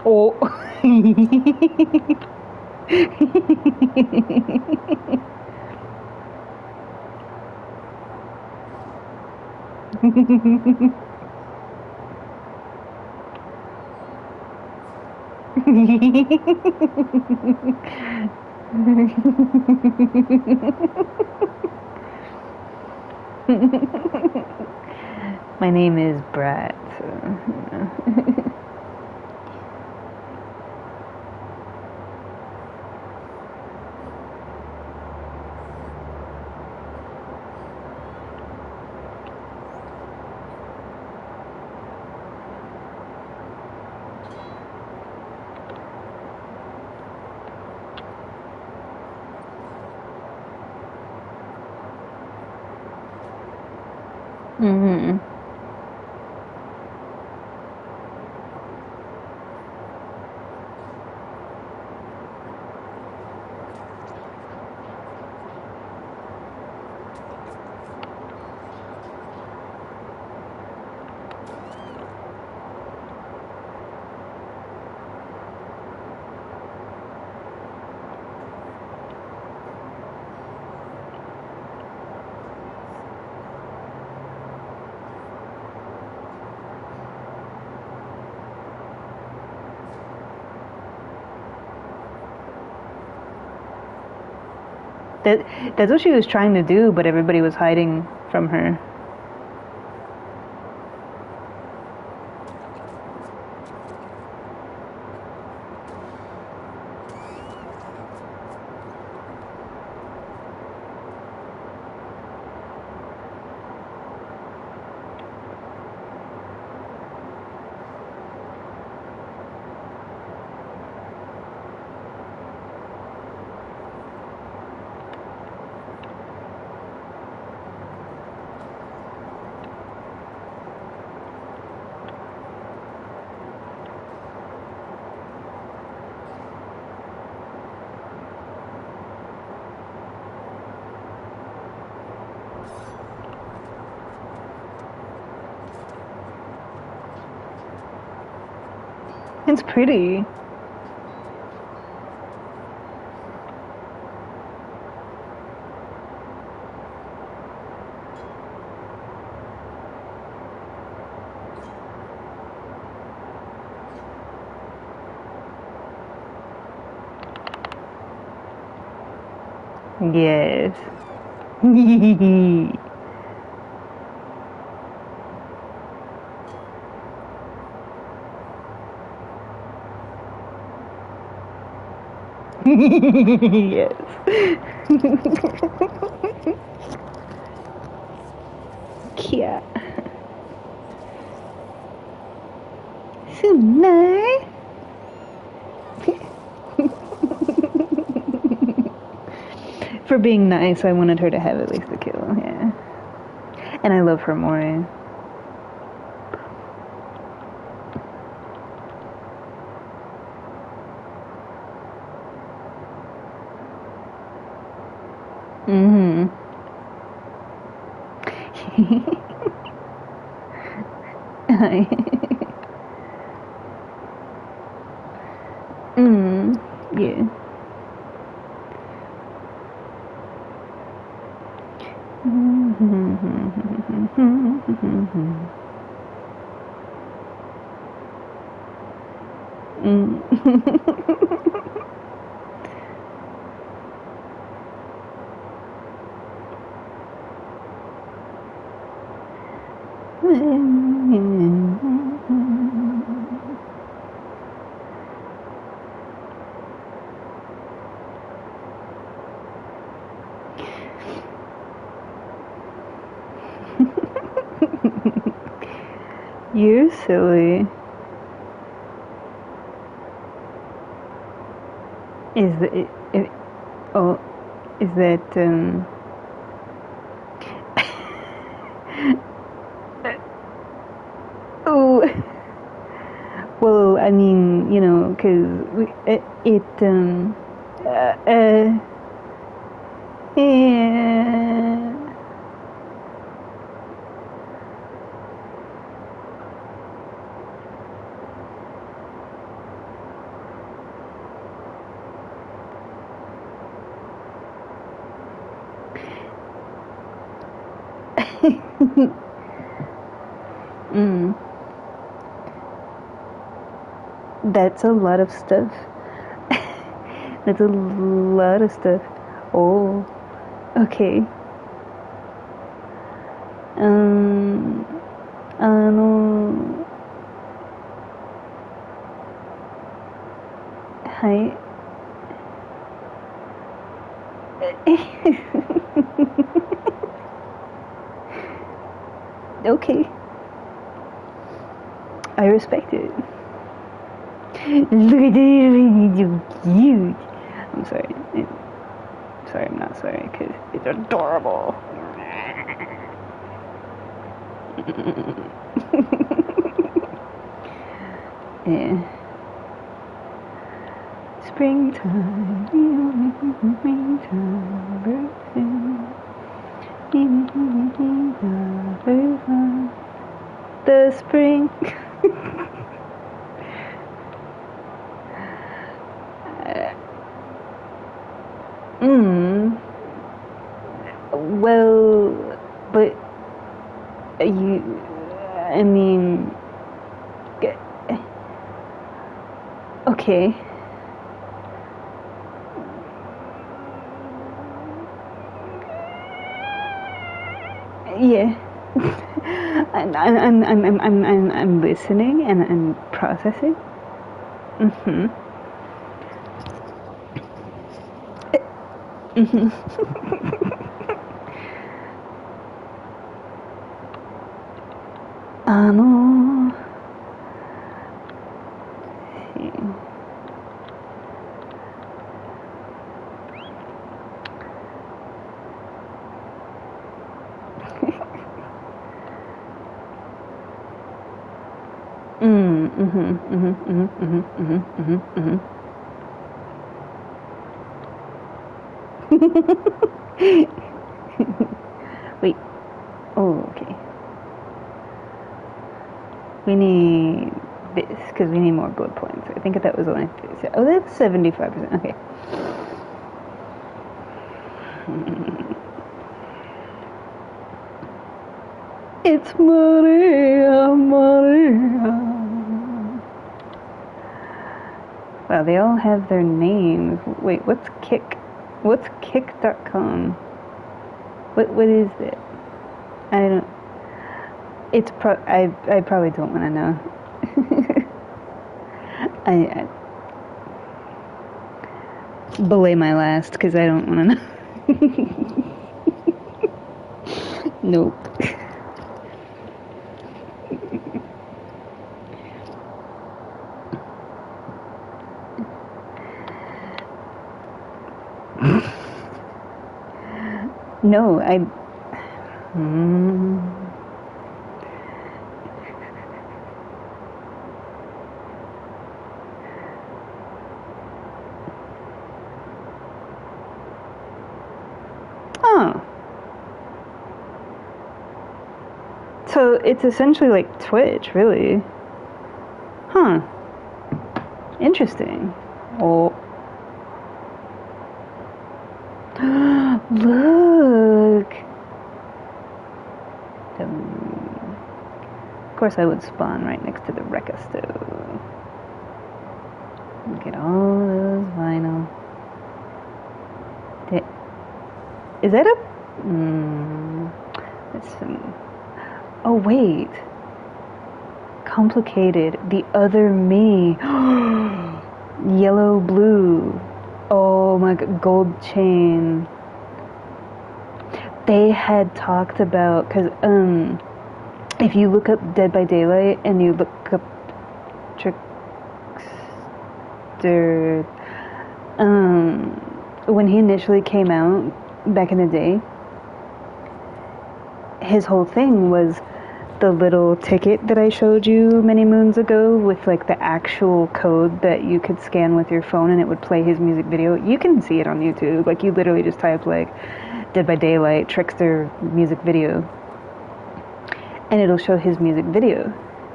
Oh. My name is Brat. So, mm-hmm. That's what she was trying to do, but everybody was hiding from her. It's pretty. Yes. Yes. Kia. So nice. For being nice, I wanted her to have at least a kill, yeah. And I love her more. Mm-hmm. Yeah. You're silly. Is it, oh, is that, oh, well, I mean, you know, cause yeah. That's a lot of stuff. That's a lot of stuff. Oh, okay. あの、はい。Okay, I respect it. Look at it, you're cute. I'm sorry. Sorry, I'm not sorry, because it's adorable. Yeah. Springtime, springtime, the spring. Well, but you, I mean, okay. Yeah. I'm listening and I'm processing. Mm-hmm. Mm-hmm. あのWait. Oh, okay. We need bisque. because we need more gold points. I think that was only... Oh, that's 75%. Okay. It's Maria, Maria. Wow, they all have their names. Wait, what's Kick? What's Kick.com? What is it? I don't... It's I probably don't want to know. I belay my last because I don't want to know. Nope. No, I... Oh. So it's essentially like Twitch, really. Huh. Interesting. Oh. Look. Of course I would spawn right next to the Rekka stove. Look at all those vinyl. Is that a... That's some... Oh, wait. Complicated. The other me. Yellow, blue. Oh my god. Gold chain. They had talked about... Because, if you look up Dead by Daylight and you look up Trickster... when he initially came out, back in the day, his whole thing was the little ticket that I showed you many moons ago with like the actual code that you could scan with your phone and it would play his music video. You can see it on YouTube. Like you literally just type like Dead by Daylight Trickster music video and it'll show his music video.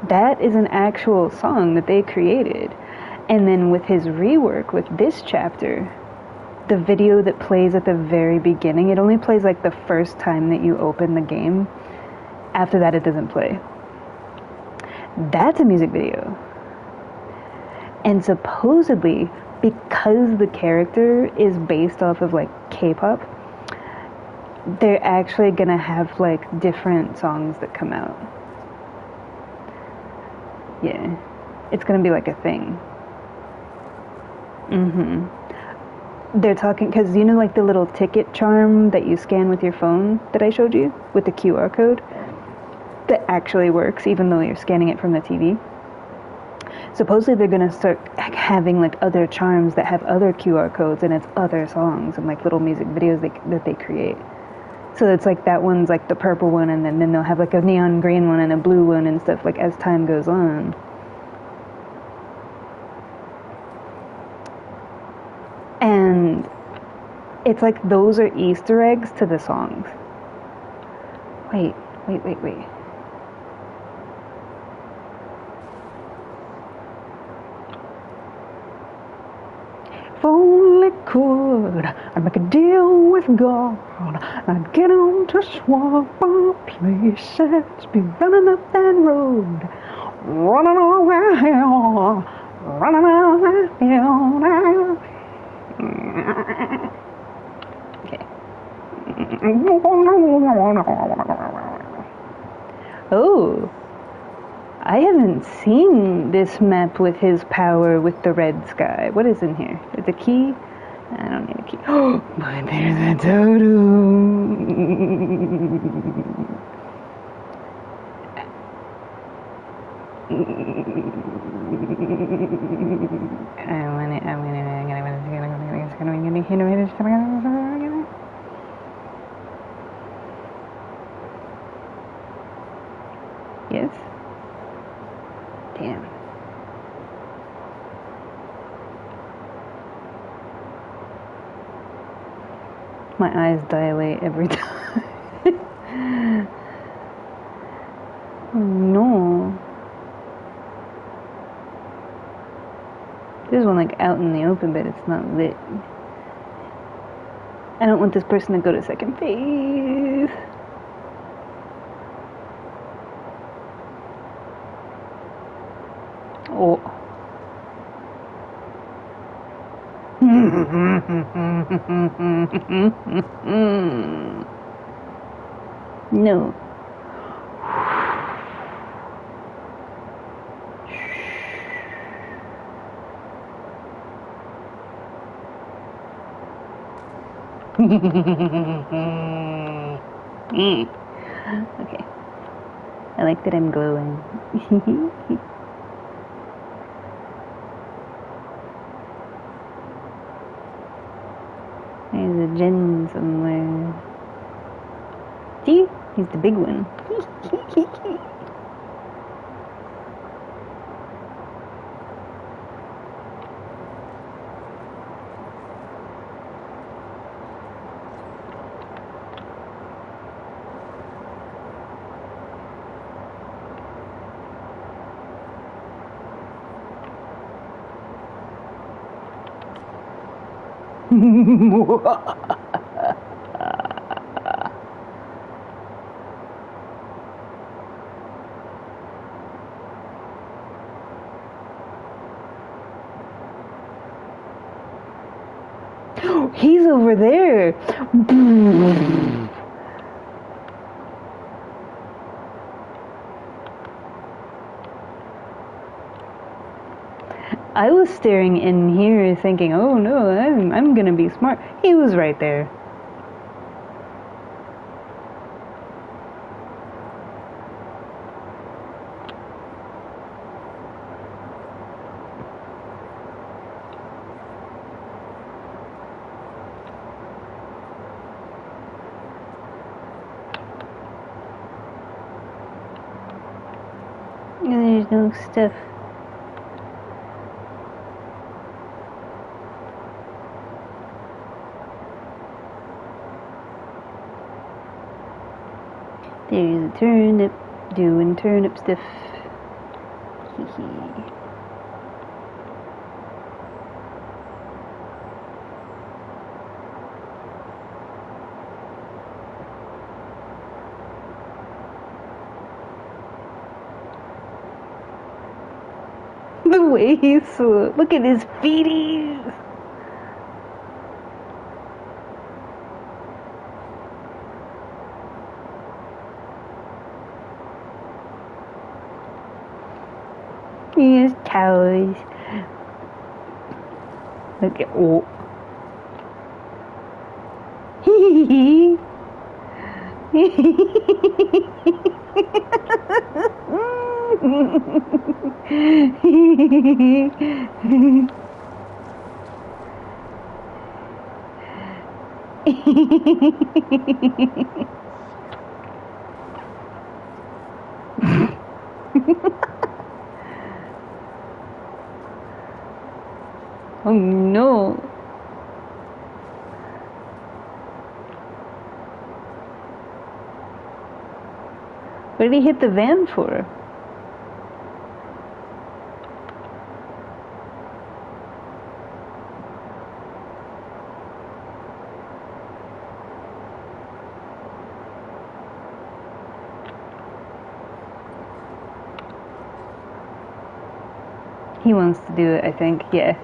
That is an actual song that they created. And then with his rework with this chapter, the video that plays at the very beginning, it only plays like the first time that you open the game. After that, it doesn't play. That's a music video. And supposedly, because the character is based off of like K-pop, they're actually gonna have like different songs that come out. Yeah. It's gonna be like a thing. They're talking, because you know like the little ticket charm that you scan with your phone that I showed you with the QR code that actually works even though you're scanning it from the TV. Supposedly they're going to start having like other charms that have other QR codes and it's other songs and like little music videos that they create. So it's like that one's like the purple one and then they'll have like a neon green one and a blue one and stuff like as time goes on. And it's like those are Easter eggs to the songs. Wait. If only could I'd make a deal with God. I'd get on to swap our places, be running up that road, running over hell, running over hell. Okay. Oh, I haven't seen this map with his power with the red sky. What is in here? Is a key? I don't need a key. Oh, but there's a totem. Yes? Damn. My eyes dilate every time. No. open, but it's not lit. I don't want this person to go to second base. Oh. No. Okay. I like that I'm glowing. There's a Jen somewhere. See? He's the big one. He's over there. I was staring in here thinking, oh no, I'm gonna be smart. He was right there. There's no stuff. There's a turnip doing turnip stuff. Hee hee. The way he's so, look at his feeties. He has towers. Look at, oh. Hee Oh no. What did he hit the van for? He wants to do it, I think, yeah.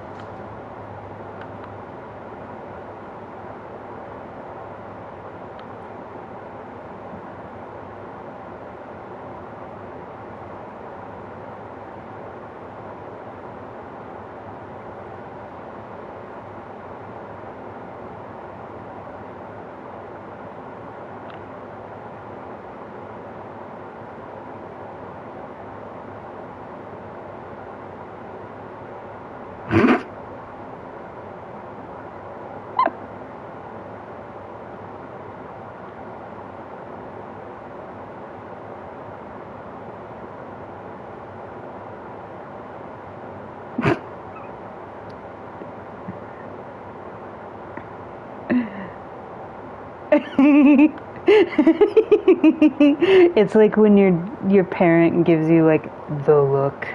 It's like when your parent gives you like the look.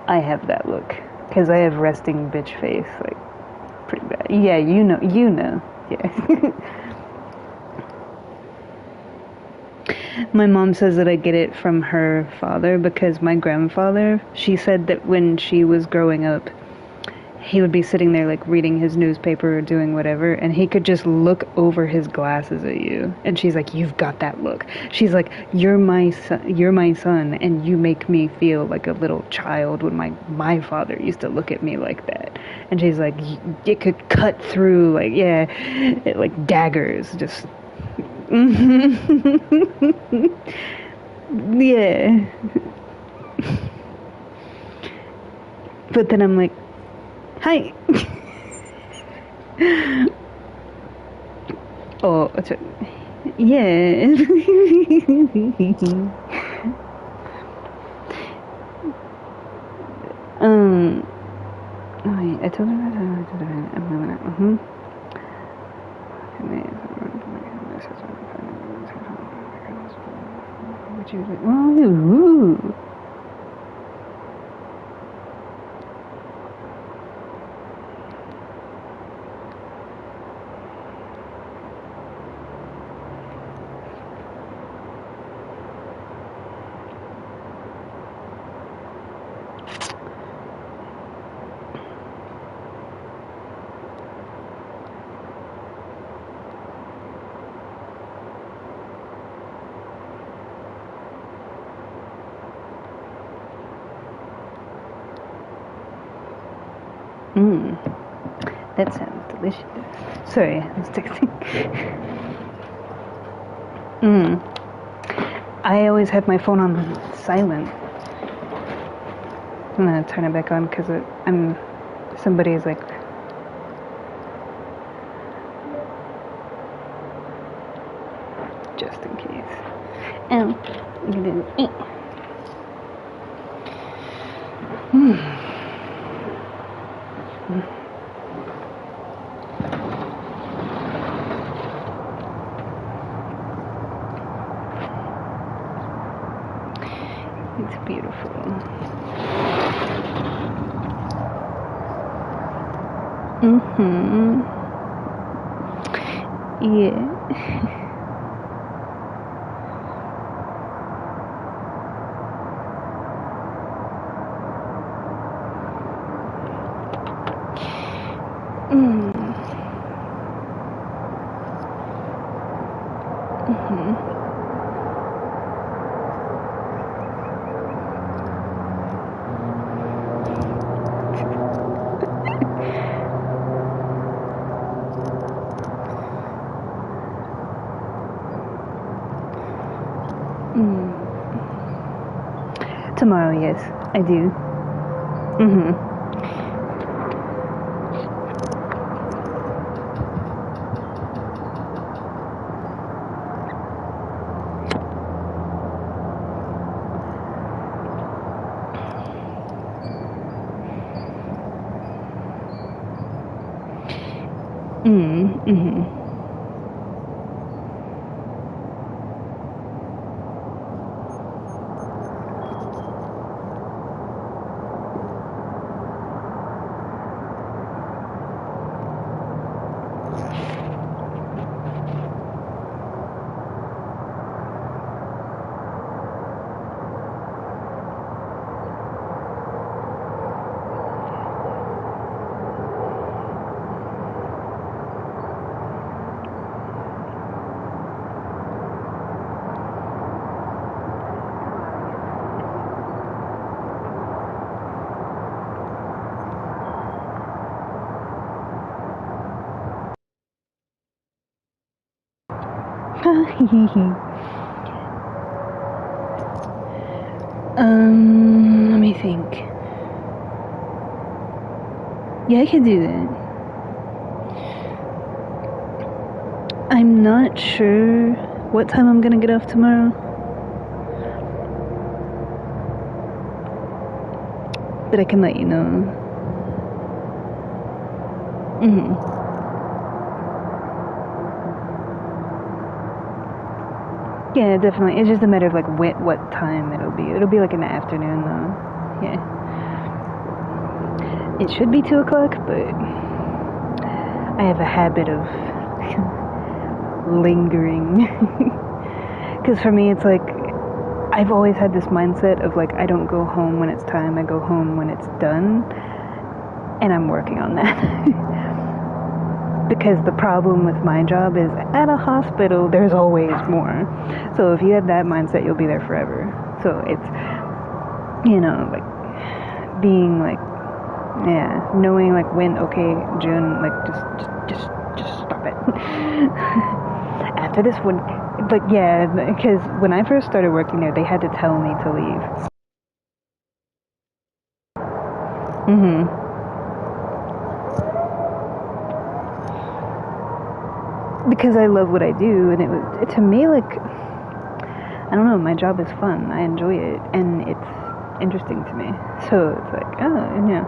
I have that look. Because I have resting bitch face, like, pretty bad. Yeah, you know. Yeah. My mom says that I get it from her father because my grandfather, she said that when she was growing up, he would be sitting there like reading his newspaper or doing whatever, and he could just look over his glasses at you, and she's like, "You've got that look." She's like, "You're my son, and you make me feel like a little child when my father used to look at me like that." And she's like, "It could cut through like like daggers, just." Yeah. But then I'm like, "Hi." Oh, yeah. Oh, wait, I told her that I'm gonna, ooh. That sounds delicious. Sorry, I was texting. I always have my phone on silent. I'm gonna turn it back on because somebody's like, just in case. It's beautiful. Yeah. Tomorrow, yes, I do. Let me think. Yeah, I can do that. I'm not sure what time I'm gonna get off tomorrow. But I can let you know. Yeah, definitely. It's just a matter of like what time it'll be. It'll be like in the afternoon though. Yeah. It should be 2 o'clock, but I have a habit of lingering. Because for me, it's like, I've always had this mindset of like, I don't go home when it's time, I go home when it's done. And I'm working on that. Because the problem with my job is at a hospital, there's always more. So if you have that mindset, you'll be there forever. So it's, you know, like being like, yeah, knowing like when, okay, June, like just stop it. After this one, but yeah, because when I first started working there, they had to tell me to leave. Because I love what I do, and it was, to me, like, I don't know, my job is fun, I enjoy it, and it's interesting to me, so it's like, oh, yeah,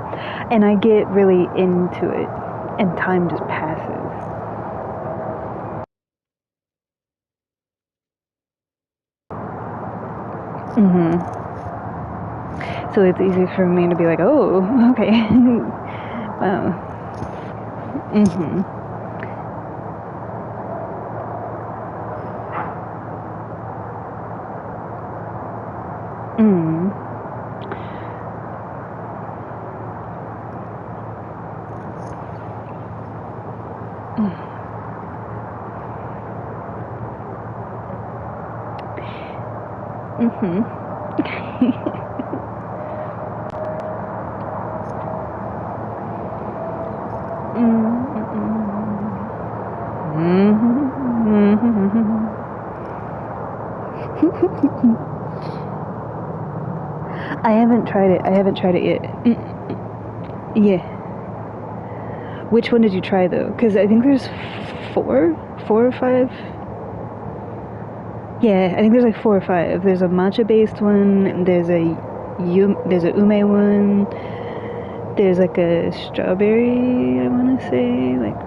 and I get really into it, and time just passes. So it's easy for me to be like, oh, okay. Wow. I haven't tried it. I haven't tried it yet. Yeah. Which one did you try though? Because I think there's four or five. Yeah, I think there's like 4 or 5. There's a matcha based one. There's a ume one. There's like a strawberry, I want to say, like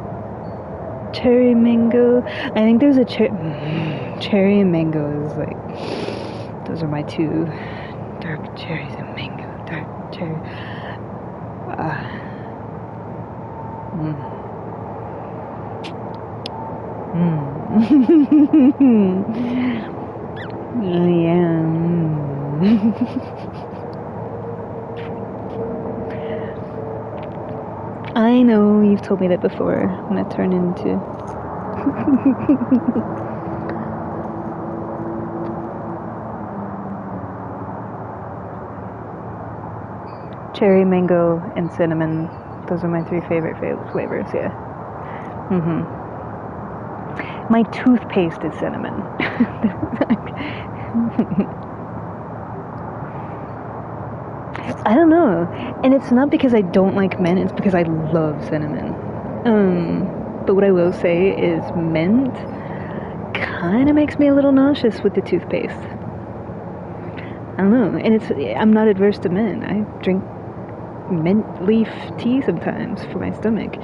cherry mango. I think there's a cherry and mango is like, those are my two. Dark cherries and mango. Dark cherry. Yeah. I know, you've told me that before, when I turn into... Cherry, mango, and cinnamon. Those are my 3 favorite flavors, yeah. My toothpaste is cinnamon. I don't know. And it's not because I don't like mint, it's because I love cinnamon. But what I will say is mint kind of makes me a little nauseous with the toothpaste. I don't know. And I'm not adverse to mint. I drink mint leaf tea sometimes for my stomach.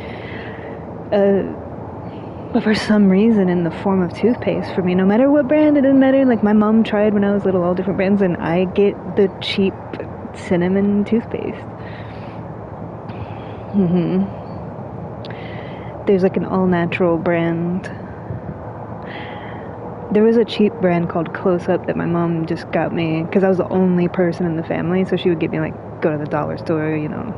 But for some reason, in the form of toothpaste, for me, no matter what brand, it doesn't matter. Like, my mom tried when I was little all different brands, and I get the cheap cinnamon toothpaste. There's like an all-natural brand. There was a cheap brand called Close Up that my mom just got me, because I was the only person in the family, so she would get me, like, go to the dollar store, you know,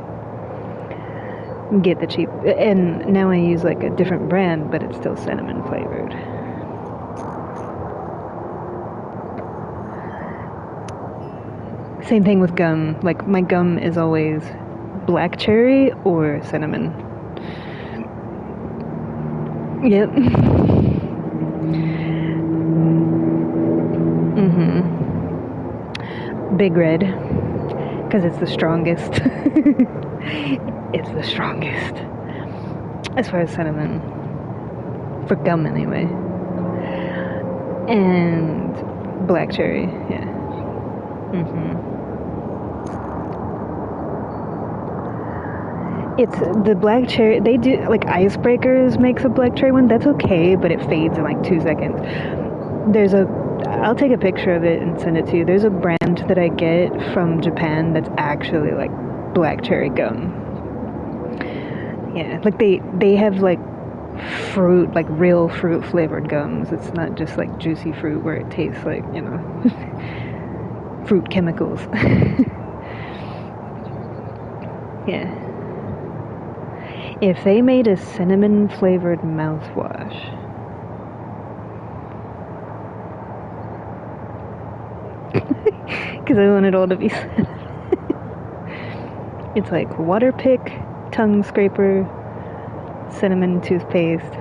get the cheap, and now I use like a different brand, but it's still cinnamon flavored. Same thing with gum. Like, my gum is always black cherry or cinnamon. Yep. Big Red, because it's the strongest. It's the strongest as far as cinnamon, for gum anyway. And black cherry, yeah. It's the black cherry. They do, like, Icebreakers makes a black cherry one. That's okay, but it fades in like 2 seconds. I'll take a picture of it and send it to you. There's a brand that I get from Japan that's actually like black cherry gum. Yeah, like they have like fruit, like real fruit flavored gums. It's not just like juicy fruit where it tastes like, you know, fruit chemicals. Yeah. If they made a cinnamon flavored mouthwash, because I want it all to be cinnamon. It's like Waterpik, tongue scraper, cinnamon toothpaste,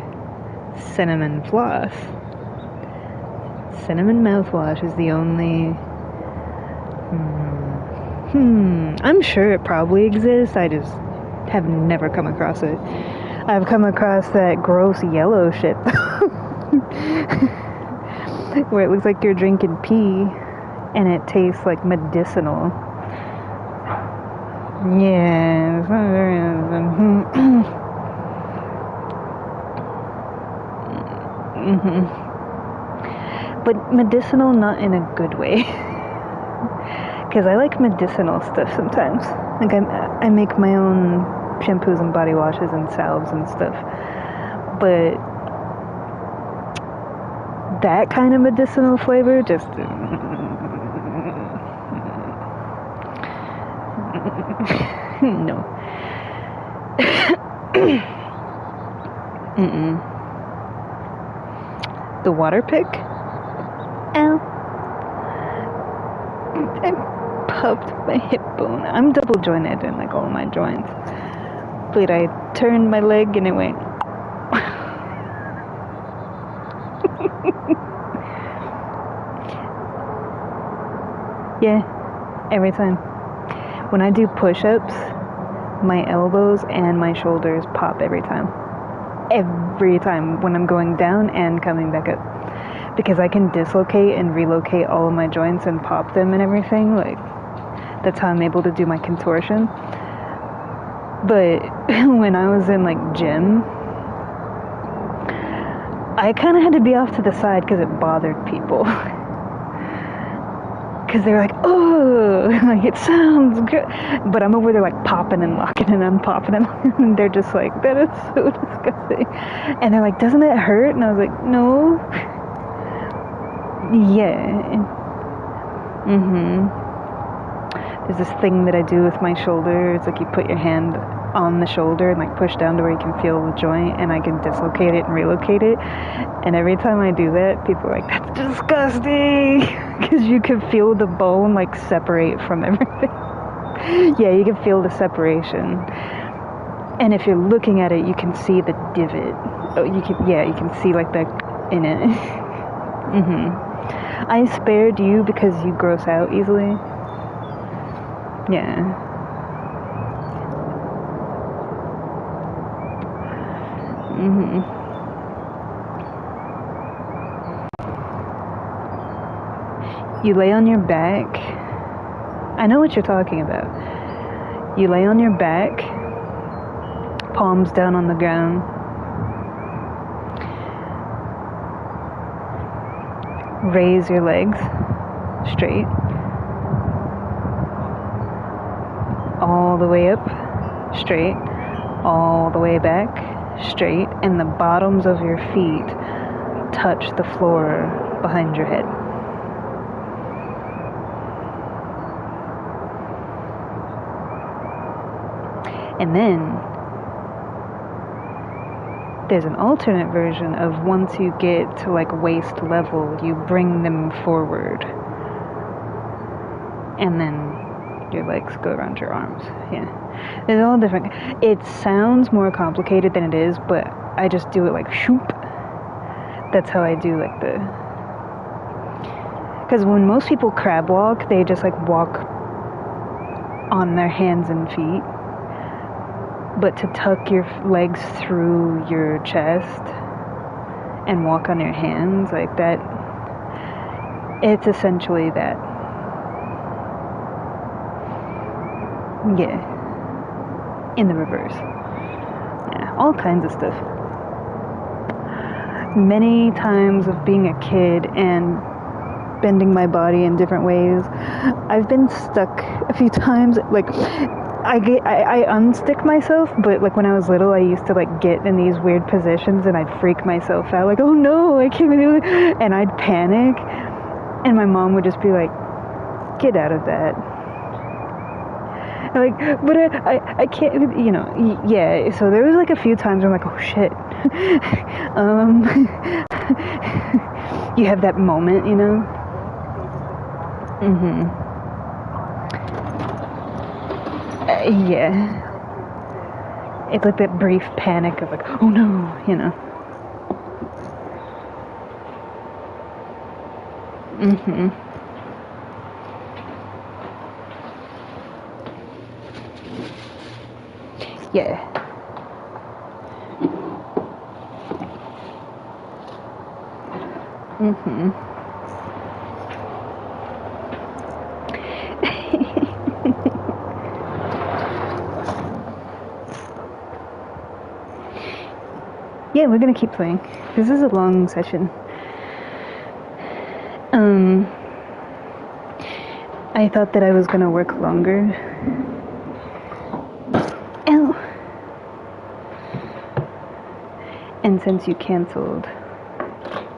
cinnamon floss. Cinnamon mouthwash is the only... I'm sure it probably exists, I just have never come across it. I've come across that gross yellow shit, where it looks like you're drinking pee, and it tastes like medicinal. Yeah, it's not very... But medicinal, not in a good way. Because I like medicinal stuff sometimes. Like I make my own shampoos and body washes and salves and stuff. But that kind of medicinal flavor just... no. The Waterpik? Ow. I popped my hip bone. I'm double jointed in like all my joints. But I turned my leg and it went... Yeah, every time. When I do push-ups, my elbows and my shoulders pop every time. Every time when I'm going down and coming back up. Because I can dislocate and relocate all of my joints and pop them and everything. Like, that's how I'm able to do my contortion. But when I was in like gym, I kind of had to be off to the side because it bothered people. Because they're like, oh, like it sounds good. But I'm over there like popping and locking and unpopping them. And they're just like, that is so disgusting. And they're like, doesn't it hurt? And I was like, no. Yeah. There's this thing that I do with my shoulder. It's like you put your hand on the shoulder and like push down to where you can feel the joint, and I can dislocate it and relocate it. And every time I do that, people are like, that's disgusting, because you can feel the bone like separate from everything. Yeah, you can feel the separation, and if you're looking at it, you can see the divot. Oh, you can see like the in it. I spared you because you gross out easily. Yeah. You lay on your back. I know what you're talking about. You lay on your back, palms down on the ground. Raise your legs straight. All the way up, straight. All the way back, straight. And the bottoms of your feet touch the floor behind your head. And then there's an alternate version of once you get to like waist level, you bring them forward. And then your legs go around your arms. Yeah. It's all different. It sounds more complicated than it is, but I just do it like shoop. That's how I do like the... Because when most people crab walk, they just like walk on their hands and feet. But to tuck your legs through your chest and walk on your hands like that, it's essentially that. Yeah. In the reverse. Yeah, all kinds of stuff. Many times of being a kid and bending my body in different ways, I've been stuck a few times. Like, I unstick myself, but like when I was little, I used to like get in these weird positions and I'd freak myself out, like, oh no, I can't do it, and I'd panic, and my mom would just be like, get out of that. Like, but I can't, you know, yeah. So there was like a few times where I'm like, oh shit, you have that moment, you know. Yeah. It's like that brief panic of like, oh no, you know. Yeah. Yeah, we're gonna keep playing. This is a long session. I thought that I was gonna work longer. Ow. And since you canceled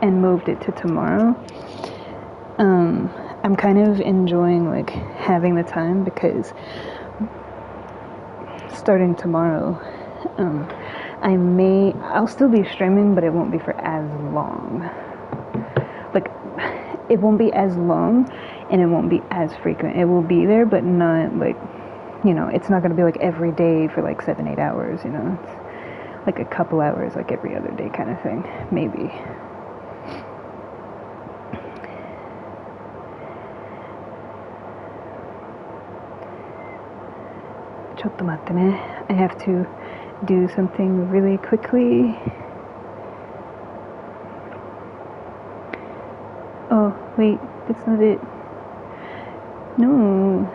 and moved it to tomorrow, I'm kind of enjoying like having the time, because starting tomorrow, I'll still be streaming, but it won't be for as long. Like, it won't be as long, and it won't be as frequent. It will be there, but not like, you know, it's not gonna be like every day for like 7-8 hours, you know. It's like a couple hours, like every other day kind of thing, maybe. Chotto matte ne. I have to do something really quickly. Oh, wait, that's not it. No.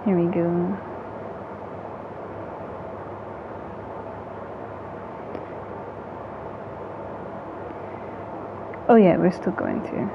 Here we go. Oh yeah, we're still going to.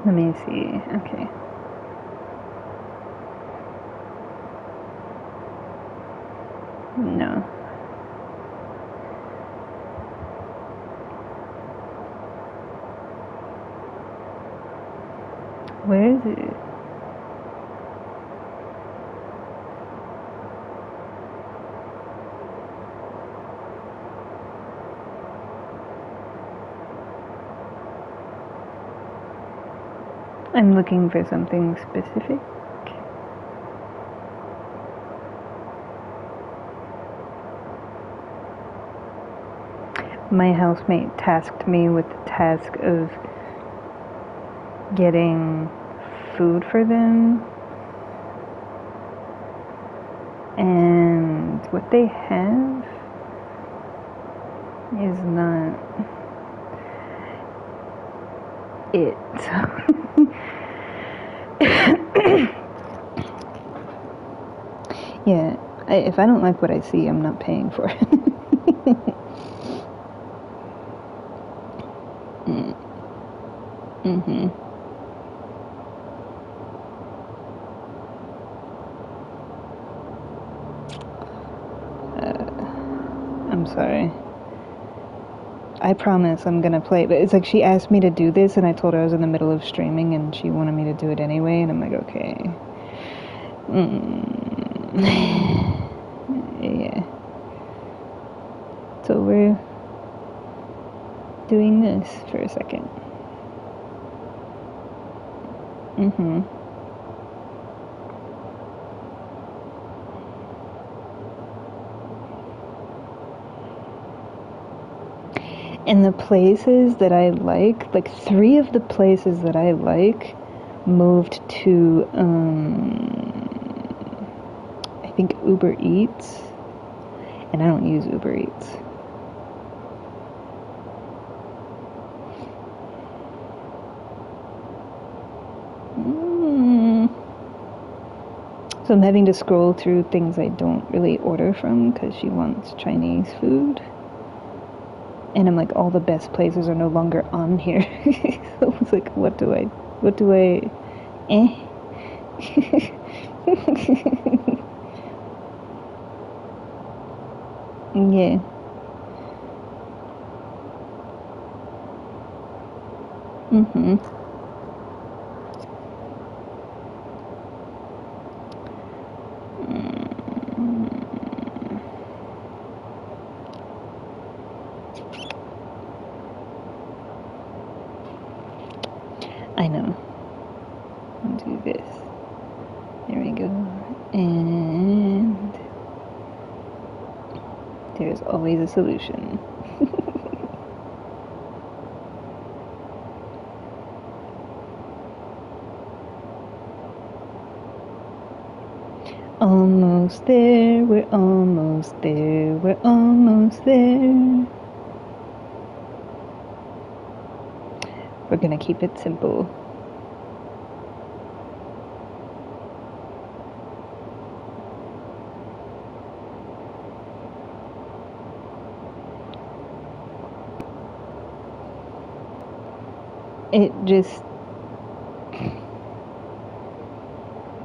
Let me see. Okay. No. Where is it? I'm looking for something specific. My housemate tasked me with the task of getting food for them, and what they have is not it. Yeah, if I don't like what I see, I'm not paying for it. I'm sorry. I promise I'm gonna play, but it's like she asked me to do this, and I told her I was in the middle of streaming, and she wanted me to do it anyway, and I'm like, okay. Yeah. So doing this for a second. And the places that I like 3 of the places that I like moved to, I think Uber Eats, and I don't use Uber Eats. So I'm having to scroll through things I don't really order from because she wants Chinese food. And I'm like, all the best places are no longer on here. So it's like, what do I, Yeah. I know. I'll do this. There we go. And there's always a solution. Almost there, we're almost there, we're almost there. We're gonna keep it simple. It just...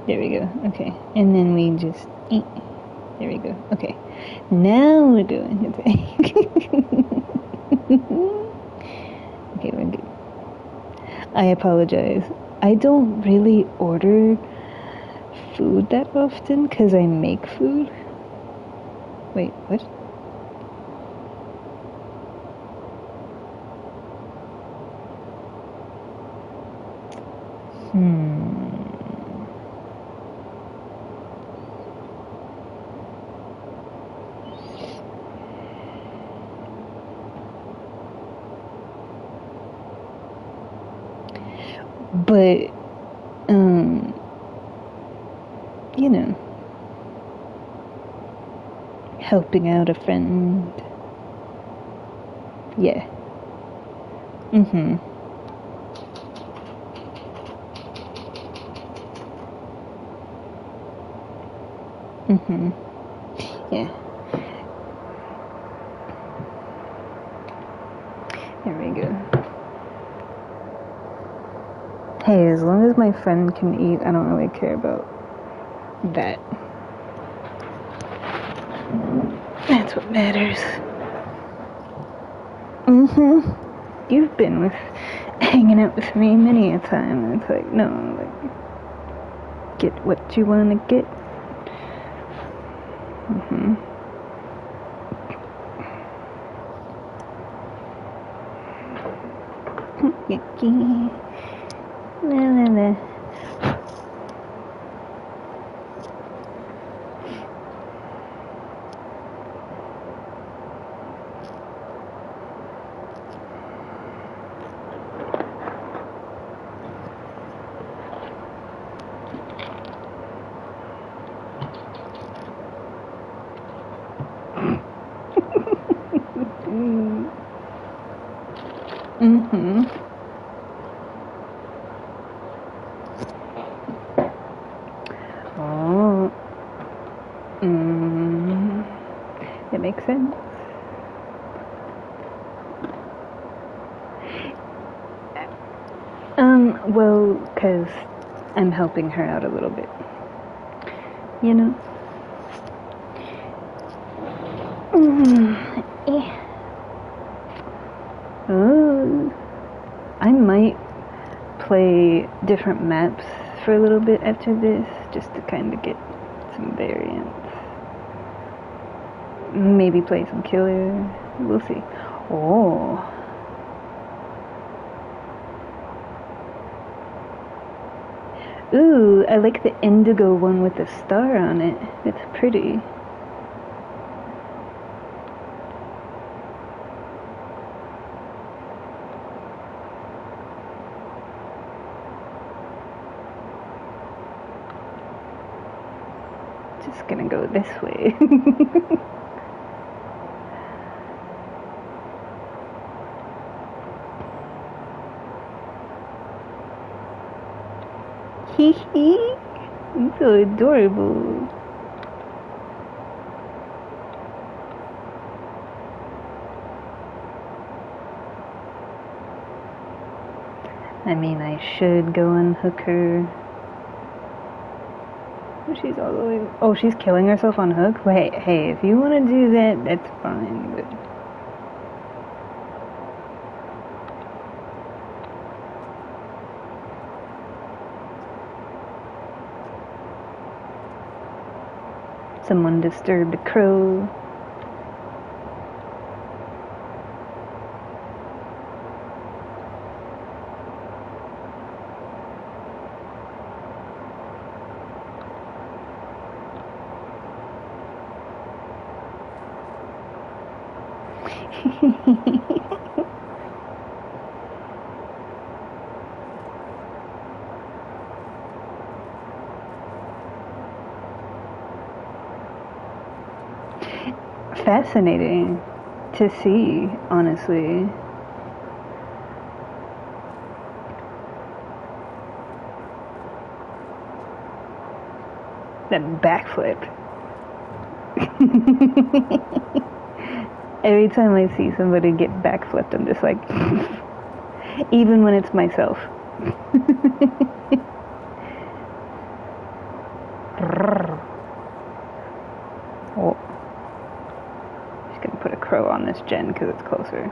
There we go. Okay. And then we just... There we go. Okay. Now we're doing it. Okay, we're good. I apologize. I don't really order food that often because I make food. Wait, what? But, you know, helping out a friend. Yeah. Yeah. There we go. Hey, as long as my friend can eat, I don't really care about that. That's what matters. You've been hanging out with me many a time. It's like, no, like, get what you want to get. Yucky. La. Oh. That makes sense. Well, because I'm helping her out a little bit. You know? Oh. I might play different maps for a little bit after this, just to kind of get some variance. Maybe play some killer. We'll see. Oh. Ooh, I like the indigo one with the star on it. It's pretty. Just gonna go this way. Hee hee! You're so adorable. I mean, I should go unhook her. She's all the way. Oh, she's killing herself on hook? Wait, hey, if you want to do that, that's fine, but. Someone disturbed a crow. Fascinating to see, honestly. That backflip. Every time I see somebody get backflipped, I'm just like, even when it's myself. Oh. Just gonna put a crow on this gen because it's closer.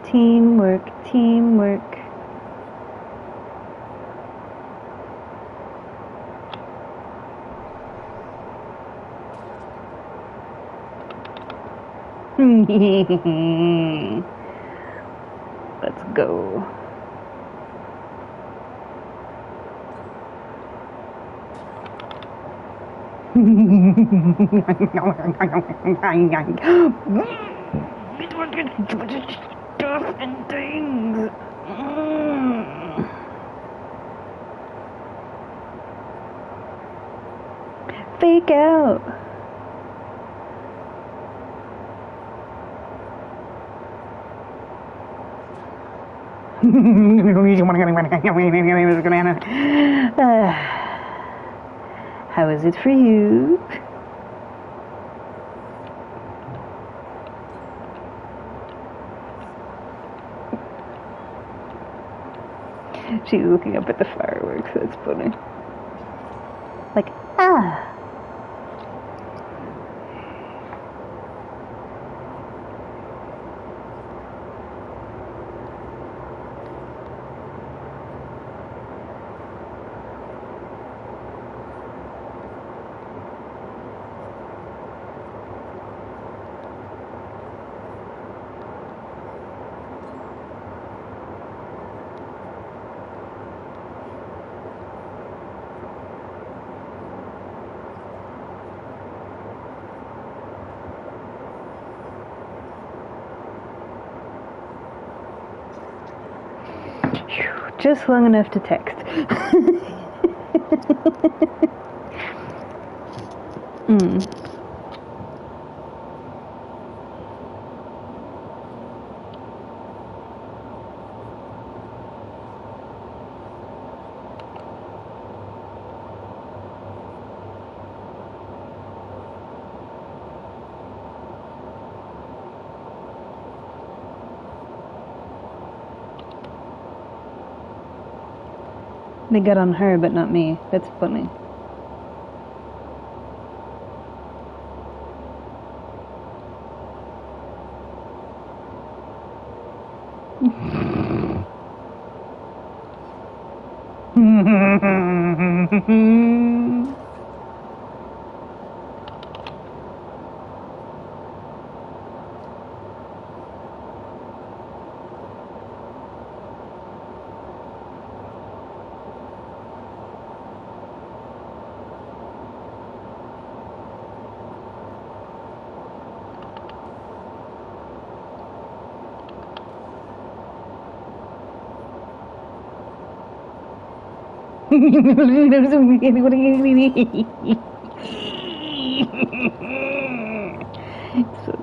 Teamwork, teamwork. Let's go. Stuff and things. Fake out. How is it for you? She's looking up at the fireworks. That's funny. Like, ah. Just long enough to text. They got on her, but not me. That's funny. So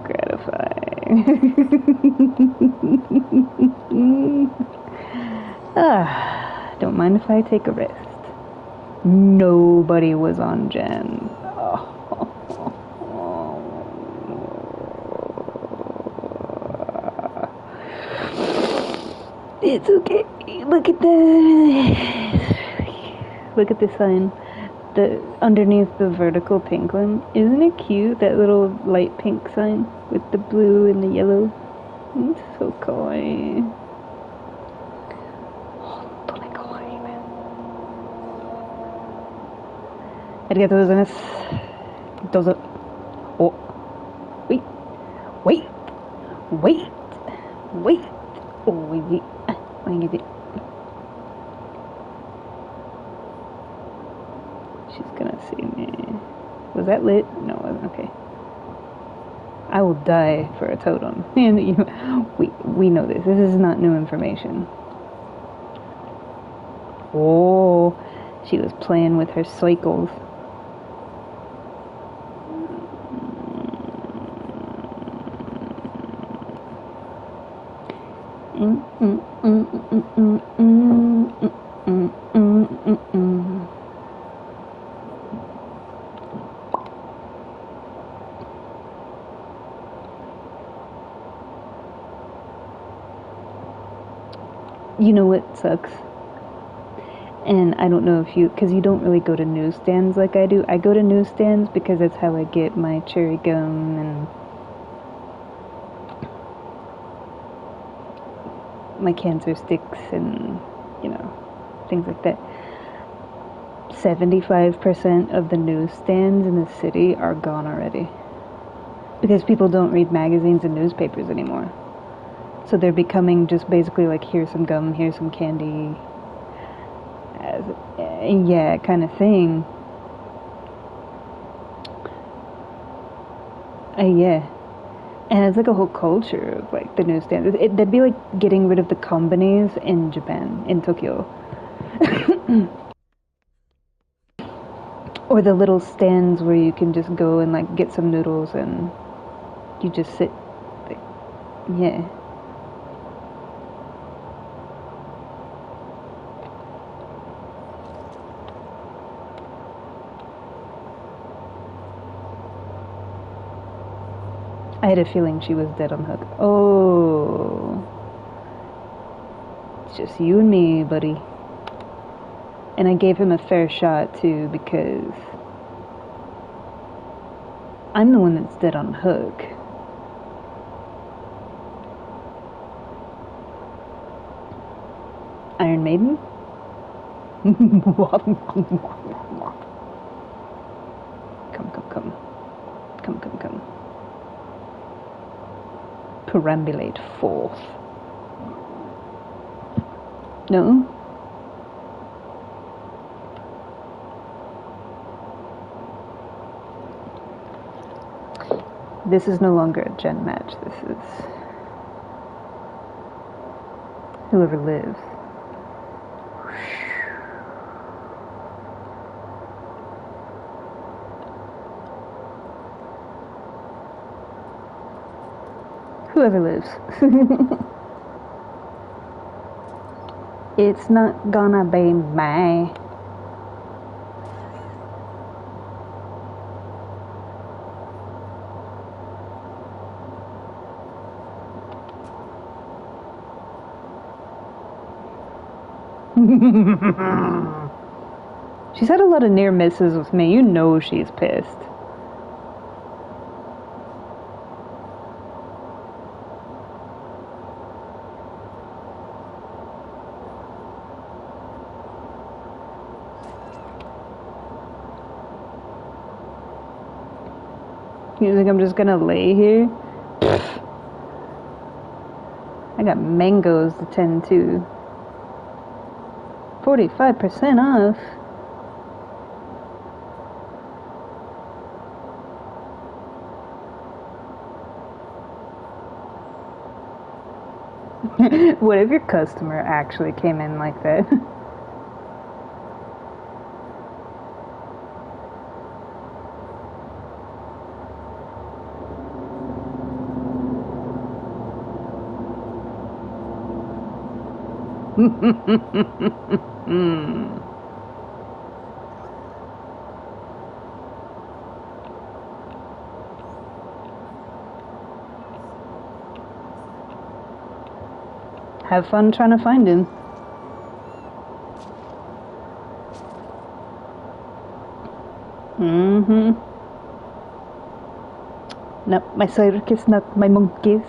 gratifying. Don't mind if I take a rest. Nobody was on Jen. Oh. It's okay. Look at this. Look at this sign. The underneath the vertical pink one. Isn't it cute? That little light pink sign with the blue and the yellow. It's so kawaii. 本当に可愛いね。ありがとうございます。どうぞ。お。Wait. Wait. Wait. Wait. Oh, wait. Wait. She's gonna see me. Was that lit? No, it wasn't. Okay. I will die for a totem. We know this. This is not new information. Oh, she was playing with her cycles. You know what sucks? And I don't know if you, because you don't really go to newsstands like I do. I go to newsstands because that's how I get my cherry gum and my cancer sticks and, you know, things like that. 75% of the newsstands in the city are gone already. Because people don't read magazines and newspapers anymore. So they're becoming just basically like, here's some gum, here's some candy. Yeah, kind of thing. Yeah. And it's like a whole culture of like the newsstands. That'd be like getting rid of the companies in Japan, in Tokyo. Or the little stands where you can just go and like get some noodles and you just sit. Like, yeah. I had a feeling she was dead on hook. Oh. It's just you and me, buddy. And I gave him a fair shot, too, because I'm the one that's dead on hook. Iron Maiden? Come. Perambulate forth. No? This is no longer a gen match. This is whoever lives. Whoever lives. It's not gonna be me. She's had a lot of near misses with me. You know she's pissed. You think I'm just gonna lay here? Pfft. I got mangoes to tend to. 45% off. What if your customer actually came in like that? Have fun trying to find him. Nope, my circus, not my monkeys.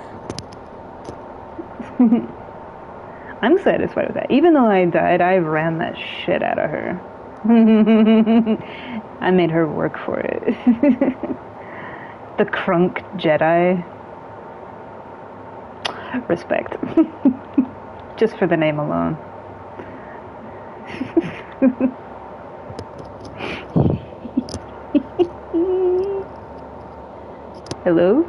I'm satisfied with that. Even though I died, I ran that shit out of her. I made her work for it. The Crunk Jedi. Respect. Just for the name alone. Hello?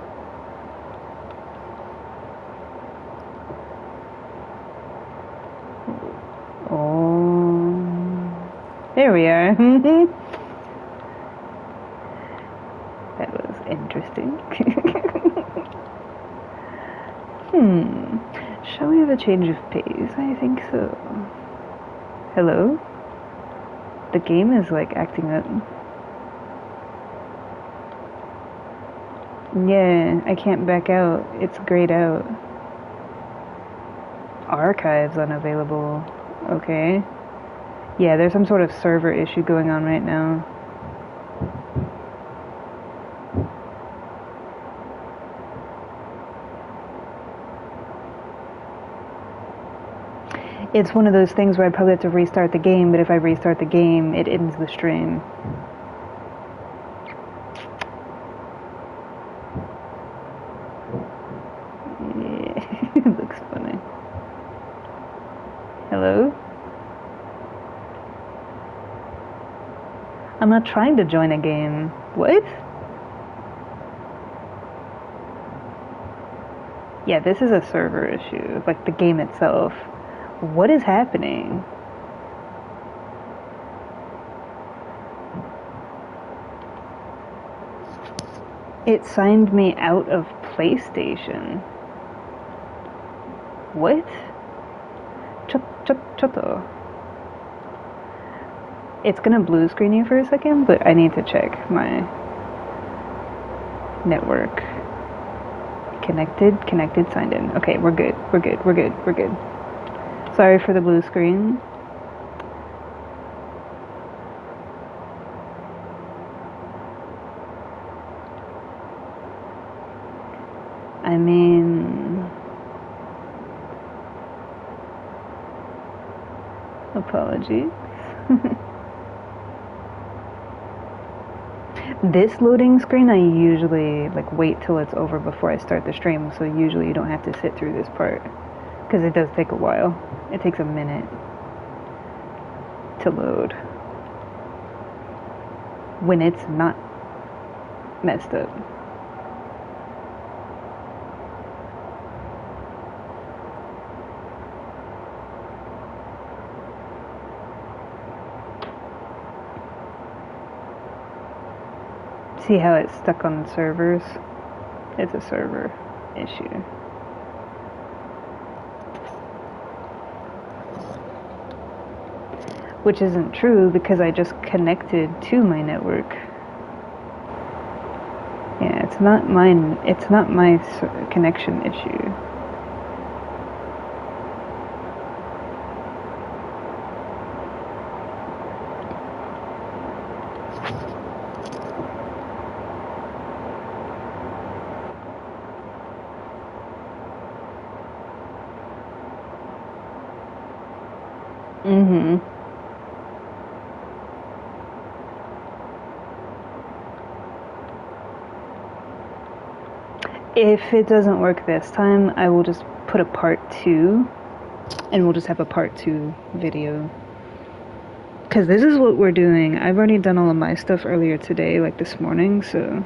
Oh. There we are. That was interesting. Shall we have a change of pace? I think so. Hello? The game is like acting up. Yeah, I can't back out. It's grayed out. Archives unavailable. Okay. Yeah, there's some sort of server issue going on right now. It's one of those things where I'd probably have to restart the game, but if I restart the game, it ends the stream. Yeah, it looks funny. Hello? I'm not trying to join a game. What? Yeah, this is a server issue, like the game itself. What is happening? It signed me out of PlayStation. What? Choto. It's gonna blue screen you for a second, but I need to check my network. Connected, signed in. Okay, we're good. Sorry for the blue screen. I mean, apologies. This loading screen, I usually wait till it's over before I start the stream, so usually you don't have to sit through this part, because it does take a while. It takes a minute to load when it's not messed up. See how it's stuck on servers? It's a server issue. Which isn't true because I just connected to my network. Yeah, it's not mine. It's not my connection issue. if it doesn't work this time, I will just put a part 2, and we'll just have a part 2 video. Because this is what we're doing. I've already done all of my stuff earlier today, like this morning, so...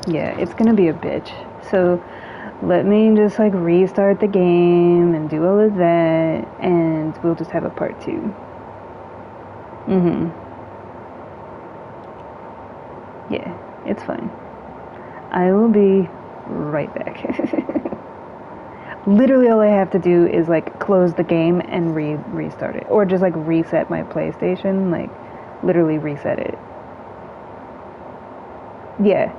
yeah, it's gonna be a bitch. So, let me just, like, restart the game and do all of that, and we'll just have a part 2. Yeah, it's fine. I will be right back. Literally all I have to do is, like, close the game and restart it. Or just, like, reset my PlayStation. Like, literally reset it. Yeah.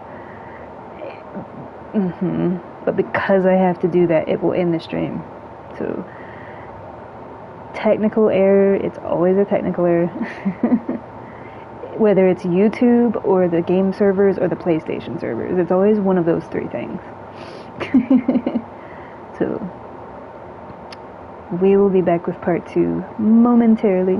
But because I have to do that, it will end the stream. So, technical error, it's always a technical error. Whether it's YouTube or the game servers or the PlayStation servers, it's always one of those 3 things. So, we will be back with part 2 momentarily.